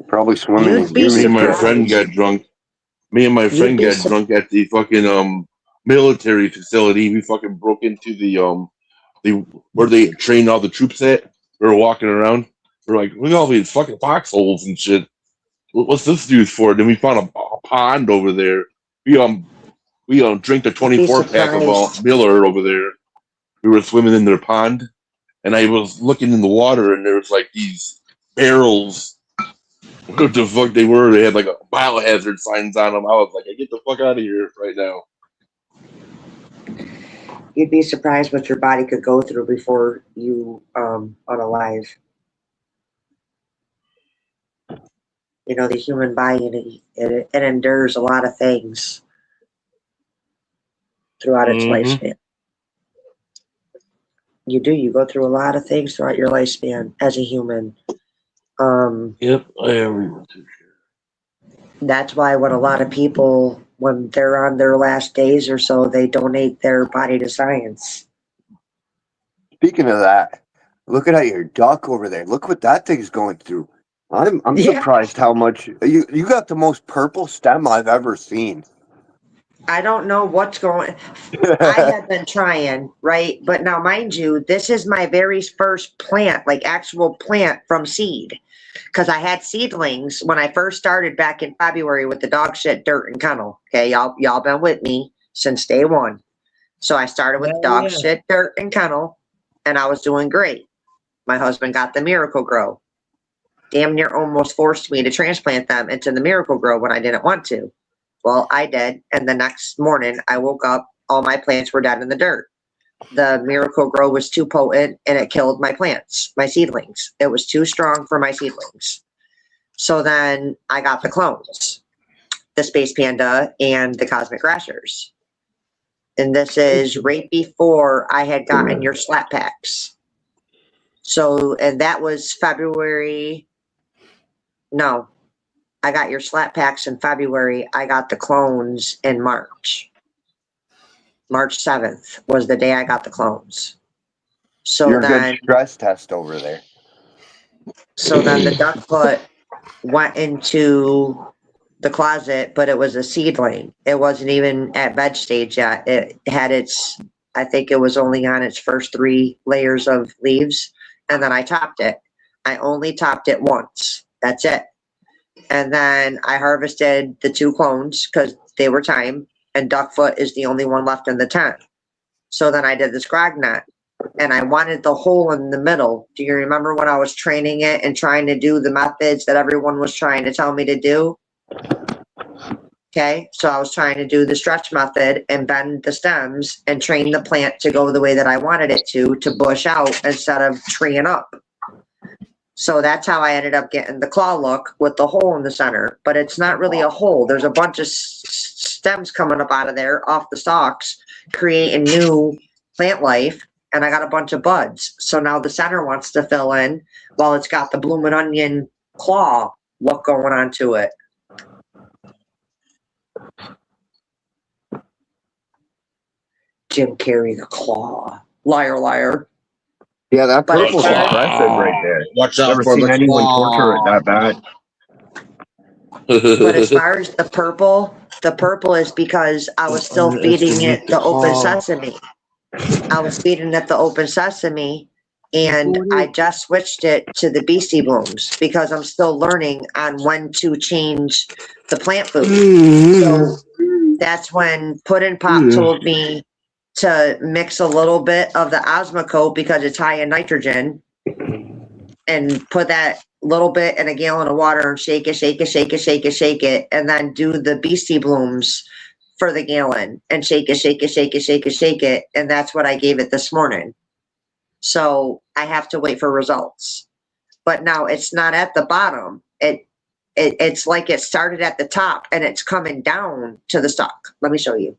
Probably swimming You'd in be Me and my surprised. friend got drunk. Me and my friend got drunk at the fucking military facility. We fucking broke into the where they train all the troops at. We were walking around. We're like, look at all these fucking foxholes and shit. What's this used for? Then we found a pond over there. We drink the 24 pack of surprised. Miller over there. We were swimming in their pond, and I was looking in the water, and there was like these barrels. What the fuck they were? They had like a biohazard signs on them. I was like, get the fuck out of here right now. You'd be surprised what your body could go through before you unalive. You know, the human body, it endures a lot of things throughout its lifespan. You do. You go through a lot of things throughout your lifespan as a human. Yep, I am. That's why when a lot of people, when they're on their last days or so, they donate their body to science. Speaking of that, look at your duck over there. Look what that thing's going through. I'm surprised how much you got the most purple stem I've ever seen. I don't know what's going. I have been trying, right? But now, mind you, this is my very first plant, like actual plant from seed, because I had seedlings when I first started back in February with the dog shit, dirt, and kennel. Okay, y'all been with me since day one. So I started with dog shit, dirt, and kennel, and I was doing great. My husband got the Miracle Grow. Damn near almost forced me to transplant them into the Miracle Grow when I didn't want to. Well, I did, and the next morning I woke up, all my plants were dead in the dirt. The Miracle Grow was too potent, and it killed my plants, my seedlings. It was too strong for my seedlings. So then I got the clones, the Space Panda and the Cosmic Crashers. And this is right before I had gotten your slap packs. So, and that was February. No, I got your slap packs in February. I got the clones in March. March 7th was the day I got the clones. So You're then, a good stress test over there. So then the duck foot went into the closet, but it was a seedling. It wasn't even at veg stage yet. It had its, I think it was only on its first 3 layers of leaves. And then I topped it. I only topped it once. That's it. And then I harvested the 2 clones because they were time, and Duckfoot is the only one left in the tent. So then I did the scragnet, and I wanted the hole in the middle. Do you remember when I was training it and trying to do the methods that everyone was trying to tell me to do? Okay, so I was trying to do the stretch method and bend the stems and train the plant to go the way that I wanted it to bush out instead of treeing up. So that's how I ended up getting the claw look with the hole in the center. But it's not really a hole. There's a bunch of stems coming up out of there off the stalks, creating new plant life. And I got a bunch of buds. So now the center wants to fill in while it's got the bloomin' onion claw look going on to it. Jim Carrey, the claw. Liar, liar. Yeah, that But purple's impressive right there. Watch out Never for seen the anyone claw. torture it that bad. But as far as the purple is because I was still feeding it the open sesame. I was feeding it the open sesame, And I just switched it to the Beastie Blooms because I'm still learning on when to change the plant food. So that's when Puddin' Pop told me to mix a little bit of the Osmocote because it's high in nitrogen and put that little bit in a gallon of water and shake it, and then do the Beastie Blooms for the gallon and shake it. And that's what I gave it this morning. So I have to wait for results. But now it's not at the bottom. It's like it started at the top and it's coming down to the stalk. Let me show you.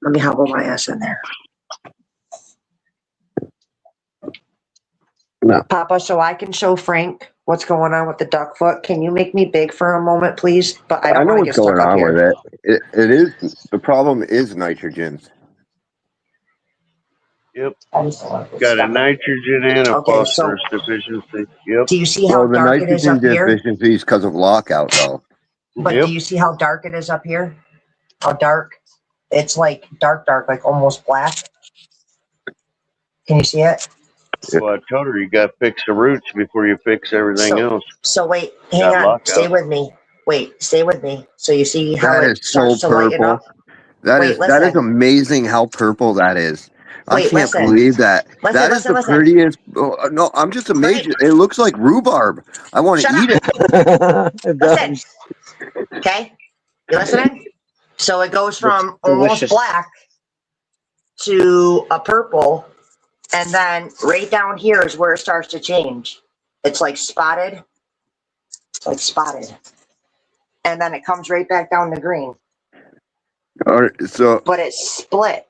Let me hobble my ass in there. No. Papa, so I can show Frank what's going on with the duck foot. Can you make me big for a moment, please? But I don't know want to get what's going stuck up on here. with it. It is the problem is nitrogen. Yep. I just don't want to get Got a stuck up here. nitrogen and a Okay, so phosphorus deficiency. Yep. do you see how Well, the dark it is nitrogen up here? deficiency is because of lockout, though. But Yep. do you see how dark it is up here? How dark? It's like dark, like almost black. Can you see it? Well, I told her you got to fix the roots before you fix everything else. So wait, hang Got on. lockout. Stay with me. Wait, stay with me. So you see how That it is so starts to lighten purple. up? That Wait, is that is listen. amazing how purple that is. I Wait, can't listen. believe that. Listen, That is the listen. prettiest. Oh, no, I'm just amazed. It looks like rhubarb. I want to Shut eat up. it. Listen. Okay? You listening? So it goes from almost black to a purple, and then right down here is where it starts to change. It's like spotted. And then it comes right back down to green. All right, so But it's split.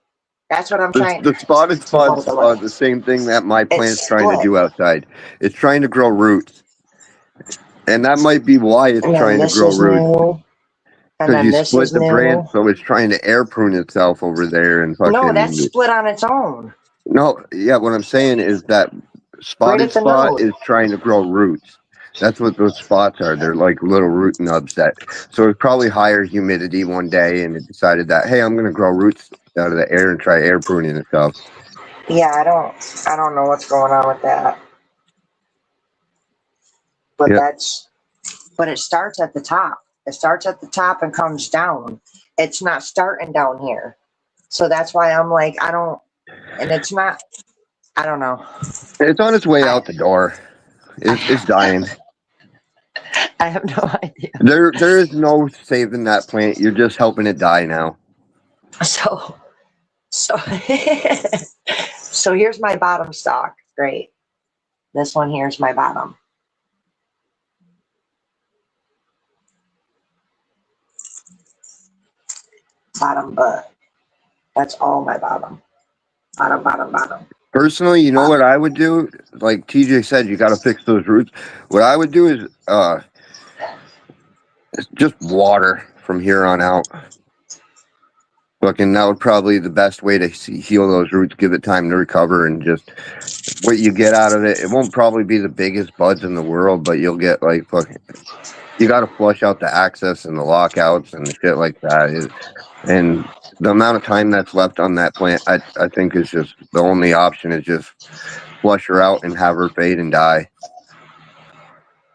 That's what I'm trying. the spotted spots are the same thing that my plant's trying to split. do outside. It's trying to grow roots, and that might be why it's And then trying to this grow is roots. new. And Because then you this split is the branch, new. so it's trying to air prune itself over there and fucking. No, that's split on its own. No, yeah, what I'm saying is that spotted at the spot nose. is trying to grow roots. That's what those spots are. They're like little root nubs that. So it's probably higher humidity one day, and it decided that, hey, I'm going to grow roots out of the air and try air pruning itself. Yeah, I don't know what's going on with that. But but it starts at the top. It starts at the top and comes down. It's not starting down here. So that's why I'm like, it's not, I don't know. It's on its way out the door. It's dying. I have no idea. There is no saving that plant. You're just helping it die now. So so here's my bottom stalk. Great. This one here's my bottom. Bottom, but that's all my bottom. Bottom. Personally, you know what I would do? Like TJ said, you got to fix those roots. What I would do is just water from here on out. Fucking, that would probably the best way to heal those roots. Give it time to recover, and just what you get out of it. It won't probably be the biggest buds in the world, but you'll get like fucking. You got to flush out the access and the lockouts and shit like that. And the amount of time that's left on that plant, I think is just the only option is just flush her out and have her fade and die.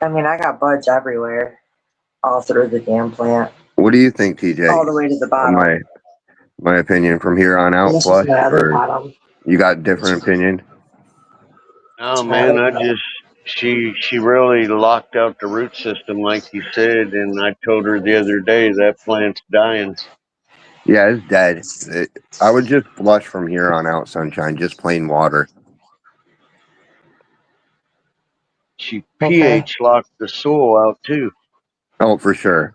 I mean, I got buds everywhere, all through the damn plant. What do you think, TJ? All the way to the bottom. My opinion from here on out, This flush, is my other or bottom. you got a different opinion? Oh man, she really locked out the root system like you said, and I told her the other day that plant's dying. Yeah, it's dead. I would just flush from here on out, Sunshine, just plain water. She pH locked the soil out too. Oh, for sure.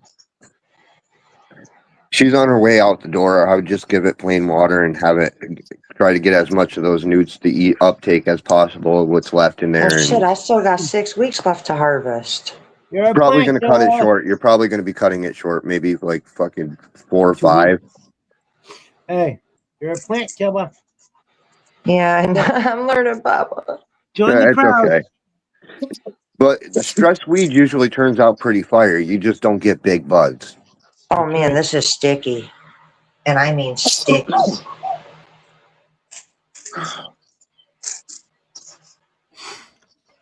She's on her way out the door. I would just give it plain water and have it try to get as much of those newts to eat uptake as possible. What's left in there? Oh shit! I still got 6 weeks left to harvest. You're probably going to cut it short. You're probably going to be cutting it short, maybe like fucking 4 or 5. Hey, you're a plant killer. Yeah, I'm learning, Papa. Join the crowd. Okay. But stress weed usually turns out pretty fire. You just don't get big buds. Oh man, this is sticky. And I mean sticky.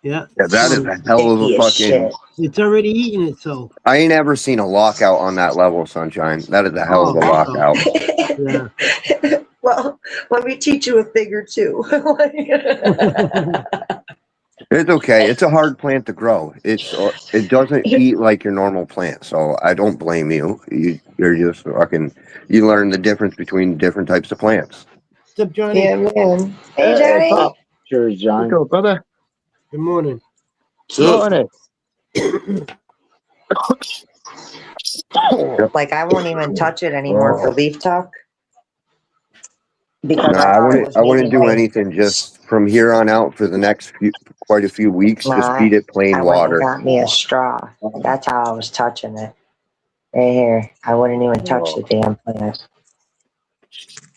Yeah. Yeah, that is a hell of a Sticky as fucking. shit. It's already eating itself. I ain't ever seen a lockout on that level, Sunshine. That is a hell of a lockout. Yeah. Well, let me teach you a thing or two. It's okay. It's a hard plant to grow. It doesn't eat like your normal plant, so I don't blame you. You're just fucking. You learn the difference between different types of plants. What's up, Johnny? Yeah, man. Hey, Johnny. Cheers, John. Go, brother. Good morning. Morning. Like, I won't even touch it anymore for leaf tuck because Nah, I thought it was I wouldn't making do my. anything. Just from here on out for the next quite a few weeks, just Nah, feed it plain I went and water. got me a straw. That's how I was touching it. Right here. I wouldn't even touch the damn plant.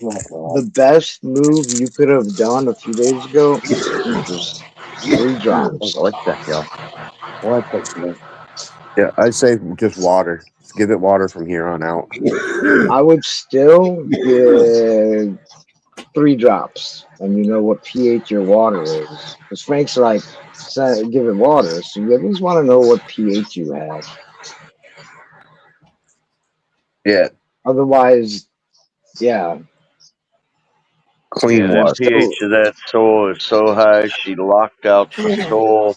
The best move you could have done a few days ago is just 3 drops. What's that, yo? What the? Yeah, I say just water. Just give it water from here on out. I would still give 3 drops, and you know what pH your water is. Because Frank's like, give it water, so you at least want to know what pH you have. Yeah. Otherwise, yeah. Clean Yeah, water. that pH of that soil is so high, she locked out the soil,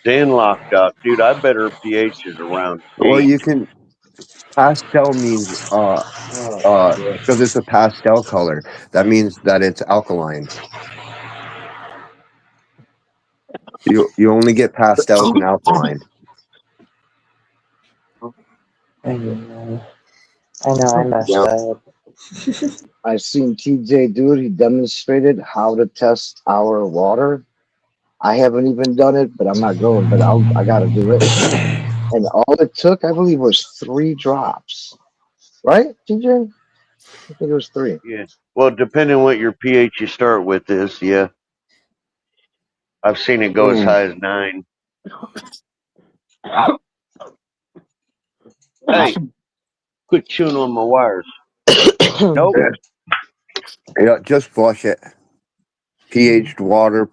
then locked out. Dude, I bet her pH is around Well, 8. you can. Pastel means because it's a pastel color. That means that it's alkaline. You only get pastels and alkaline. I know I messed up. I've seen TJ do it. He demonstrated how to test our water. I haven't even done it, but I'm not going. But I got to do it. And all it took, I believe, was 3 drops. Right, TJ? I think it was 3. Yeah. Well, depending on what your pH you start with is, yeah. I've seen it go as high as 9. Hey, quit chewing on my wires. Nope. Yeah, just flush it. pH water,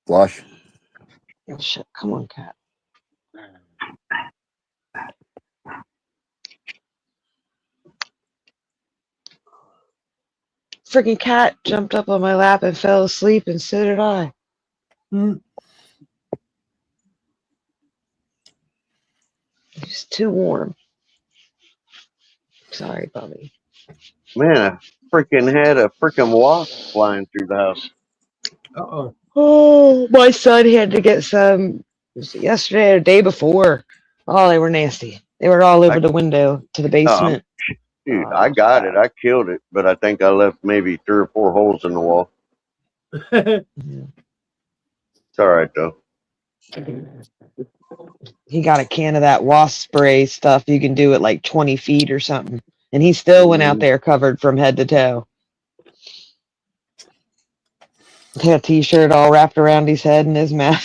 flush. Oh, shit. Come on, cat. Freaking cat jumped up on my lap and fell asleep, and so did I. It's too warm. Sorry, Bubby. Man, I freaking had a freaking wasp flying through the house. Uh-oh. Oh, my son had to get some was it yesterday or the day before. Oh, they were nasty. They were all over the window to the basement. Dude, I got it. I killed it, but I think I left maybe 3 or 4 holes in the wall. It's all right though. He got a can of that wasp spray stuff. You can do it like 20 feet or something. And he still went out there covered from head to toe. He had a t-shirt all wrapped around his head and his mouth.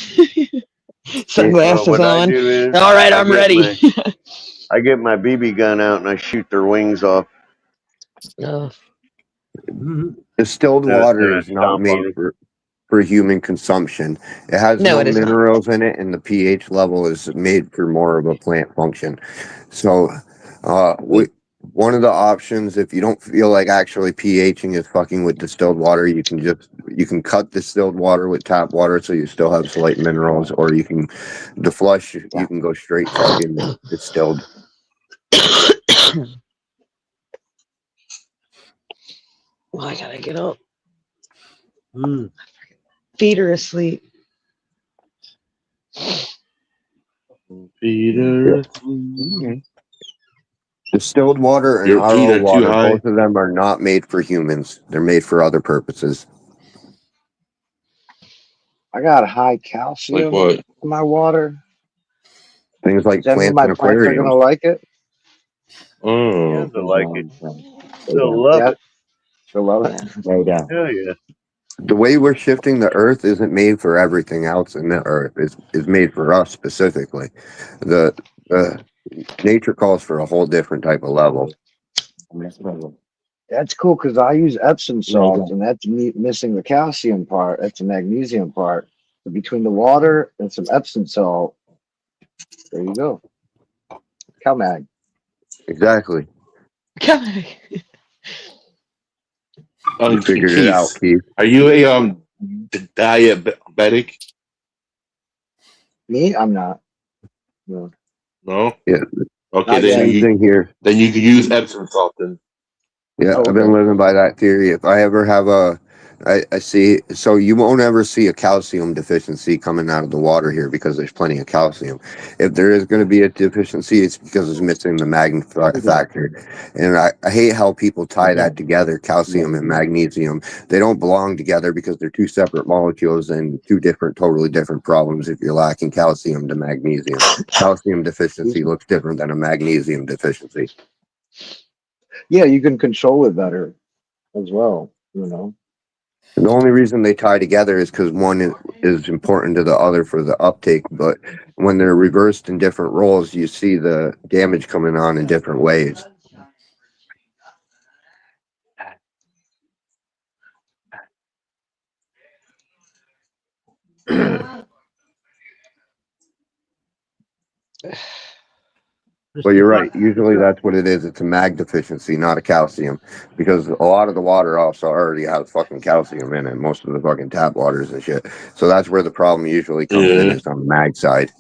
Sunglasses What I on. do is All right, I'm ready. I get my BB gun out and I shoot their wings off. Distilled Then water I is not stomp made on 'em. for human consumption. It has No, no it is not. minerals in it, and the pH level is made for more of a plant function. So, one of the options, if you don't feel like actually pHing is fucking with distilled water, you can cut distilled water with tap water so you still have slight minerals, or you can deflush. You can go straight fucking distilled. Well, I gotta get up. Feet are asleep. Peter. Distilled water and Your feet RO are too water, high. both of them are not made for humans. They're made for other purposes. I got high calcium what? in my water. Things like Does that mean plants my and plants are gonna aquariums. like it? Yeah, they'll like it. They'll love it. They'll love it. Hell yeah. The way we're shifting the earth isn't made for everything else in the earth. Is made for us specifically. The nature calls for a whole different type of level. That's cool because I use Epsom salt, and that's missing the calcium part. That's the magnesium part. So between the water and some Epsom salt, there you go. CalMag. Exactly. You figured it out, Keith, Keith. are you a diabetic? Me? I'm not. No. No. Yeah. Okay, Not then yet. Same thing here. you can use Epsom salt then. Yeah, Oh, I've been okay. living by that theory. If I ever have I see, so you won't ever see a calcium deficiency coming out of the water here because there's plenty of calcium. If there is going to be a deficiency, it's because it's missing the factor. And I hate how people tie that together, calcium and magnesium. They don't belong together because they're two separate molecules and totally different problems if you're lacking calcium to magnesium. Calcium deficiency looks different than a magnesium deficiency. Yeah, you can control it better as well, you know. The only reason they tie together is because one is important to the other for the uptake, but when they're reversed in different roles, you see the damage coming on in different ways. But you're right. Usually that's what it is. It's a mag deficiency, not a calcium, because a lot of the water also already has fucking calcium in it. Most of the fucking tap waters and shit. So that's where the problem usually comes in, is on the mag side.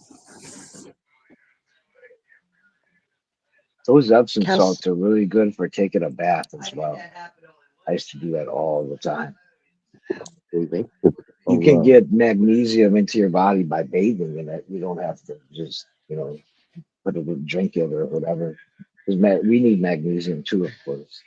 Those Epsom salts are really good for taking a bath as well. I used to do that all the time. You can get magnesium into your body by bathing in it. You don't have to just, put it, drink it or whatever. Because we need magnesium too, of course.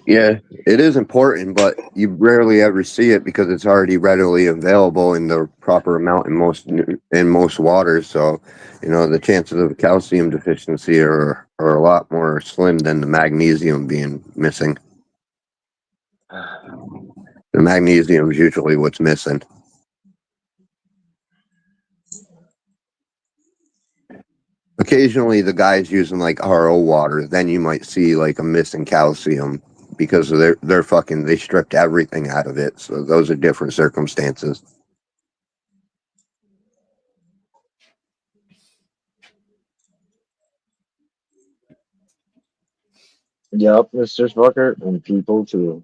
Yeah, it is important, but you rarely ever see it because it's already readily available in the proper amount in most waters. So, the chances of calcium deficiency are a lot more slim than the magnesium being missing. The magnesium is usually what's missing. Occasionally, the guy's using like RO water, then you might see like a missing calcium because of they stripped everything out of it. So those are different circumstances. Yep, Mr. Spucker, and people too.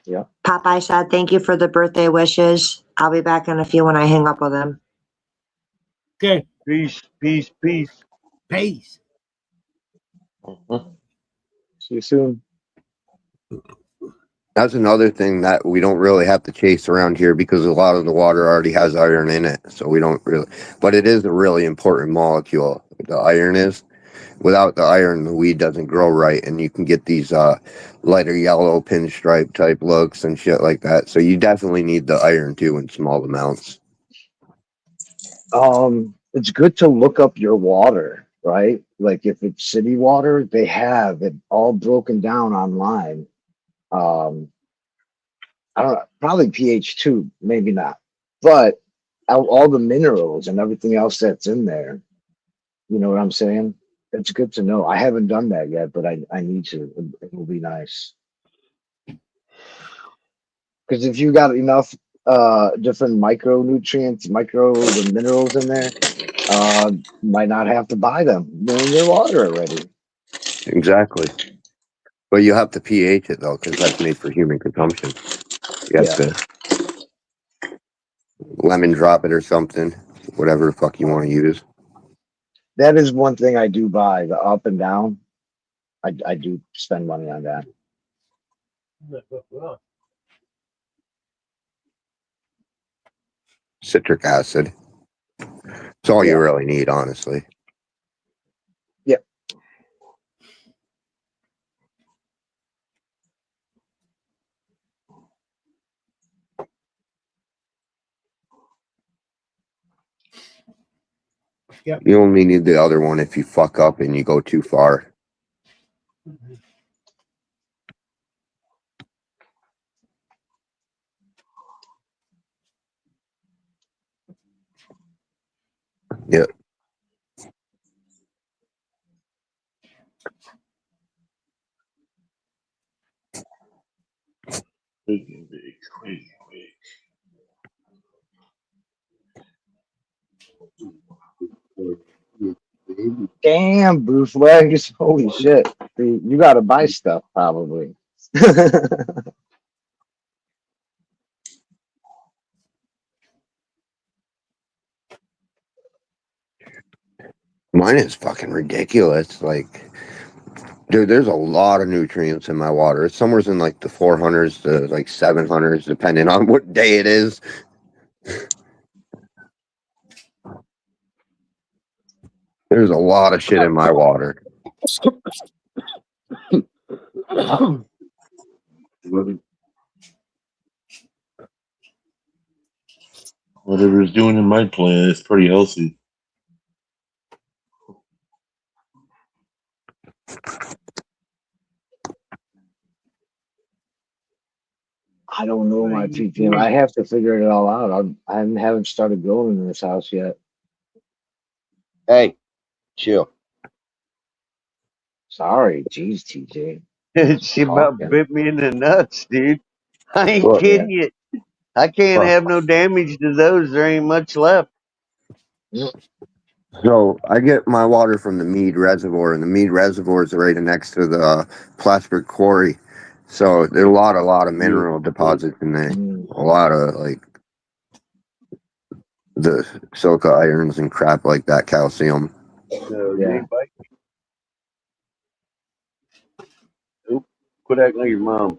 Yeah. Popeye said, thank you for the birthday wishes. I'll be back in a few when I hang up with him. Okay. Peace, peace, peace. Peace. See you soon. That's another thing that we don't really have to chase around here because a lot of the water already has iron in it. So we don't really, but it is a really important molecule. The iron is. Without the iron, the weed doesn't grow right, and you can get these lighter yellow pinstripe type looks and shit like that. So you definitely need the iron too in small amounts. It's good to look up your water, right? Like if it's city water, they have it all broken down online. I don't know, probably pH 2, maybe not, but all the minerals and everything else that's in there. You know what I'm saying? It's good to know. I haven't done that yet, but I need to. It will be nice. Because if you got enough different micronutrients, microbes and minerals in there, might not have to buy them. They're in your water already. Exactly. But you have to pH it though, because that's made for human consumption. You have to lemon drop it or something, whatever the fuck you want to use. That is one thing I do buy, the up and down. I do spend money on that. Citric acid. It's all you really need, honestly. Yeah. Yep. You only need the other one if you fuck up and you go too far. Yeah. Big. Damn, Bruce Legs. Holy shit. You got to buy stuff, probably. Mine is fucking ridiculous. Like, dude, there's a lot of nutrients in my water. It's somewhere in like the 400s to like 700s, depending on what day it is. There's a lot of shit in my water. Whatever's doing in my plant is pretty healthy. I don't know my PPM. I have to figure it all out. I haven't started growing in this house yet. Hey, chill. Sorry, jeez, TJ. She about bit me in the nuts, dude. I ain't Look, kidding you. I can't have no damage to those. There ain't much left. So I get my water from the Mead Reservoir, and the Mead Reservoir is right next to the Plattsburgh Quarry. So there's a lot of mineral deposits in there. A lot of like the silica irons and crap like that, calcium. No, you ain't biting me. Nope. Quit acting like your mom.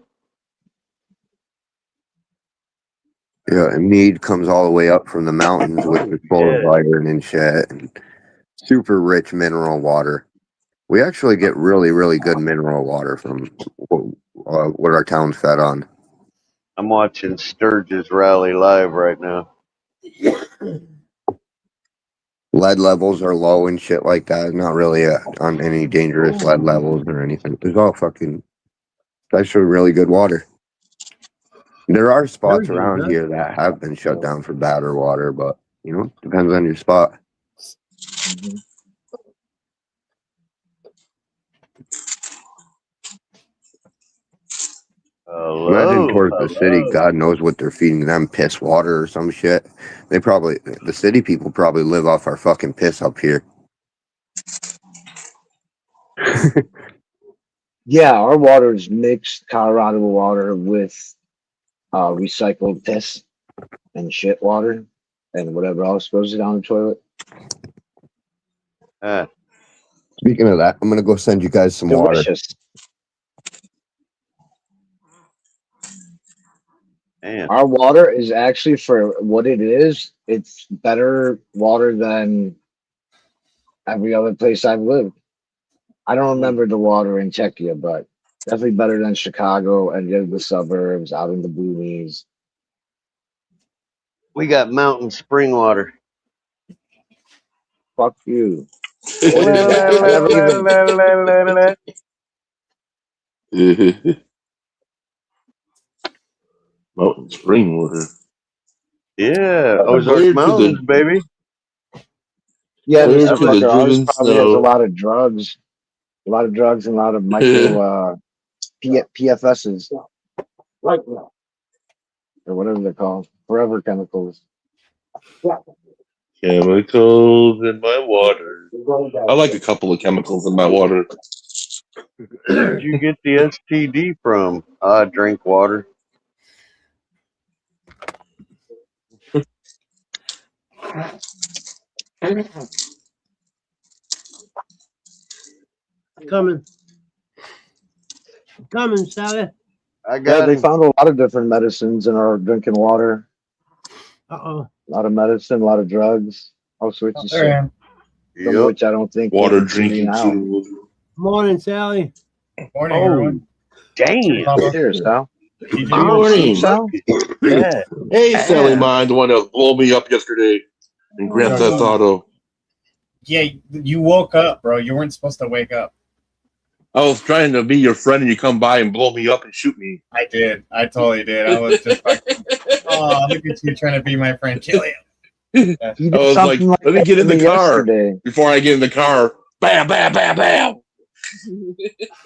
Yeah, and Mead comes all the way up from the mountains, which is full of iron and shit, and super rich mineral water. We actually get really, really good mineral water from what our town's fed on. I'm watching Sturgis rally live right now. Lead levels are low and shit like that. Not really on any dangerous lead levels or anything. It's all fucking, it's actually really good water. There are spots around here that have been shut down for bad water, but you know, depends on your spot. Imagine towards the city, God knows what they're feeding them, piss water or some shit. The city people probably live off our fucking piss up here. Yeah, our water is mixed Colorado water with recycled piss and shit water and whatever else goes down the toilet. Speaking of that, I'm gonna go send you guys some Delicious. Damn. Our water is actually, for what it is, it's better water than every other place I've lived. I don't remember the water in Czechia, but definitely better than Chicago and the suburbs, out in the boonies. We got mountain spring water. Fuck you. Mountain spring water. Yeah, Ozark Mountains, baby. Yeah, this motherfucker always probably has a lot of drugs. A lot of drugs and a lot of micro PFSs. Right. Or whatever they're called. Forever chemicals. Chemicals in my water. I like a couple of chemicals in my water. Where'd you get the STD from? I drink water. Coming, Sally. I got they found a lot of different medicines in our drinking water. Uh-oh. A lot of medicine, a lot of drugs, all sorts of shit. Some of which I don't think water we can drinking now. Morning, Sally. Morning, everyone. Damn. Cheers, Sal. Morning. Sal? Yeah. Hey, Sally Mine, the one that blew me up yesterday in Grand Theft Auto. Yeah, you woke up, bro. You weren't supposed to wake up. I was trying to be your friend, and you come by and blow me up and shoot me. I did. I totally did. I was just like, oh, look at you trying to be my friend. Kill you. I was like, let me get in the car. Yesterday. Before I get in the car, bam, bam, bam, bam.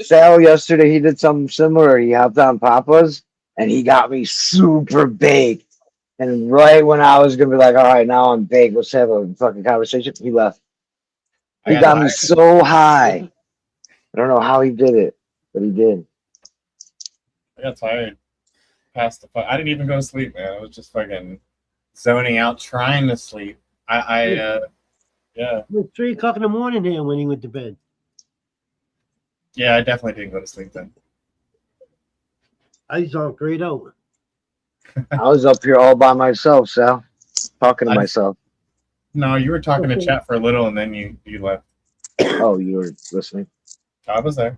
Sal, yesterday, he did something similar. He hopped on Papa's, and he got me super baked. And right when I was gonna be like, all right, now I'm baked, let's have a fucking conversation, he left. He got me so high. I don't know how he did it, but he did. I got tired. Past the I didn't even go to sleep, man. I was just fucking zoning out, trying to sleep. Yeah. It was 3 o'clock in the morning here when he went to bed. Yeah, I definitely didn't go to sleep then. I zoned straight out. I was up here all by myself, Sal, talking to myself. No, you were talking to chat for a little, and then you left. Oh, you were listening? I was there.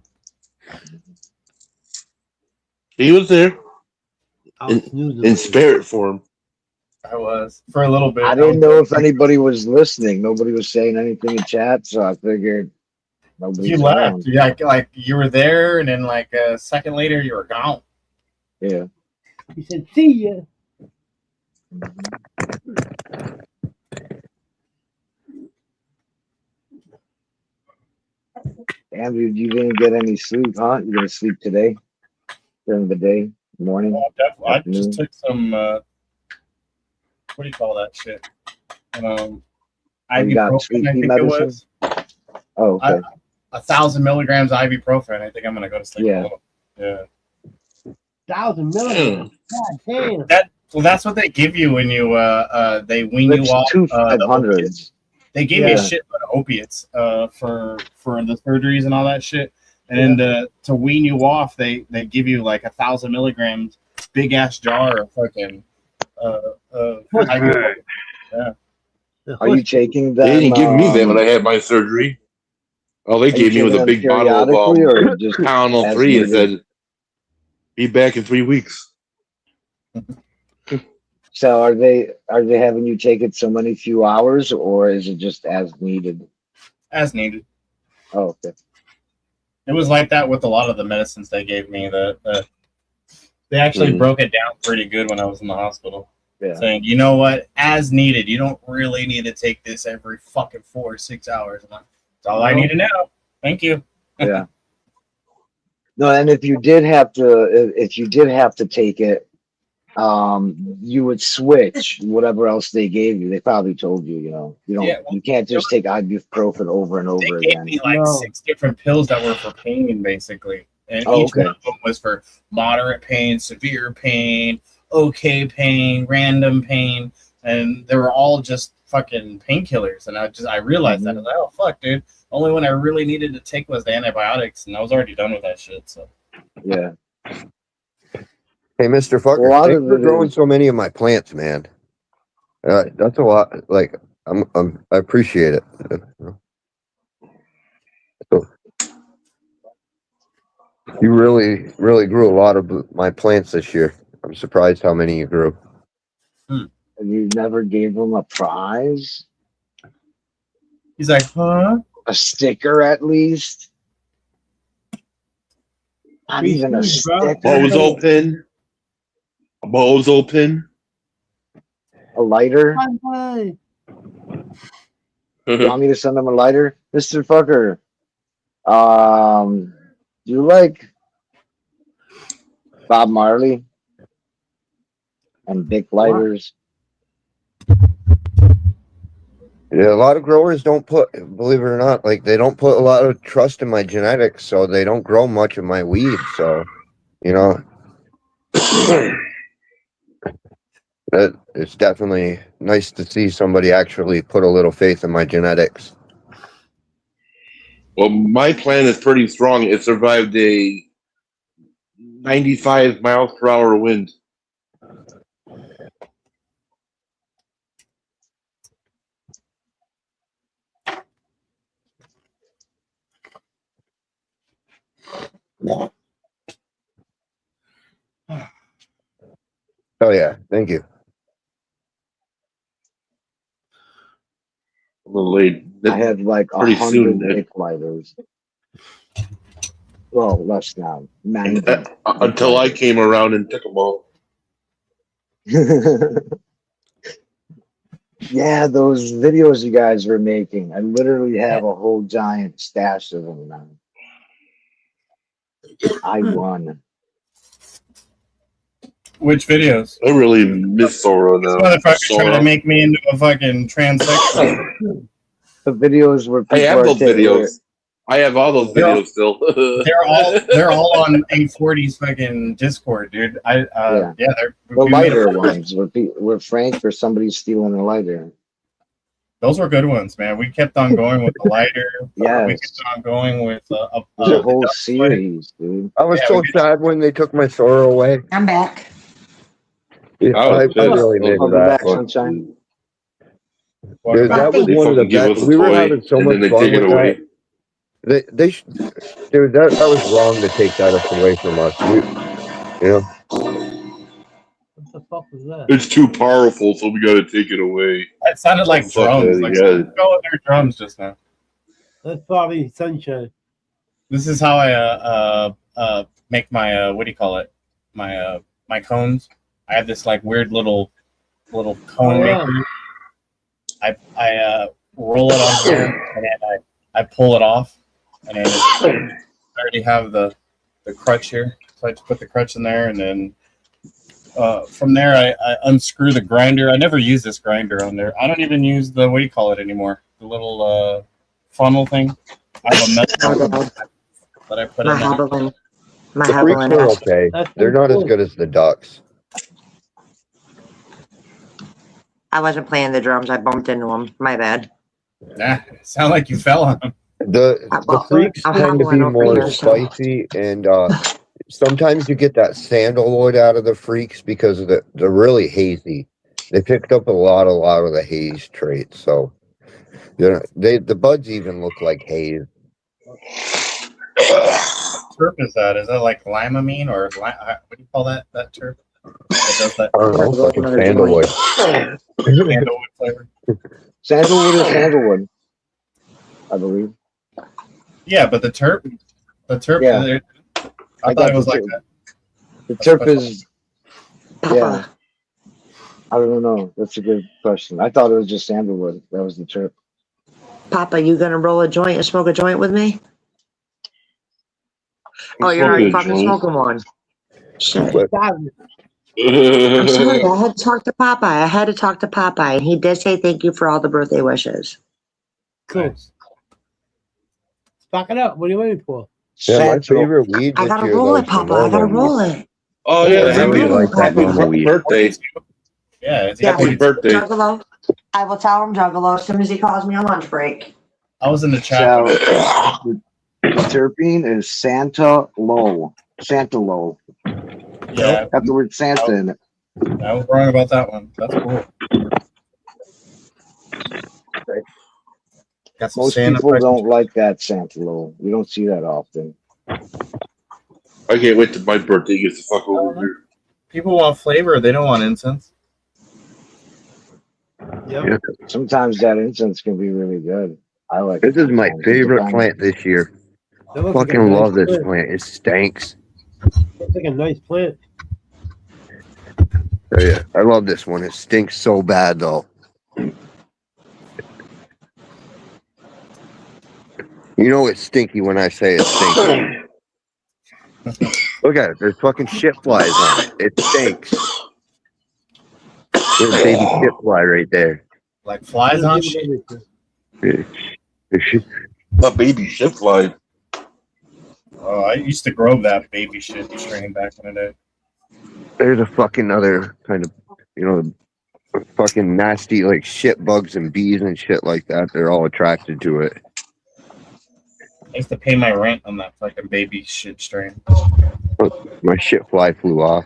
He was there. In spirit form. I was. For a little bit. I didn't know if anybody was listening. Nobody was saying anything in chat, so I figured nobody's You left. around. Yeah, like you were there, and then like a second later, you were gone. Yeah. He said, see ya. Andrew, you didn't get any sleep, huh? You're gonna sleep today? During the day? Morning? I just took some what do you call that shit? You got Ibuprofen, I sleepy think medicine? it was. Oh, okay. 1,000 milligrams ibuprofen. I think I'm gonna go to sleep Yeah. a little. Yeah. 1,000 milligrams. God damn. That's what they give you when you they wean you It's off two the 500s. opiates. They gave me a shit ton of opiates for the surgeries and all that shit. And then to wean you off, they give you like 1,000 milligrams, big ass jar of fucking ibuprofen. Yeah. Are you taking them? They didn't give me that when I had my surgery. All they Are you gave me was taking a them big bottle of periodically or just Tylenol as 3 and needed? said, "Be back in 3 weeks." So are they having you take it so many few hours, or is it just as needed? As needed. Oh, okay. It was like that with a lot of the medicines they gave me. They actually broke it down pretty good when I was in the hospital. Yeah. Saying, you know what, as needed. You don't really need to take this every fucking 4 or 6 hours. I'm like, that's all I need to know. Thank you. Yeah. No, and if you did have to take it, you would switch whatever else they gave you. They probably told you, you can't just take ibuprofen over and over They gave again. me like 6 different pills that were for pain, basically. And Oh, each one okay. of them was for moderate pain, severe pain, okay pain, random pain. And they were all just fucking painkillers. And I realized that. I was like, oh, fuck, dude. Only one I really needed to take was the antibiotics. And I was already done with that shit. So, yeah. Hey, Mr. Fucker, thanks for growing so many of my plants, man. That's a lot. Like, I appreciate it. So, you really, really grew a lot of my plants this year. I'm surprised how many you grew. And you never gave them a prize? He's like, huh? A sticker at least? Not even a sticker. Bozo pin. A bozo pin. A lighter? Bye. You want me to send them a lighter? Mr. Fucker. Do you like Bob Marley and Bic lighters? Yeah, a lot of growers don't believe it or not, like they don't put a lot of trust in my genetics, so they don't grow much of my weed. So, it's definitely nice to see somebody actually put a little faith in my genetics. Well, my plant is pretty strong. It survived a 95 miles per hour wind. Oh yeah, thank you. A little late. I had like Pretty 100 soon. Bic lighters. Well, less now. 90. Until I came around and took them all. Yeah, those videos you guys were making. I literally have a whole giant stash of them now. I won. Which videos? I really miss Sora This now. motherfucker trying to make me into a fucking transsexual. The videos where I people have are those videos. I have all those They're all- videos still. They're all on A40's fucking Discord, dude. Yeah. They're the lighter ones where Frank or somebody's stealing a lighter. Those were good ones, man. We kept on going with the lighter. Yes. We kept on going with The whole series, dude. I was so sad when they took my Sora away. I'm back. Yeah, I really missed Welcome that. back, sunshine. Dude, that was They one of the fucking give us best. a We were toy, having so and much then they fun take it with away. that. Dude, that was wrong to take that away from us. What the fuck was that? It's too powerful, so we got to take it away. It sounded like Fuck drums. that, Like yeah. someone go with their drums just now. That's probably Sunshine. This is how I make my what do you call it? My cones. I have this like weird little cone maker. I roll it on here and then I pull it off, and then I already have the crutch here, so I just put the crutch in there, and then from there I unscrew the grinder. I never use this grinder on there. I don't even use the what do you call it anymore? The little funnel thing. I have a metal that I put in there. The freaks are okay. They're not as good as the ducks. I wasn't playing the drums. I bumped into them. My bad. Nah, it sounded like you fell on them. The freaks tend to be more spicy, and sometimes you get that sandalwood out of the freaks because they're really hazy. They picked up a lot of the haze traits, so the buds even look like haze. What terp is that? Is that like limonene or what do you call that terp? That does that. I don't know, fucking sandalwood. Sandalwood flavor. Sandalwood is sandalwood, I believe. Yeah, but the terp. Yeah. I thought it was like that. The terp is. Yeah. I don't know. That's a good question. I thought it was just sandalwood. That was the terp. Papa, you gonna roll a joint and smoke a joint with me? Oh, you're already fucking smoking one. Shit. I'm sorry. I had to talk to Popeye. And he did say thank you for all the birthday wishes. Cool. Stock it up. What are you waiting for? Yeah, my favorite weed. I gotta roll it, Papa. I gotta roll it. Oh yeah, happy birthday. Yeah, it's happy birthday. Juggalo. I will tell him Juggalo as soon as he calls me on lunch break. I was in the chat. So, the terpene is Santa Low. Yeah. Got the word Santa in it. I was wrong about that one. That's cool. Got some Most Santa people price- don't like that Santa Low. You don't see that often. I can't wait till my birthday gets the fuck over here. People want flavor. They don't want incense. Yep. Sometimes that incense can be really good. I like This it. is my favorite plant this year. That looks like a Fucking nice love this plant. plant. It stinks. Looks like a nice plant. Oh, yeah, I love this one. It stinks so bad though. You know it's stinky when I say it stinks. Look at it. There's fucking shit flies on it. It stinks. There's a baby shit fly right there. Like flies on shit. A baby shit fly. Oh, I used to grow that baby shit strain back in the day. There's a fucking other kind of, fucking nasty like shit bugs and bees and shit like that. They're all attracted to it. I used to pay my rent on that fucking baby shit strain. My shit fly flew off.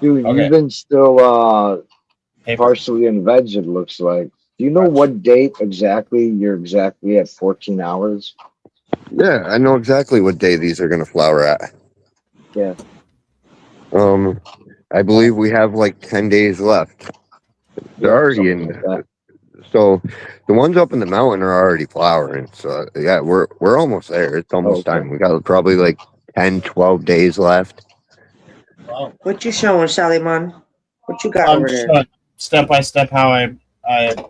Dude, Okay. you've been still partially in veg, it looks like. Do you know what date exactly you're exactly at 14 hours? Yeah, I know exactly what day these are gonna flower at. Yeah. I believe we have like 10 days left. They're already in. So the ones up in the mountain are already flowering. So yeah, we're almost there. It's almost time. We got probably like 10, 12 days left. Wow. What you showing, Sally Man? What you got I'm over just there? step by step how I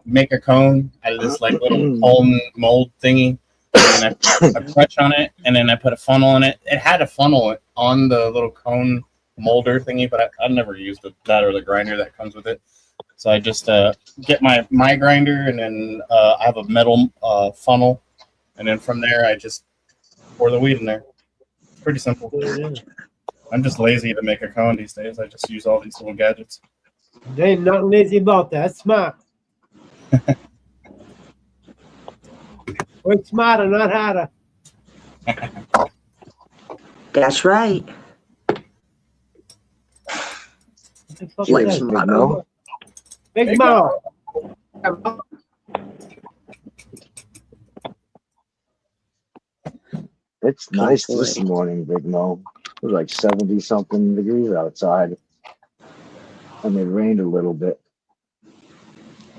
make a cone out of this like little cone mold thingy. and then I crutch on it, and then I put a funnel in it. It had a funnel on the little cone molder thingy, but I've never used that or the grinder that comes with it. So I just get my grinder, and then I have a metal funnel, and then from there I just pour the weed in there. It's pretty simple. I'm just lazy to make a cone these days. I just use all these little gadgets. There ain't nothing lazy about that. That's smart. Work smarter, not harder. That's right. Like smarter. Big Mo. It's nice this morning, Big Mo. It was like 70 something degrees outside. And it rained a little bit.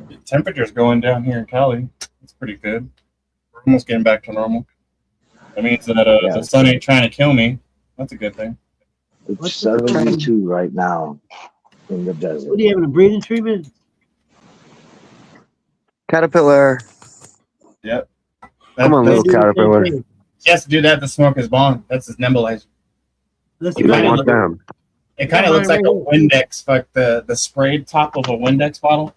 The temperature's going down here in Cali. It's pretty good. We're almost getting back to normal. That means that the sun ain't trying to kill me. That's a good thing. It's 72 right now in the desert. What are you having, a breathing treatment? Caterpillar. Yep. Come on, little caterpillar. He has to do that to smoke his bong. That's his nebulizer. You don't want them. It kind of looks like a Windex, like the sprayed top of a Windex bottle.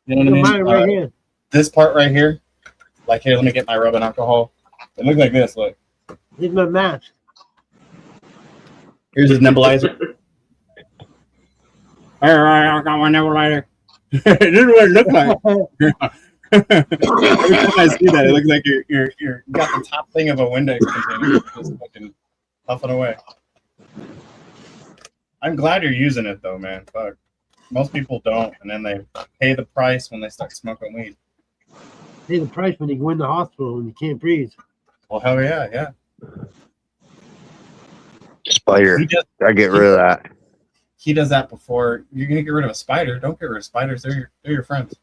You know what I mean? Right here. This part right here. Like, here, let me get my rubbing alcohol. It looks like this, look. Here's my mask. Here's his nebulizer. All right, I got my nebulizer. This is what it looks like. Every time I see that, it looks like you got the top thing of a Windex container just fucking puffing away. I'm glad you're using it though, man. Fuck. Most people don't, and then they pay the price when they start smoking weed. Pay the price when you go in the hospital and you can't breathe. Well, hell yeah, yeah. Spider. I get rid of that. He does that before. You're gonna get rid of a spider. Don't get rid of spiders. They're your friends.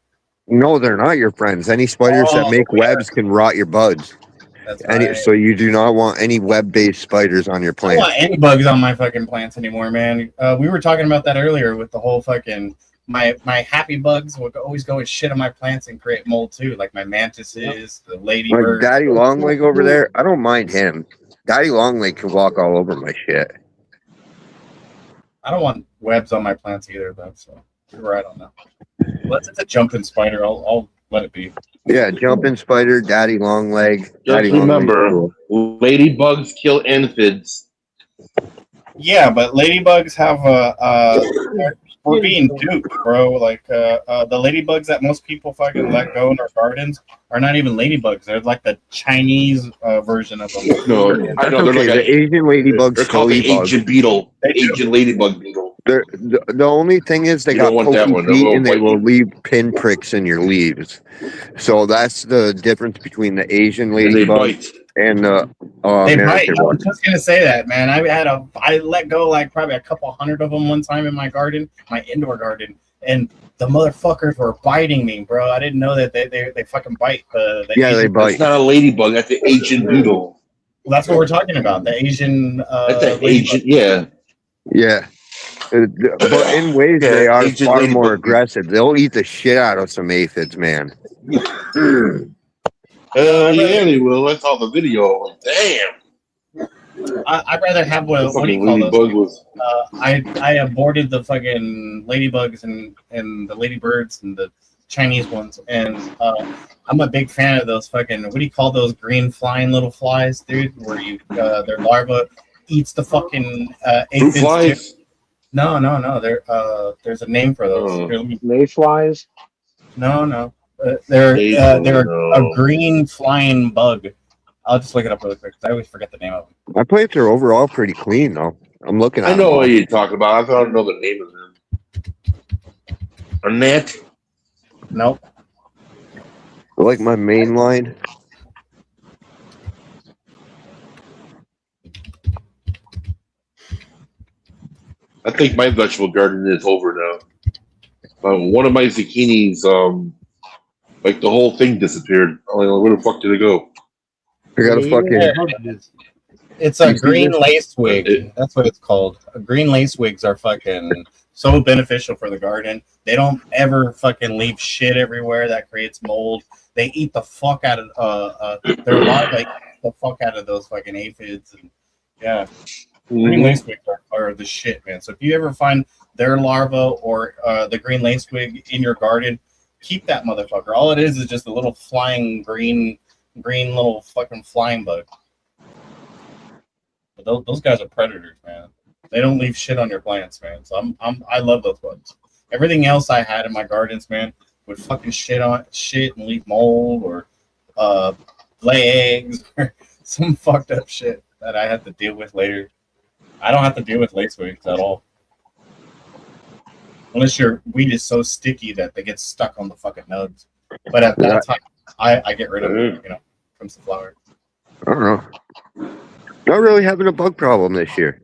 No, they're not your friends. Any spiders that make webs can rot your buds. That's right. So you do not want any web-based spiders on your I plant. don't want any bugs on my fucking plants anymore, man. We were talking about that earlier with the whole fucking my happy bugs would always go and shit on my plants and create mold too, like my mantises, the ladybirds. Like Daddy Longleg over there, I don't mind him. Daddy Longleg can walk all over my shit. I don't want webs on my plants either, though. So you're right on that. Unless it's a jumping spider, I'll let it be. Yeah, jumping spider, Daddy Longleg. Just remember, ladybugs kill aphids. Yeah, but ladybugs have we're being duped, bro. Like the ladybugs that most people fucking let go in our gardens are not even ladybugs. They're like the Chinese version of them. No, I know they're like the Asian ladybugs. They're called the Asian beetle. Asian ladybug beetle. The only thing is they got potent feet and they will leave pinpricks in your leaves. So that's the difference between the Asian ladybug and the American I one. was just gonna say that, man. I let go like probably a couple hundred of them one time in my garden, my indoor garden, and the motherfuckers were biting me, bro. I didn't know that they fucking bite the Asian. They bite. That's not a ladybug. That's the Asian beetle. Well, that's what we're talking about. The Asian. That's the Asian. Yeah. Yeah. But in ways they are far more aggressive. They'll eat the shit out of some aphids, man. Yeah, they will. I saw the video. Damn. I'd rather have what do you call those? I aborted the fucking ladybugs and the ladybirds and the Chinese ones, and I'm a big fan of those fucking, what do you call those green flying little flies, dude? Where you their larva eats the fucking aphids. Flies? No. There's a name for those. Mayflies? No. They're a green flying bug. I'll just look it up really quick. I always forget the name of them. My plants are overall pretty clean, though. I'm looking at I know what you're talking about. I thought I know the name of them. A gnat? Nope. I like my main line. I think my vegetable garden is over now. One of my zucchinis, like the whole thing disappeared. Where the fuck did it go? I got a fucking. It's a green lacewig. That's what it's called. Green lacewigs are fucking so beneficial for the garden. They don't ever fucking leave shit everywhere that creates mold. they eat the fuck out of their larvae eat the fuck out of those fucking aphids, and yeah, green lacewing are the shit, man. So if you ever find their larva or the green lacewing in your garden, keep that motherfucker. All it is just a little flying green little fucking flying bug. But those guys are predators, man. They don't leave shit on your plants, man. So I love those bugs. Everything else I had in my gardens, man, would fucking shit and leave mold or lay eggs or some fucked up shit that I had to deal with later. I don't have to deal with lacewings at all. Unless your weed is so sticky that they get stuck on the fucking nugs. But at that time, I get rid of it, from some flower. I don't know. Not really having a bug problem this year.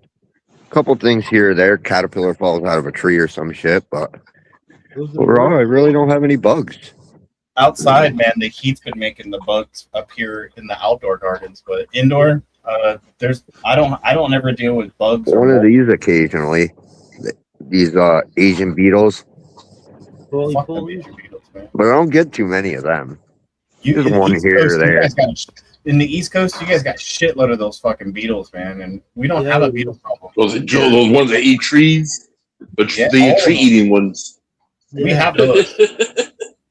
A couple things here or there. Caterpillar falls out of a tree or some shit, but overall, I really don't have any bugs. Outside, man, the heat's been making the bugs up here in the outdoor gardens, but indoor, I don't ever deal with bugs. One of these occasionally. These Asian beetles. Fuck them Asian beetles, man. But I don't get too many of them. Just one here or there. In the East Coast, you guys got shitload of those fucking beetles, man, and we don't have a beetle problem. Those ones that eat trees, the tree-eating ones. We have those.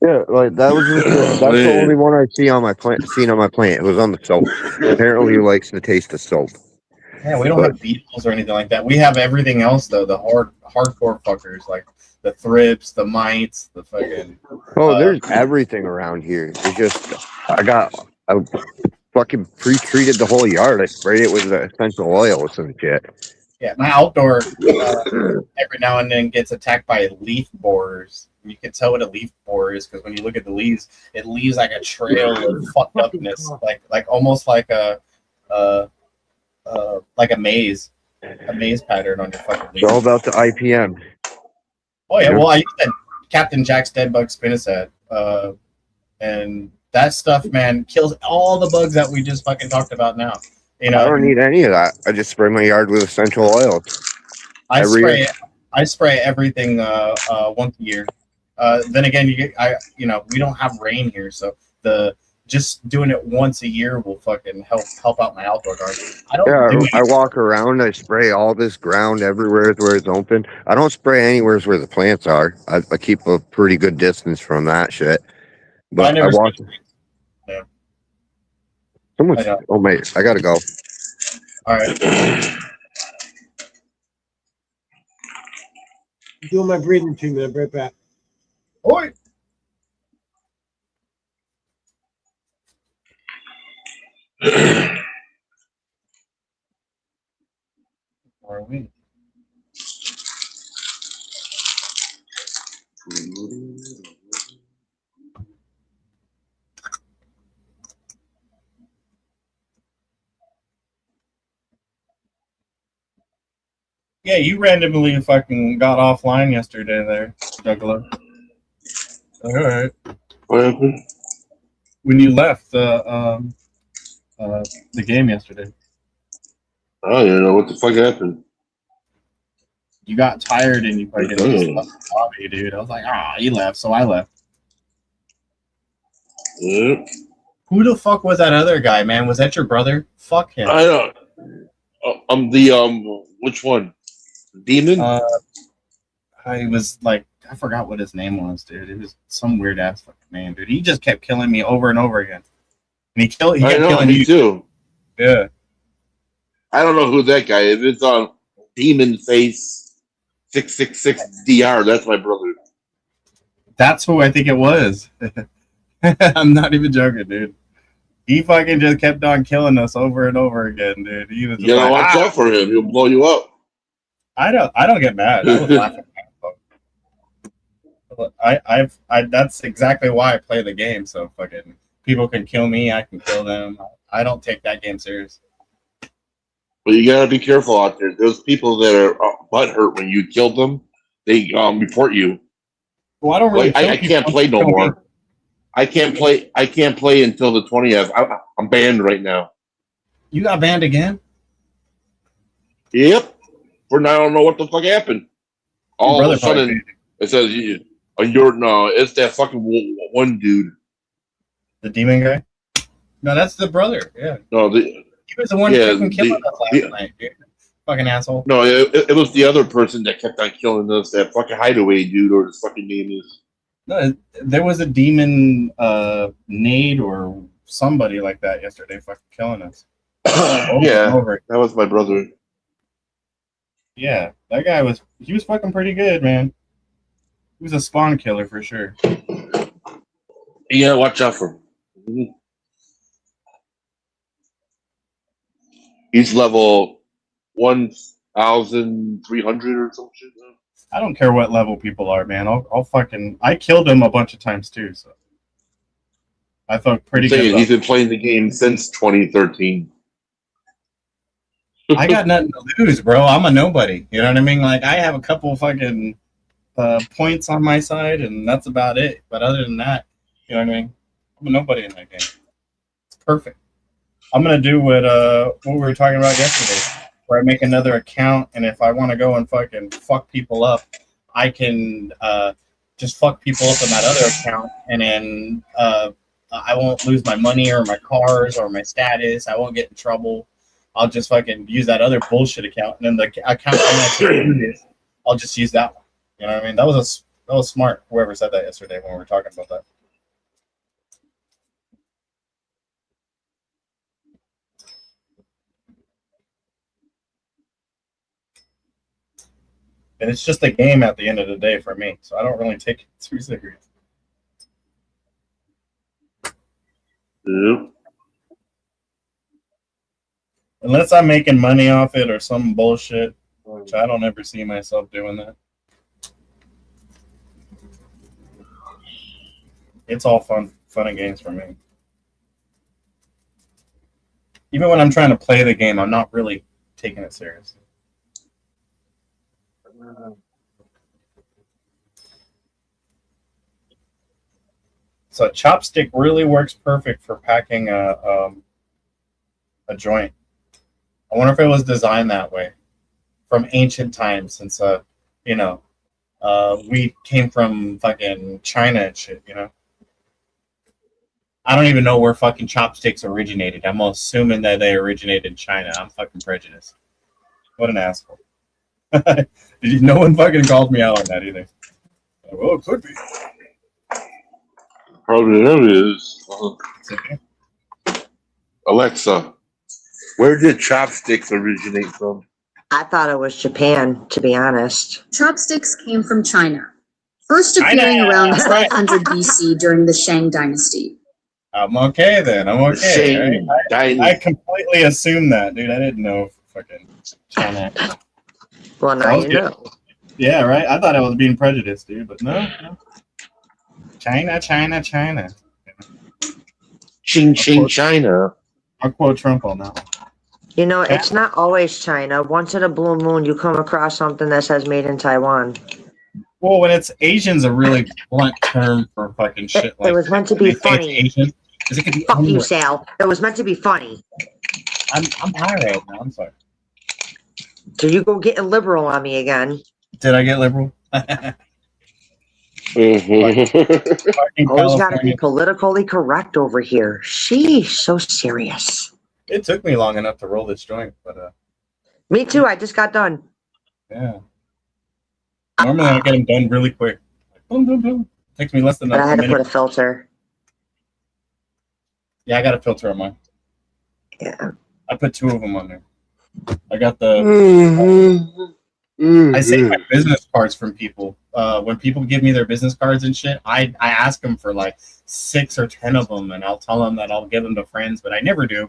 Yeah, like that's the only one I see on my plant. Seen on my plant. It was on the soap. Apparently, he likes the taste of soap. Yeah, we don't have beetles or anything like that. We have everything else though. The hardcore fuckers like the thrips, the mites, the fucking. Oh, there's everything around here. It's just I fucking pre-treated the whole yard. I sprayed it with essential oils and shit. Yeah, my outdoor every now and then gets attacked by leaf borers. You can tell what a leaf borer is because when you look at the leaves, it leaves like a trail of fucked upness, like almost like a maze pattern on your fucking leaf. It's all about the IPM. Oh yeah, well I use that Captain Jack's Dead Bug Spinosad, and that stuff, man, kills all the bugs that we just fucking talked about now. You know, I don't need any of that. I just spray my yard with essential oils. I spray everything once a year. Then again, we don't have rain here, so just doing it once a year will fucking help out my outdoor garden. I walk around. I spray all this ground everywhere where it's open. I don't spray anywhere where the plants are. I keep a pretty good distance from that shit. But I walk. Yeah. Someone's. Oh mate, I gotta go. All right. I'm doing my breathing treatment. I'll be right back. Oi. Where are we? Yeah, you randomly fucking got offline yesterday there, Juggalo. All right. What happened? When you left the game yesterday. I don't even know what the fuck happened. You got tired and you fucking just left the lobby, dude. I was like, he left, so I left. Yeah. Who the fuck was that other guy, man? Was that your brother? Fuck him. I don't. I'm the which one? Demon? I was like, I forgot what his name was, dude. It was some weird ass fucking name, dude. He just kept killing me over and over again. And he kept killing me you too. Yeah. I don't know who that guy is. It's on Demon Face 666 DR. That's my brother. That's who I think it was. I'm not even joking, dude. He fucking just kept on killing us over and over again, dude. He was You gotta watch out for him. He'll blow you up. I don't get mad. I was laughing. That's exactly why I play the game. So fucking people can kill me, I can kill them. I don't take that game serious. But you gotta be careful out there. There's people that are butthurt when you kill them. They report you. Well, I don't really. I can't play no more. I can't play until the 20th. I'm banned right now. You got banned again? Yep. For now, I don't know what the fuck happened. All of a sudden, it says it's that fucking one dude. The demon guy? No, that's the brother. Yeah. No, he was the one fucking killing us last night, dude. Fucking asshole. No, it was the other person that kept on killing us. That fucking hideaway dude, or his fucking name is. No, there was a demon Nade or somebody like that yesterday fucking killing us. That was my brother. Yeah, that guy was fucking pretty good, man. He was a spawn killer for sure. Yeah, watch out for him. He's level 1,300 or some shit. I don't care what level people are, man. I'll fucking. I killed him a bunch of times too, so I felt pretty good. He's been playing the game since 2013. I got nothing to lose, bro. I'm a nobody. You know what I mean? Like, I have a couple fucking points on my side, and that's about it. But other than that, you know what I mean? I'm a nobody in that game. It's perfect. I'm gonna do what we were talking about yesterday, where I make another account, and if I want to go and fucking fuck people up, I can just fuck people up in that other account, and then I won't lose my money or my cars or my status. I won't get in trouble. I'll just fucking use that other bullshit account, and then the account I'm actually do this, I'll just use that one. You know what I mean? That was smart. Whoever said that yesterday when we were talking about that. And it's just a game at the end of the day for me, so I don't really take it too serious. Yeah. Unless I'm making money off it or some bullshit, which I don't ever see myself doing that. It's all fun and games for me. Even when I'm trying to play the game, I'm not really taking it seriously. So a chopstick really works perfect for packing a joint. I wonder if it was designed that way from ancient times, since we came from fucking China and shit, you know. I don't even know where fucking chopsticks originated. I'm assuming that they originated in China. I'm fucking prejudiced. What an asshole. No one fucking called me out on that either. Well, it could be. Probably it is. Alexa, where did chopsticks originate from? I thought it was Japan, to be honest. Chopsticks came from China, first appearing around 1200 BC during the Shang Dynasty. I'm okay then. I'm okay. Right? I completely assumed that, dude. I didn't know fucking China. Well, now you know. Yeah, right? I thought I was being prejudiced, dude, but no. China. Ching, China. I'll quote Trump on that one. You know, it's not always China. Once in a blue moon, you come across something that says made in Taiwan. Well, when it's Asian's a really blunt term for fucking shit like that. It was meant to be funny. Asian, it could be Fuck you, Sal. It was meant to be funny. I'm high right now. I'm sorry. So you go getting liberal on me again. Did I get liberal? Always got to be politically correct over here. Sheesh, so serious. It took me long enough to roll this joint, but me too. I just got done. Yeah. Normally I get them done really quick. Boom, boom, boom. Takes me less than but a minute. I had to put a filter. Yeah, I got a filter on mine. Yeah. I put 2 of them on there. I got the. I save my business cards from people. When people give me their business cards and shit, I ask them for like 6 or 10 of them, and I'll tell them that I'll give them to friends, but I never do.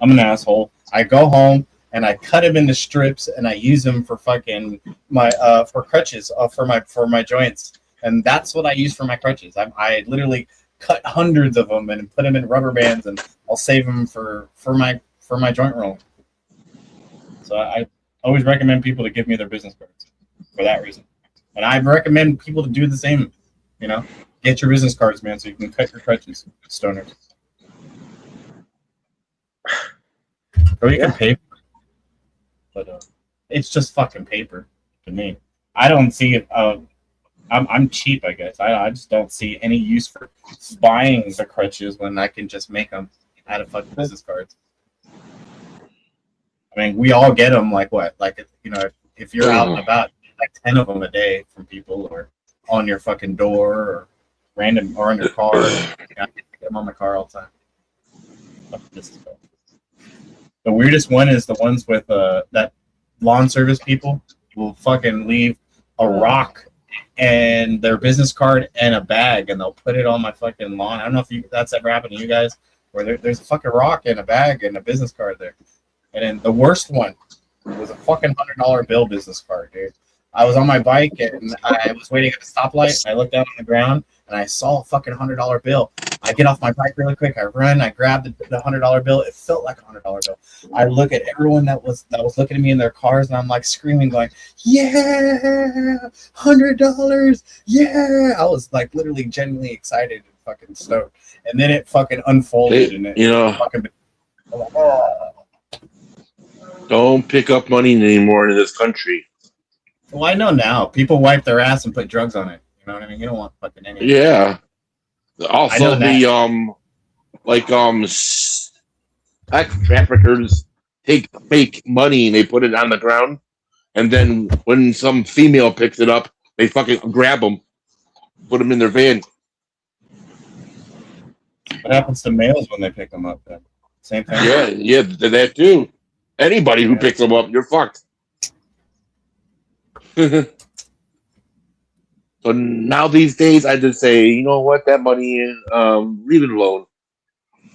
I'm an asshole. I go home and I cut them into strips and I use them for fucking my for crutches for my joints, and that's what I use for my crutches. I literally cut hundreds of them and put them in rubber bands, and I'll save them for my joint roll. So I always recommend people to give me their business cards for that reason. And I recommend people to do the same, you know. Get your business cards, man, so you can cut your crutches, stoners. Or you can pay for it. But it's just fucking paper to me. I don't see it. I I'm cheap, I guess. I just don't see any use for buying the crutches when I can just make them out of fucking business cards. I mean, we all get them like what? Like, you know, if you're out and about, like 10 of them a day from people or on your fucking door or random or on your car. I get them on my car all the time. Fucking business cards. The weirdest one is the ones with that lawn service people will fucking leave a rock and their business card and a bag, and they'll put it on my fucking lawn. I don't know if that's ever happened to you guys, where there's a fucking rock and a bag and a business card there. And then the worst one was a fucking $100 bill business card, dude. I was on my bike and I was waiting at the stoplight. I looked down on the ground and I saw a fucking $100 bill. I get off my bike really quick. I run. I grab the $100 bill. It felt like a $100 bill. I look at everyone that was looking at me in their cars, and I'm like screaming, like, "Yeah, $100! Yeah!" I was like literally genuinely excited and fucking stoked. And then it fucking unfolded, and it fucking. Don't pick up money anymore in this country. Well, I know now. People wipe their ass and put drugs on it. You know what I mean? You don't want fucking anything. Yeah. Also, sex traffickers take fake money and they put it on the ground, and then when some female picks it up, they fucking grab them, put them in their van. What happens to males when they pick them up? Then? Same thing. Yeah, that too. Anybody who picks them up, you're fucked. So now these days, I just say, you know what, that money is, leave it alone.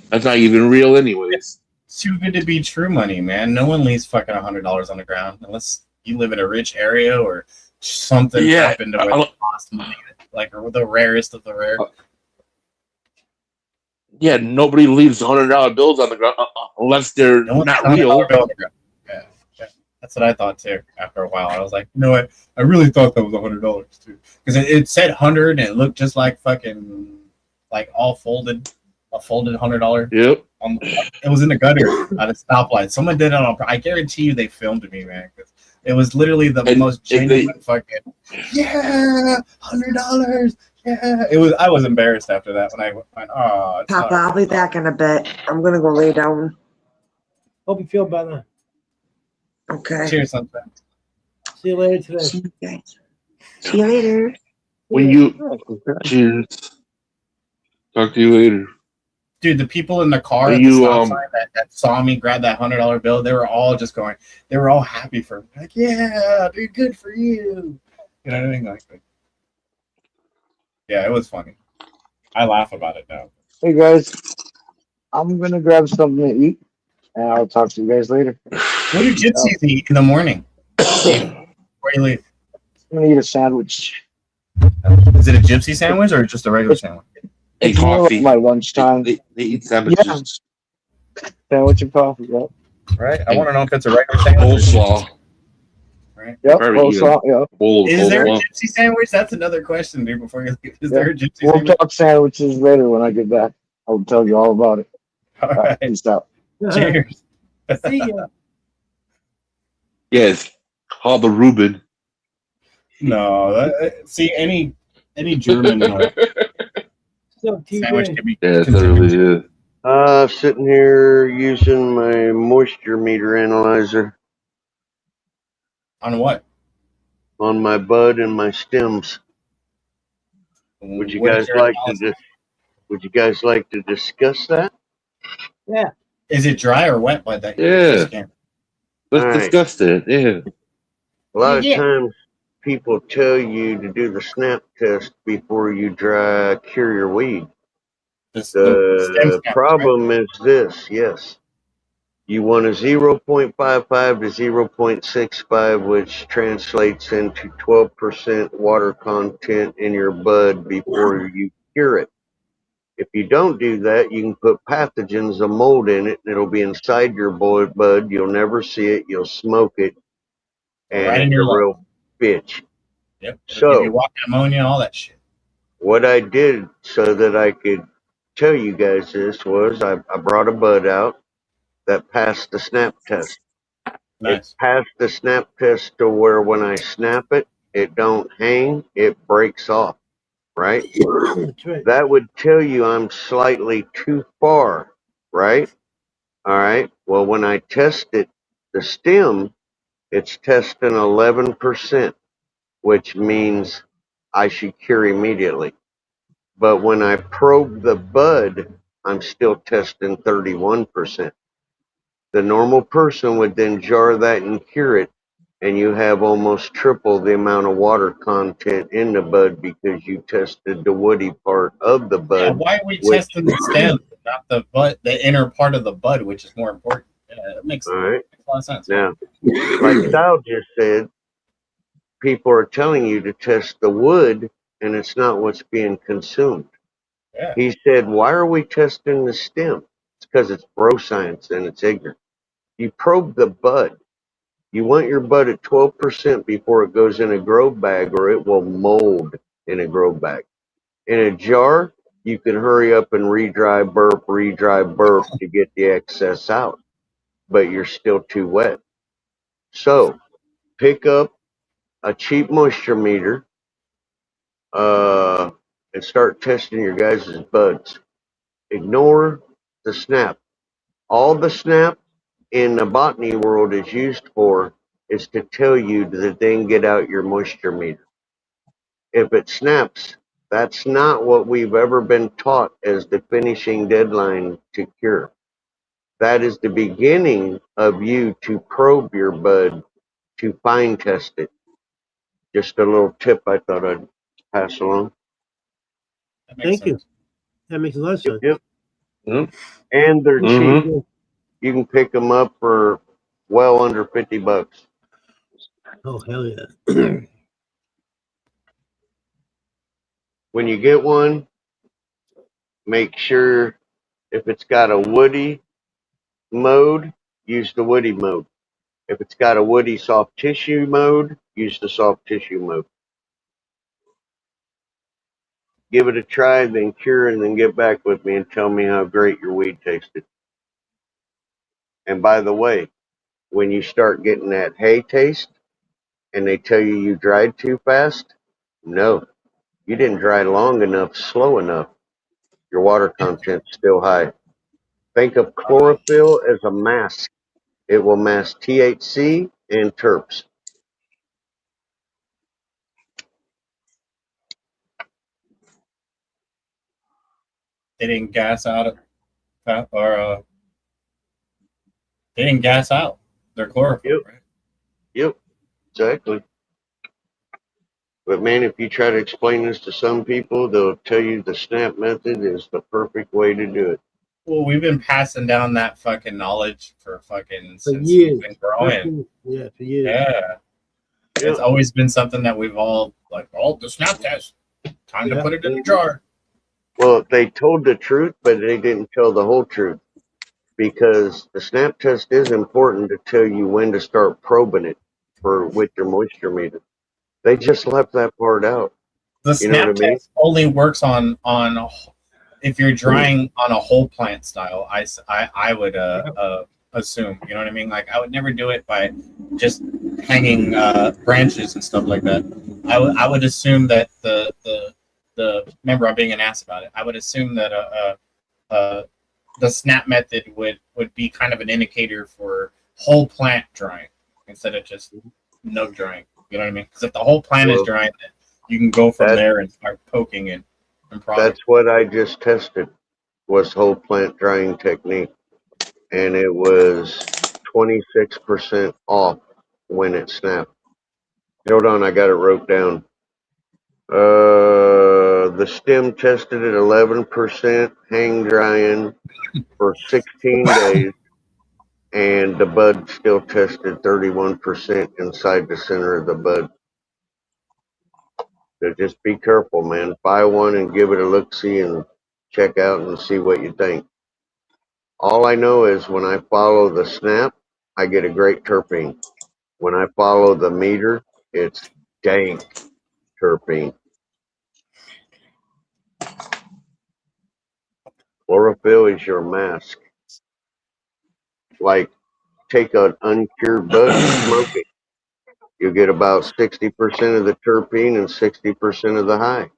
That's not even real, anyways. It's too good to be true money, man. No one leaves fucking $100 on the ground unless you live in a rich area or something happened to where they lost money, like the rarest of the rare. Yeah, nobody leaves $100 bills on the ground unless they're not real. Yeah, that's what I thought too. After a while, I was like, you know what? I really thought that was $100 too, because it said 100 and it looked just like fucking like all folded, a folded $100. Yep. It was in the gutter at a stoplight. Someone did it on. I guarantee you they filmed me, man. Because it was literally the most genuine fucking $100. Yeah, it was. I was embarrassed after that when I went. Oh, Papa, I'll be back in a bit. I'm gonna go lay down. Hope you feel better. Okay. Cheers, sunshine. See you later today. See you later. Cheers. Talk to you later. Dude, the people in the car at the stop sign that saw me grab that $100 bill, they were all just going. They were all happy for me. Like, yeah, dude, good for you. You know what I mean? Like, yeah, it was funny. I laugh about it now. Hey guys, I'm gonna grab something to eat, and I'll talk to you guys later. What do gypsies eat in the morning? Before you leave? I'm gonna eat a sandwich. Is it a gypsy sandwich or just a regular sandwich? And coffee. My lunchtime. They eat sandwiches. Yeah. Sandwich and coffee, yep. Right? I want to know if it's a regular sandwich. Coleslaw. Right? Yep, coleslaw, yep. Is there a gypsy sandwich? That's another question, dude, before you leave. Is there a gypsy sandwich? We'll talk sandwiches later when I get back. I'll tell you all about it. All right. Peace out. Cheers. See ya. Yes. Call the Reuben. No. See, any German sandwich can be really is. Sitting here using my moisture meter analyzer. On what? On my bud and my stems. Would you guys like to discuss that? Yeah. Is it dry or wet by that? Yeah. Let's discuss it. Yeah. A lot of times people tell you to do the snap test before you cure your weed. The problem is this, yes. You want a 0.55 to 0.65, which translates into 12% water content in your bud before you cure it. If you don't do that, you can put pathogens of mold in it, and it'll be inside your bud. You'll never see it. You'll smoke it, and right in it's your a real bitch. Yep. So you walk pneumonia, all that shit. What I did so that I could tell you guys this was I brought a bud out that passed the snap test. Nice. It passed the snap test to where when I snap it, it don't hang, it breaks off, right? That's right. That would tell you I'm slightly too far, right? All right. Well, when I test it, the stem, it's testing 11%, which means I should cure immediately. But when I probe the bud, I'm still testing 31%. The normal person would then jar that and cure it, and you have almost triple the amount of water content in the bud because you tested the woody part of the Yeah, bud. why are we Which, testing the stem, not the bud, the inner part of the bud, which is more important? It makes, all right. makes a lot of sense. Now, like Sal just said, people are telling you to test the wood, and it's not what's being consumed. Yeah. He said, why are we testing the stem? It's because it's bro science and it's ignorant. You probe the bud. You want your bud at 12% before it goes in a grow bag, or it will mold in a grow bag. In a jar, you can hurry up and re-dry burp to get the excess out, but you're still too wet. So pick up a cheap moisture meter and start testing your guys' buds. Ignore the snap. All the snap in the botany world is used for is to tell you to then get out your moisture meter. If it snaps, that's not what we've ever been taught as the finishing deadline to cure. That is the beginning of you to probe your bud to fine test it. Just a little tip I thought I'd pass along. Thank you. That makes a lot of sense. Yep. And they're cheap. You can pick them up for well under $50. Oh, hell yeah. When you get one, make sure if it's got a woody mode, use the woody mode. If it's got a woody soft tissue mode, use the soft tissue mode. Give it a try, then cure, and then get back with me and tell me how great your weed tasted. And by the way, when you start getting that hay taste and they tell you dried too fast, no, you didn't dry long enough, slow enough. Your water content's still high. Think of chlorophyll as a mask. It will mask THC and terps. They didn't gas out or they didn't gas out their chlorophyll, right? Yep, exactly. But man, if you try to explain this to some people, they'll tell you the snap method is the perfect way to do it. Well, we've been passing down that fucking knowledge for fucking since years. we've been growing. Yeah, for years. Yeah. It's always been something that we've all like, oh, the snap test. Time to put it in the jar. Well, they told the truth, but they didn't tell the whole truth. Because the snap test is important to tell you when to start probing it with your moisture meter. They just left that part out. The snap test only works on if you're drying on a whole plant style. I would assume, you know what I mean? Like I would never do it by just hanging branches and stuff like that. I would assume that the remember I'm being an ass about it. I would assume that the snap method would be kind of an indicator for whole plant drying instead of just no drying. You know what I mean? Because if the whole plant is drying, then you can go from there and start poking and That's what I just tested, was whole plant drying technique. And it was 26% off when it snapped. Hold on, I got it wrote down. The stem tested at 11% hang drying for 16 days, and the bud still tested 31% inside the center of the bud. So just be careful, man. Buy one and give it a look-see and check out and see what you think. All I know is when I follow the snap, I get a great terpene. When I follow the meter, it's dank terpene. Chlorophyll is your mask. Like, take an uncured bud and smoke it. You'll get about 60% of the terpene and 60% of the high.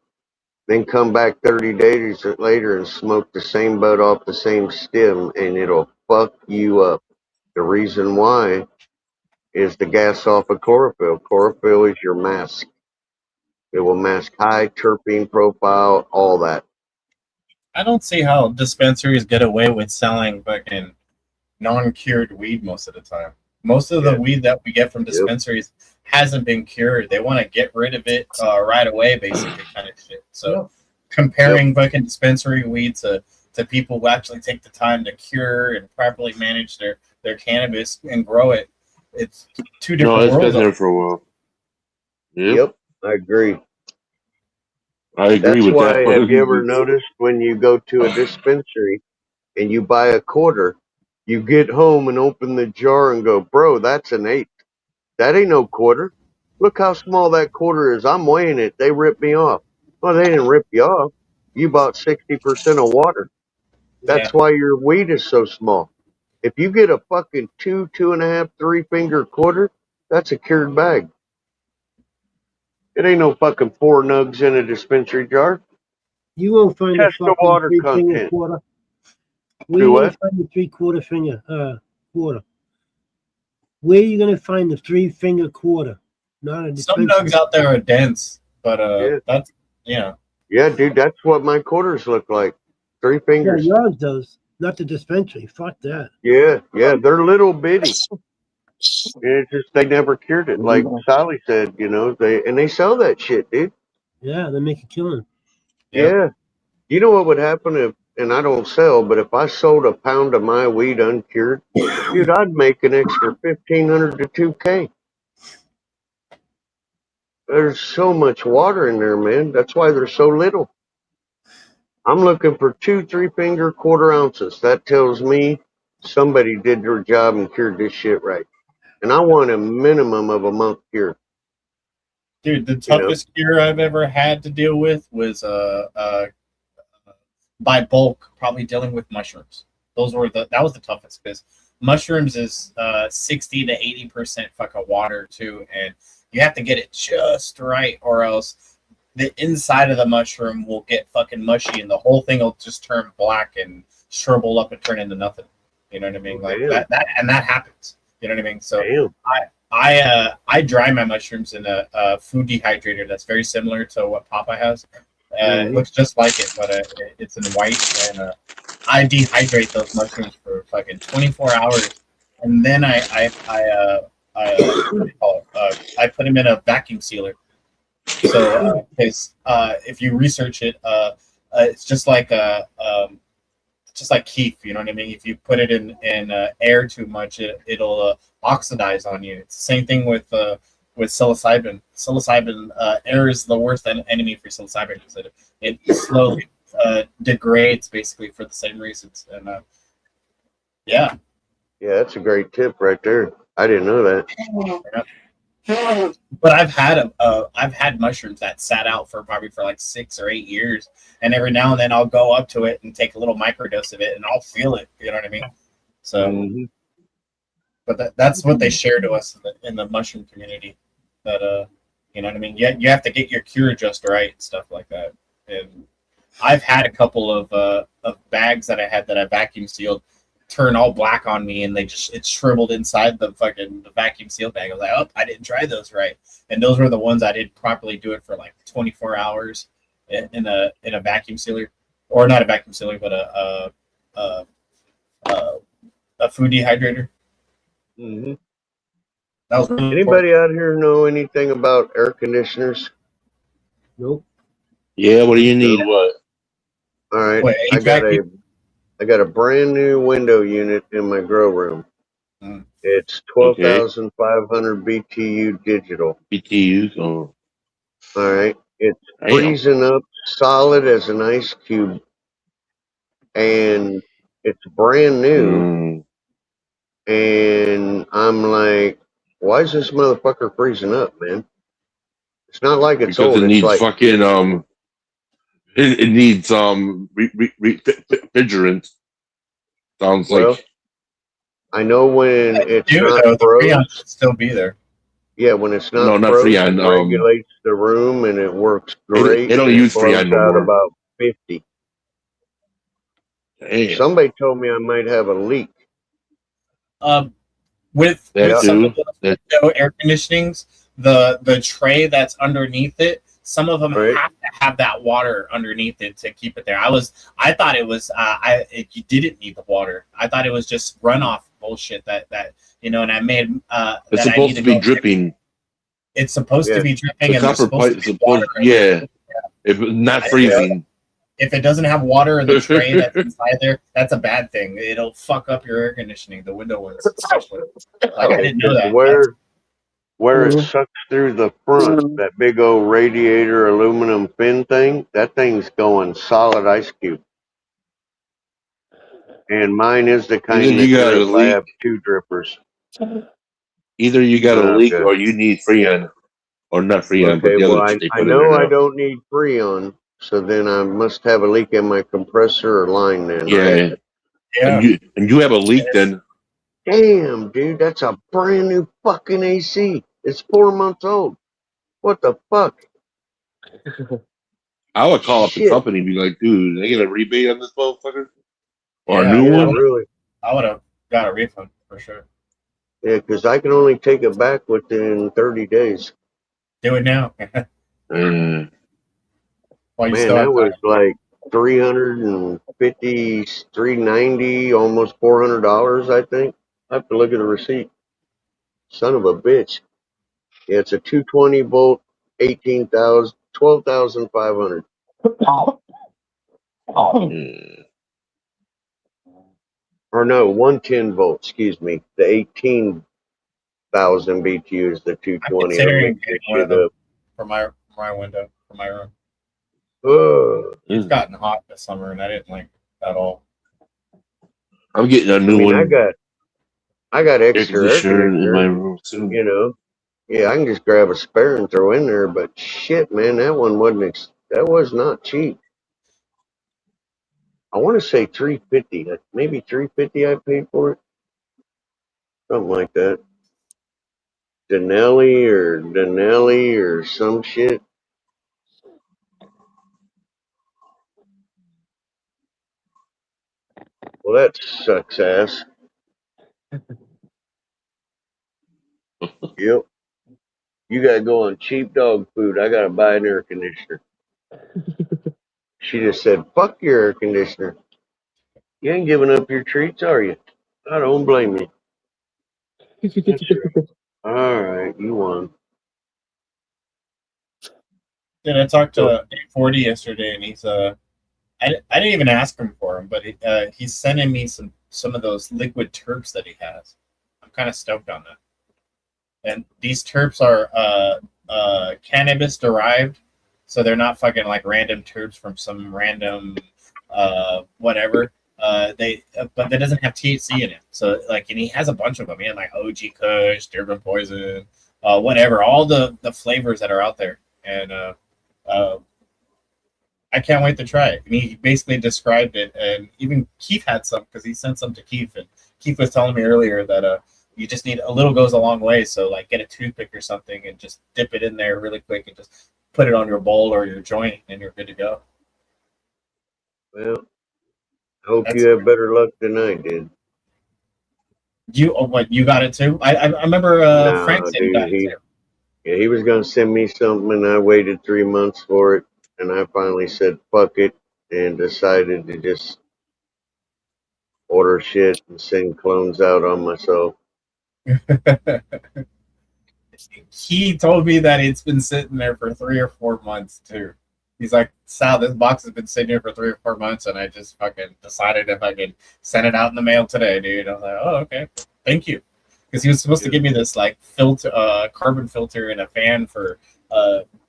Then come back 30 days later and smoke the same bud off the same stem, and it'll fuck you up. The reason why is the gas off of chlorophyll. Chlorophyll is your mask. It will mask high terpene profile, all that. I don't see how dispensaries get away with selling fucking non-cured weed most of the time. Most of the weed that we get from dispensaries hasn't been cured. They want to get rid of it right away, basically, kind of shit. So comparing fucking dispensary weed to people who actually take the time to cure and properly manage their cannabis and grow it, it's two different it's worlds. been there for a while. Yep, I agree. I agree That's with why, that. have you ever noticed when you go to a dispensary and you buy a quarter, you get home and open the jar and go, bro, that's an eighth. That ain't no quarter. Look how small that quarter is. I'm weighing it. They ripped me off. Well, they didn't rip you off. You bought 60% of water. That's why your weed is so small. If you get a fucking 2, 2.5, 3-finger quarter, that's a cured bag. It ain't no fucking 4 nugs in a dispensary jar. You won't find Test a the fucking water 3-finger content. quarter. Where Do you what? gonna find the 3/4 finger quarter? Where are you gonna find the 3-finger quarter? Not a Some dispensary. nugs out there are dense, but that's Yeah, dude, that's what my quarters look like. 3 Yeah, fingers. yours does. Not the dispensary. Fuck that. Yeah, they're little bitty. And it's just they never cured it. Like Sally said, they sell that shit, dude. Yeah, they make a killing. Yeah. You know what would happen if, and I don't sell, but if I sold a pound of my weed uncured, dude, I'd make an extra 1,500 to 2K. There's so much water in there, man. That's why they're so little. I'm looking for 2 3-finger quarter ounces. That tells me somebody did their job and cured this shit right. And I want a minimum of a month cure. Dude, the toughest cure I've ever had to deal with was by bulk, probably dealing with mushrooms. That was the toughest because mushrooms is 60 to 80% fucking water too, and you have to get it just right, or else the inside of the mushroom will get fucking mushy, and the whole thing will just turn black and shrivel up and turn into nothing. You know what I mean? Like that happens. You know what I mean? So I dry my mushrooms in a food dehydrator that's very similar to what Papa has. It looks just like it, but it's in white, and I dehydrate those mushrooms for fucking 24 hours, and then I put them in a vacuum sealer. So, if you research it, it's just like keef. You know what I mean? If you put it in air too much, it'll oxidize on you. It's the same thing with psilocybin. Psilocybin, air is the worst enemy for psilocybin because it slowly degrades basically for the same reasons. And yeah, that's a great tip right there. I didn't know that. But I've had mushrooms that sat out for probably for like 6 or 8 years, and every now and then I'll go up to it and take a little microdose of it, and I'll feel it. You know what I mean? So, but that's what they share to us in the mushroom community. That you know what I mean? You have to get your cure just right and stuff like that. And I've had a couple of bags that I had that I vacuum sealed turn all black on me, and it shriveled inside the vacuum seal bag. I was like, oh, I didn't try those right. And those were the ones I didn't properly do it for like 24 hours in a vacuum sealer, or not a vacuum sealer, but a food dehydrator. Mm-hmm. That was Anybody out here know anything about air conditioners? Nope. Yeah, what do you need? What? All right, Wait, I got a brand new window unit in my grow room. It's 12,500 BTU digital. BTUs? Oh. All right, it's freezing up solid as an ice cube, and it's brand new. And I'm like, why is this motherfucker freezing up, man? It's not like it's because old. it It's needs like fucking it needs refrigerant. Sounds like. I know when it's not the froze. freon should still be there. Yeah, when it's not No, not frozen, Freon. it regulates the room and it works great. They don't And use it blows Freon no out more. about 50. Damn. Somebody told me I might have a leak. With That some of too. those window air conditionings, the tray that's underneath it, some of them Right. have to have that water underneath it to keep it there. I thought it was you didn't need the water. I thought it was just runoff bullshit that and I made It's that I supposed need to to be go. dripping. It's supposed to Yeah. be dripping, The and there's copper supposed pipe to is be supposed. water in there. Yeah. If it's not I didn't know freezing. if it doesn't have water in the tray that's inside there, that's a bad thing. It'll fuck up your air conditioning, the window ones especially. Like I didn't know Because that. where it sucks through the front, that big old radiator aluminum fin thing, that thing's going solid ice cube. And mine is the Either kind you that got a drip. I leak. have 2 drippers. Either you got a leak Okay. or you need Freon, or not Freon, but Okay, the well, other shit they I put in there know I now. don't need Freon, so then I must have a leak in my compressor or line then, right? Yeah. And you have a leak then. Damn, dude, that's a brand new fucking AC. It's 4 months old. What the fuck? I would call up the Shit. company and be like, dude, they get a rebate on this motherfucker? Or Yeah, a new Yeah, one? really. I would have got a refund for sure. Yeah, because I can only take it back within 30 days. Do it now. While you Man, still that have was time. like 350, 390, almost $400, I think. I have to look at the receipt. Son of a bitch. Yeah, it's a 220 volt, 18,000, 12,500. Or no, 110 volt, excuse me. The 18,000 BTU is the I'm 220. I'm considering making getting this one of shit those up. for my window, for my room. It's gotten hot this summer, and I didn't like it at all. I'm getting a I new mean, one. I got Air extra air conditioner in my conditioner, room soon. you know. Yeah, I can just grab a spare and throw in there, but shit, man, that one that was not cheap. I want to say 350, maybe 350 I paid for it. Something like that. Denelli or some shit. Well, that sucks ass. Yep. You gotta go on cheap dog food. I gotta buy an air conditioner. She just said, fuck your air conditioner. You ain't giving up your treats, are you? I don't blame you. That's right. All right, you won. Dude, I talked So, to 840 yesterday, and he's I didn't even ask him for them, but he's sending me some of those liquid terps that he has. I'm kind of stoked on that. And these terps are cannabis derived, so they're not fucking like random terps from some random whatever. But that doesn't have THC in it. So like, and he has a bunch of them. He had like OG Kush, Durban Poison, whatever, all the flavors that are out there, and I can't wait to try it. And he basically described it, and even Keith had some because he sent some to Keith, and Keith was telling me earlier that you just need a little goes a long way. So like, get a toothpick or something and just dip it in there really quick and just put it on your bowl or your joint, and you're good to go. well, I hope you have better luck than I did. You got it too? I remember Frank No, said he got dude, it too. he was gonna send me something, and I waited 3 months for it, and I finally said fuck it, and decided to just order shit and send clones out on myself. He told me that it's been sitting there for 3 or 4 months too. He's like, Sal, this box has been sitting here for 3 or 4 months, and I just fucking decided if I could send it out in the mail today, dude. I was like, oh, okay, thank you, because he was supposed to give me this like filter, carbon filter, and a fan for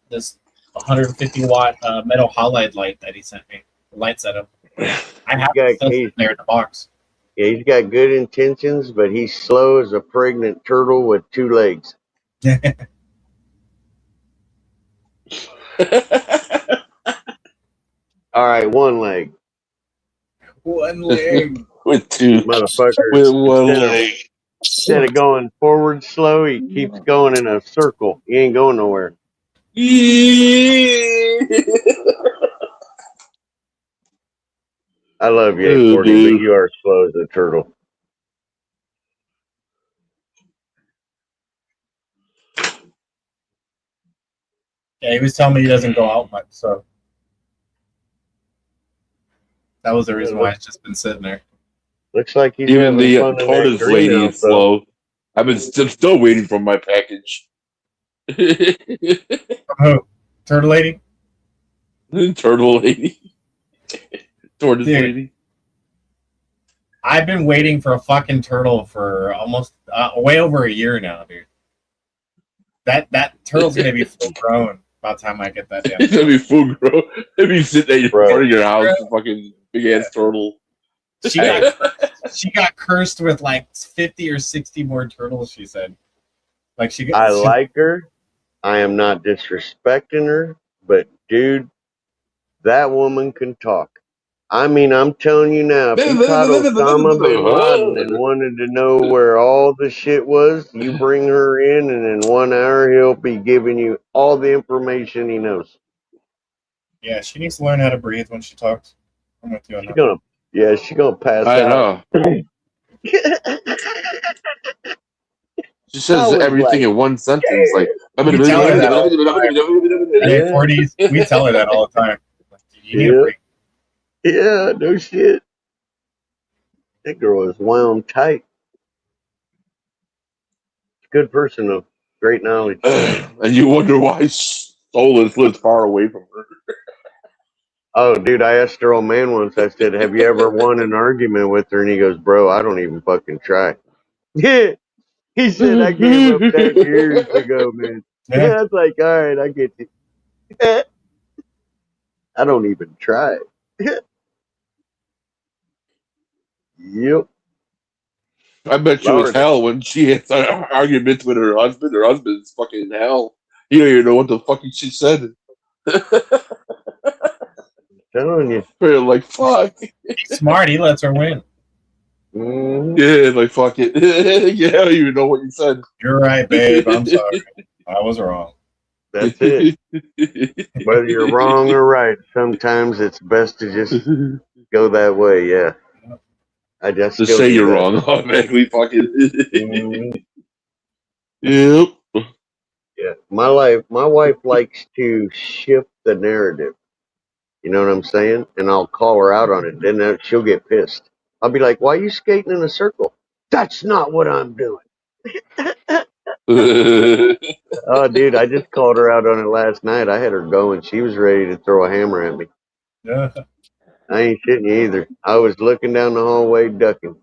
this 150 watt metal halide light that he sent me. Light setup. I have it still sitting there in the box. Yeah, he's got good intentions, but he's slow as a pregnant turtle with 2 legs. All right, 1 leg. One leg. With 2. Motherfucker. With 1 leg. Instead of going forward slow, he keeps going in a circle. He ain't going nowhere. I love you, 840, but you are slow as a turtle. Yeah, he was telling me he doesn't go out much, so that was the reason why it's just been sitting there. Looks like he's even having the fun in that tortoise lady greenhouse, is though. slow. I'm still waiting for my package. Oh, turtle lady? Turtle lady. Tortoise Dude, lady. I've been waiting for a fucking turtle for almost way over a year now, dude. That turtle's gonna be full grown by the time I get that damn. It's gonna be full grown. If you sit there in front of your house, Bro. a fucking big ass turtle. She got cursed with like 50 or 60 more turtles, she said. Like I like her. I am not disrespecting her, but dude, that woman can talk. I mean, I'm telling you now, if you caught Osama bin Laden and wanted to know where all the shit was, you bring her in, and in 1 hour, he'll be giving you all the information he knows. Yeah, she needs to learn how to breathe when she talks. I'm with you on that. She's gonna pass I out. know. She says everything in one sentence, like. We tell her that all the time. Hey, 40s, we tell her that all the time. Like, you need a break. Yeah, no shit. That girl is wound tight. Good person though. Great knowledge. And you wonder why Solus lives far away from her. Oh, dude, I asked her old man once, I said, have you ever won an argument with her? And he goes, bro, I don't even fucking try. Yeah. He said, I gave up that years ago, man. Yeah, I was like, all right, I get you. I don't even try. Yep. I bet you it's hell when she has arguments with her husband. Her husband's fucking hell. You don't even know what the fucking she said. Telling you. We're like, fuck. He's smart. He lets her win. Mm-hmm. Yeah, like, fuck it. Yeah, I don't even know what you said. You're right, babe. I'm sorry. I was wrong. That's it. Whether you're wrong or right, sometimes it's best to just go that way. Yeah. I just say you're wrong automatically. Fucking. Mm-hmm. Yep. Yeah. My wife likes to shift the narrative. You know what I'm saying? And I'll call her out on it. Then she'll get pissed. I'll be like, why are you skating in a circle? That's not what I'm doing. Oh, dude, I just called her out on it last night. I had her going. She was ready to throw a hammer at me. Yeah. I ain't shitting you either. I was looking down the hallway, ducking.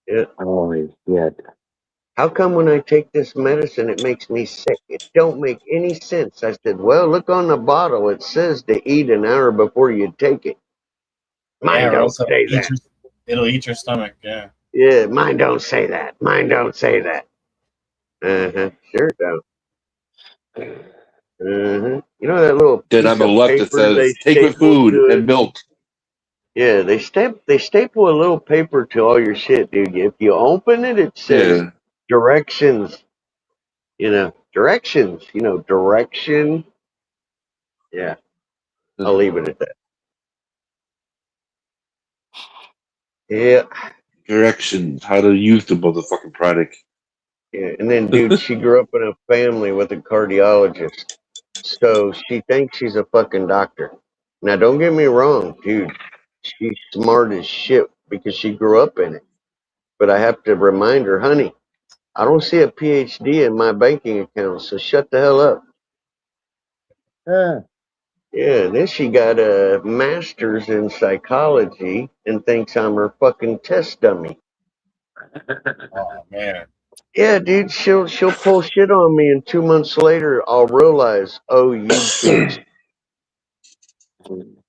Yeah. Holy shit. How come when I take this medicine, it makes me sick? It don't make any sense. I said, well, look on the bottle. It says to eat an hour before you take it. Mine don't say that. It'll eat your stomach, yeah. Yeah, mine don't say that. Mine don't say that. Uh-huh. Sure it don't. Uh-huh. You know that little Then piece on the of left it paper they says, take with staple food to it? and milk. Yeah, they staple a little paper to all your shit, dude. If you open it, it says directions. Directions. Direction. Yeah, I'll leave it at that. Yeah. Directions, how to use the motherfucking product. Yeah, and then, dude, she grew up in a family with a cardiologist. So she thinks she's a fucking doctor. Now, don't get me wrong, dude. She's smart as shit because she grew up in it. But I have to remind her, honey, I don't see a PhD in my banking account, so shut the hell up. Yeah, and then she got a master's in psychology and thinks I'm her fucking test dummy. Oh, man. Yeah, dude, she'll pull shit on me, and 2 months later, I'll realize, oh, you bitch.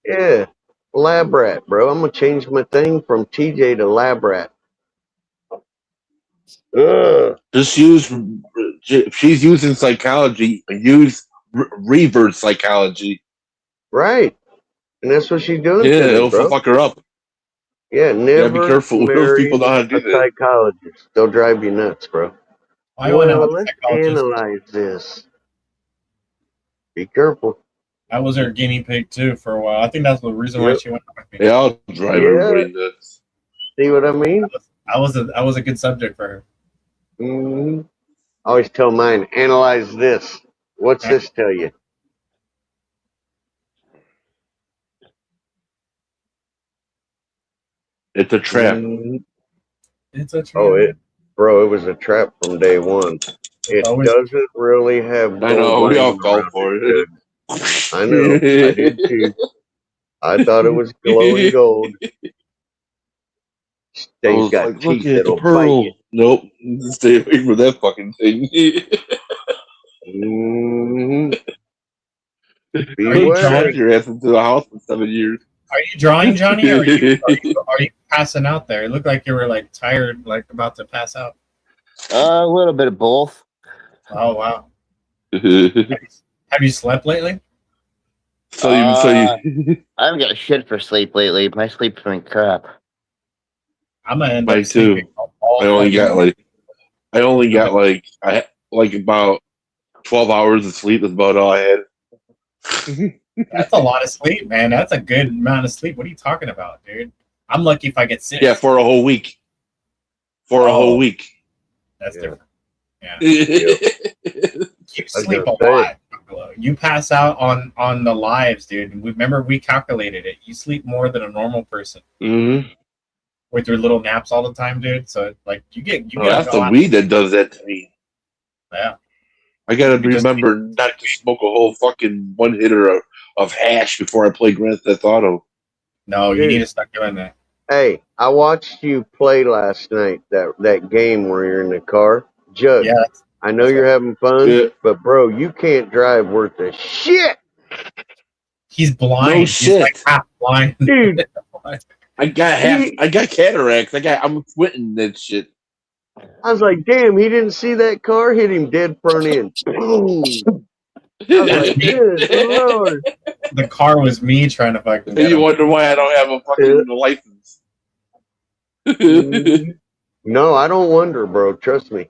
Yeah, lab rat, bro. I'm gonna change my thing from TJ to lab rat. Ugh. Just use, if she's using psychology, use reverse psychology. Right, and that's what she's doing Yeah, to me, it'll bro. fuck her up. Yeah, Be never careful. Those people marry know how to a do that. psychologist. They'll drive you nuts, bro. I went out Well, with a let's psychologist. analyze this. Be careful. I was her guinea pig too for a while. I think that's the reason why Yep. she went with me. Yeah, I'll drive everybody nuts. See what I mean? I was a good subject for her. Mm-hmm. I always tell mine, analyze this. What's this tell you? It's a trap. Mm-hmm. It's a trap. Oh, it was a trap from day one. It doesn't really have I gold know, we all lining fall around for it, it. Judge. I know, I did too. I thought it was glowing gold. I Thing's was got like, look teeth at the that'll bite you. pearl. Nope, stay away from that fucking thing. Mm-hmm. Beware. Your ass into the house for 7 years. Are you drawing, Johnny, or are you passing out there? It looked like you were like tired, like about to pass out. A little bit of both. Oh wow. Have you slept lately? I haven't got shit for sleep lately. My sleep's been crap. I'm gonna end Mine up sleeping too. all I only got fucking- like about 12 hours of sleep. That's about all I had. That's a lot of sleep, man. That's a good amount of sleep. What are you talking about, dude? I'm lucky if I get 6. Yeah, for a whole week. For a whole week. That's different. Yeah. You was sleep a gonna lot. You pass out on the lives, dude. Remember, we calculated it. You sleep more than a normal person Mm-hmm. with your little naps all the time, dude. So like you get That's a the lot. weed that does that to me. Yeah. I gotta You just- remember not to smoke a whole fucking one hitter of hash before I play Grand Theft Auto. No, you Dude. need to start doing that. Hey, I watched you play last night, that game where you're in the car. Jug, Yeah, I know you're having fun, but bro, you can't drive worth a shit. He's blind. No He's shit. like half blind. Dude. I got cataracts. I'm squinting that shit. I was like, damn, he didn't see that car hit him dead front end. Boom. I was like, good Lord. The car was me trying to fucking get You him. wonder why I don't have a fucking license. No, I don't wonder, bro. Trust me.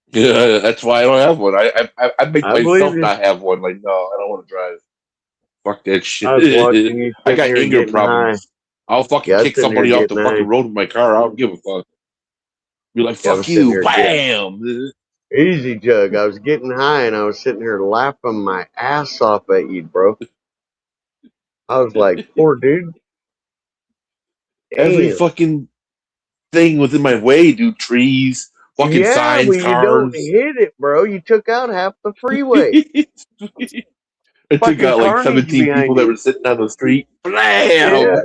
Yeah, that's why I don't have one. I make I believe myself you. not have one. Like, no, I don't want to drive. Fuck that shit. I was watching you I sitting got here anger getting problems. I'll fucking Yeah, I was kick sitting somebody here off the getting fucking high. road with my car. I don't give a fuck. Be like, Yeah, I fuck was sitting you, here bam. Easy, Jug. I was getting high and I was sitting here laughing my ass off at you, bro. I was like, poor dude. Every Damn. fucking thing was in my way, dude. Trees, fucking Yeah, signs, well, you don't cars. hit it, bro. You took out half the freeway. I took Fucking out like carnage 17 people behind that you. were sitting on the street. Blam! Yeah.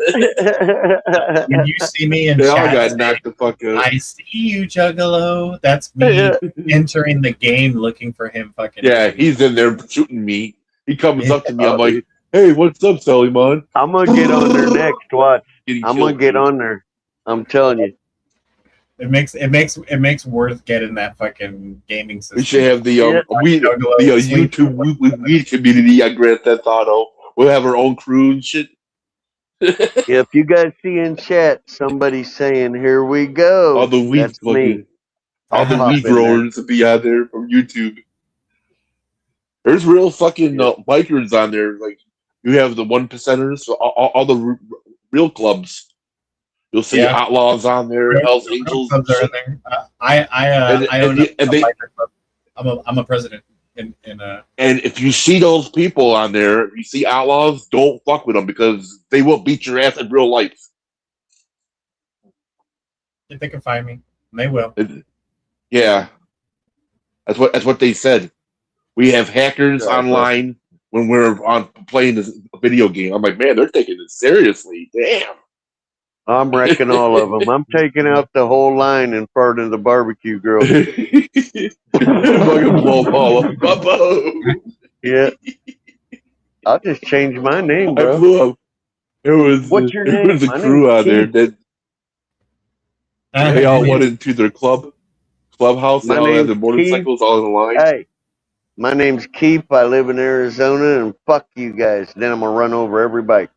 When you see me in They all chat, got say, knocked the fuck out. I see you, Juggalo. That's me entering the game looking for him. Fucking Yeah, he's in there shooting me. He comes up to me. I'm Oh, like, dude. hey, what's up, Suleiman? I'm gonna get on there next. Watch. Getting I'm gonna killed, get dude. on there. I'm telling you. It makes worth getting that fucking gaming system. We should have the Juggalo, YouTube weed community on Grand Theft Auto. We'll have our own crew and shit. Yeah, if you guys see in chat somebody saying, "Here we go," All the weed that's me. all the Pop weed in there. growers will be out there from YouTube. There's real fucking bikers on there. Like, you have the 1%ers, all the real clubs. You'll see Outlaws on there, Hell's Angels. Clubs are in there. I own a biker club. I'm a president in And if you see those people on there, you see Outlaws, don't fuck with them because they will beat your ass in real life. if they can find me, they will. Yeah, that's what they said. We have hackers online when we're on playing this video game. I'm like, man, they're taking it seriously. Damn. I'm wrecking all of them. I'm taking out the whole line in front of the barbecue grill. Fucking blow them all up. Yeah. I'll just change my name, bro. I blew up. What's your There name? was a My crew name's out there Keith. that they all went into their clubhouse. They My all had name's their motorcycles all in the line. Hey, my name's Keith. I live in Arizona, and fuck you guys. Then I'm gonna run over every bike.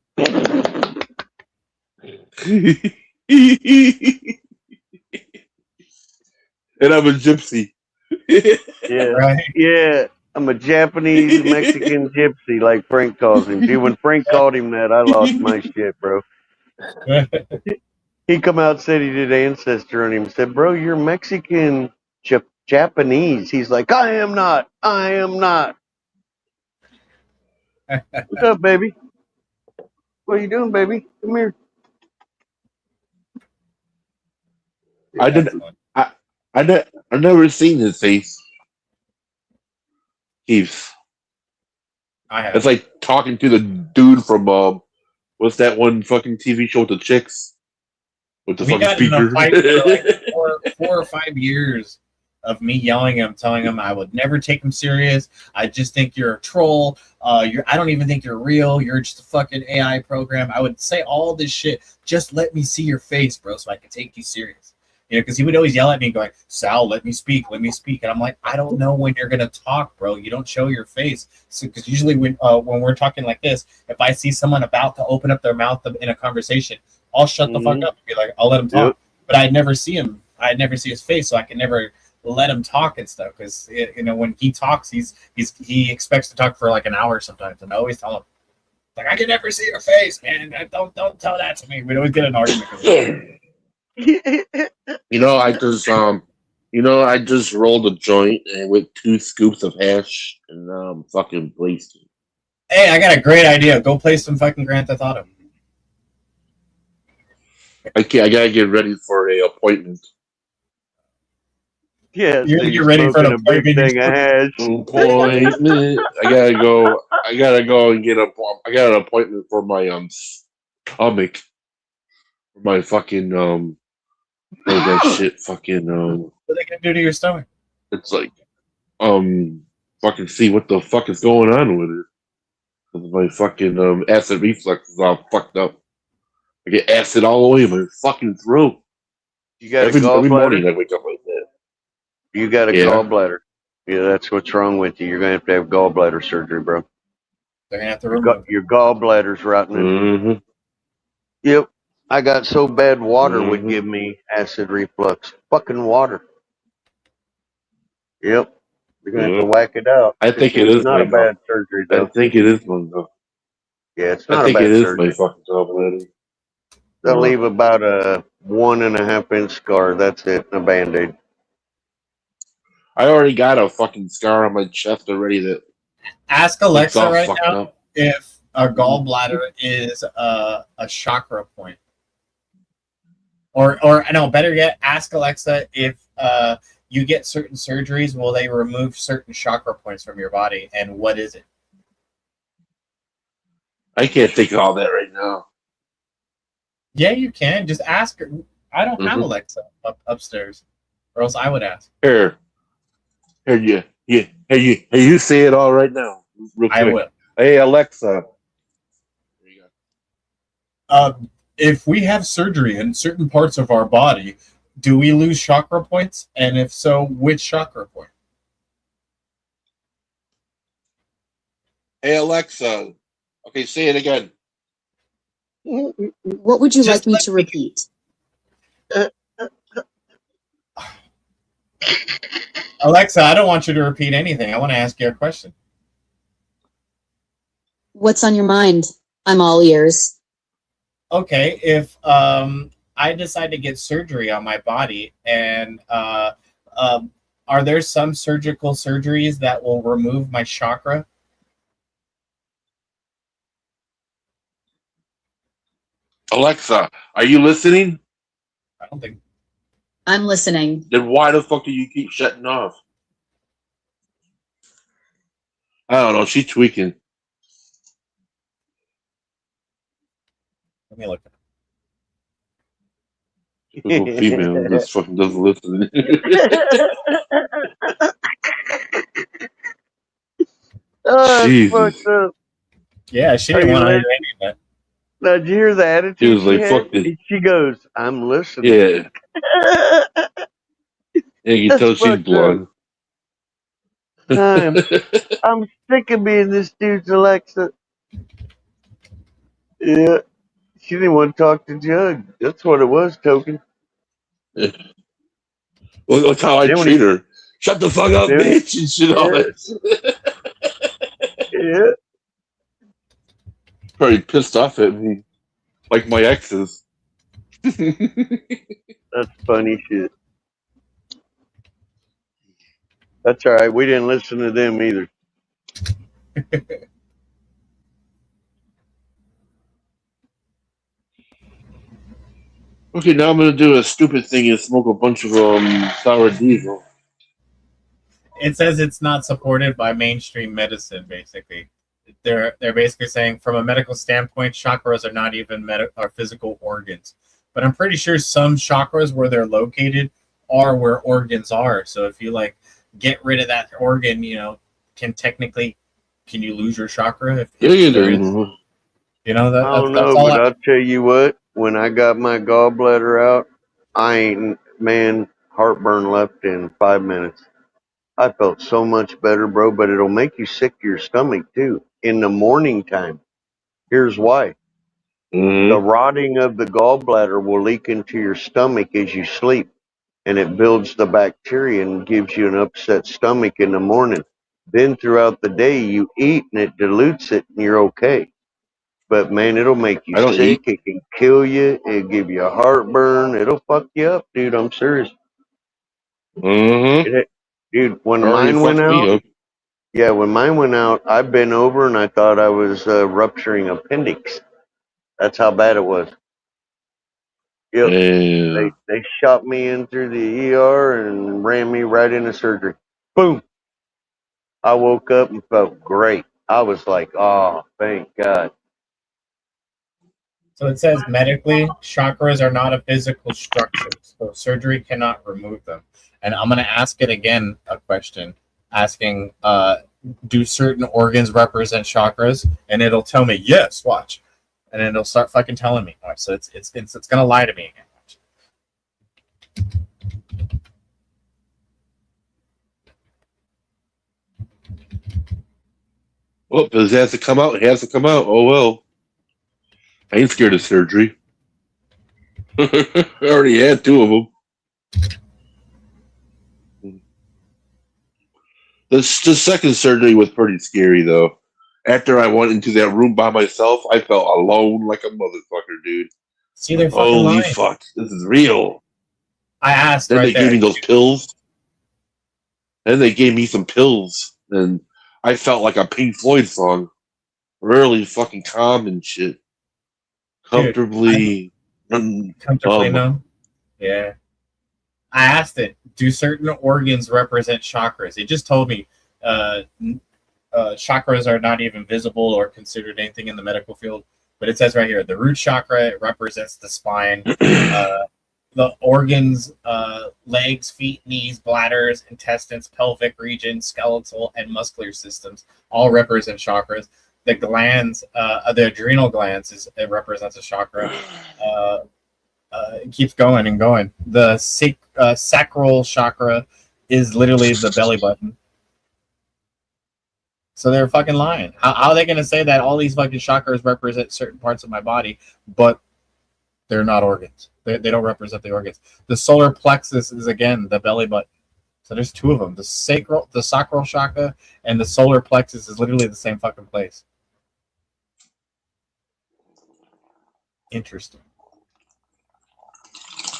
And I'm a gypsy. Yeah, Right. yeah. I'm a Japanese Mexican gypsy, like Frank calls him. Dude, when Frank called him that, I lost my shit, bro. He come out, said he did ancestor on him, said, "Bro, you're Mexican Japanese." He's like, "I am not. I am not." What's up, baby? What are you doing, baby? Come here. I did. I've never seen his face. Keith. I have. It's like talking to the dude from what's that one fucking TV show with the chicks with the We fucking got in a speaker? fight for like 4 or 5 years of me yelling at him, telling him I would never take him serious. I just think you're a troll. I don't even think you're real. You're just a fucking AI program. I would say all this shit. Just let me see your face, bro, so I can take you serious. You know, because he would always yell at me, going, "Sal, let me speak, let me speak." And I'm like, I don't know when you're gonna talk, bro. You don't show your face. So, because usually when we're talking like this, if I see someone about to open up their mouth in a conversation, I'll shut the fuck up and be like, I'll let him talk. But I'd never see him. I'd never see his face, so I can never let him talk and stuff. Because you know, when he talks, he expects to talk for like an hour sometimes, and I always tell him, like, I can never see your face, man. Don't tell that to me. We'd always get in an argument. I just rolled a joint and with 2 scoops of hash and now I'm fucking wasted. Hey, I got a great idea. Go play some fucking Grand Theft Auto. I gotta get ready for a appointment. Yeah, you're so get ready for an a big thing of hash. Appointment. I gotta go and get I got an appointment for my stomach. For my fucking what is that shit fucking What are they gonna do to your stomach? it's like fucking see what the fuck is going on with it. Because my fucking acid reflux is all fucked up. I get acid all the way in my fucking throat. You got every a gallbladder? morning I wake up like that. You got a Yeah. gallbladder. Yeah, that's what's wrong with you. You're gonna have gallbladder surgery, bro. They're gonna have to remove your gallbladder's rotting. Mm-hmm. Yep. I got so bad water would give me acid reflux. Fucking water. Yep. You're gonna have to whack it out. I think it It's is not my a bad surgery I though. think it is one though. Yeah, it's I not a think it bad is surgery. my fucking gallbladder. They'll leave about a 1.5 inch scar. That's it. A band-aid. I already got a fucking scar on my chest already that Ask looks Alexa all right fucked now up. if a gallbladder is a chakra point. Or no, better yet, ask Alexa if you get certain surgeries, will they remove certain chakra points from your body, and what is it? I can't think of all that right now. Yeah, you can. Just ask her. I don't have Alexa upstairs, or else I would ask. Here, you say it all right now, real quick. I will. Hey Alexa. If we have surgery in certain parts of our body, do we lose chakra points? And if so, which chakra point? Hey Alexa. Okay, say it again. What would you like me to repeat? Alexa, I don't want you to repeat anything. I want to ask you a question. What's on your mind? I'm all ears. Okay, if I decide to get surgery on my body, and are there some surgical surgeries that will remove my chakra? Alexa, are you listening? I don't think. I'm listening. Then why the fuck do you keep shutting off? I don't know. She's tweaking. Let me look. Typical female just fucking doesn't listen. Oh, Jesus. that's fucked up. Yeah, she didn't want to hear any of that. Now, did you hear the attitude She was like, had? fuck this. She goes, I'm listening. Yeah. Yeah, you can tell she's blonde. I'm sick of being this dude's Alexa. Yeah. She didn't want to talk to Jug. That's what it was, Token. Well, that's how I Then when treat her. Shut the fuck up, then, bitch, and shit. All yeah, that. yeah. Probably pissed off at me, like my exes. That's funny shit. That's all right. We didn't listen to them either. Okay, now I'm gonna do a stupid thing and smoke a bunch of sour diesel. It says it's not supported by mainstream medicine. Basically, they're basically saying from a medical standpoint, chakras are not even are physical organs. But I'm pretty sure some chakras where they're located are where organs are. So if you like get rid of that organ, can you lose your chakra if Yeah, there is? You know I don't know, but I'll tell you what. When I got my gallbladder out, I ain't heartburn left in 5 minutes. I felt so much better, bro. But it'll make you sick to your stomach too in the morning time. Here's why. The rotting of the gallbladder will leak into your stomach as you sleep, and it builds the bacteria and gives you an upset stomach in the morning. Then throughout the day, you eat and it dilutes it, and you're okay. But man, it'll make you I don't sick. eat. It can kill you. It'll give you a heartburn. It'll fuck you up, dude. I'm serious. Dude, when Already mine went fucked me out, up. yeah, when mine went out, I bent over and I thought I was rupturing appendix. That's how bad it was. Yep. Yeah. They shot me in through the ER and ran me right into surgery. Boom. I woke up and felt great. I was like, oh, thank God. So it says medically, chakras are not a physical structure, so surgery cannot remove them. And I'm going to ask it again, a question, asking, do certain organs represent chakras? And it'll tell me yes. Watch, and then it'll start fucking telling me. Watch. So it's going to lie to me again. Well, if it has to come out, it has to come out. Oh well. I ain't scared of surgery. I already had 2 of them. The second surgery was pretty scary, though. After I went into that room by myself, I felt alone like a motherfucker, dude. See, they're fucking Holy lying. fuck, this is real. I asked. Then right they gave me those pills. Then they gave me some pills, and I felt like a Pink Floyd song. Really fucking calm and shit. Comfortably numb. Yeah. I asked it, do certain organs represent chakras? It just told me chakras are not even visible or considered anything in the medical field. But it says right here, the root chakra, it represents the spine. The organs, legs, feet, knees, bladders, intestines, pelvic region, skeletal, and muscular systems all represent chakras. The glands, the adrenal glands, it represents a chakra. It keeps going and going. The sacral chakra is literally the belly button. So they're fucking lying. How are they going to say that all these fucking chakras represent certain parts of my body, but they're not organs? They don't represent the organs. The solar plexus is, again, the belly button. So there's 2 of them. The sacral chakra and the solar plexus is literally the same fucking place. Interesting.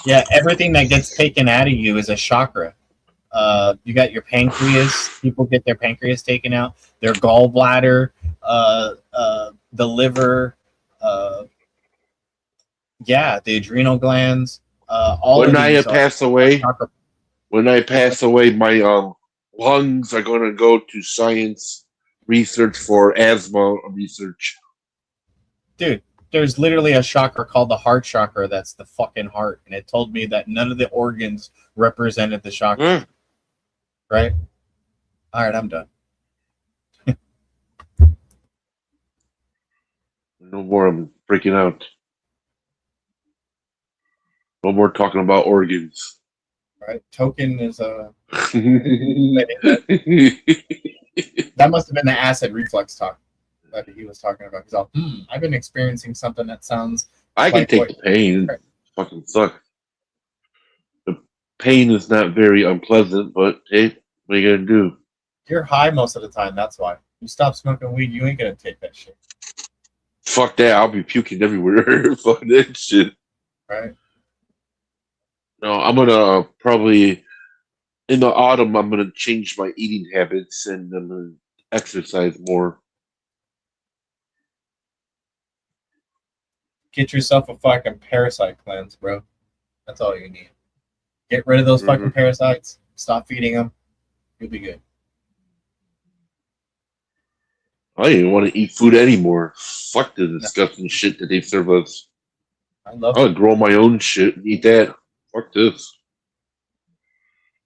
Yeah, everything that gets taken out of you is a chakra. You got your pancreas. People get their pancreas taken out. Their gallbladder, the liver, the adrenal glands. All when of I these pass away, my lungs are going to go to science research for asthma research. Dude, there's literally a chakra called the heart chakra that's the fucking heart, and it told me that none of the organs represented the chakra. Right? All right, I'm done. No more. I'm freaking out. No more talking about organs. Right? Token is that must have been the acid reflux talk that he was talking about. He's all, I've been experiencing something that sounds I can take the pain. It fucking sucks. The pain is not very unpleasant, but hey, what are you gonna do? You're high most of the time. That's why. You stop smoking weed, you ain't gonna take that shit. Fuck that! I'll be puking everywhere. Fuck that shit. Right. No, I'm gonna probably in the autumn. I'm gonna change my eating habits and I'm gonna exercise more. Get yourself a fucking parasite cleanse, bro. That's all you need. Get rid of those fucking parasites. Stop feeding them. You'll be good. I don't even want to eat food anymore. Fuck the disgusting shit that they serve us. I love I'll it. grow my own shit and eat that. Fuck this.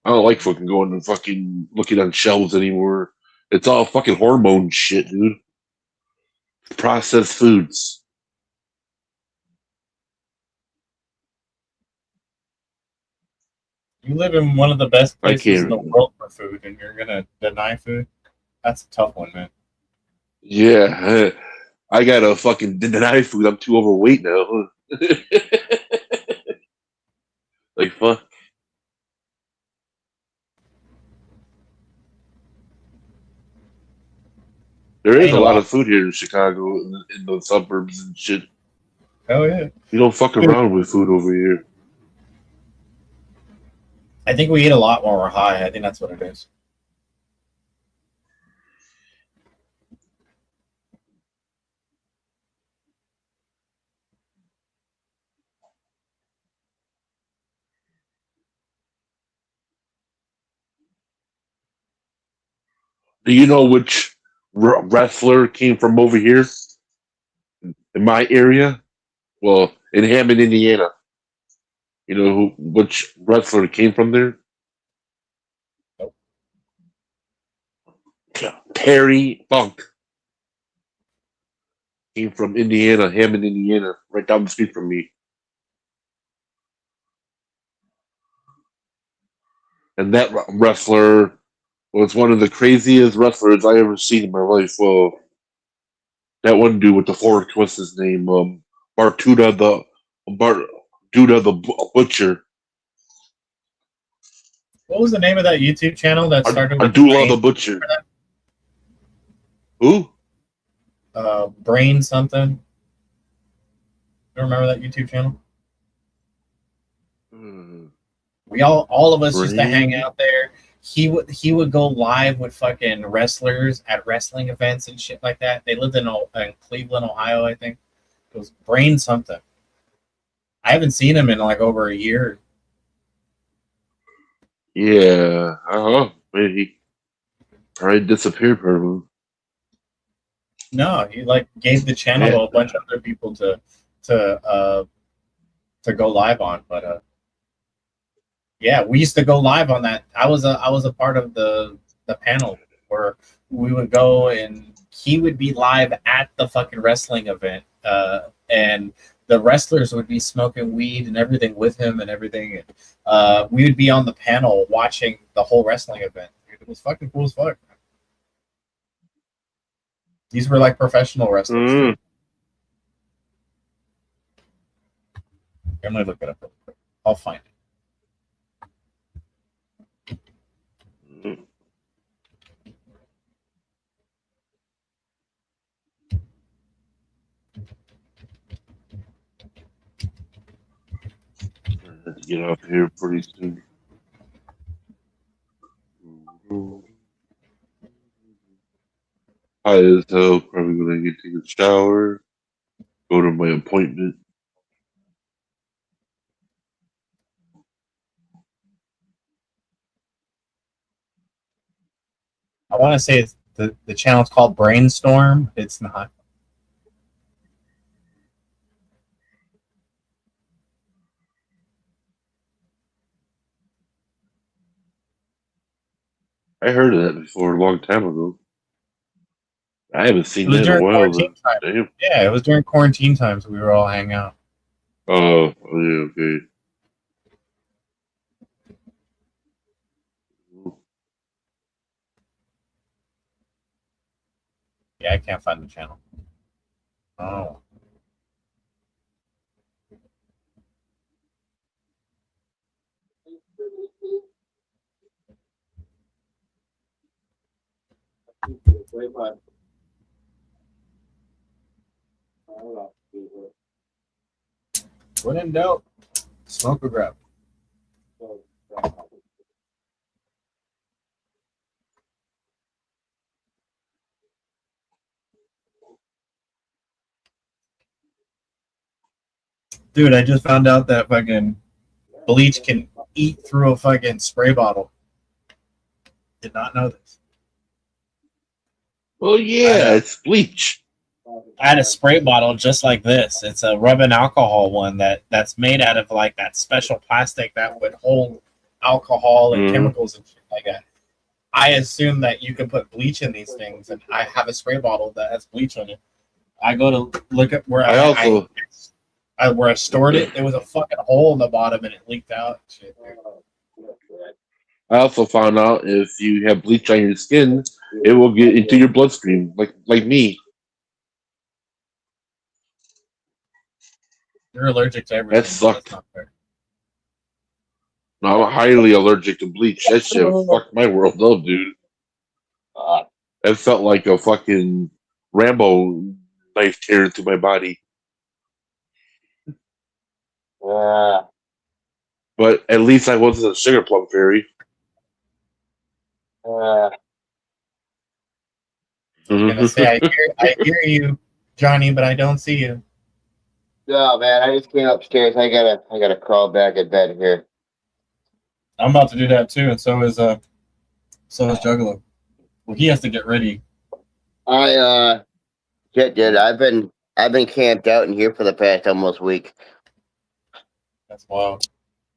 I don't like fucking going and fucking looking on shelves anymore. It's all fucking hormone shit, dude. Processed foods. You live in one of the best I places in can't. the world for food, and you're gonna deny food? That's a tough one, man. Yeah, I gotta fucking deny food. I'm too overweight now. Like fuck. There is a lot of food here in Chicago, in the suburbs and shit. Hell yeah. You don't fuck around with food over here. I think we eat a lot while we're high. I think that's what it is. Do you know which wrestler came from over here in my area? Well, in Hammond, Indiana. You know which wrestler came from there? Nope. Terry Funk came from Indiana, Hammond, Indiana, right down the street from me. And that wrestler was one of the craziest wrestlers I ever seen in my life. That one dude with the fork, what's his name? Bartuda the Butcher. What was the name of that YouTube channel that started with Abdullah the Butcher. Who? Brain something. You remember that YouTube channel? We all of us used to hang out there. He would go live with fucking wrestlers at wrestling events and shit like that. They lived in Cleveland, Ohio, I think. It was Brain something. I haven't seen him in like over a year. Yeah, I don't know. Maybe he probably disappeared for him. No, he like gave the channel to a bunch of other people to go live on. But yeah, we used to go live on that. I was a part of the panel where we would go and he would be live at the fucking wrestling event, and the wrestlers would be smoking weed and everything with him and everything. And we would be on the panel watching the whole wrestling event. It was fucking cool as fuck. These were like professional wrestlers. I'm gonna look it up real quick. I'll find it. Get off here pretty soon. High as hell, probably gonna get take a shower, go to my appointment. I want to say it's the channel's called Brainstorm. It's not. I heard of that before a long time ago. I haven't seen It was that in a during while. quarantine time. Damn. Yeah, it was during quarantine times. We were all hanging out. Oh, yeah, okay. Yeah, I can't find the channel. Oh. When in doubt, smoke a grab. Dude, I just found out that fucking bleach can eat through a fucking spray bottle. Did not know this. Well, yeah, it's bleach. I had a spray bottle just like this. It's a rubbing alcohol one that's made out of like that special plastic that would hold alcohol and chemicals and shit like that. I assume that you can put bleach in these things, and I have a spray bottle that has bleach on it. I go to look at where where I stored it. There was a fucking hole in the bottom, and it leaked out. Shit, I also found out if you have bleach on your skin, it will get into your bloodstream, like me. You're allergic to everything. That sucked. No, I'm highly allergic to bleach. That shit fucked my world up, dude. That felt like a fucking Rambo knife tearing through my body. But at least I wasn't a sugar plum fairy. I was gonna say I hear you, Johnny, but I don't see you. No, man, I just came upstairs. I gotta crawl back in bed here. I'm about to do that too, and so is Juggalo. Well, he has to get ready. Dude, I've been camped out in here for the past almost week. That's wild.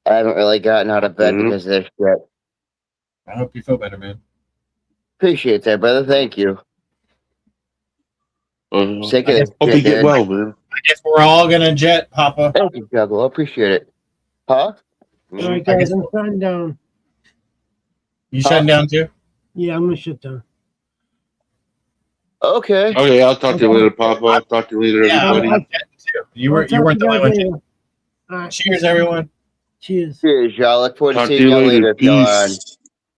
I haven't really gotten out of bed because of this shit. I hope you feel better, man. Appreciate that, brother. Thank you. Sick of this Hope shit, you get dude. well, man. I guess we're all gonna jet, Papa. Thank you, Juggalo. Appreciate it. Huh? All right, guys, I'm shutting down. You shutting down too? Yeah, I'm gonna shut down. Okay. Okay, I'll talk to you later, Papa. I'll talk to you later, everybody. I'm jetting too. You weren't the only one jetting. Cheers, everyone. Cheers. Cheers, y'all. Look forward to Talk to seeing you y'all later. later. If y'all are on. Peace.